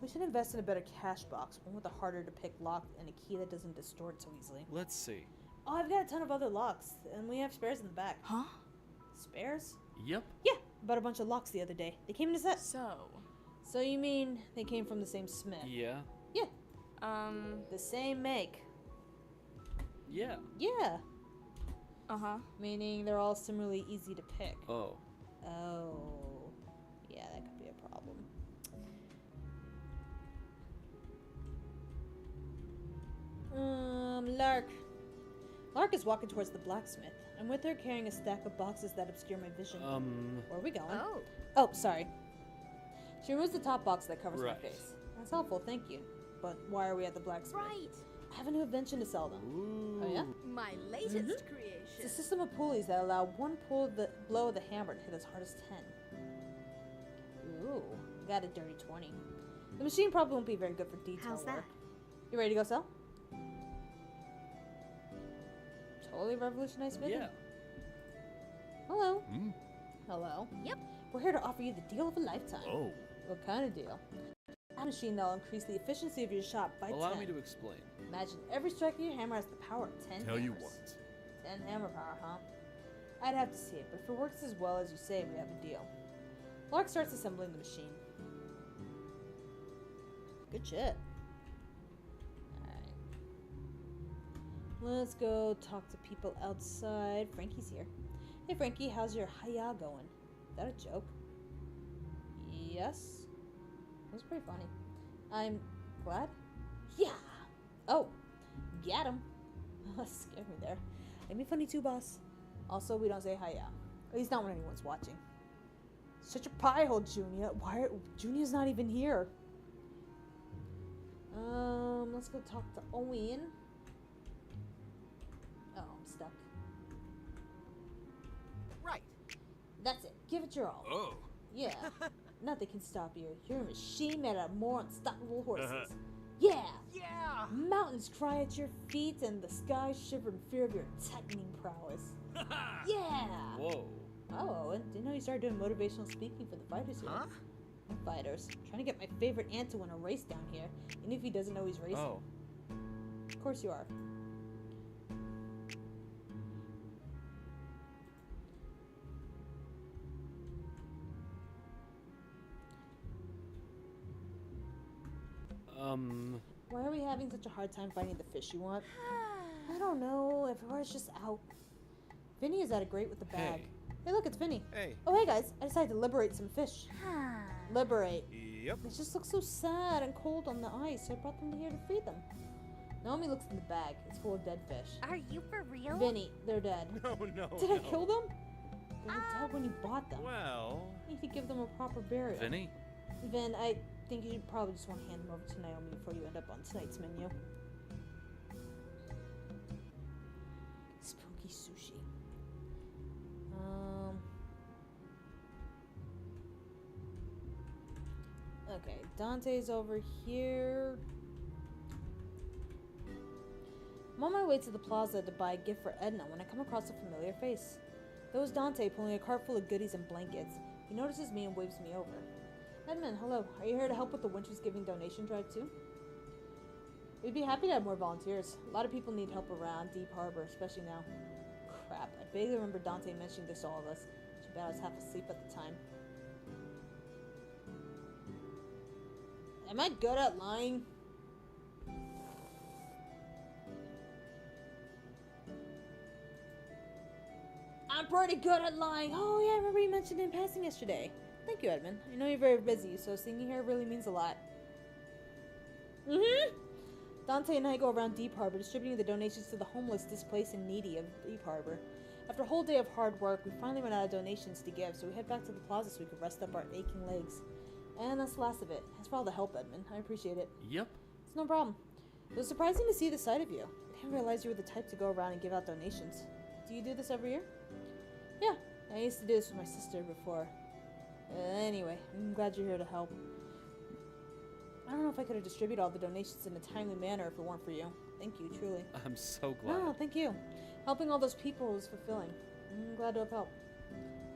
We should invest in a better cash box, one with a harder to pick lock and a key that doesn't distort so easily. Let's see. Oh, I've got a ton of other locks, and we have spares in the back. Huh? Spares? Yep. Yeah, bought a bunch of locks the other day. They came in a set. So, So you mean they came from the same smith? Yeah. Yeah, um, the same make. Yeah. Yeah, uh-huh. meaning they're all similarly easy to pick. Oh. Oh, yeah, that could be a problem. Lark. Lark is walking towards the blacksmith. I'm with her carrying a stack of boxes that obscure my vision. Where are we going? Oh. Oh, sorry. She removes the top box that covers Right. my face. That's helpful, thank you. But why are we at the blacksmith? Right. I have a new invention to sell them. Ooh. Oh, yeah? My latest It's a creation. system of pulleys that allow one blow of the hammer to hit as hard as 10. Ooh, got a dirty 20. The machine probably won't be very good for detail How's that? work. You ready to go sell? Totally revolutionized smithing. Yeah. Hello. Hmm? Hello. Yep. We're here to offer you the deal of a lifetime. Oh. What kind of deal? A machine that'll increase the efficiency of your shop by Allow 10. me to explain. Imagine every strike of your hammer has the power of 10 Tell you hammers. what. 10 hammer power, huh? I'd have to see it, but if it works as well as you say, we have a deal. Lark starts assembling the machine. Good shit. Alright. Let's go talk to people outside. Frankie's here. Hey Frankie, how's your hiya going? Is that a joke? Yes. It was pretty funny. I'm glad. Yeah. Oh, get him. Scared me there. Make me funny too, boss. Also, we don't say hiya. At least not when anyone's watching. Such a pie hole, Junia. Junia's not even here. Let's go talk to Owen. Oh, I'm stuck. Right. That's it. Give it your all. Oh. Yeah. Nothing can stop you. You're a machine made out of more unstoppable horses. Yeah! Yeah. Mountains cry at your feet and the skies shiver in fear of your tightening prowess. Yeah! Whoa. Oh, and didn't know you started doing motivational speaking for the fighters here. Huh? Fighters. Trying to get my favorite ant to win a race down here, even if he doesn't know he's racing. Oh. Of course you are. Why are we having such a hard time finding the fish you want? I don't know. Everywhere's just out. Vinny is at a grate with the bag. Hey, look, it's Vinny. Hey. Oh, hey guys. I decided to liberate some fish. Liberate. Yep. They just look so sad and cold on the ice, so I brought them here to feed them. Naomi looks in the bag. It's full of dead fish. Are you for real? Vinny, they're dead. No, no. Did I kill them? They were dead when you bought them. Well. You need to give them a proper burial. Vinny? Vin, I think you probably just want to hand them over to Naomi before you end up on tonight's menu. Okay, Dante's over here. I'm on my way to the plaza to buy a gift for Edna when I come across a familiar face. That was Dante pulling a cart full of goodies and blankets. He notices me and waves me over. Edmund, hello. Are you here to help with the Winter's Giving donation drive too? We'd be happy to have more volunteers. A lot of people need help around Deep Harbor, especially now. Crap, I vaguely remember Dante mentioning this to all of us. Too bad I was half asleep at the time. Am I good at lying? I'm pretty good at lying. Oh yeah, I remember you mentioned it in passing yesterday. Thank you, Edmund. I know you're very busy, so seeing you here really means a lot. Dante and I go around Deep Harbor distributing the donations to the homeless, displaced, and needy of Deep Harbor. After a whole day of hard work, we finally run out of donations to give, so we head back to the plaza so we can rest up our aching legs. And that's the last of it. Thanks for all the help, Edmund. I appreciate it. Yep. It's no problem. It was surprising to see the side of you. I didn't realize you were the type to go around and give out donations. Do you do this every year? Yeah, I used to do this with my sister before. Anyway, I'm glad you're here to help. I don't know if I could have distributed all the donations in a timely manner if it weren't for you. Thank you, truly. I'm so glad. No, thank you. Helping all those people was fulfilling. I'm glad to have helped.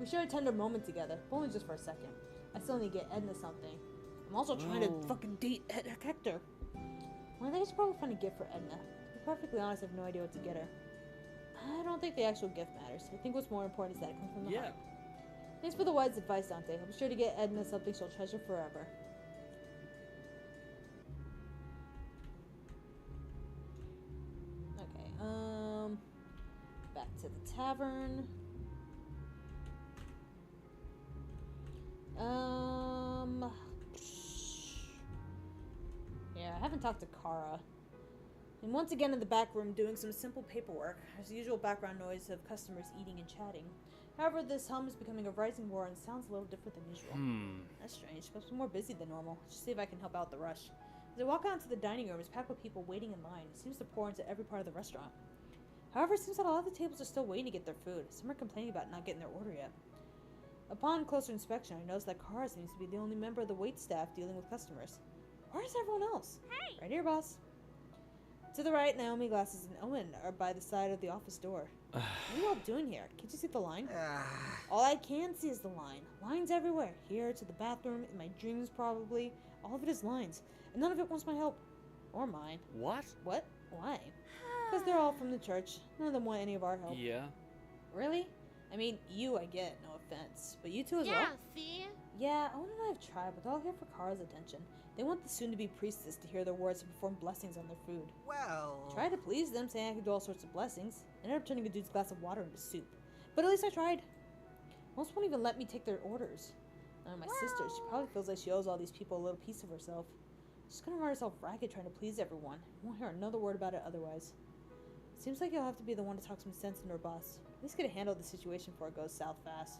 We shared a tender moment together, but only just for a second. I still need to get Edna something. I'm also trying to fucking date Hector. Well, I think I should probably find a gift for Edna. To be perfectly honest, I have no idea what to get her. I don't think the actual gift matters. I think what's more important is that it comes from the heart. Thanks for the wise advice, Dante. I'll be sure to get Edna something she'll treasure forever. Okay, back to the tavern. Yeah, I haven't talked to Kara. And once again in the back room doing some simple paperwork. There's the usual background noise of customers eating and chatting. However, this hum is becoming a rising roar and sounds a little different than usual. That's strange. Must be more busy than normal. Just see if I can help out the rush. As I walk out into the dining room, it's packed with people waiting in line. It seems to pour into every part of the restaurant. However, it seems that a lot of the tables are still waiting to get their food. Some are complaining about not getting their order yet. Upon closer inspection, I notice that Kara seems to be the only member of the wait staff dealing with customers. Where's everyone else? Hey! Right here, boss. To the right, Naomi Glasses and Owen are by the side of the office door. What are you all doing here? Can't you see the line? All I can see is the line. Lines everywhere. Here, to the bathroom, in my dreams probably. All of it is lines. And none of it wants my help. Or mine. What? What? Why? Because they're all from the church. None of them want any of our help. Yeah. Really? I mean, you I get, no offense. But you two as well? Yeah, see? Yeah, Owen and I have tried, but they're all here for Kara's attention. They want the soon-to-be priestess to hear their words and perform blessings on their food. Well... Tried to please them, saying I could do all sorts of blessings. Ended up turning a dude's glass of water into soup. But at least I tried. Most won't even let me take their orders. My sister, she probably feels like she owes all these people a little piece of herself. She's gonna run herself ragged trying to please everyone. I won't hear another word about it otherwise. Seems like you'll have to be the one to talk some sense into her boss. At least get a handle of the situation before it goes south fast.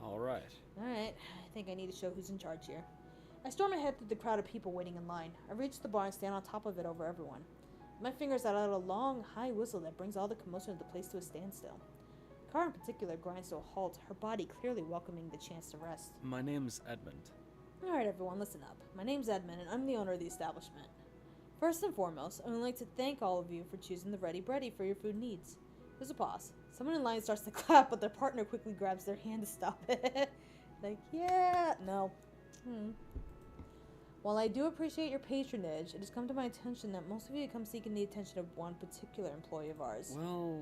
Alright. Alright, I think I need to show who's in charge here. I storm ahead through the crowd of people waiting in line. I reach the bar and stand on top of it over everyone. My fingers let out a long, high whistle that brings all the commotion of the place to a standstill. Kara in particular grinds to a halt, her body clearly welcoming the chance to rest. My name's Edmund. Alright everyone, listen up. My name's Edmund and I'm the owner of the establishment. First and foremost, I would like to thank all of you for choosing the Ready Bready for your food needs. There's a pause. Someone in line starts to clap, but their partner quickly grabs their hand to stop it. Like, yeah, no. While I do appreciate your patronage, it has come to my attention that most of you come seeking the attention of one particular employee of ours. Well...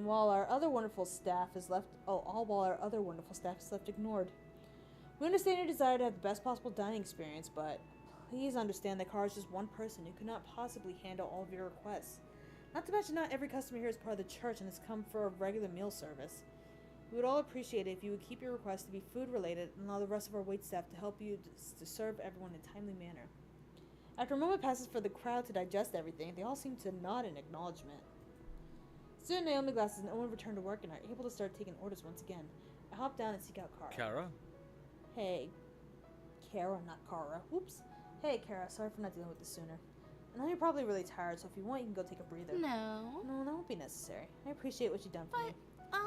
While our other wonderful staff is left, while our other wonderful staff is left ignored. We understand your desire to have the best possible dining experience, but please understand that Kara is just one person who could not possibly handle all of your requests. Not to mention not every customer here is part of the church and has come for a regular meal service. We would all appreciate it if you would keep your requests to be food related and allow the rest of our waitstaff to help you to serve everyone in a timely manner. After a moment passes for the crowd to digest everything, they all seem to nod in acknowledgement. Soon Naomi Glasses and Owen return to work and are able to start taking orders once again. I hop down and seek out Kara. Kara? Hey. Kara, not Kara. Oops. Hey, Kara, sorry for not dealing with this sooner. I know you're probably really tired, so if you want, you can go take a breather. No. No, that won't be necessary. I appreciate what you've done for me. But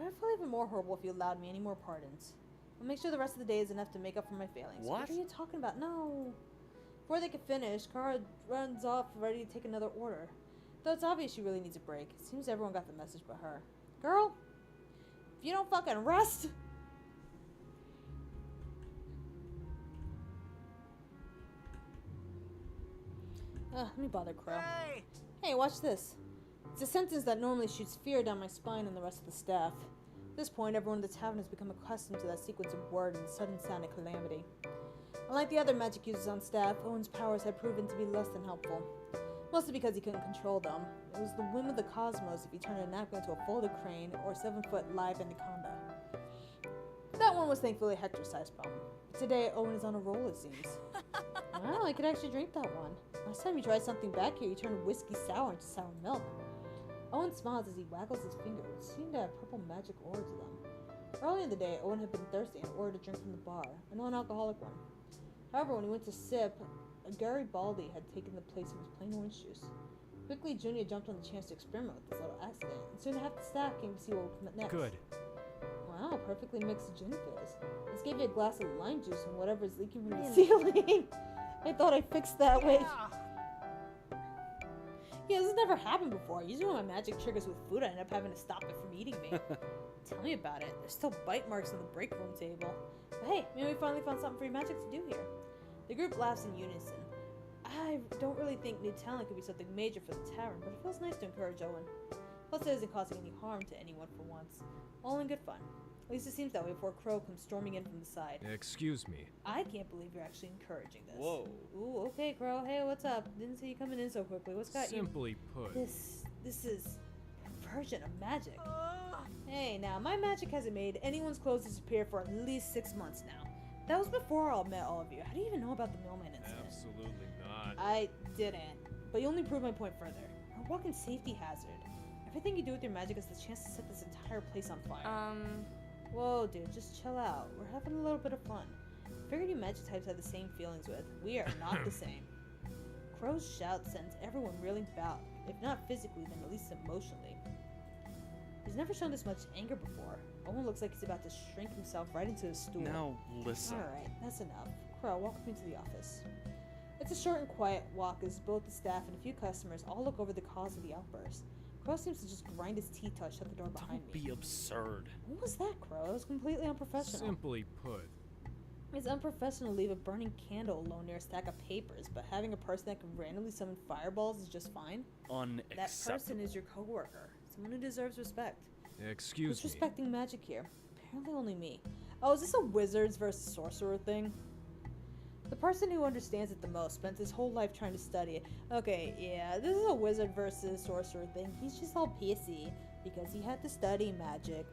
But I'd feel even more horrible if you allowed me any more pardons. I'll make sure the rest of the day is enough to make up for my failings. What? What are you talking about? No. Before they could finish, Kara runs off ready to take another order. Though it's obvious she really needs a break. It seems everyone got the message but her. Girl, if you don't fucking rest... let me bother Crow. Hey! Hey, watch this. It's a sentence that normally shoots fear down my spine and the rest of the staff. At this point, everyone in the tavern has become accustomed to that sequence of words and sudden sound of calamity. Unlike the other magic users on staff, Owen's powers had proven to be less than helpful. Mostly because he couldn't control them. It was the whim of the cosmos if he turned a napkin into a folded crane or a 7-foot live anaconda. That one was thankfully Hector's size problem. Today, Owen is on a roll, it seems. Wow, I could actually drink that one. Last time you tried something back here, you turned whiskey sour into sour milk. Owen smiles as he waggles his finger, which seemed to have purple magic ore to them. Early in the day, Owen had been thirsty and ordered a drink from the bar, a non-alcoholic one. However, when he went to sip, a Garibaldi had taken the place of his plain orange juice. Quickly, Junior jumped on the chance to experiment with this little accident, and soon half the staff came to see what would come next. Good. Wow, perfectly mixed gin fizz. Let's give you a glass of lime juice and whatever is leaking from the ceiling. I thought I fixed that way. Yeah, this has never happened before. Usually when my magic triggers with food, I end up having to stop it from eating me. Tell me about it. There's still bite marks on the break room table. But hey, maybe we finally found something for your magic to do here. The group laughs in unison. I don't really think new talent could be something major for the tavern, but it feels nice to encourage Owen. Plus it isn't causing any harm to anyone for once. All in good fun. At least it seems that way before Crow comes storming in from the side. Excuse me. I can't believe you're actually encouraging this. Whoa. Ooh, okay, Crow. Hey, what's up? Didn't see you coming in so quickly. What's got you? Simply put. This is perversion of magic. Hey, now, my magic hasn't made anyone's clothes disappear for at least 6 months now. That was before I met all of you. How do you even know about the mailman incident? Absolutely not. I didn't. But you only proved my point further. You're a walking safety hazard. Everything you do with your magic has the chance to set this entire place on fire. Whoa, dude, just chill out. We're having a little bit of fun. Figured you magic types have the same feelings with. We are not the same. Crow's shout sends everyone reeling back, if not physically, then at least emotionally. He's never shown this much anger before. Owen looks like he's about to shrink himself right into a stool. Now listen. Alright, that's enough. Crow, walk with me to the office. It's a short and quiet walk as both the staff and a few customers all look over the cause of the outburst. Crow seems to just grind his teeth till I shut the door behind Don't me. be absurd. What was that, Crow? It was completely unprofessional. Simply put. It's unprofessional to leave a burning candle alone near a stack of papers, but having a person that can randomly summon fireballs is just fine? Unacceptable. That person is your coworker. Someone who deserves respect. Excuse Who's me. respecting magic here? Apparently only me. Oh, is this a wizards versus sorcerer thing? The person who understands it the most spent his whole life trying to study it. Okay, yeah, this is a wizard versus sorcerer thing. He's just all pissy because he had to study magic.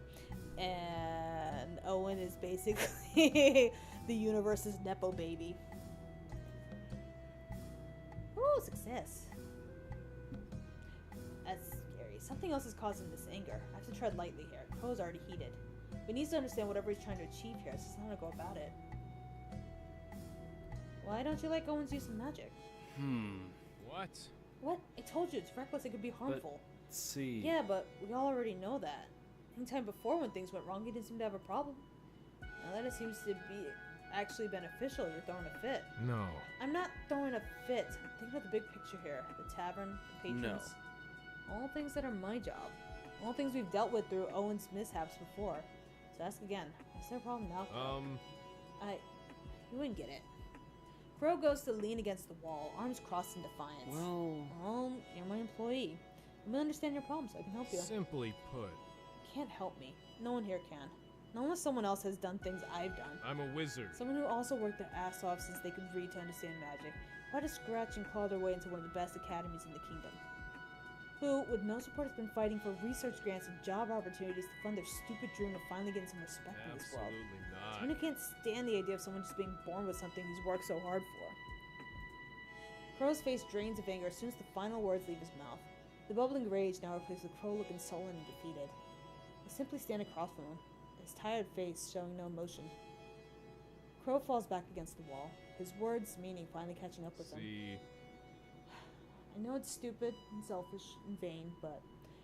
And Owen is basically the universe's Nepo baby. Ooh, success. That's scary. Something else is causing this anger. I have to tread lightly here. Crow's already heated. But he needs to understand whatever he's trying to achieve here. It's just not how to go about it. Why don't you like Owen's use of magic? What? What? I told you, it's reckless. It could be harmful. See. Yeah, but we all already know that. Anytime before when things went wrong, he didn't seem to have a problem. Now that it seems to be actually beneficial, you're throwing a fit. No. I'm not throwing a fit. Think about the big picture here. The tavern, the patrons. All things that are my job. All things we've dealt with through Owen's mishaps before. So ask again. Is there a problem now? You wouldn't get it. Crow goes to lean against the wall, arms crossed in defiance. Well, you're my employee. I'm gonna understand your problem so I can help you. Simply put. You can't help me. No one here can. Not unless someone else has done things I've done. I'm a wizard. Someone who also worked their ass off since they could read to understand magic. Who had to scratch and claw their way into one of the best academies in the kingdom. Who, with no support, has been fighting for research grants and job opportunities to fund their stupid dream of finally getting some respect in this world. Absolutely not. Someone who can't stand the idea of someone just being born with something he's worked so hard for. Crow's face drains of anger as soon as the final words leave his mouth. The bubbling rage now replaces the Crow looking sullen and defeated. I simply stand across from him, his tired face showing no emotion. Crow falls back against the wall, his words' meaning finally catching up with him. See. I know it's stupid and selfish and vain, but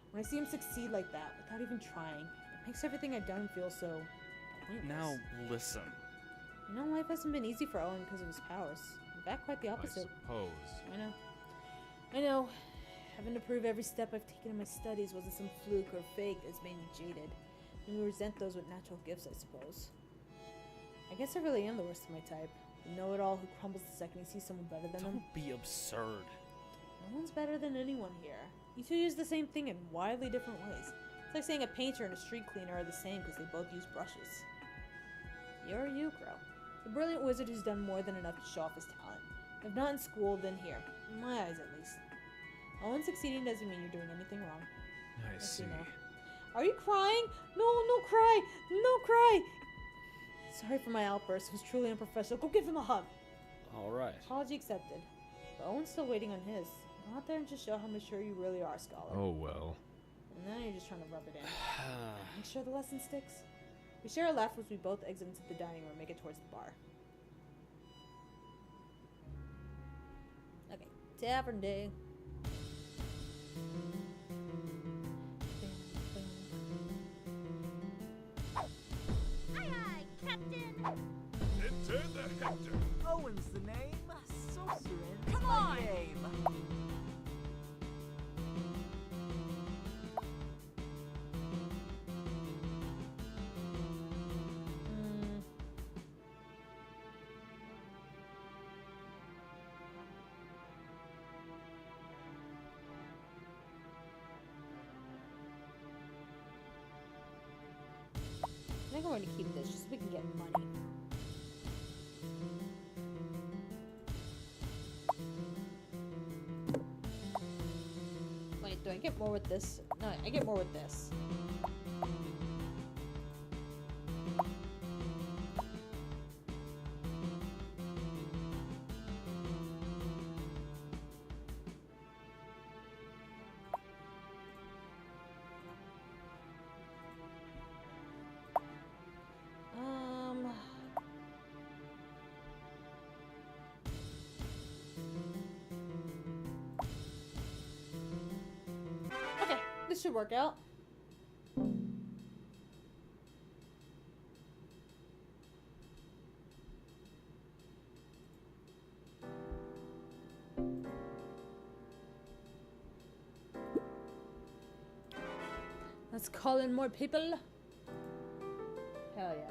when I see him succeed like that, without even trying, it Makes everything I've done feel so pointless. Now listen. You know, life hasn't been easy for Owen because of his powers. In fact, quite the I opposite. suppose. I know. Having to prove every step I've taken in my studies wasn't some fluke or fake that's made me jaded. And we resent those with natural gifts, I suppose. I guess I really am the worst of my type. The know-it-all who crumbles the second he sees someone better than him. Don't be absurd. No one's better than anyone here. You two use the same thing in wildly different ways. It's like saying a painter and a street cleaner are the same because they both use brushes. You're Yukro, the brilliant wizard who's done more than enough to show off his talent. If not in school, then here. In my eyes, at least. Owen succeeding doesn't mean you're doing anything wrong. I Yes, see. you know. Are you crying? No, no cry! No cry! Sorry for my outburst. It was truly unprofessional. Go give him a hug. Alright. Apology accepted. But Owen's still waiting on his. Go out there and just show how mature you really are, Scholar. Oh well. And now you're just trying to rub it in. Make sure the lesson sticks. We share a laugh as we both exit into the dining room and make it towards the bar. Okay, tavern day. Aye, aye, Captain. Enter the Hector. Owen's the name. Sorcerin' Come my on. game. I think I'm going to keep this just so we can get money. Wait, do I get more with this? No, I get more with this. Okay, this should work out. Let's call in more people. Hell yeah.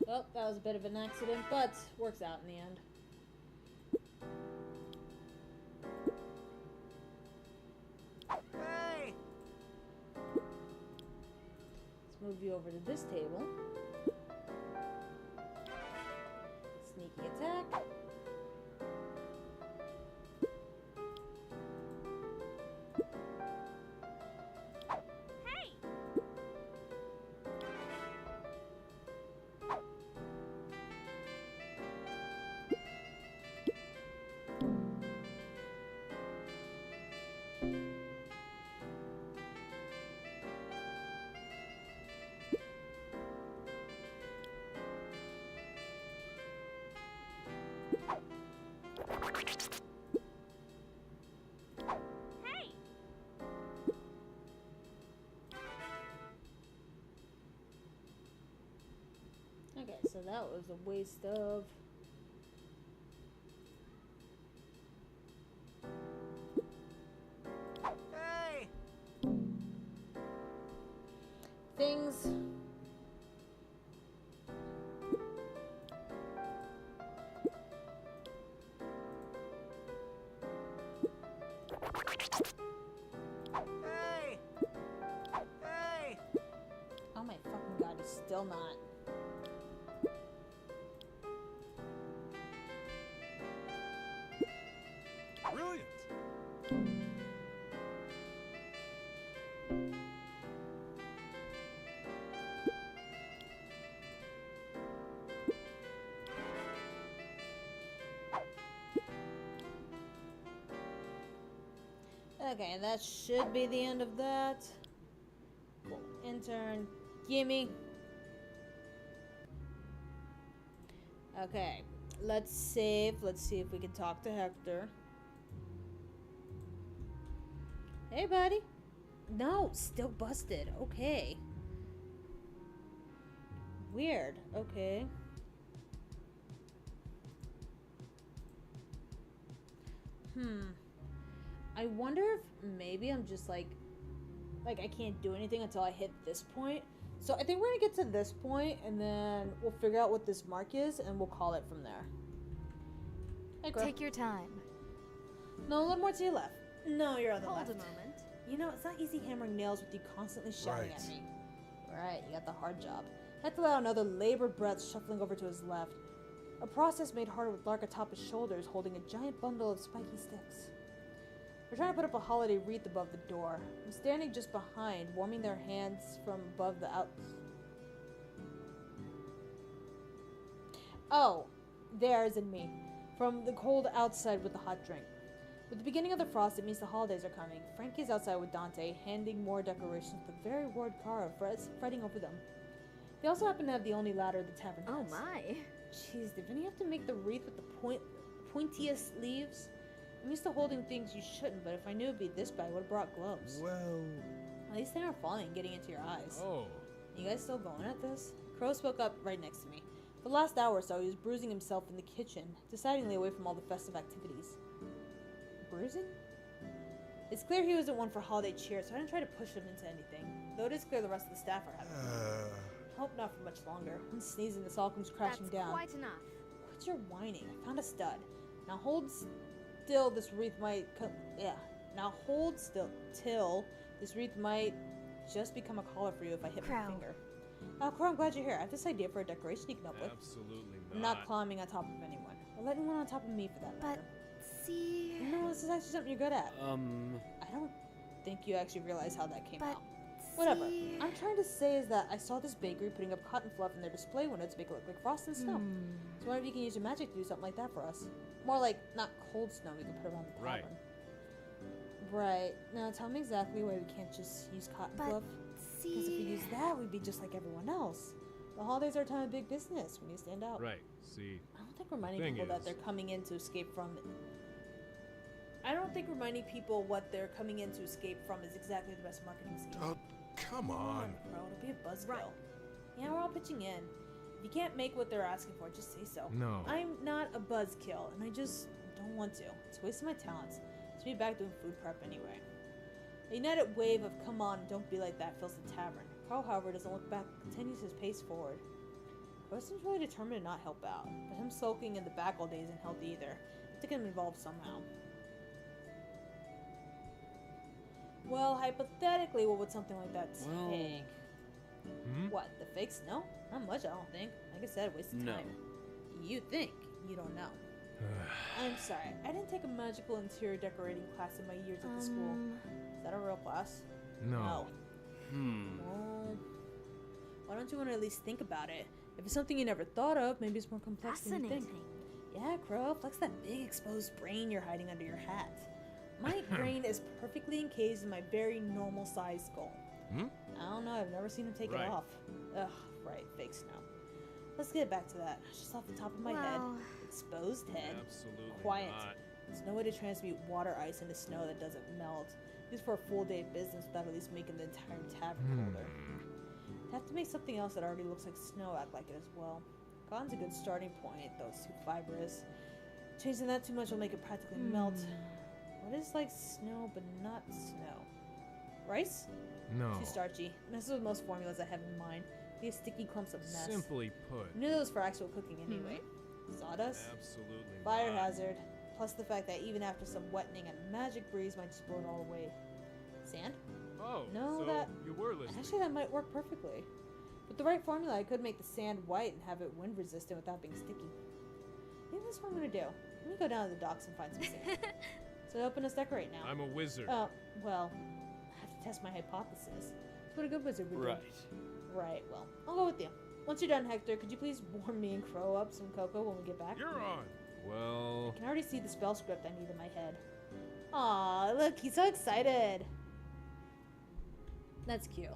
Well, that was a bit of an accident, but works out in the end. Hey! Let's move you over to this table. Sneaky attack. Hey! Hey! Okay, so that was a waste of... Hey! things. Hey! Hey! Still not. Brilliant. Okay, that should be the end of that. Cool. Intern, gimme. Okay, let's save. Let's see if we can talk to Hector. Hey, buddy. No, still busted. Okay. Weird. Okay. I wonder if maybe I'm just like I can't do anything until I hit this point. So I think we're gonna get to this point and then we'll figure out what this mark is and we'll call it from there. Hey, girl. Take your time. No, a little more to your left. No, you're on the Hold left. a moment. You know, it's not easy hammering nails with you constantly shouting at me. Right, you got the hard job. Hector let out another labored breath, shuffling over to his left. A process made harder with Lark atop his shoulders, holding a giant bundle of spiky sticks. We're trying to put up a holiday wreath above the door. I'm standing just behind, warming their hands from above the out. Oh, theirs and me. From the cold outside with the hot drink. With the beginning of the frost, it means the holidays are coming. Frankie's outside with Dante, handing more decorations with a very worried Kara, fretting over them. They also happen to have the only ladder the tavern has. Oh my. Jeez, did Vinny have to make the wreath with the pointiest leaves? I'm used to holding things you shouldn't, but if I knew it'd be this bad, I would have brought gloves. Well... At least they aren't falling and getting into your eyes. Oh. You guys still going at this? Crow spoke up right next to me. For the last hour or so, he was bruising himself in the kitchen, decidedly away from all the festive activities. Bruising? It's clear he wasn't one for holiday cheer, so I didn't try to push him into anything. Though it is clear the rest of the staff are having fun. Hope not for much longer. One sneeze and this all comes crashing That's down. quite enough. What's your whining? I found a stud. Now hold still, this wreath might Now hold still till this wreath might just become a collar for you if I hit my Crow. finger. Oh, Crow, I'm glad you're here. I have this idea for a decoration you can help with. Absolutely I'm not climbing on top of anyone. Or anyone on top of me for that matter. See. No, this is actually something you're good at. I don't think you actually realize how that came But out. Whatever. see. I'm trying to say is that I saw this bakery putting up cotton fluff in their display window to make it look like frost and snow. So I wonder if you can use your magic to do something like that for us. More like, not cold snow we can put around the tavern. Right. Right. Now tell me exactly why we can't just use cotton But fluff. Because if we see. use that, we'd be just like everyone else. The holidays are a time of big business. We need to stand out. Right. See. I don't think reminding Thing people that is- they're coming in to escape from it. I don't think reminding people what they're coming in to escape from is exactly the best marketing scheme. Oh, come on. Bro, it'll be a buzzkill. Right. Yeah, we're all pitching in. If you can't make what they're asking for, just say so. No. I'm not a buzzkill, and I just don't want to. It's wasting my talents. To be back doing food prep anyway. A united wave of "come on, don't be like that" fills the tavern. Carl, however, doesn't look back, continues his pace forward. Carl seems really determined to not help out, but him sulking in the back all day isn't healthy either. To get him involved somehow. Well, hypothetically, what would something like that Well- take? Hmm? What, the fake snow? Not much, I don't think. Like I said, waste of No. time. You think. You don't know. I'm sorry. I didn't take a magical interior decorating class in my years at the school. Is that a real class? No. Well, why don't you want to at least think about it? If it's something you never thought of, maybe it's more complex than you think. Fascinating. Yeah, Crow, flex that big exposed brain you're hiding under your hat. My brain is perfectly encased in my very normal sized skull. Hmm? I don't know, I've never seen him take Right. it off. Ugh, right, fake snow. Let's get back to that. Just off the top of my head. Well, Exposed head. Absolutely Quiet. not. There's no way to transmute water ice into snow that doesn't melt. At least for a full day of business without at least making the entire tavern colder. I'd have to make something else that already looks like snow act like it as well. Cotton's a good starting point, though it's too fibrous. Changing that too much will make it practically melt. What is like snow but not snow? Rice? No. Too starchy. Messes with most formulas I have in mind. These sticky clumps of mess. Simply put. I knew those for actual cooking anyway. Sawdust? Absolutely Fire not. hazard. Plus the fact that even after some wetting, a magic breeze might just blow it all away. Sand? Oh, No, so that- you were listening. Actually, that might work perfectly. With the right formula, I could make the sand white and have it wind resistant without being sticky. Maybe that's what I'm gonna do. Let me go down to the docks and find some sand. So helping us decorate now. I'm a wizard. Oh, well, I have to test my hypothesis. That's what a good wizard would do. Right. Right, well, I'll go with you. Once you're done, Hector, could you please warm me and Crow up some cocoa when we get back? You're on. Well, I can already see the spell script I need in my head. Aw, look, he's so excited. That's cute.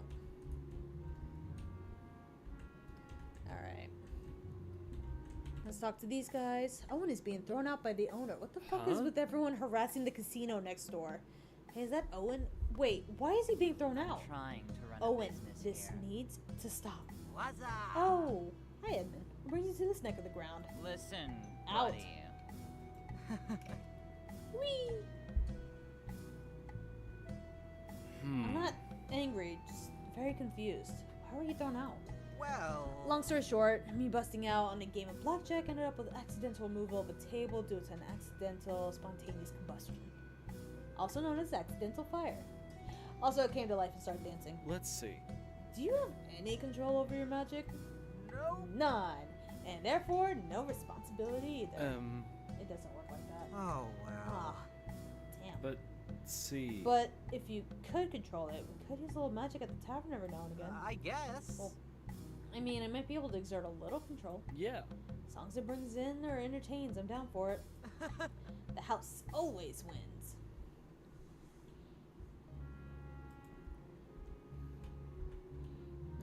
Alright. Let's talk to these guys. Owen is being thrown out by the owner. What the fuck is Huh? with everyone harassing the casino next door? Hey, is that Owen? Wait, why is he being thrown out? Trying to run a Owen, business this here. needs to stop. What's up? Oh, hi Edmund. What brings you to this neck of the ground? Listen, Out. buddy. Whee! I'm not angry, just very confused. Why were you thrown out? Well, Long story short, me busting out on a game of blackjack ended up with accidental removal of a table due to an accidental spontaneous combustion. Also known as accidental fire. Also, it came to life and started dancing. Let's see. Do you have any control over your magic? no. None. And therefore, no responsibility either. It doesn't work like that. Oh, well. Ah, damn. But see. But if you could control it, we could use a little magic at the tavern every now and again. I guess. Well, I mean, I might be able to exert a little control. Yeah. As long as it brings in or entertains, I'm down for it. The house always wins.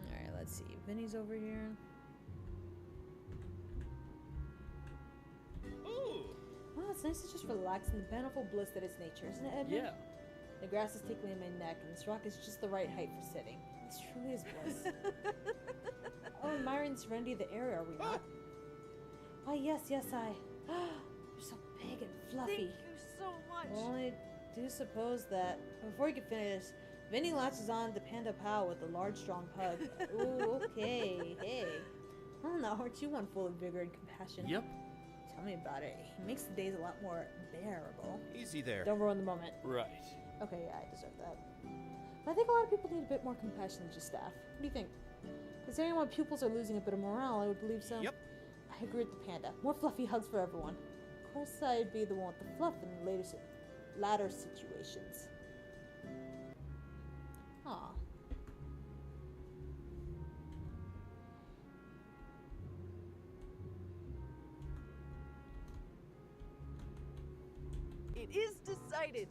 Alright, let's see. Vinny's over here. Well, it's nice to just relax in the bountiful bliss that is nature, isn't it, Edmund? Yeah. The grass is tickling my neck, and this rock is just the right height for sitting. This truly is bliss. Oh, admiring serenity of the area, are we not? Why, yes, I. You're so big and fluffy. Thank you so much. Well, I do suppose that before you can finish, Vinny latches on to Panda Pal with a large, strong hug. Ooh, okay, hey. Well, now, aren't you one full of vigor and compassion? Yep. Tell me about it. He makes the days a lot more bearable. easy there. Don't ruin the moment. Right. Okay, yeah, I deserve that. But I think a lot of people need a bit more compassion than just staff. What do you think? Considering when pupils are losing a bit of morale, I would believe so. Yep. I agree with the panda. More fluffy hugs for everyone. Of course, I'd be the one with the fluff in latter situations. Aw. It is decided.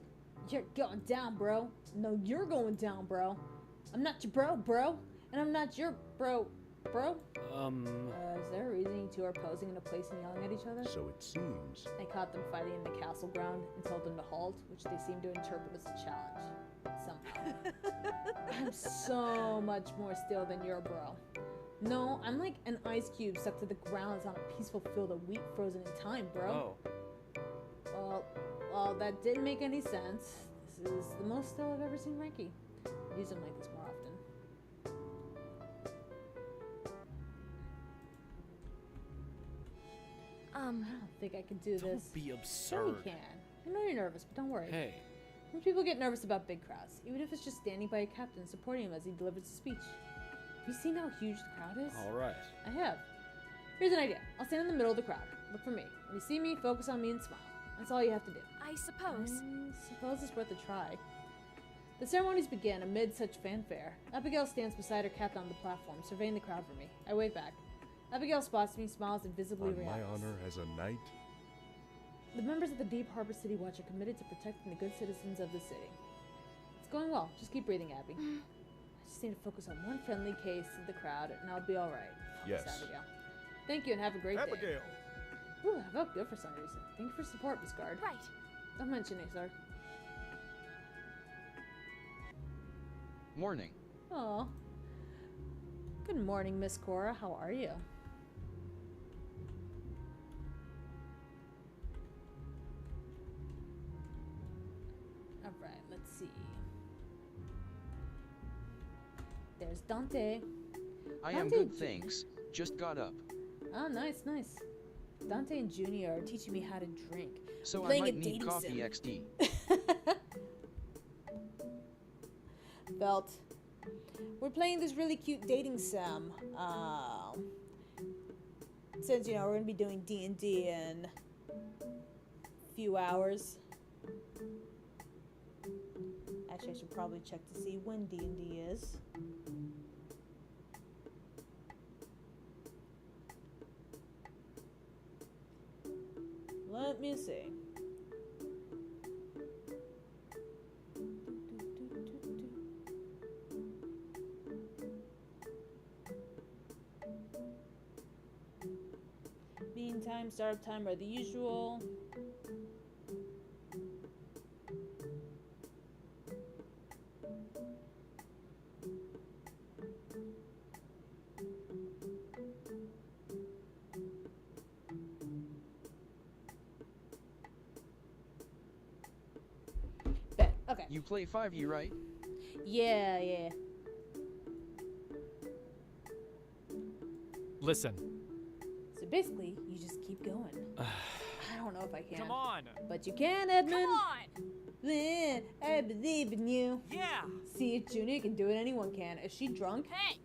You're going down, bro. No, you're going down, bro. I'm not your bro. And I'm not your bro. Is there a reason you two are posing in a place and yelling at each other? So it seems. I caught them fighting in the castle ground and told them to halt, which they seemed to interpret as a challenge. Somehow. I'm so much more still than your bro. No, I'm like an ice cube stuck to the ground that's on a peaceful field of wheat frozen in time, bro. Oh. Well, that didn't make any sense. This is the most still I've ever seen Frankie. Use him like this more often. I don't think I can do this. Don't be Sure absurd. you can. I know you're nervous, but don't worry. Hey. Most people get nervous about big crowds, even if it's just standing by a captain supporting him as he delivers a speech. Have you seen how huge the crowd is? Alright. I have. Here's an idea. I'll stand in the middle of the crowd. Look for me. When you see me, focus on me and smile. That's all you have to do. I suppose. I suppose it's worth a try. The ceremonies begin amid such fanfare. Abigail stands beside her captain on the platform, surveying the crowd for me. I wave back. Abigail spots me, smiles, and visibly On reacts. my honor as a knight, The members of the Deep Harbor City Watch are committed to protecting the good citizens of the city. It's going well. Just keep breathing, Abby. I just need to focus on one friendly case of the crowd, and I'll be all right. Promise, Yes. Abigail. Thank you, and have a great day. Abigail. Ooh, I felt good for some reason. Thank you for support, Miss Guard. Right. Don't mention it, sir. Morning. Aw. Good morning, Miss Cora. How are you? Alright, let's see. There's Dante. I am Dante good, Ju- thanks. Just got up. Oh, nice, nice. Dante and Junior are teaching me how to drink. So I Playing might a need dating coffee sim. XD. Belt. we're playing this really cute dating sim. Since you know we're gonna be doing D&D in a few hours. Actually, I should probably check to see when D&D is. Let me see. Meantime, startup time are the usual. Bet. Okay. You play 5e, right? Yeah. Listen. So basically, you just keep going. I don't know if I can. Come on. But you can, Edmund. Come on! Yeah, I believe in you. Yeah. See, if Junior can do it, anyone can. Is she drunk? Hey!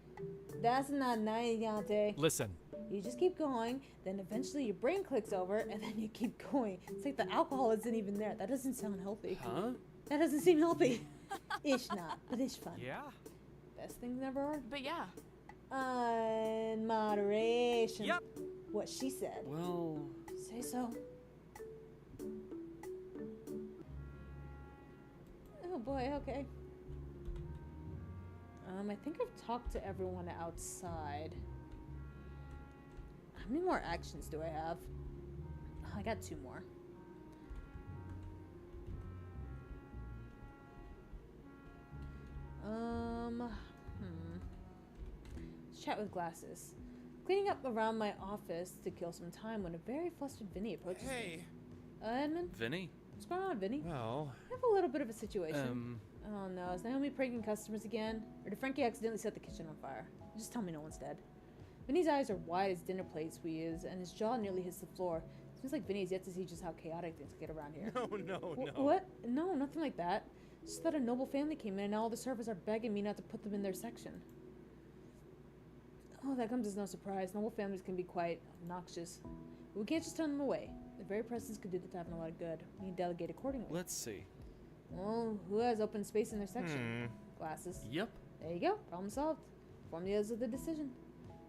That's not nice, Dante. Listen. You just keep going, then eventually your brain clicks over, and then you keep going. It's like the alcohol isn't even there. That doesn't sound healthy. Huh? That doesn't seem healthy. Ish not, but it's fun. Yeah? Best things never are. But yeah. In moderation. Yep. What she said. Well... Say so. Oh boy, okay. I think I've talked to everyone outside. How many more actions do I have? Oh, I got 2 more. Let's chat with Glasses. Cleaning up around my office to kill some time when a very flustered Vinny approaches me. Edmund? Vinny? What's going on, Vinny? Well... I have a little bit of a situation. Oh no, is Naomi pranking customers again? Or did Frankie accidentally set the kitchen on fire? Just tell me no one's dead. Vinny's eyes are wide as dinner plates we is, and his jaw nearly hits the floor. Seems like Vinny's yet to see just how chaotic things get around here. No. What? No, nothing like that. Just that a noble family came in and now all the servers are begging me not to put them in their section. Oh, that comes as no surprise. Noble families can be quite obnoxious. But we can't just turn them away. Their very presence could do the tavern a lot of good. We need to delegate accordingly. Let's see. Well, who has open space in their section? Glasses. Yep. There you go. Problem solved. Inform the others of the decision.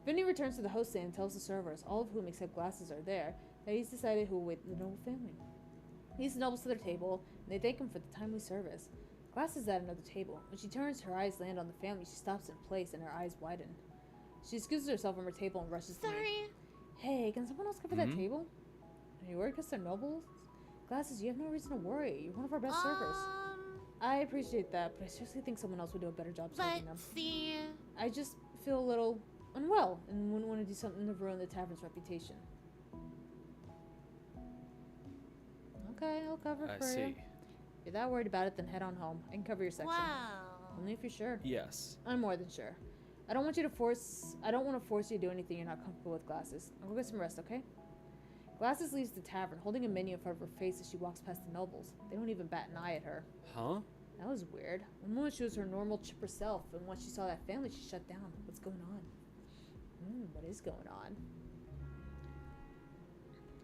Vinny returns to the host stand and tells the servers, all of whom except Glasses are there, that he's decided who will wait the noble family. He leads the nobles to their table, and they thank him for the timely service. Glasses is at another table. When she turns, her eyes land on the family. She stops in place, and her eyes widen. She excuses herself from her table and rushes to me. Hey, can someone else cover that table? Are you worried because they're nobles? Glasses, you have no reason to worry. You're one of our best servers. I appreciate that, but I seriously think someone else would do a better job serving them. I just feel a little unwell and wouldn't want to do something to ruin the tavern's reputation. Okay, I'll cover I for see. you. If you're that worried about it, then head on home. I can cover your section. Only if you're sure. Yes. I'm more than sure. I don't want to force you to do anything you're not comfortable with, Glasses. I'll go get some rest, okay? Glasses leaves the tavern, holding a menu in front of her face as she walks past the nobles. They don't even bat an eye at her. Huh? That was weird. One moment she was her normal, chipper self, and once she saw that family, she shut down. What's going on? What is going on?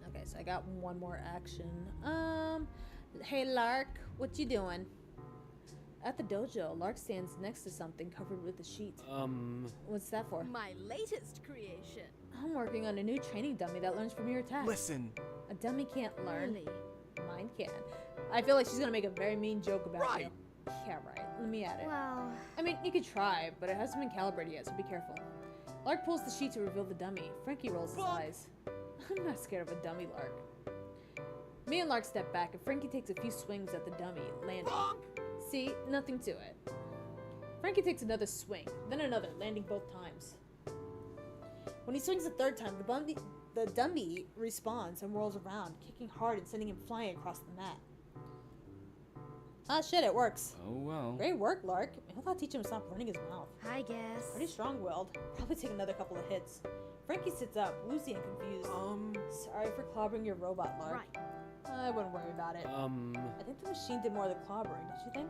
Okay, so I got 1 more action. Hey Lark, what you doing? At the dojo, Lark stands next to something covered with a sheet. What's that for? My latest creation. I'm working on a new training dummy that learns from your attacks. Listen. A dummy can't learn. Really? Mine can. I feel like she's gonna make a very mean joke about you. Yeah, right. Let me at it. Well, I mean, you could try, but it hasn't been calibrated yet, so be careful. Lark pulls the sheet to reveal the dummy. Frankie rolls his eyes. I'm not scared of a dummy, Lark. Me and Lark step back, and Frankie takes a few swings at the dummy, landing. See, nothing to it. Frankie takes another swing, then another, landing both times. When he swings a 3rd time, the dummy responds and whirls around, kicking hard and sending him flying across the mat. Ah, shit, it works. Oh well. Great work, Lark. I hope I'll teach him to stop running his mouth. I guess. Pretty strong-willed. Probably take another couple of hits. Frankie sits up, woozy and confused. Sorry for clobbering your robot, Lark. Right. I wouldn't worry about it. I think the machine did more of the clobbering, don't you think?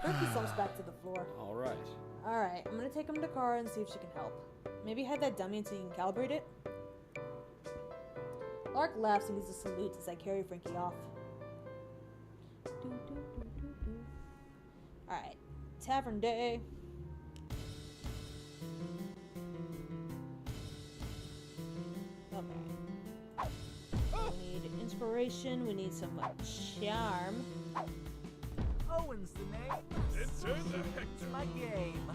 Berkey slumps back to the floor. All right. Alright, I'm gonna take him to Kara and see if she can help. Maybe hide that dummy until you can calibrate it? Lark laughs and gives a salute as I carry Frankie off. Alright, Tavern Day. Okay. We need inspiration, we need some charm. Owen's the name. Enter the It's my game.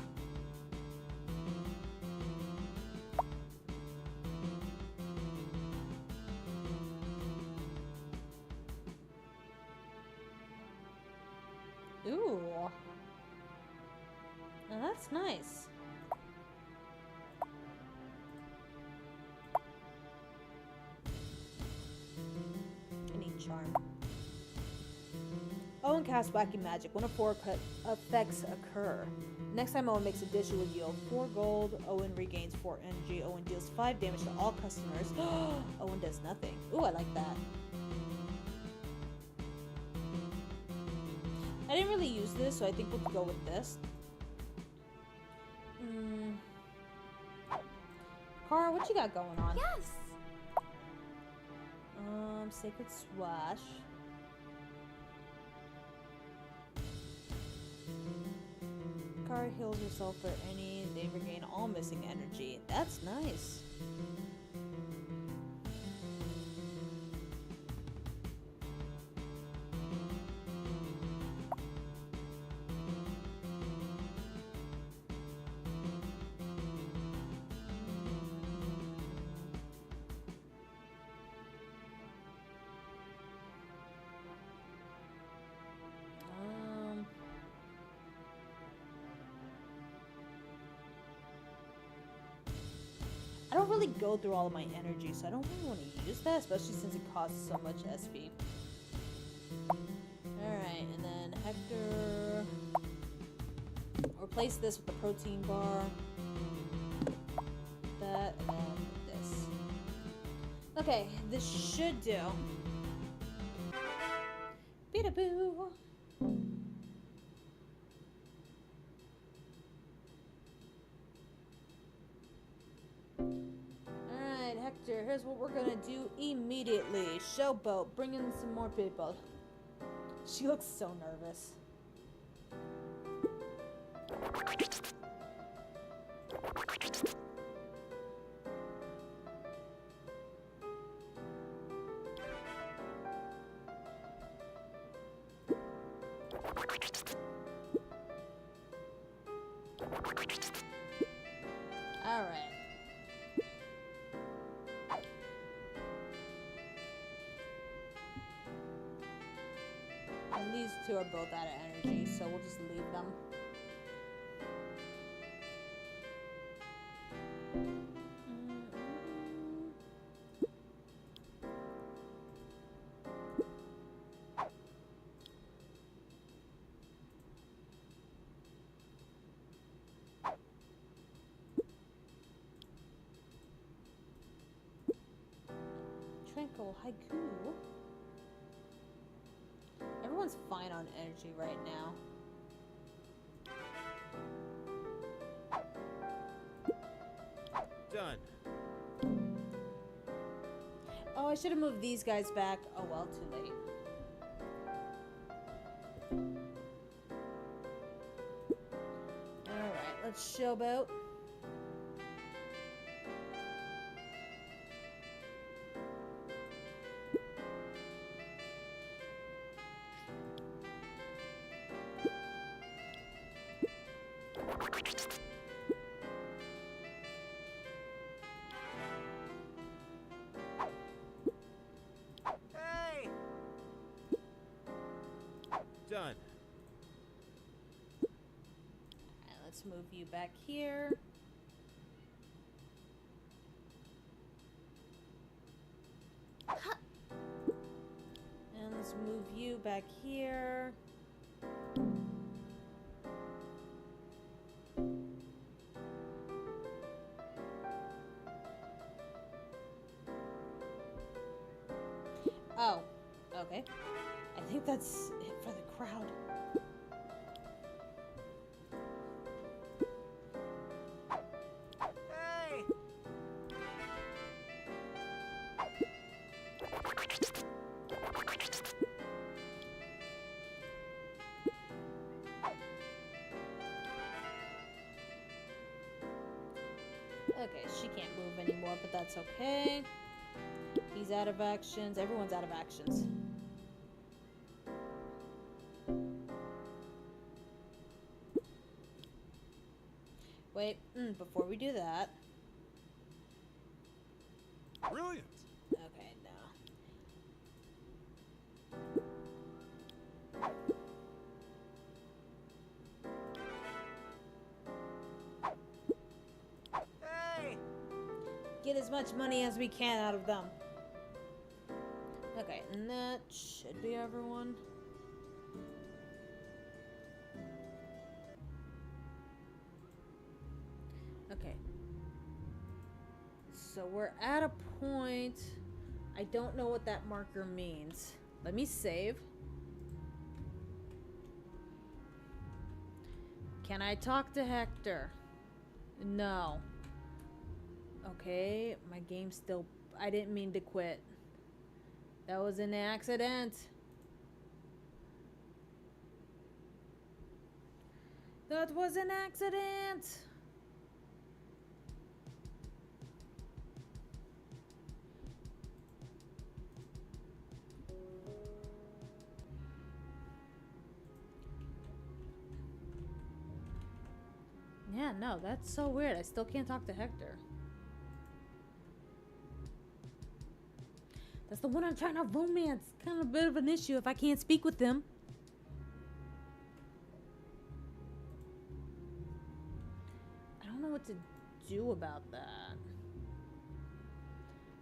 Ooh. Now that's nice. I need charm. Owen casts Wacky Magic. One of 4 effects occur. Next time Owen makes a dish, it will yield 4 gold. Owen regains 4 energy. Owen deals 5 damage to all customers. Owen does nothing. Ooh, I like that. I didn't really use this, so I think we'll go with this. Kara, what you got going on? Yes. Sacred Swash. Kara heals herself for any. They regain all missing energy. That's nice. I don't really go through all of my energy, so I don't really want to use that, especially since it costs so much SP. Alright, and then Hector. Replace this with the protein bar. That, and then this. Okay, this should do. Beat-a-boo! Alright, Hector, here's what we're gonna do immediately. Showboat, bring in some more people. She looks so nervous. Alright. And these two are both out of energy, so we'll just leave them. Tranquil Haiku. Everyone's fine on energy right now. Done. Oh, I should have moved these guys back. Oh well, too late. Alright, let's showboat. Hey! Done. Alright, let's move you back here. And let's move you back here. Oh, okay. I think that's it for the crowd. Okay, she can't move anymore, but that's okay. He's out of actions. Everyone's out of actions. Wait, before we do that. Brilliant. Okay, no. Hey! Get as much money as we can out of them. Okay, and that should be everyone. Okay. So we're at a point. I don't know what that marker means. Let me save. Can I talk to Hector? No. Okay, my game's still... I didn't mean to quit. That was an accident. That was an accident! Yeah, no, that's so weird. I still can't talk to Hector. That's the one I'm trying to romance. Kind of a bit of an issue if I can't speak with them. I don't know what to do about that.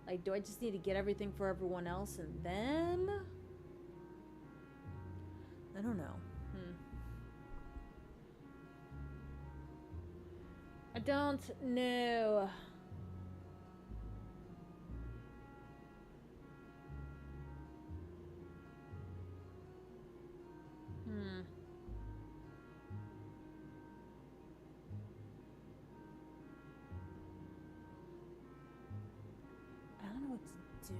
Like, do I just need to get everything for everyone else and then? I don't know. I don't know. I don't know what to do.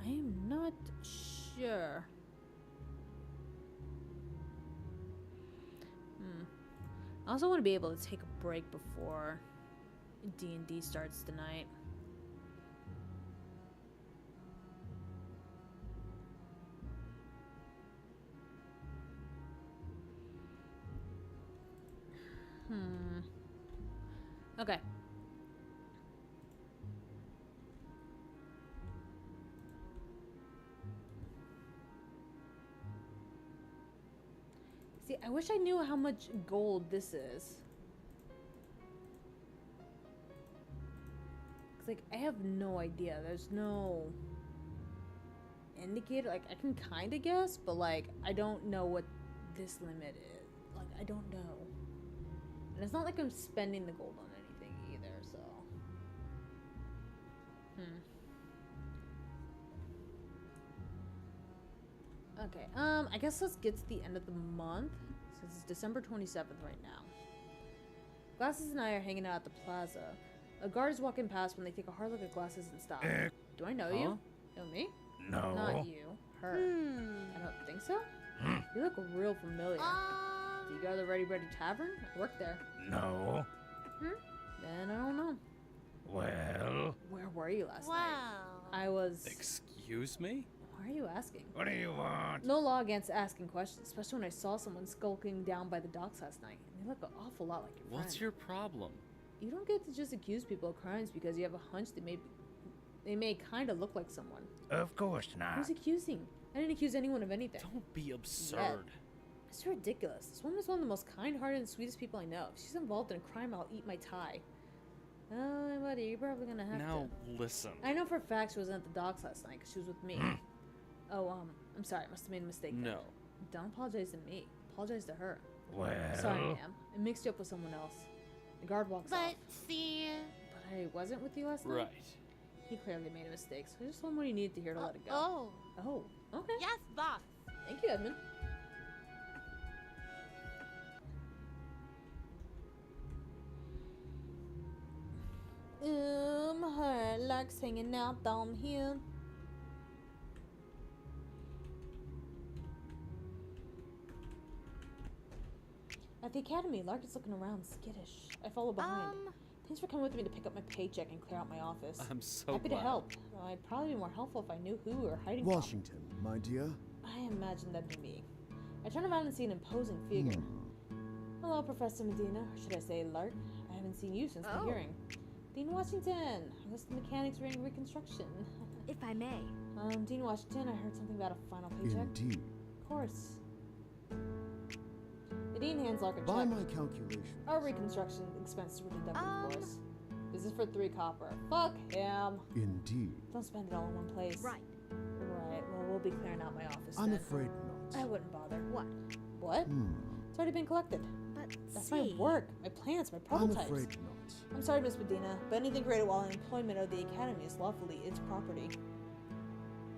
I am not sure. I also want to be able to take a break before D&D starts tonight. Okay. See, I wish I knew how much gold this is. 'Cause, like, I have no idea. There's no indicator. Like, I can kind of guess, but, like, I don't know what this limit is. Like, I don't know. And it's not like I'm spending the gold on anything either, so. Okay, I guess let's get to the end of the month, since it's December 27th right now. Glasses and I are hanging out at the plaza. A guard is walking past when they take a hard look at Glasses and stop. Do I know you? Know me? No. Not you. Her. I don't think so. You look real familiar. Do you go to the Ready Ready Tavern? I work there. No. Then I don't know. Well. Where were you last night? I was... Excuse me? Why are you asking? What do you want? No law against asking questions, especially when I saw someone skulking down by the docks last night. And they look an awful lot like your friend. What's your problem? You don't get to just accuse people of crimes because you have a hunch they may kind of look like someone. Of course not. Who's accusing? I didn't accuse anyone of anything. Don't be absurd. It's ridiculous. This woman is one of the most kind-hearted and sweetest people I know. If she's involved in a crime, I'll eat my tie. Oh, buddy, you're probably gonna have to. Now listen. I know for a fact she wasn't at the docks last night because she was with me. Oh, I'm sorry. I must have made a mistake there. No. Don't apologize to me. Apologize to her. Well. Sorry, ma'am. I mixed you up with someone else. The guard walks off. see. But I wasn't with you last night? Right. He clearly made a mistake, so I just told him what he needed to hear to let it go. Oh. Oh, okay. Yes, boss. Thank you, Edmund. Lark's hanging out down here. At the academy, Lark is looking around skittish. I follow behind. Thanks for coming with me to pick up my paycheck and clear out my office. I'm so Happy glad. to help. Though I'd probably be more helpful if I knew who we were hiding Washington, my dear. from. I imagine that'd be me. I turn around and see an imposing figure. Hello, Professor Medina. Or should I say Lark? I haven't seen you since the hearing. Dean Washington. I was the mechanics ring reconstruction. If I may. Dean Washington, I heard something about a final paycheck. Indeed. Of course. The Dean hands Lark a By check. my calculations. Our reconstruction expenses were deducted, of course. This is for 3 copper. Fuck him. Indeed. Don't spend it all in one place. Right. Right. Well, we'll be clearing out my office I'm then. afraid I not. wouldn't bother. What? What? It's already been collected. But That's see. my work, my plans, my I'm prototypes. afraid not. I'm sorry, Miss Medina, but anything created while in employment of the Academy is lawfully its property.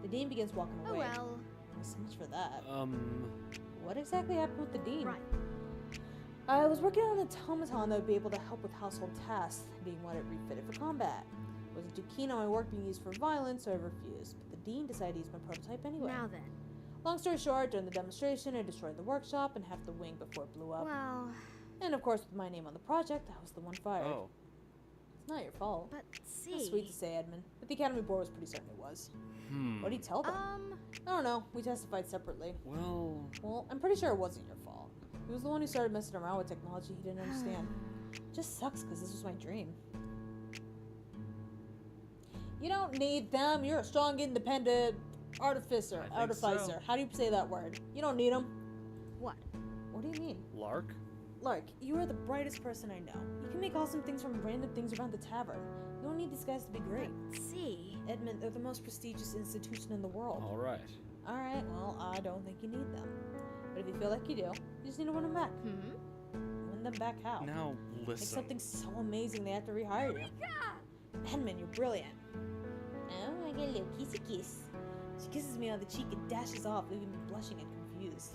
The Dean begins walking Oh away. well. So much for that. What What exactly happened with the Dean? Right. I was working on an automaton that would be able to help with household tasks, being what it refitted for combat. I wasn't too keen on my work being used for violence, so I refused. But the Dean decided to use my prototype anyway. Now then. Long story short, during the demonstration, I destroyed the workshop and half the wing before it blew up. Well, And of course, with my name on the project, I was the one fired. Oh. It's not your fault. but see. That's sweet to say, Edmund. But the Academy Board was pretty certain it was. What did you tell them? I don't know. We testified separately. Well. Well, I'm pretty sure it wasn't your fault. He was the one who started messing around with technology he didn't understand. Just sucks because this was my dream. You don't need them. You're a strong, independent artificer. I think so. Artificer. How do you say that word? You don't need them. What? What do you mean? Lark? Lark, you are the brightest person I know. You can make awesome things from random things around the tavern. You don't need these guys to be great. See. Edmund, they're the most prestigious institution in the world. Alright. Alright, well, I don't think you need them. But if you feel like you do, you just need to win them back. Win them back how? Now, Make listen. something so amazing they have to rehire you. Edmund, you're brilliant. Oh, I get a little kissy kiss. She kisses me on the cheek and dashes off, leaving me blushing and confused.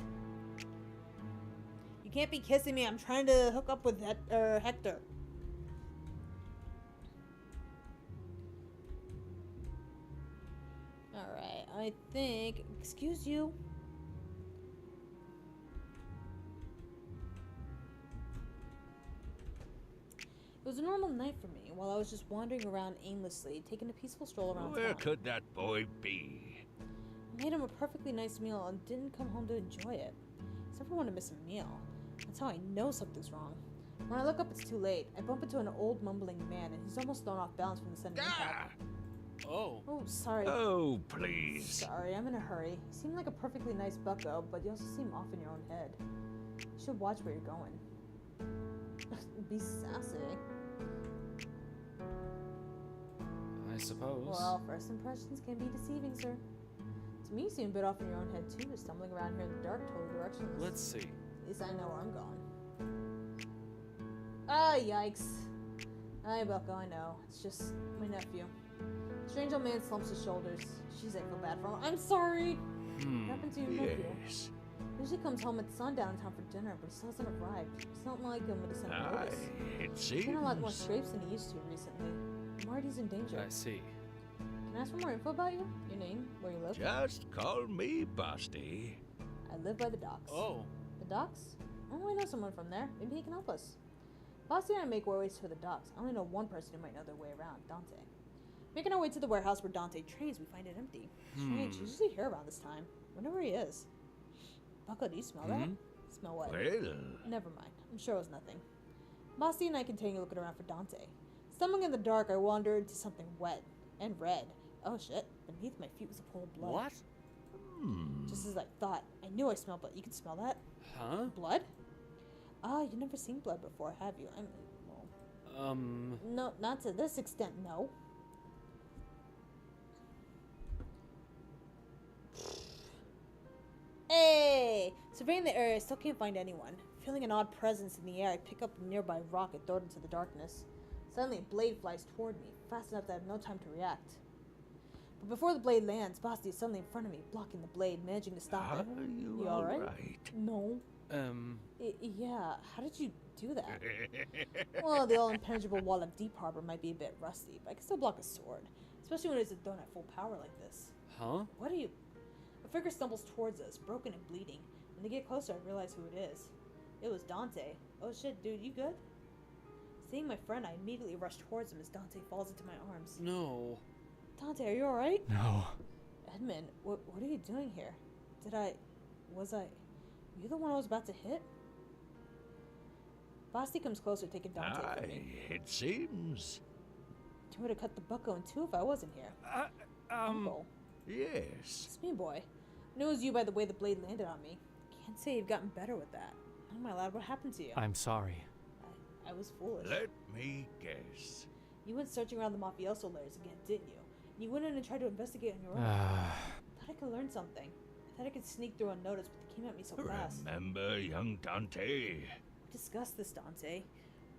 You can't be kissing me. I'm trying to hook up with Hector. Alright, I think... Excuse you. It was a normal night for me, while I was just wandering around aimlessly, taking a peaceful stroll around Where town. could that boy be? I made him a perfectly nice meal and didn't come home to enjoy it. I never want to miss a meal. That's how I know something's wrong. When I look up, it's too late. I bump into an old mumbling man, and he's almost thrown off balance from the sudden impact. Oh. Oh, sorry. Oh, please. Sorry, I'm in a hurry. You seem like a perfectly nice bucko, but you also seem off in your own head. You should watch where you're going. Be sassy. I suppose. Well, first impressions can be deceiving, sir. To me, you seem a bit off in your own head, too, stumbling around here in the dark, totally directionless. Let's see. At least I know where I'm going. Ah, yikes. Aye, Bucko, I know. It's just my nephew. Strange old man slumps his shoulders. Jeez, I feel bad for him. I'm sorry! What happened to your nephew? Yes. Usually comes home at sundown in time for dinner, but he still hasn't arrived. It's not like him to send a Aye, notice. it He's been a lot more seems. scrapes than he used to recently. Marty's in danger. I see. Can I ask for more info about you? Your name? Where you live? Just call me Busty. I live by the docks. Oh. The docks? Oh, I know someone from there. Maybe he can help us. Bossy and I make our ways to the docks. I only know one person who might know their way around, Dante. Making our way to the warehouse where Dante trains, we find it empty. Strange, he's usually here around this time. Wonder where he is. Bucko, do you smell that? Smell what? Well, Never mind. I'm sure it was nothing. Bossy and I continue looking around for Dante. Stumbling in the dark, I wander into something wet and red. Oh shit. Beneath my feet was a pool of blood. What? Just as I thought. I knew I smelled blood. You can smell that? Huh? Blood? Ah, you've never seen blood before, have you? Well, no, not to this extent, no. Hey! Surveying the area, I still can't find anyone. Feeling an odd presence in the air, I pick up a nearby rock and throw it into the darkness. Suddenly, a blade flies toward me, fast enough that I have no time to react. But before the blade lands, Basti is suddenly in front of me, blocking the blade, managing to stop are it. you alright? alright? No. Yeah, how did you do that? Well, the all impenetrable wall of Deep Harbor might be a bit rusty, but I can still block a sword. especially when it's done at full power like this. Huh? What are you? A figure stumbles towards us, broken and bleeding. When they get closer, I realize who it is. It was Dante. Oh shit, dude, you good? Seeing my friend, I immediately rush towards him as Dante falls into my arms. No. Dante, are you alright? No. Edmund, what are you doing here? Was I... You the one I was about to hit? Basti comes closer, taking Dante from me. It seems. You would have cut the bucko in two if I wasn't here. Uncle. Yes. It's me, boy. I knew it was you by the way the blade landed on me. Can't say you've gotten better with that. Oh my lad, what happened to you? I'm sorry. I was foolish. Let me guess. You went searching around the mafioso lairs again, didn't you? And you went in and tried to investigate on your own. Thought I could learn something. I thought I could sneak through unnoticed, but they came at me so fast. Remember young Dante? We discussed this, Dante.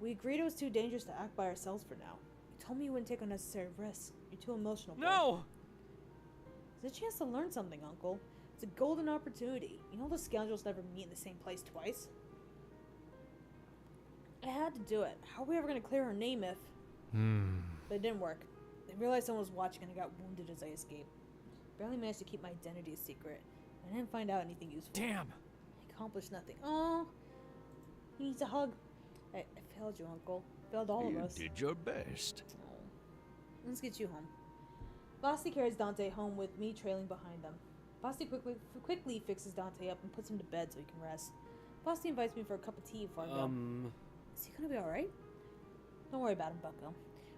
We agreed it was too dangerous to act by ourselves for now. You told me you wouldn't take unnecessary risks. You're too emotional. No! It's a chance to learn something, Uncle. It's a golden opportunity. You know those scoundrels never meet in the same place twice? I had to do it. How are we ever going to clear our name if... But it didn't work. They realized someone was watching and I got wounded as I escaped. Barely managed to keep my identity a secret. I didn't find out anything useful. Damn! I accomplished nothing. Oh, he needs a hug. I failed you, Uncle. Failed all of us. You did your best. Oh. Let's get you home. Basti carries Dante home with me trailing behind them. Basti quickly fixes Dante up and puts him to bed so he can rest. Basti invites me for a cup of tea before I go. Is he gonna be alright? Don't worry about him, Bucko.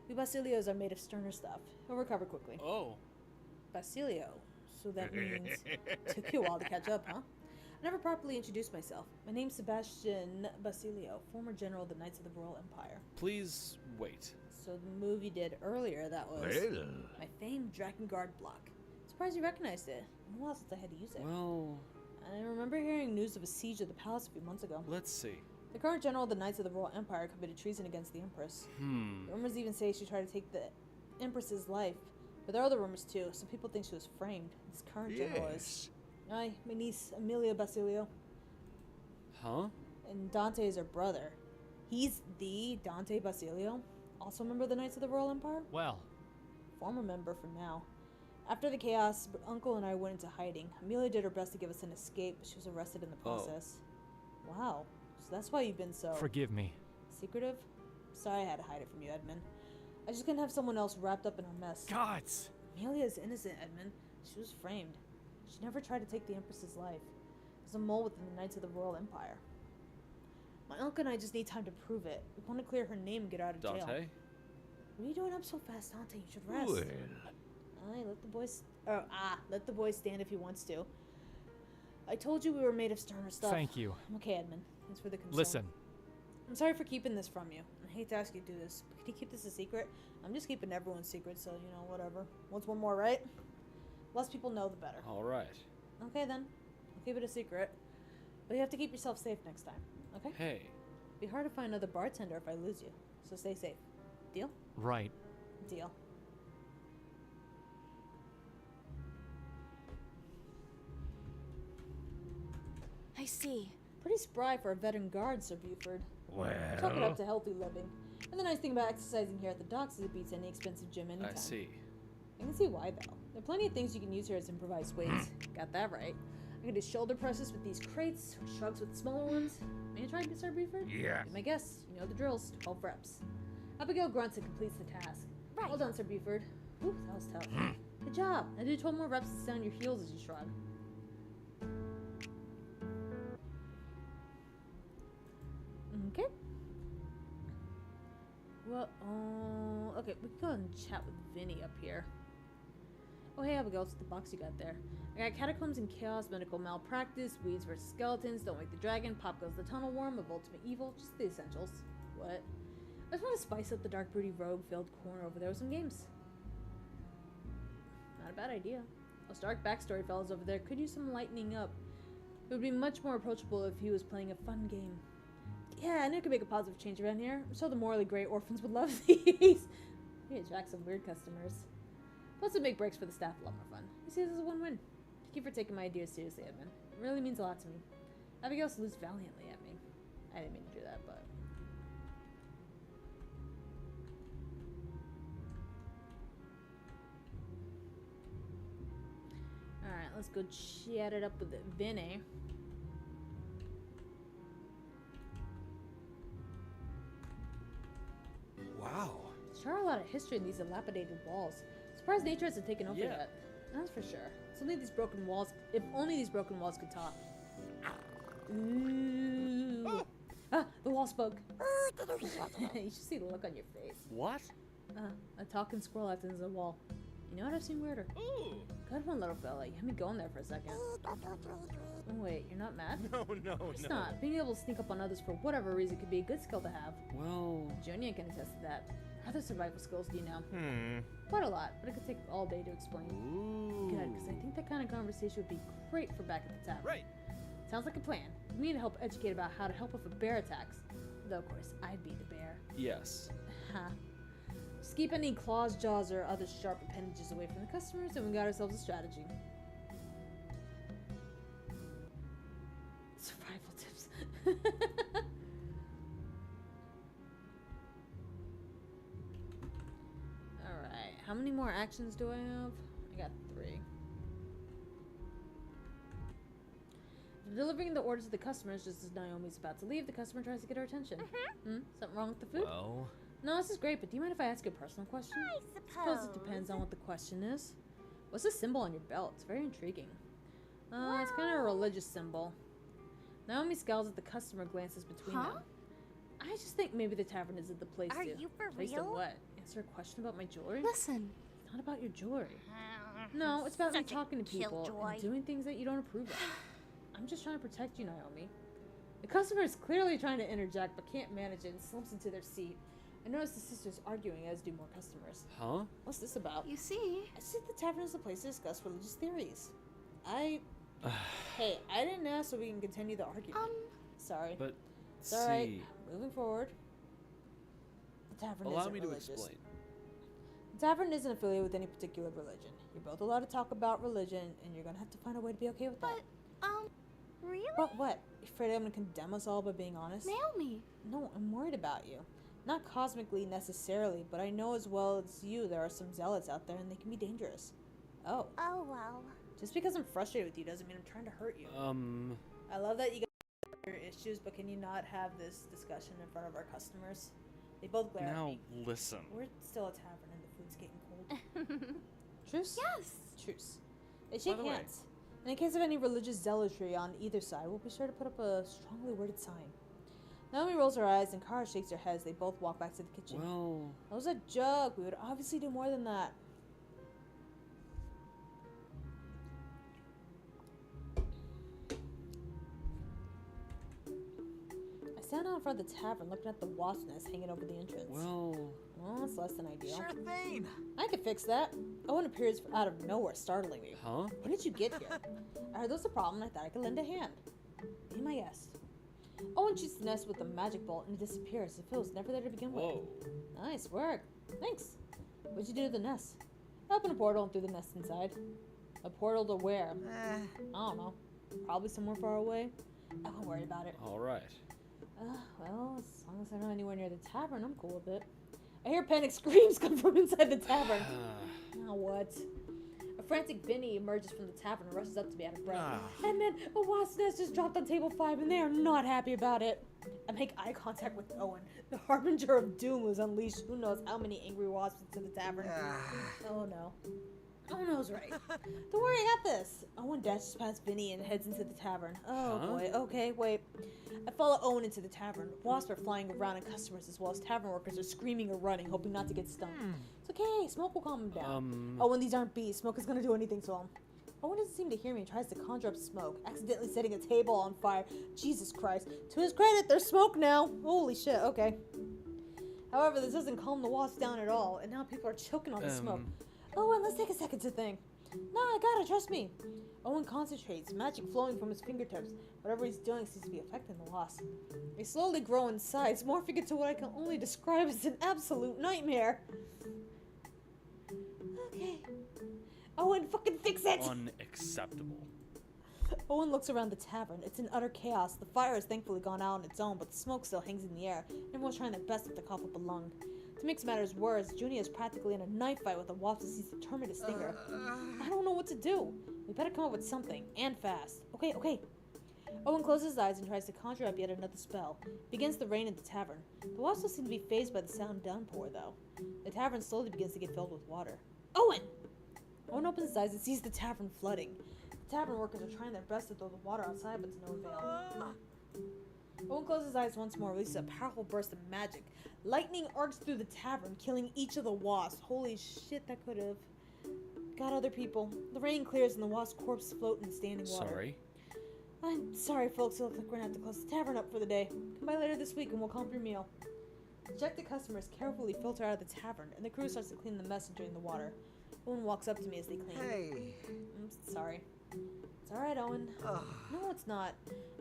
We Basilios are made of sterner stuff. He'll recover quickly. Oh. Basilio. So that means took you a while to catch up, huh? I never properly introduced myself. My name's Sebastian Basilio, former general of the Knights of the Royal Empire. Please wait. So the move you did earlier, that was Well. my famed Drakengard block. Surprised you recognized it. It's been a while since I had to use it. Well, I remember hearing news of a siege of the palace a few months ago. let's see. The current general of the Knights of the Royal Empire committed treason against the Empress. The rumors even say she tried to take the Empress's life. But there are other rumors too. Some people think she was framed. This current general is... Aye, my niece, Amelia Basilio. Huh? And Dante is her brother. He's the Dante Basilio. Also a member of the Knights of the Royal Empire? Well, Former member for now. After the chaos, Uncle and I went into hiding. Amelia did her best to give us an escape, but she was arrested in the process. Wow. So that's why you've been so... forgive me. secretive? Sorry I had to hide it from you, Edmund. I just couldn't have someone else wrapped up in our mess. Gods! Amelia is innocent, Edmund. She was framed. She never tried to take the Empress's life. There's a mole within the Knights of the Royal Empire. My uncle and I just need time to prove it. We want to clear her name and get her out of jail. Dante? What are you doing up so fast, Dante? You should rest. Well. Aye, let the boy stand if he wants to. I told you we were made of sterner stuff. Thank you. I'm okay, Edmund. Thanks for the concern. Listen, I'm sorry for keeping this from you. I hate to ask you to do this, but can you keep this a secret? I'm just keeping everyone's secret, so, you know, whatever. What's one more, right? Less people know, the better. Alright. Okay, then. I'll keep it a secret. But you have to keep yourself safe next time, okay? Hey. Be hard to find another bartender if I lose you, so stay safe. Deal? right. Deal. I see. Pretty spry for a veteran guard, Sir Buford. Well. Chalk it up to healthy living. And the nice thing about exercising here at the docks is it beats any expensive gym anytime. I see. I can see why, though. There are plenty of things you can use here as improvised weights. Got that right. I can do shoulder presses with these crates, or shrugs with the smaller ones. May I try, Sir Buford? Yeah. Be my guess. You know the drills. 12 reps. Abigail grunts and completes the task. Right. Well done, Sir Buford. Whew, that was tough. Good job. Now do 12 more reps to sit on your heels as you shrug. Okay. Well, okay, we can go and chat with Vinny up here. Oh, hey, Abigail, what's the box you got there? I got Catacombs and Chaos, Medical Malpractice, Weeds vs. Skeletons, Don't Wake the Dragon, Pop Goes the Tunnel Worm, of Ultimate Evil, just the essentials. What? I just want to spice up the dark, broody, rogue-filled corner over there with some games. Not a bad idea. Those dark backstory fellows over there could use some lightening up. It would be much more approachable if he was playing a fun game. Yeah, I knew I could make a positive change around here. I'm sure the morally gray orphans would love these. Maybe attract some weird customers. Plus, it make breaks for the staff a lot more fun. You see, this is a win-win. Thank you for taking my ideas seriously, Edmund. It really means a lot to me. Abigail salutes valiantly at me. I didn't mean to do that, but... Alright, let's go chat it up with Vinny. Wow. Sure are a lot of history in these dilapidated walls. Surprised nature hasn't taken over Yeah. yet. That's for sure. If only these broken walls could talk. Ooh. Ah, the wall spoke. You should see the look on your face. What? A talking squirrel acting as a wall. You know what? I've seen weirder. Ooh. Good one, little fella. You had me going there for a second. Oh, wait, you're not mad? No, no, It's no. not. Being able to sneak up on others for whatever reason could be a good skill to have. Well. Junior can attest to that. What other survival skills do you know? Hmm. Quite a lot, but it could take all day to explain. Ooh. Good, because I think that kind of conversation would be great for back at the tavern. Right. Sounds like a plan. We need to help educate about how to help if a bear attacks. Though, of course, I'd be the bear. Yes. Ha. Just keep any claws, jaws, or other sharp appendages away from the customers, and we got ourselves a strategy. Survival tips. Alright, how many more actions do I have? I got 3. Delivering the orders to the customers just as Naomi's about to leave, the customer tries to get her attention. Something wrong with the food? Well. No, this is great, but do you mind if I ask you a personal question? I Suppose it depends on what the question is. What's the symbol on your belt? It's very intriguing. It's kind of a religious symbol. Naomi scowls at the customer, glances between them. I just think maybe the tavern isn't the place Are to... you for place to real? what? Answer a question about my jewelry? Listen. It's not about your jewelry. No, it's about me Such a talking to people killjoy. and doing things that you don't approve of. I'm just trying to protect you, Naomi. The customer is clearly trying to interject but can't manage it and slumps into their seat. I notice the sisters arguing, as do more customers. Huh? What's this about? You see? I just think the tavern is a place to discuss religious theories. Hey, I didn't ask so we can continue the argument. Sorry. But It's alright. see. Moving forward. The tavern Allow isn't me to religious. explain. The tavern isn't affiliated with any particular religion. You're both allowed to talk about religion, and you're gonna have to find a way to be okay with that. Really? But what? You afraid I'm gonna condemn us all by being honest? Naomi. No, I'm worried about you. Not cosmically necessarily, but I know as well as you there are some zealots out there and they can be dangerous. Oh. Oh, well. Just because I'm frustrated with you doesn't mean I'm trying to hurt you. I love that you got your issues, but can you not have this discussion in front of our customers? They both glare at Now me. listen. We're still a tavern and the food's getting cold. Truce? Yes. Truce. They shake the way- hands. And in case of any religious zealotry on either side, we'll be sure to put up a strongly worded sign. Naomi rolls her eyes and Kara shakes her head as they both walk back to the kitchen. Well. That was a joke. We would obviously do more than that. I stand out in front of the tavern looking at the wasp nest hanging over the entrance. Well. Well, that's less than ideal. Sure thing. I could fix that. Owen appears out of nowhere, startling me. Huh? When did you get here? I heard there was a problem and I thought I could lend a hand. Be my guest. Owen shoots the nest with a magic bolt and it disappears as if it was never there to begin Whoa. with. Nice work. Thanks. What'd you do to the nest? I opened a portal and threw the nest inside. A portal to where? I don't know. Probably somewhere far away. I won't worry about it. Alright. Well, as long as I'm not anywhere near the tavern, I'm cool with it. I hear panic screams come from inside the tavern. Now what? A frantic Vinny emerges from the tavern and rushes up to me out of breath. And then a wasp nest just dropped on table 5 and they are not happy about it. I make eye contact with Owen. The harbinger of doom was unleashed. Who knows how many angry wasps into the tavern. Oh no. Owen's right. Don't worry, I got this. Owen dashes past Vinny and heads into the tavern. Oh boy. Okay, wait. I follow Owen into the tavern. Wasps are flying around and customers as well as tavern workers are screaming or running, hoping not to get stung. It's okay. Smoke will calm him down. Owen, these aren't bees. Smoke is gonna do anything to him. Owen doesn't seem to hear me and tries to conjure up smoke, accidentally setting a table on fire. Jesus Christ. To his credit, there's smoke now. Holy shit, okay. However, this doesn't calm the wasps down at all, and now people are choking on the smoke. Owen, let's take a second to think. No, I got it, trust me. Owen concentrates, magic flowing from his fingertips. Whatever he's doing seems to be affecting the wasp. They slowly grow in size, morphing into what I can only describe as an absolute nightmare. Okay. Owen, fucking fix it! Unacceptable. Owen looks around the tavern. It's in utter chaos. The fire has thankfully gone out on its own, but the smoke still hangs in the air. Everyone's trying their best not to cough up a lung. To make matters worse, Junia is practically in a knife fight with a wasp as he's determined to sting her. I don't know what to do. We better come up with something, and fast. Okay, okay. Owen closes his eyes and tries to conjure up yet another spell. Begins to rain at the tavern. The wasps don't seem to be fazed by the sound downpour, though. The tavern slowly begins to get filled with water. Owen! Owen opens his eyes and sees the tavern flooding. The tavern workers are trying their best to throw the water outside, but to no avail. Owen closes his eyes once more, releases a powerful burst of magic. Lightning arcs through the tavern, killing each of the wasps. Holy shit, that could have got other people. The rain clears and the wasp corpse float in standing water. Sorry. I'm sorry, folks. It looks like we're gonna have to close the tavern up for the day. Come by later this week and we'll comp your meal. Dejected customers carefully filter out of the tavern, and the crew starts to clean the mess and drain the water. Owen walks up to me as they clean. Hey. I'm sorry. It's alright, Owen. No, it's not.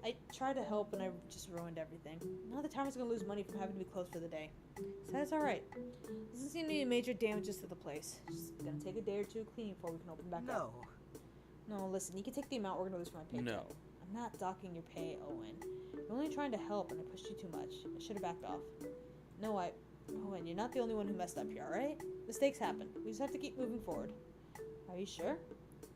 I tried to help and I just ruined everything. Now the tavern's gonna lose money from having to be closed for the day. So that's alright. Doesn't seem to be major damages to the place. Just gonna take a day or two cleaning before we can open back up. No, listen, you can take the amount we're gonna lose from my paycheck. No. I'm not docking your pay, Owen. You're only trying to help and I pushed you too much. I should have backed off. No, Owen, you're not the only one who messed up here, alright? Mistakes happen. We just have to keep moving forward. Are you sure?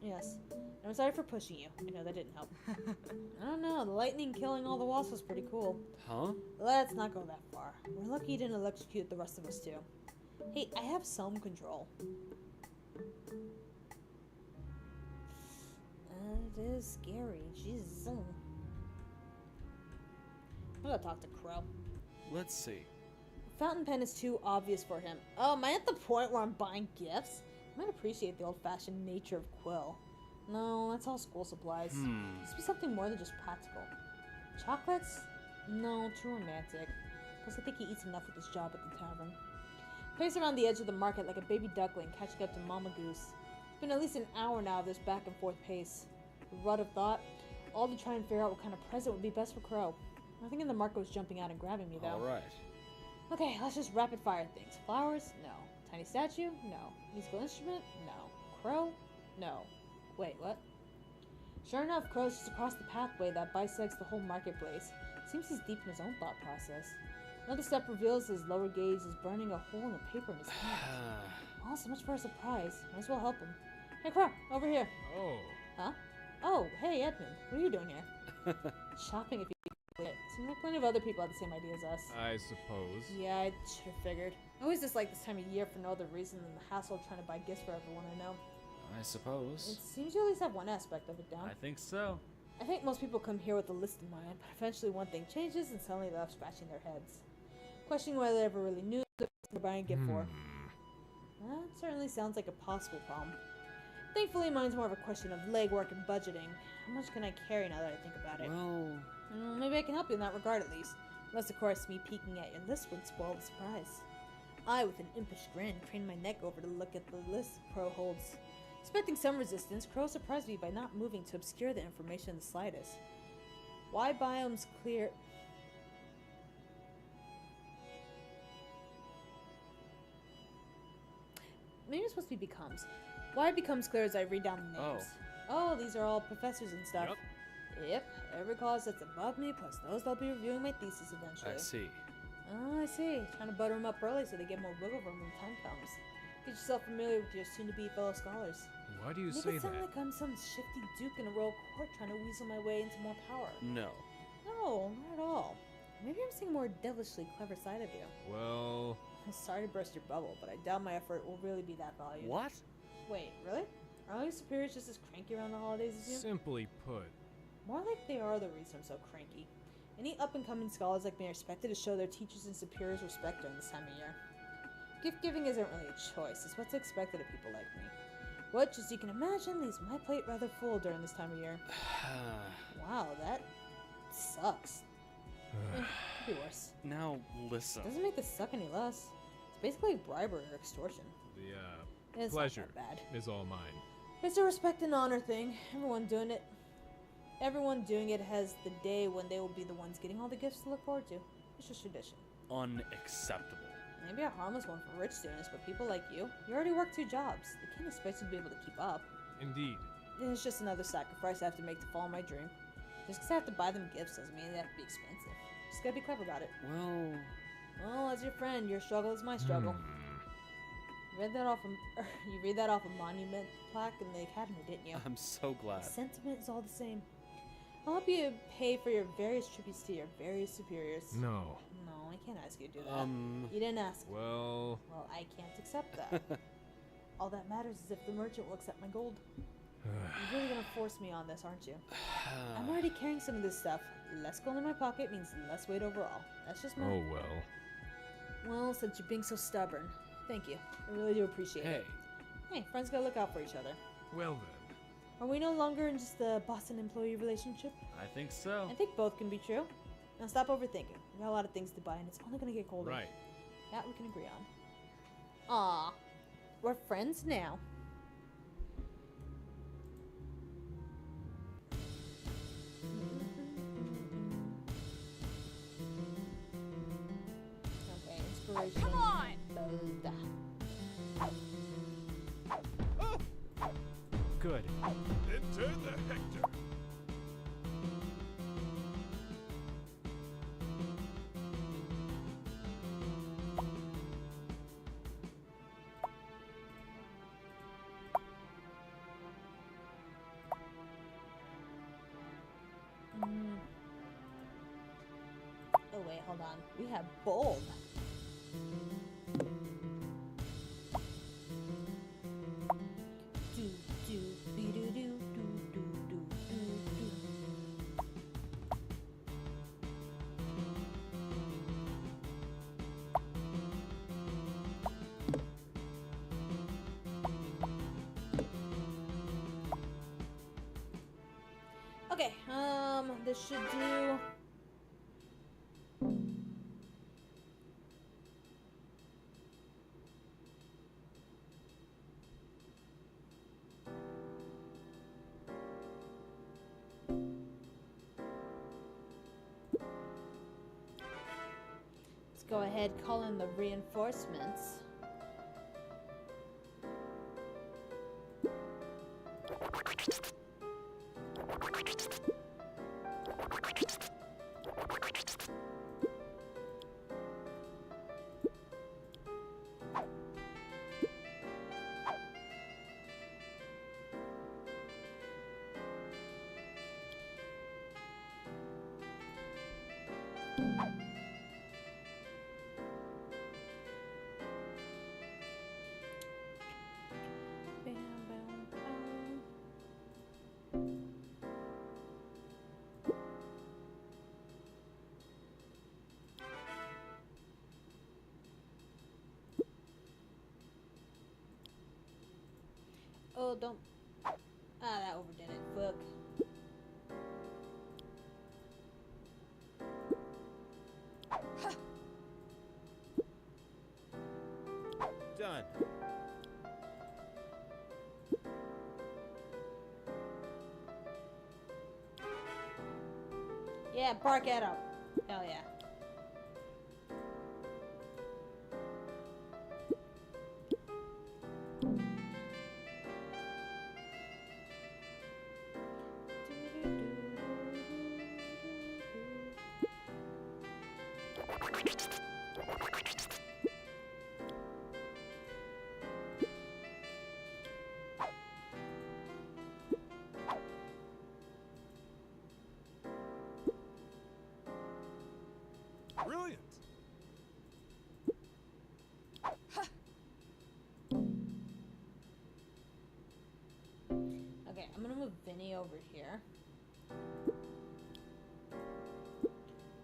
Yes. And I'm sorry for pushing you. I know that didn't help. I don't know. The lightning killing all the wasps was pretty cool. Huh? Let's not go that far. We're lucky you didn't electrocute the rest of us too. Hey, I have some control. It is scary. Jesus. I'm gonna talk to Crow. Let's see. Fountain pen is too obvious for him. Oh, am I at the point where I'm buying gifts? I might appreciate the old-fashioned nature of Quill. No, that's all school supplies. Must be something more than just practical. Chocolates? No, too romantic. Plus, I think he eats enough with his job at the tavern. Pace around the edge of the market like a baby duckling catching up to Mama Goose. It's been at least an hour now of this back and forth pace. A rut of thought, all to try and figure out what kind of present would be best for Crow. Nothing in the market was jumping out and grabbing me, though. Alright. Okay, let's just rapid fire things. Flowers? No. Tiny statue? No. Musical instrument? No. Crow? No. Wait, what? Sure enough, Crow's just across the pathway that bisects the whole marketplace. Seems he's deep in his own thought process. Another step reveals his lower gaze is burning a hole in the paper in his hand. Oh, so much for a surprise. Might as well help him. Hey, Crow, over here. Oh. Huh? Oh, hey, Edmund. What are you doing here? Shopping if you could. Seems like plenty of other people had the same idea as us. I suppose. Yeah, I should have figured. I always dislike this time of year for no other reason than the hassle of trying to buy gifts for everyone I know. I suppose. It seems you at least have one aspect of it down. I think so. I think most people come here with a list in mind, but eventually one thing changes and suddenly they're left scratching their heads. Questioning whether they ever really knew what they were buying a gift for. That certainly sounds like a possible problem. Thankfully, mine's more of a question of legwork and budgeting. How much can I carry now that I think about it? Well, Maybe I can help you in that regard at least. Unless, of course, me peeking at your list would spoil the surprise. I, with an impish grin, craned my neck over to look at the list Crow holds. Expecting some resistance, Crow surprised me by not moving to obscure the information the slightest. Why biomes clear... Maybe it's supposed to be becomes. Why it becomes clear as I read down the names. Oh, these are all professors and stuff. Yep, every class that's above me, plus those that'll be reviewing my thesis eventually. I see. Oh, I see. Trying to butter them up early so they get more wiggle room when the time comes. Get yourself familiar with your soon-to-be fellow scholars. Why do you Make say it sound that? like I'm some shifty duke in a royal court trying to weasel my way into more power. No. No, not at all. Maybe I'm seeing a more devilishly clever side of you. Well, I'm sorry to burst your bubble, but I doubt my effort will really be that valued. What? Wait, really? Are all your superiors just as cranky around the holidays as you? simply put, More like they are the reason I'm so cranky. Any up-and-coming scholars like me are expected to show their teachers and superiors respect during this time of year. Gift-giving isn't really a choice, it's what's expected of people like me. Which, as you can imagine, leaves my plate rather full during this time of year. Wow, that sucks. Could be worse. Now listen. Doesn't make this suck any less. It's basically bribery or extortion. the It's pleasure not that bad. is all mine. It's a respect and honor thing. Everyone doing it has the day when they will be the ones getting all the gifts to look forward to. It's just tradition. Unacceptable. Maybe a harmless one for rich students, but people like you already work 2 jobs. They can't expect you to be able to keep up. Indeed. It's just another sacrifice I have to make to follow my dream. Just because I have to buy them gifts doesn't mean they have to be expensive. Just gotta be clever about it. Well, Well, as your friend, your struggle is my struggle. You read that off you read that off a monument plaque in the academy, didn't you? I'm so glad. The sentiment is all the same. I'll help you pay for your various tributes to your various superiors. No. No, I can't ask you to do that. You didn't ask. Well. Well, I can't accept that. All that matters is if the merchant will accept my gold. You're really gonna force me on this, aren't you? I'm already carrying some of this stuff. Less gold in my pocket means less weight overall. That's just my... Oh well. Well, since you're being so stubborn, thank you. I really do appreciate Hey, it. Hey, friends gotta look out for each other. Well then. Are we no longer in just a boss and employee relationship? I think so. I think both can be true. Now stop overthinking. We got a lot of things to buy, and it's only gonna get colder. Right. That we can agree on. Aw, we're friends now. Okay, inspiration. Come on! Good. Enter the Hector. Oh wait, hold on. We have bold. Do do be do do do do do do do. Okay, this should do. Let's go ahead, call in the reinforcements. Bam, bam, bam. Oh, don't. Ah, that overdid it. Fuck. Done. Yeah, bark at him. Hell yeah. Brilliant. Okay, I'm gonna move Vinny over here.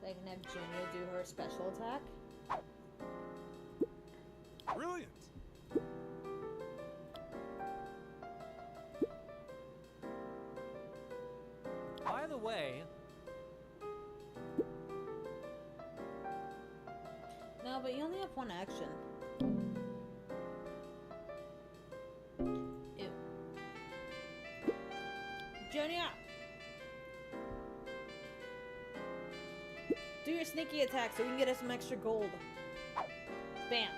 So I can have Junia do her special attack. Brilliant. By the way, No, but you only have one action. Ew. Junia! Do your sneaky attack so we can get us some extra gold. Bam.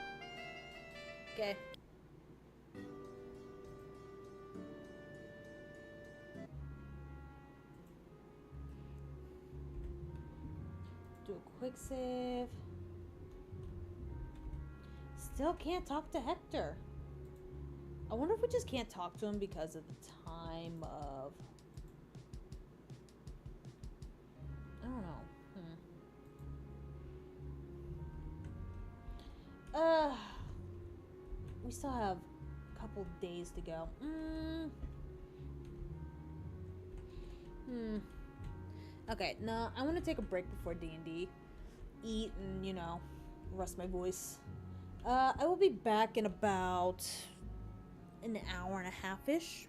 Okay. Do a quick save. Still can't talk to Hector. I wonder if we just can't talk to him because of the time of... I don't know. We still have a couple days to go. Okay, no, I want to take a break before D&D. Eat and, you know, rest my voice. I will be back in about an hour and a half-ish.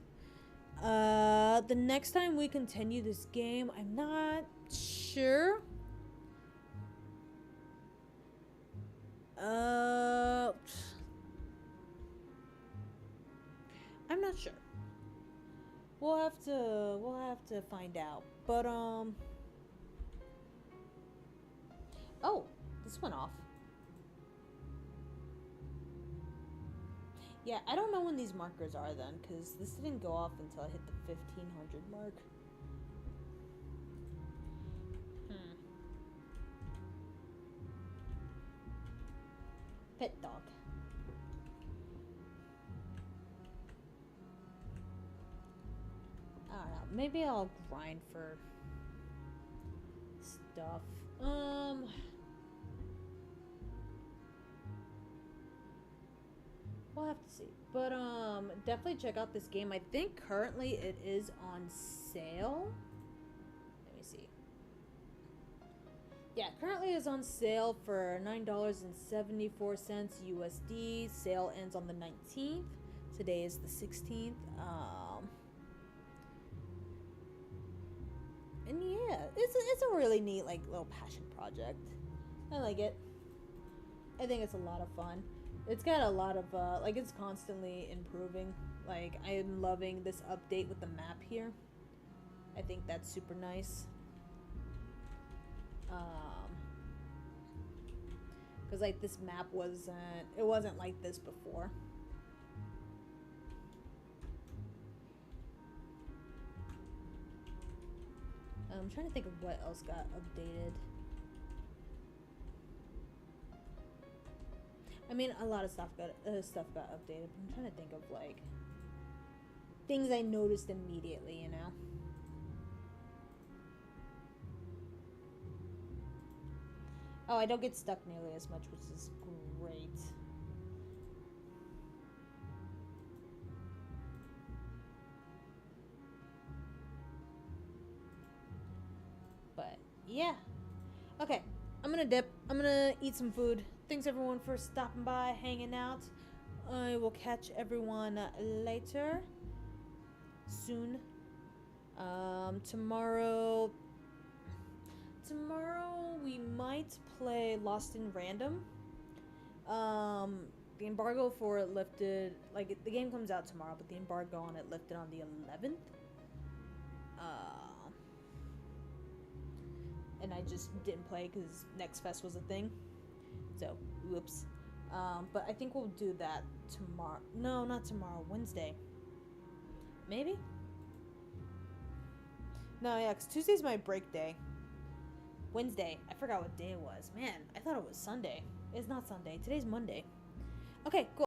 The next time we continue this game, I'm not sure. I'm not sure. We'll have to find out. But oh, this went off. Yeah, I don't know when these markers are then, because this didn't go off until I hit the 1500 mark. Pet dog. I don't know. Maybe I'll grind for stuff. We'll have to see. But definitely check out this game. I think currently it is on sale. Let me see. Yeah, currently is on sale for $9.74 USD. Sale ends on the 19th. Today is the 16th. And yeah, it's a really neat like little passion project. I like it. I think it's a lot of fun. It's got a lot of like it's constantly improving. Like I am loving this update with the map here. I think that's super nice. Cause like this map wasn't like this before. I'm trying to think of what else got updated. I mean, a lot of stuff got updated. But I'm trying to think of like things I noticed immediately, you know. Oh, I don't get stuck nearly as much, which is great. But yeah. Okay, I'm gonna dip. I'm gonna eat some food. Thanks everyone for stopping by, hanging out. I will catch everyone later. Soon. Tomorrow we might play Lost in Random. The embargo for it lifted, like the game comes out tomorrow, but the embargo on it lifted on the 11th. And I just didn't play because Next Fest was a thing. So, whoops. But I think we'll do that tomorrow. No, not tomorrow. Wednesday. Maybe? No, yeah, because Tuesday's my break day. Wednesday. I forgot what day it was. Man, I thought it was Sunday. It's not Sunday. Today's Monday. Okay, cool.